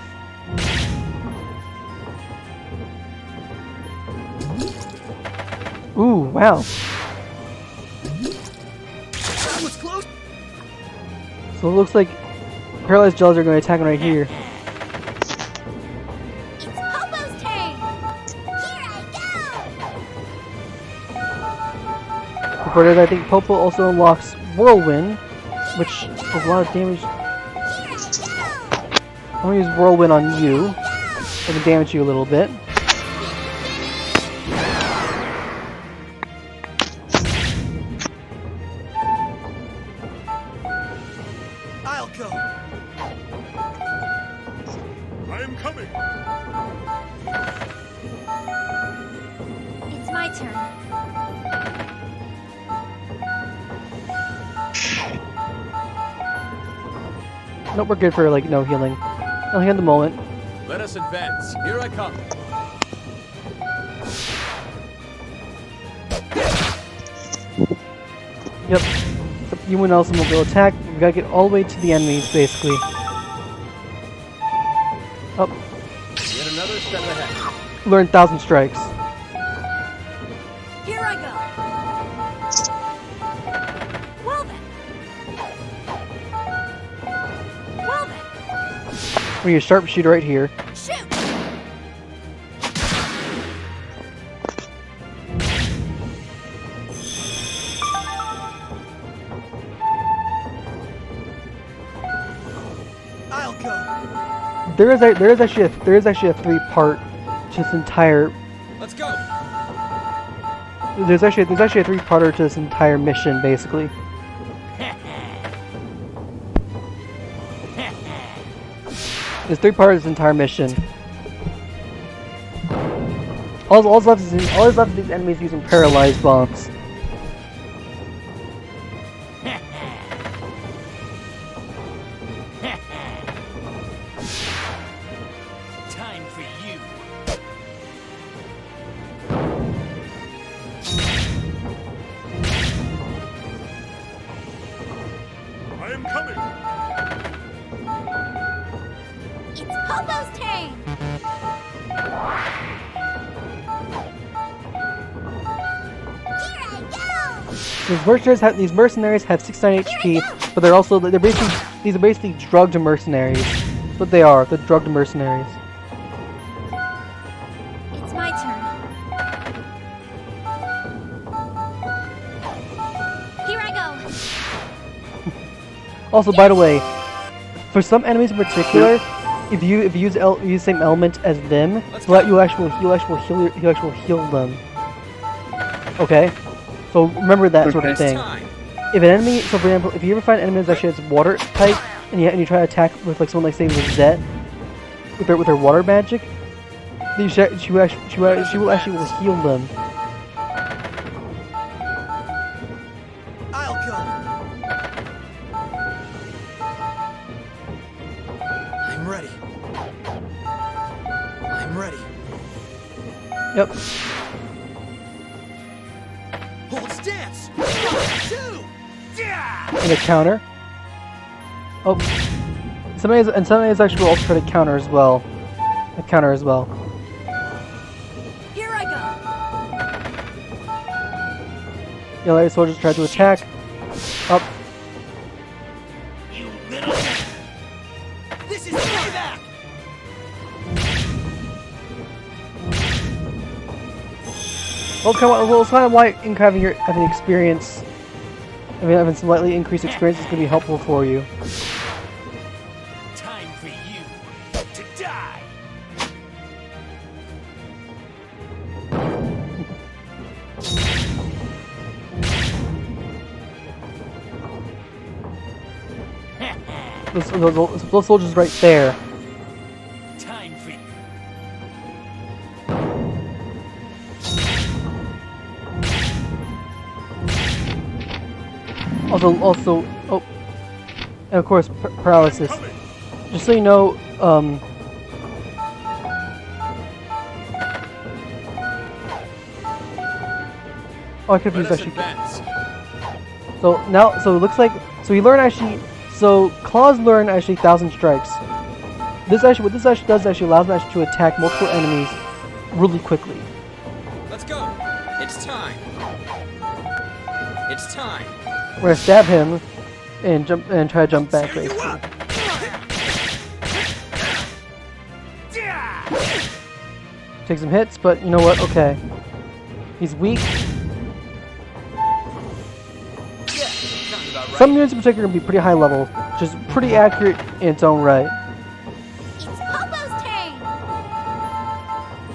Ooh, wow. That was close. So it looks like Paralyzed Gels are going to attack him right here. It's Popo's turn! Here I go! Before that, I think Popo also unlocks Whirlwind, which does a lot of damage. I'm going to use Whirlwind on you. It can damage you a little bit. I'll go. I am coming. It's my turn. Nope, we're good for like no healing. No healing at the moment. Let us advance. Here I come. Yep. You and Nelson will go attack. We gotta get all the way to the enemies, basically. Up. Yet another step ahead. Learn 1,000 strikes. Here I go. Well then. Well then. We're gonna sharpshooter right here. Shoot. There is actually a 3-part to this entire. Let's go. There's actually a 3-parter to this entire mission, basically. There's 3 parts of this entire mission. All is left is these enemies using paralyzed bombs. Time for you. I am coming. It's Popo's turn! Here I go! These mercenaries have 69 HP, but these are basically drugged mercenaries. That's what they are. They're drugged mercenaries. It's my turn. Here I go! Also, by the way, for some enemies in particular, if you use the same element as them, he'll actually heal them. Okay, so remember that sort of thing. If an enemy, so for example, if you ever find an enemy that actually has water type, and you try to attack with like someone like say Lizette with her water magic, then she will actually heal them. I'll go. I'm ready. I'm ready. Yep. Hold stance. 1, 2. And a counter. Oh, some enemies actually will also try to counter as well. A counter as well. Here I go. The other soldiers try to attack. Up. You little. This is payback. Well, it's kind of why having experience. Having slightly increased experience is going to be helpful for you. Time for you to die. Those soldiers right there. Time for you. Also, oh, and of course, paralysis. Just so you know, oh, I could use actually. So it looks like, you learn actually, claws learn actually 1,000 strikes. What this actually does allows them to attack multiple enemies really quickly. Let's go. It's time. It's time. We're gonna stab him and try to jump back basically. Take some hits, but you know what? Okay. He's weak. Some units in particular are gonna be pretty high level, which is pretty accurate in its own right. It's Popo's turn!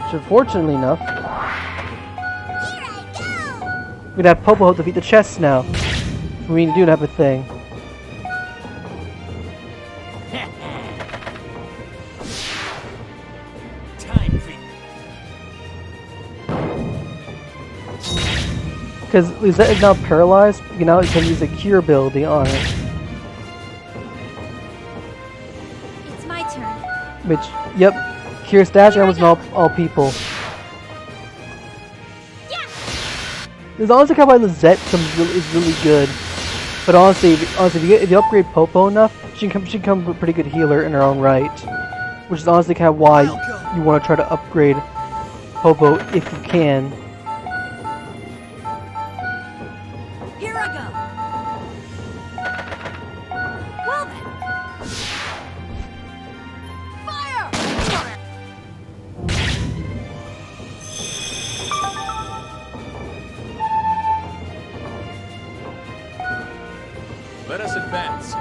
Which, unfortunately enough, Here I go! we'd have Popo defeat the chests now. We need to do that type of thing. Time for you. Because Lizette is now paralyzed, you can use a cure ability on it. It's my turn. Which, yep, cure stats almost all people. Yeah! There's honestly kind of why Lizette is really good. But honestly, if you upgrade Popo enough, she can become a pretty good healer in her own right. Which is honestly kind of why you want to try to upgrade Popo if you can. Here I go. Well then. Fire! Let us advance.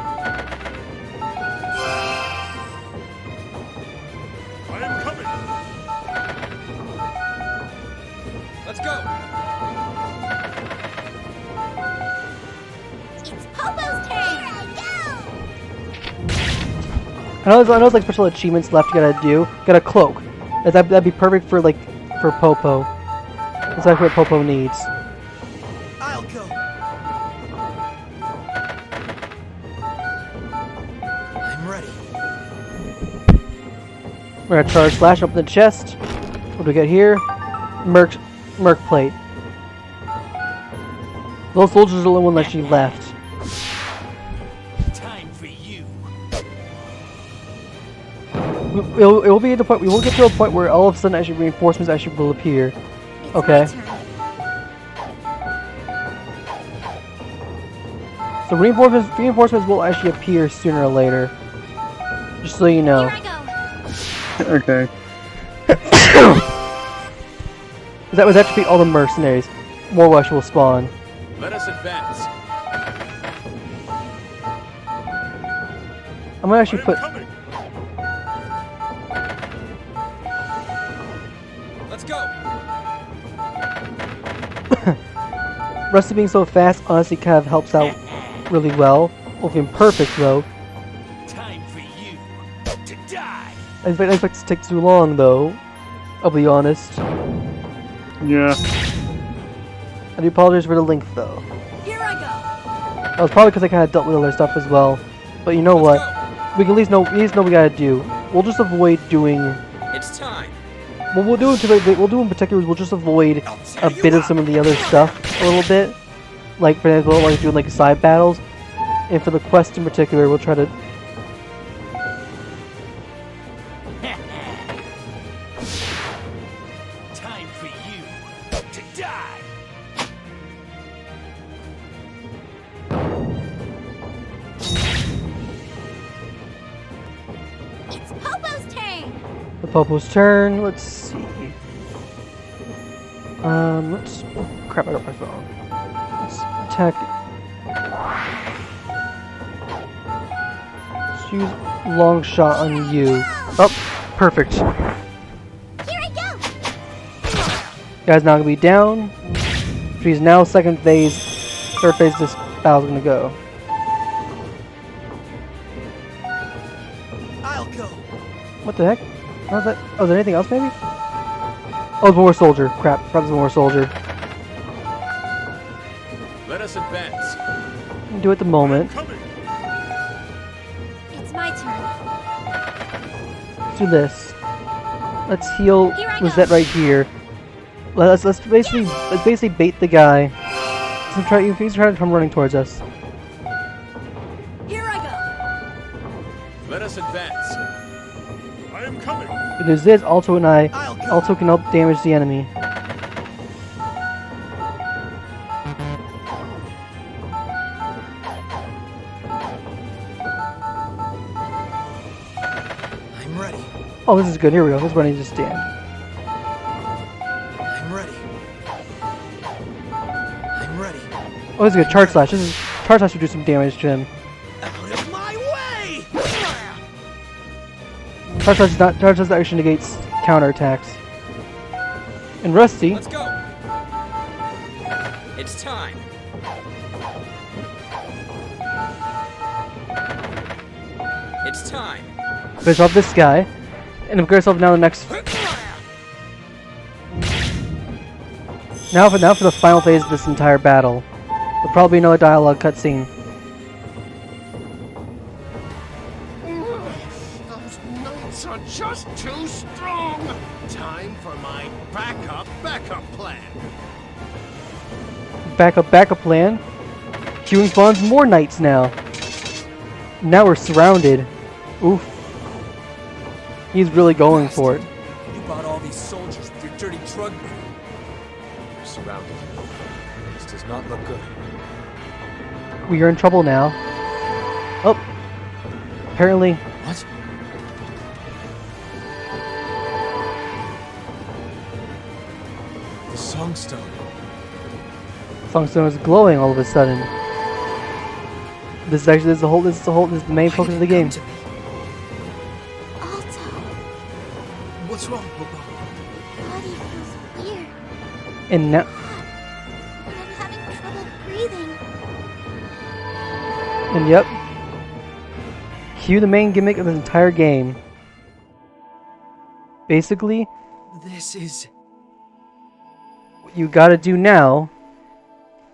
I know there's like special achievements left you gotta do. Got a cloak. That'd be perfect for like for Popo. That's exactly what Popo needs. I'll go. I'm ready. We're gonna charge slash open the chest. What do we get here? Merc plate. Those soldiers are the only one that she left. Time for you. It will be at the point. We will get to a point where all of a sudden actually reinforcements actually will appear. Okay. So reinforcements will actually appear sooner or later. Just so you know. Okay. That was actually all the mercenaries. More Rush will spawn. Let us advance. I'm gonna actually put. Let's go. Rusty being so fast honestly kind of helps out really well. Won't be perfect though. Time for you to die. I didn't expect it to take too long though. I'll be honest. Yeah. I do apologize for the length though. Here I go. That was probably because I kind of dealt with other stuff as well. But you know what? We can at least know what we gotta do. We'll just avoid doing. It's time. What we'll do in particular is we'll just avoid a bit of some of the other stuff a little bit. Like for example, like doing like side battles. And for the quest in particular, we'll try to. Time for you to die. It's Popo's turn. The Popo's turn. Let's see. Let's. Crap! I got my phone. Let's attack. Let's use long shot on you. Oh, perfect. Here I go. Guy's now gonna be down. She's now second phase. Third phase. This battle's gonna go. I'll go. What the heck? How's that? Oh, is there anything else maybe? Oh, it's one more soldier. Crap, probably one more soldier. Let us advance. Do it at the moment. It's my turn. Let's do this. Let's heal Here I Rosette go. right here. Let's basically bait the guy. He's trying to come running towards us. Here I Let us advance. I am coming. Good news is, Alto and I also can help damage the enemy. I'm ready. Oh, this is good. Here we go. Let's run into stand. I'm ready. I'm ready. Oh, this is good. Charge slash. Charge slash would do some damage to him. Out of my way! Charge slash actually negates counterattacks. And Rusty. Let's go. It's time. It's time. Finish off this guy. And upgrade yourself now the next. Now for the final phase of this entire battle. There'll probably be another dialogue cutscene. Those knights are just too strong. Time for my backup plan. Backup plan. Queuing spawns more knights now. Now we're surrounded. Oof. He's really going for it. You bought all these soldiers with your dirty drug money. We're surrounded. This does not look good. We are in trouble now. Oh. Apparently. What? The Songstone. Songstone is glowing all of a sudden. This is the main focus of the game. What's wrong, Popo? Body feels weird. And now, And I'm having trouble breathing. and yep, cue the main gimmick of the entire game. Basically, This is... what you gotta do now...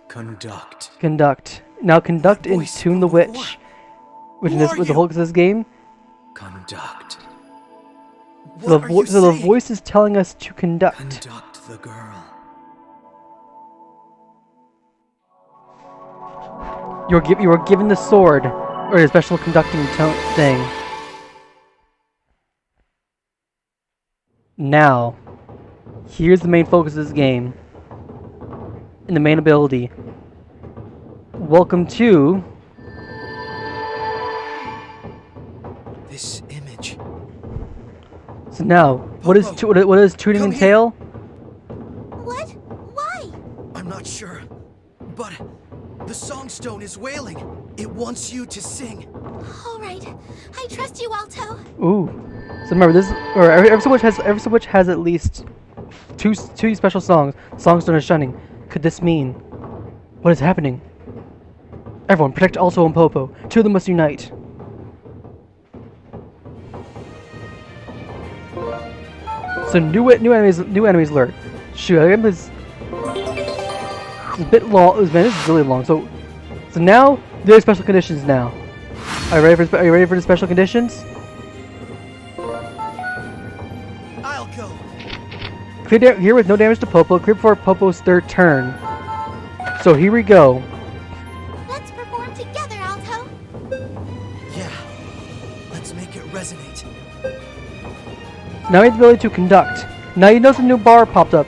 Conduct. Conduct. Now conduct and tune the witch. Which in this was the whole of this game. Conduct. So the voice is telling us to conduct. Conduct the girl. You were given the sword, or a special conducting thing. Now, here's the main focus of this game. And the main ability. Welcome to... This image. So now, what does tuning entail? What? Why? I'm not sure, but the Songstone is wailing. It wants you to sing. All right. I trust you, Alto. Ooh. So remember, this or every so much has at least two special songs. Songstone is shining. Could this mean? What is happening? Everyone, protect Alto and Popo. Two of them must unite. So new enemies alert. Shoot, I guess it's a bit long. This is really long. So now there are special conditions. Now, are you ready for the special conditions? I'll go. Clear here with no damage to Popo. Clear before Popo's third turn. So here we go. Let's perform together, Alto. Yeah. Let's make it resonate. Now you have the ability to conduct. Now you notice a new bar popped up.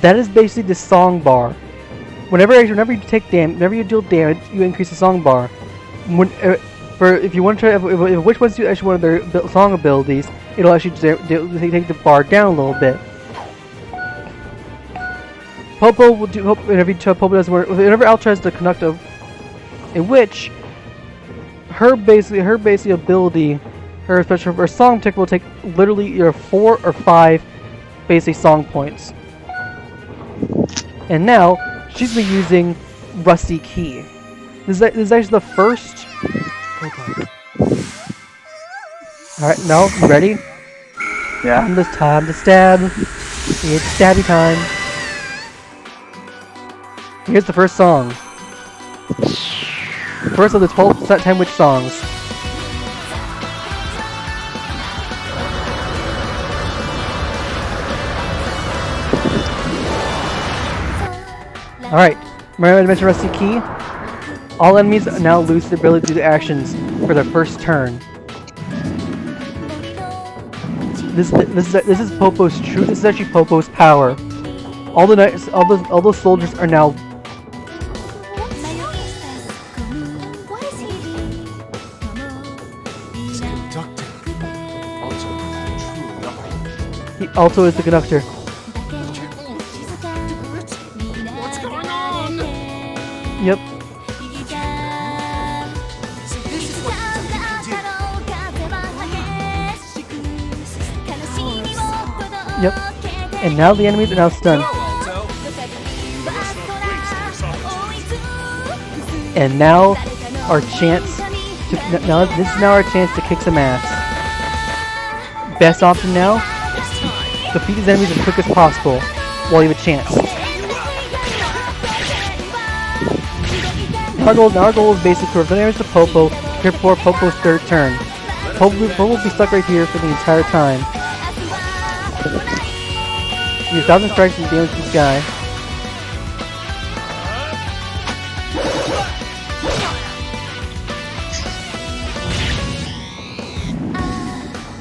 That is basically the song bar. Whenever you take damage, whenever you deal damage, you increase the song bar. If you want to try, if which ones do actually one of their song abilities, it'll actually take the bar down a little bit. Popo will do whenever Popo does whenever Al tries to conduct in which her basic ability, her song tick will take literally your 4 or 5 basic song points. And now she's been using Rusty Key. This is actually the first. All right, now you ready? Yeah. Time to stab. It's stabby time. Here's the first song. First of the 12 Time Witch songs. Alright, remember I mentioned Rusty Key? All enemies now lose their ability to do the actions for their first turn. This is Popo's true. This is actually Popo's power. All those soldiers are now. What is he? He's conducting. Also, true. Alto is the conductor. What's going on? Yep. So this is what you can do. Yep. And now the enemies are now stunned. And now our chance this is now our chance to kick some ass. Best option now, defeat these enemies as quick as possible while you have a chance. Our goal is basically to prevent damage to Popo here before Popo's third turn. Popo will be stuck right here for the entire time. Use 1,000 strikes and damage this guy.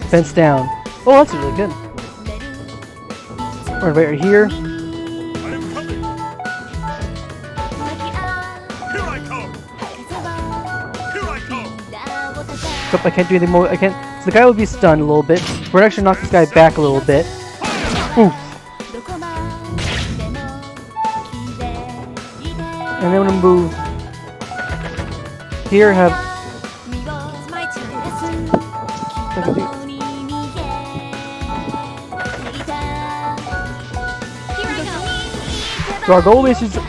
Fence down. Oh, that's really good. Or right here. I am coming. Here I come. Here I come. Nope, I can't do anything more. I can't. So the guy will be stunned a little bit. We're gonna actually knock this guy back a little bit. Oof. And then I'm gonna move here. Have. It's my turn. So our goal is just to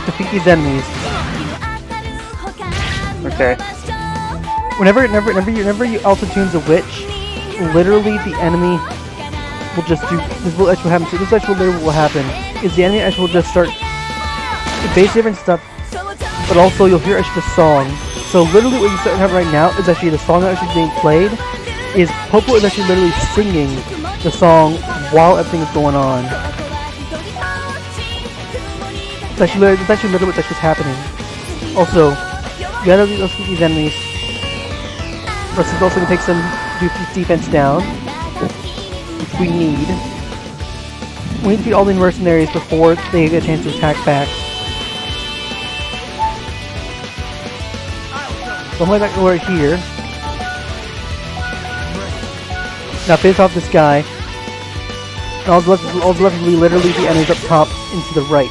defeat these enemies. Okay. whenever you auto-tunes a witch, literally the enemy will just do. This will actually happen. So this actually literally will happen. Is the enemy actually will just start basically different stuff, but also you'll hear actually the song. So literally what you start having right now is actually the song that actually being played. Is Popo is actually literally singing the song while everything is going on. It's actually literally what's actually happening. Also, you gotta keep these enemies. Russ is also gonna take some defense down, which we need. We need to beat all the mercenaries before they get a chance to attack back. So I'm going back over here. Now finish off this guy. And all that's left will be literally the enemies up top and to the right.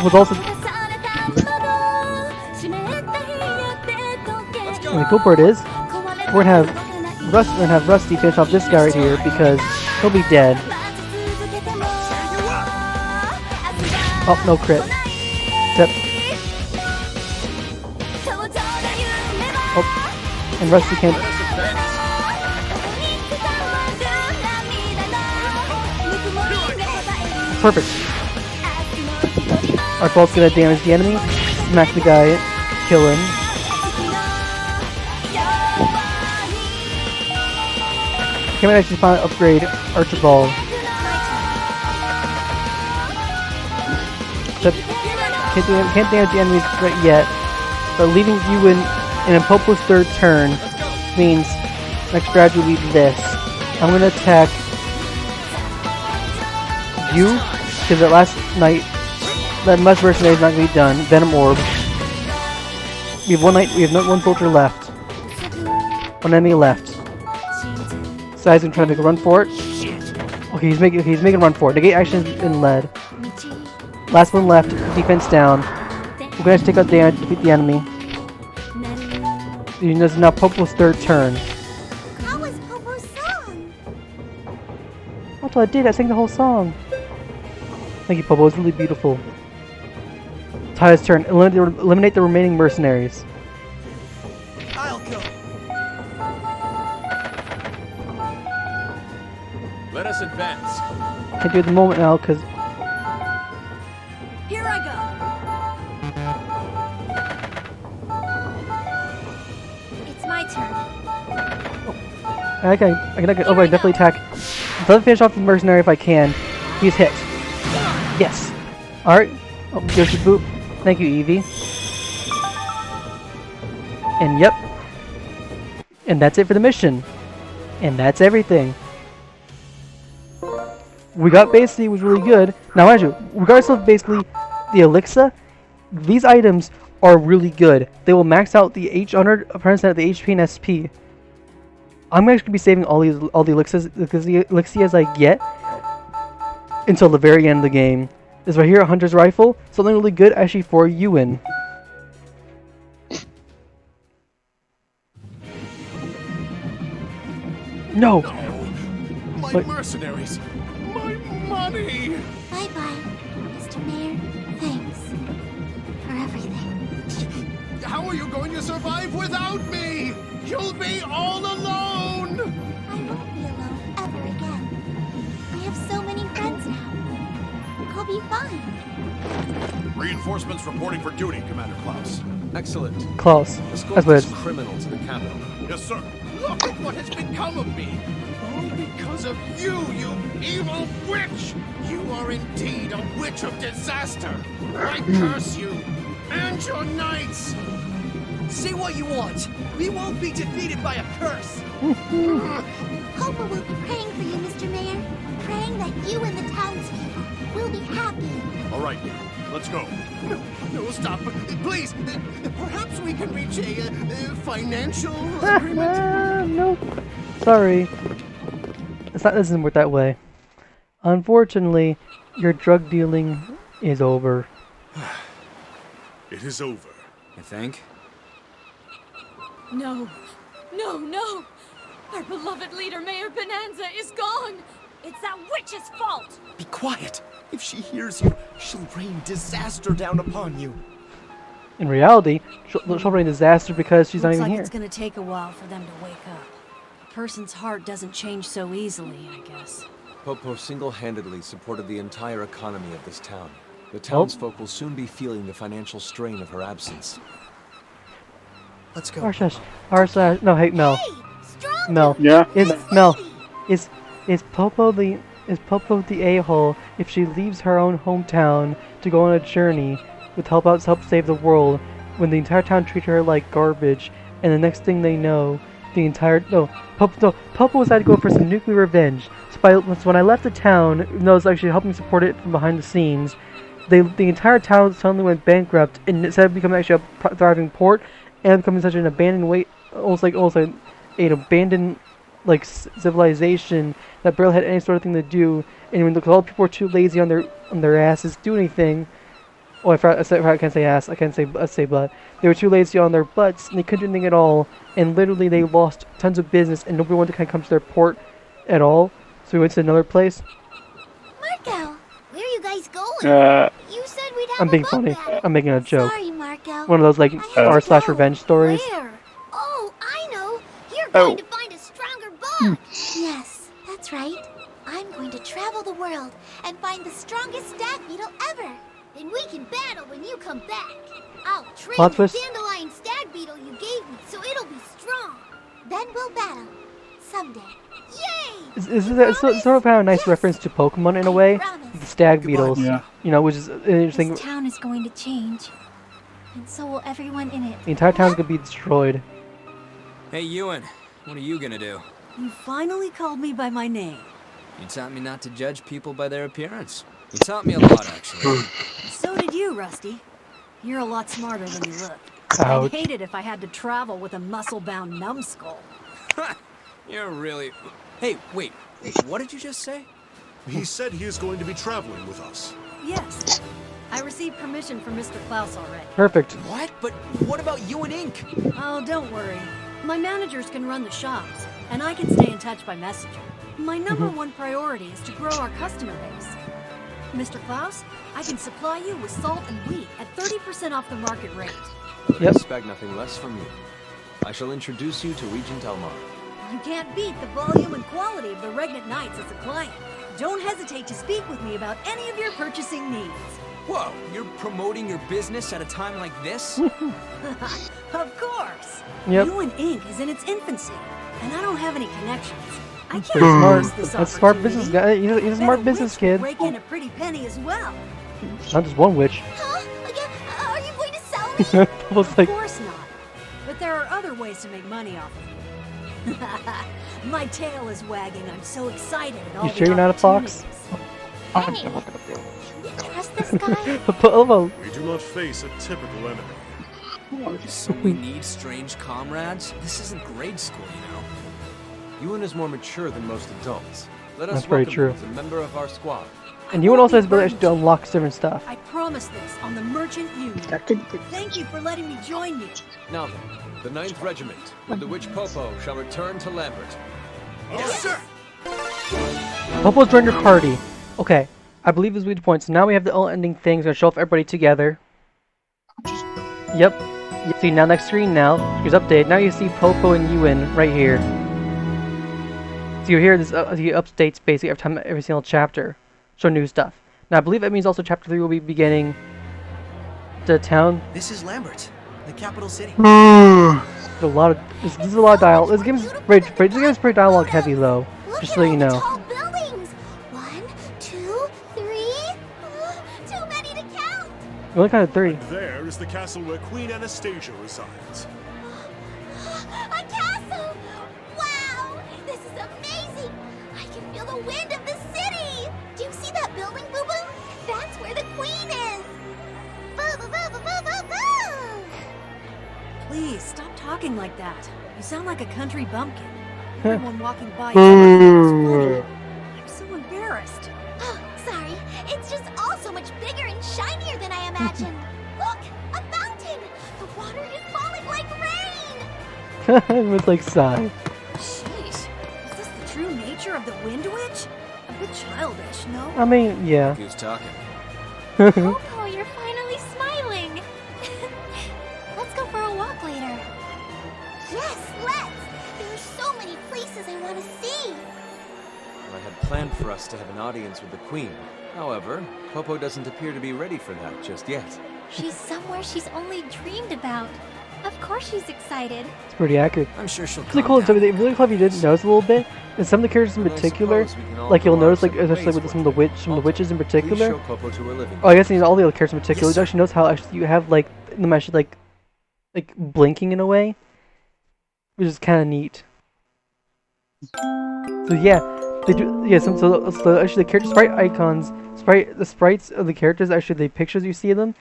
With also the cool part is we're gonna have Rusty finish off this guy right here because he'll be dead. Oh, no crit. Except oh, and Rusty can't. Perfect. Our bolt's gonna damage the enemy, smack the guy, kill him. Can we actually finally upgrade Archer Ball? Except can't damage the enemies right yet, but leaving you in Popo's third turn means next strategy will be this. I'm gonna attack you because that last night. That much mercenary is not going to be done. Venom Orb. We have one soldier left. One enemy left. So he's going to try to make a run for it. Okay, he's making a run for it. Negate action has been led. Last one left. Defense down. We're going to take out damage to defeat the enemy. This is now Popo's third turn. How was Popo's song? That's what I did. I sang the whole song. Thank you, Popo. It was really beautiful. Ty's turn. Eliminate the remaining mercenaries. I'll go. Let us advance. Can't do it at the moment now because Here I go. It's my turn. I definitely attack. Let me finish off the mercenary if I can. He's hit. Yes. All right. Oh, there's the boop. Thank you, Evie. And yep. And that's it for the mission. And that's everything. We got basically was really good. Now, mind you, regardless of basically the elixir, these items are really good. They will max out the 100% of the HP and SP. I'm actually gonna be saving all the elixirs because the elixirs I get until the very end of the game. This right here, a hunter's rifle, something really good actually for Ewan. No. My mercenaries. My money. Bye bye, Mr. Mayor. Thanks for everything. How are you going to survive without me? You'll be all alone. I won't be alone ever again. I have so many friends now. I'll be fine. Reinforcements reporting for duty, Commander Klaus. Excellent. Klaus. Escort That's what this it's. criminal to the capital. Yes, sir. Look at what has become of me. All because of you, you evil witch. You are indeed a witch of disaster. I curse you and your knights. Say what you want. We won't be defeated by a curse. Popo will be praying for you, Mr. Mayor. Praying that you and the townspeople will be happy. All right, let's go. No, stop. Please. Perhaps we can reach a financial agreement. Nope. Sorry. It doesn't work that way. Unfortunately, your drug dealing is over. It is over. You think? No. No, no. Our beloved leader, Mayor Bonanza, is gone. It's that witch's fault. Be quiet. If she hears you, she'll rain disaster down upon you. In reality, she'll bring disaster because she's not Looks even like here. it's gonna take a while for them to wake up. A person's heart doesn't change so easily, I guess. Popo single-handedly supported the entire economy of this town. The townsfolk will soon be feeling the financial strain of her absence. Let's go. No, hey, Mel. Mel. Yeah. Is Popo the a-hole if she leaves her own hometown to go on a journey with help save the world when the entire town treated her like garbage, and the next thing they know, Popo decided to go for some nuclear revenge. So when I left the town, even though it was actually helping support it from behind the scenes, the entire town suddenly went bankrupt, and instead of becoming actually a thriving port and becoming such an abandoned almost like an abandoned civilization that barely had any sort of thing to do, and when all people were too lazy on their asses to do anything. Oh, I can't say ass. I can't say butt. They were too lazy on their butts, and they couldn't do anything at all. And literally, they lost tons of business, and nobody wanted to come to their port at all. So we went to another place. Marco, where are you guys going? You said we'd have I'm being funny. I'm making a joke. Sorry, Marco. One of those r/revenge stories. Where? Oh, I know. You're going to find a stronger bond. Yes, that's right. I'm going to travel the world and find the strongest stag beetle ever. Then we can battle when you come back. I'll train Plot the twist. dandelion stag beetle you gave me, so it'll be strong. Then we'll battle. Someday. Yay! Is this sort of a nice reference to Pokemon in a way? The stag beetles. Yeah. You know, which is interesting. This town is going to change. And so will everyone in it. The entire town's gonna be destroyed. Hey, Ewan, what are you gonna do? You finally called me by my name. You taught me not to judge people by their appearance. You taught me a lot, actually. So did you, Rusty. You're a lot smarter than you look. Ouch. I'd hate it if I had to travel with a muscle-bound numbskull. You're really... Hey, wait. What did you just say? He said he is going to be traveling with us. Yes. I received permission from Mr. Klaus already. Perfect. What? But what about Ewan Inc.? Oh, don't worry. My managers can run the shops, and I can stay in touch by messenger. My number one priority is to grow our customer base. Mr. Klaus, I can supply you with salt and wheat at 30% off the market rate. Yep. Expect nothing less from me. I shall introduce you to Regent Elmar. You can't beat the volume and quality of the Regnant Knights as a client. Don't hesitate to speak with me about any of your purchasing needs. Whoa, you're promoting your business at a time like this? Of course. Yep. Ewan Inc. is in its infancy, and I don't have any connections. I That's can't pretty smart. lose this That's smart opportunity. business guy. He's a Bet smart a business witch kid. will rake in a pretty penny as well. Not just one witch. Huh? Again? Are you going to sell me? Almost Of like course not. But there are other ways to make money off of you. My tail is wagging. I'm so excited at all You the sure you're not a fox? Hey, can we trust this guy? We do not face a typical enemy. So we need strange comrades? This isn't grade school, you know. Ewan is more mature than most adults. Let us That's very welcome true. him as a member of our squad. And you would also has the ability to unlock different stuff. I promise this on the Merchant Union. Thank you for letting me join you. Now then, the 9th Regiment, with the Witch Popo, shall return to Lambert. Yes, sir. Popo's joined your party. Okay, I believe this will be the point. So now we have the all ending things. Gonna show off everybody together. Yep. You see now next screen now. Here's update. Now you see Popo and Ewan right here. So you hear this he updates basically every single chapter. Show new stuff. Now I believe that means also chapter 3 will be beginning the town. This is Lambert, the capital city. There's a lot of this is a lot of dialogue. This game is pretty dialogue heavy though. Just so you know. Tall buildings. 1, 2, 3. Too many to count. You only counted 3. There is the castle where Queen Anastasia resides. A castle! Wow! This is amazing! I can feel the wind of the city! Do you see that building, Boo Boo? That's where the queen is! Boo Boo Boo Boo Boo Boo Boo! Please stop talking like that. You sound like a country bumpkin. Everyone walking by is I'm so embarrassed. Oh, sorry. It's just all so much bigger and shinier than I imagined. Look! A fountain! The water is falling like rain! With like sigh. Jeez. Is this the true nature of the Wind Witch? A bit childish, no? I mean, yeah. Who's talking? Popo, you're finally smiling. want to see. I had planned for us to have an audience with the Queen. However, Popo doesn't appear to be ready for that just yet. She's somewhere she's only dreamed about. Of course she's excited. It's pretty accurate. I'm sure she'll It's really cool. Something really cool if you didn't notice a little bit. And some of the characters in particular, like you'll notice, like especially with some of the witches in particular. Show Popo to her living. Oh, I guess all the other characters in particular. You actually notice how actually you have like them actually like blinking in a way, which is kind of neat. So yeah, they do. Yeah, so actually the character sprite icons, the sprites of the characters, actually the pictures you see of them,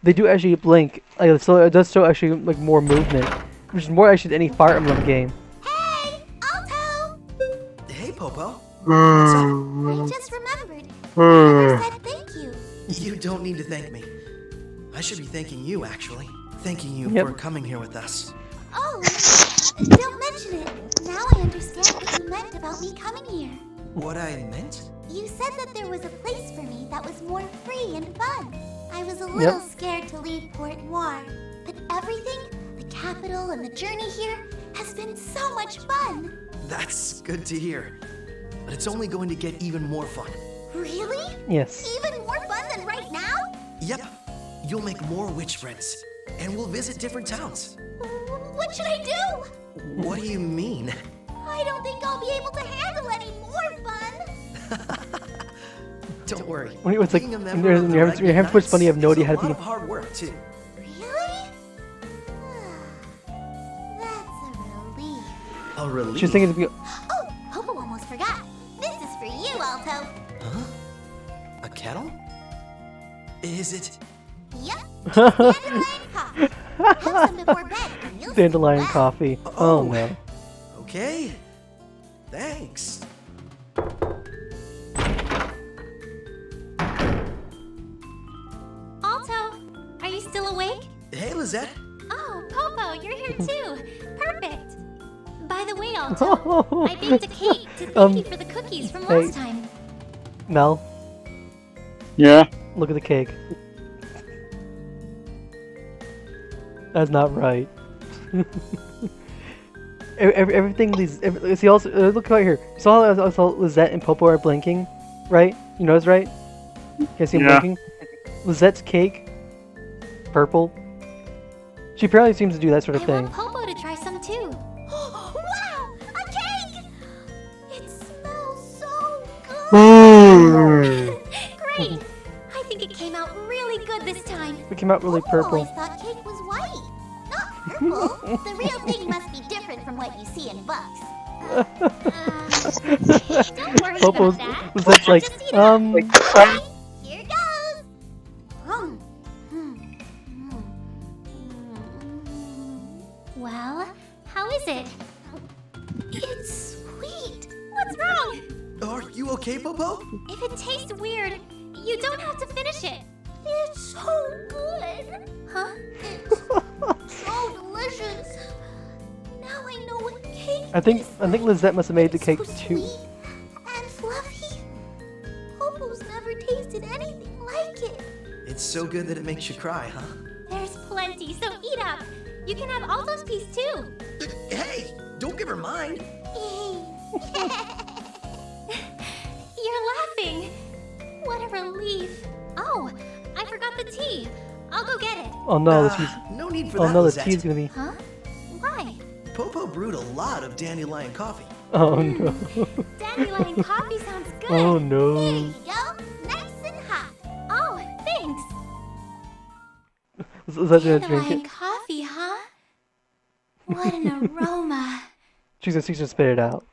they do actually blink. Like, so it does show actually like more movement, which is more actually than any Fire Emblem game. Hey, Alto! Hey, Popo. What's up? I just remembered. I never said thank you. You don't need to thank me. I should be thanking you, actually. Thanking you for coming here with us. Oh, don't mention it. Now I understand what you meant about me coming here. What I meant? You said that there was a place for me that was more free and fun. I was a little scared to leave Port Noir, but everything, the capital and the journey here, has been so much fun. That's good to hear. But it's only going to get even more fun. Really? Yes. Even more fun than right now? Yep. You'll make more witch friends, and we'll visit different towns. What should I do? What do you mean? I don't think I'll be able to handle any more fun. Don't worry. When it was like, Being a when member you're of the having Red too much fun, you have no Knights idea how is a to lot think. of hard work too. Really? That's a relief. A relief? She's thinking to be. Oh, Popo almost forgot. This is for you, Alto. Huh? A kettle? Is it? Yep. Dandelion coffee. Have some before bed, and you'll Dandelion sleep well. coffee. Oh no. Okay. Thanks. Alto, are you still awake? Hey, Lizette. Oh, Popo, you're here too. Perfect. By the way, Alto, I baked a cake to thank you for the cookies from last time. Mel, Yeah. look at the cake. That's not right. Everything these. See, also look right here. You saw also Lizette and Popo are blinking, right? You notice, right? You see them blinking. Lizette's cake, purple. She apparently seems to do that sort of I thing. want Popo to try some too. Wow, a cake! It smells so good. Great. I think it came out really good this time. It came out really Popo purple. always thought cake was white, not purple. The real thing must be different from what you see in books. Don't worry Popo's about that. Lizette's like, Just eat it. Here goes. Well, how is it? It's sweet. What's wrong? Are you okay, Popo? If it tastes weird, you don't have to finish it. It's so good. Huh? It's so delicious. Now I know what cake I think Lizette must have made the cake too. sweet and fluffy. Popo's never tasted anything like it. It's so good that it makes you cry, huh? There's plenty, so eat up. You can have Alto's piece too. Hey, don't give her mine. You're laughing. What a relief. Oh, I forgot the tea. I'll go get it. Oh no, the tea's. No need for Oh that, no, the Lizette. tea's gonna be. Huh? Why? Popo brewed a lot of dandelion coffee. Oh no. Dandelion coffee sounds good. Oh There no. you go. Nice and hot. Oh, thanks. Lizette gonna drink Dandelion it. coffee, huh? What an aroma. She's gonna spit it out.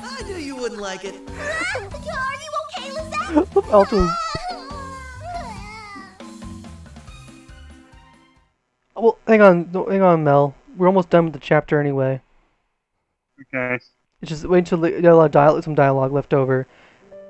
I knew you wouldn't like it. Are you okay, Lizette? Alto. Well, hang on, Mel. We're almost done with the chapter anyway. Okay. It's just wait until you got a lot of some dialogue left over.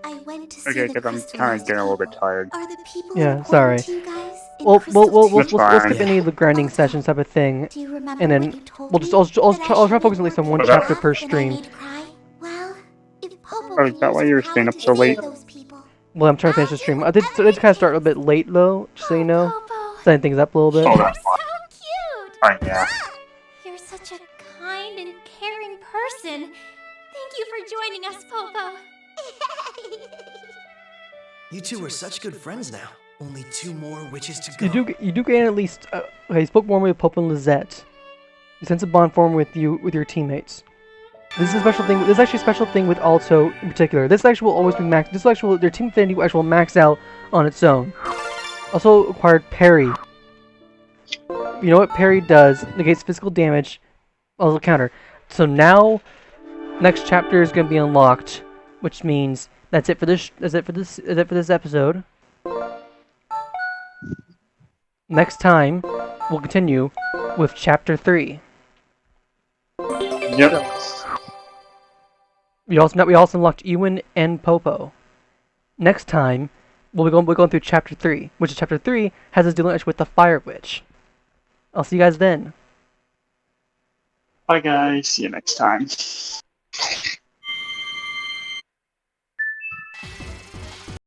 I went to see Okay, the because I'm crystal kind of getting a little bit tired. Are the people Yeah, important sorry. to you guys in We'll Crystal Town? skip any of the grinding sessions type of thing, Do you remember and what then you told we'll me? just I'll That I try to should focus on at least on one chapter per that I stream. made cry? Well, if Popo Oh, is that why you were staying up so late? those people, Well, I'm trying to finish the stream. I did kind of start a bit late though, just so you know. Popo. Setting things up a little bit. Oh, You're that's fine. so cute. Oh, yeah. You're such a kind and caring person. Thank you for joining us, Popo. You two are such good friends now. Only 2 more witches to go. You do gain at least. Okay, you spoke warmly with Popo and Lizette. You sense a bond form with your teammates. This is a special thing. This is actually a special thing with Alto in particular. This actually will always be max. This will actually their team affinity will actually max out on its own. Also acquired Parry. You know what Parry does? Negates physical damage. Also counter. So now, next chapter is going to be unlocked, which means that's it for this. That's it for this. Is it for this episode? Next time, we'll continue with chapter 3. Yep. We also unlocked Ewan and Popo. Next time, we're going through chapter 3, which is chapter 3 has us dealing with the Fire Witch. I'll see you guys then. Bye, guys. See you next time.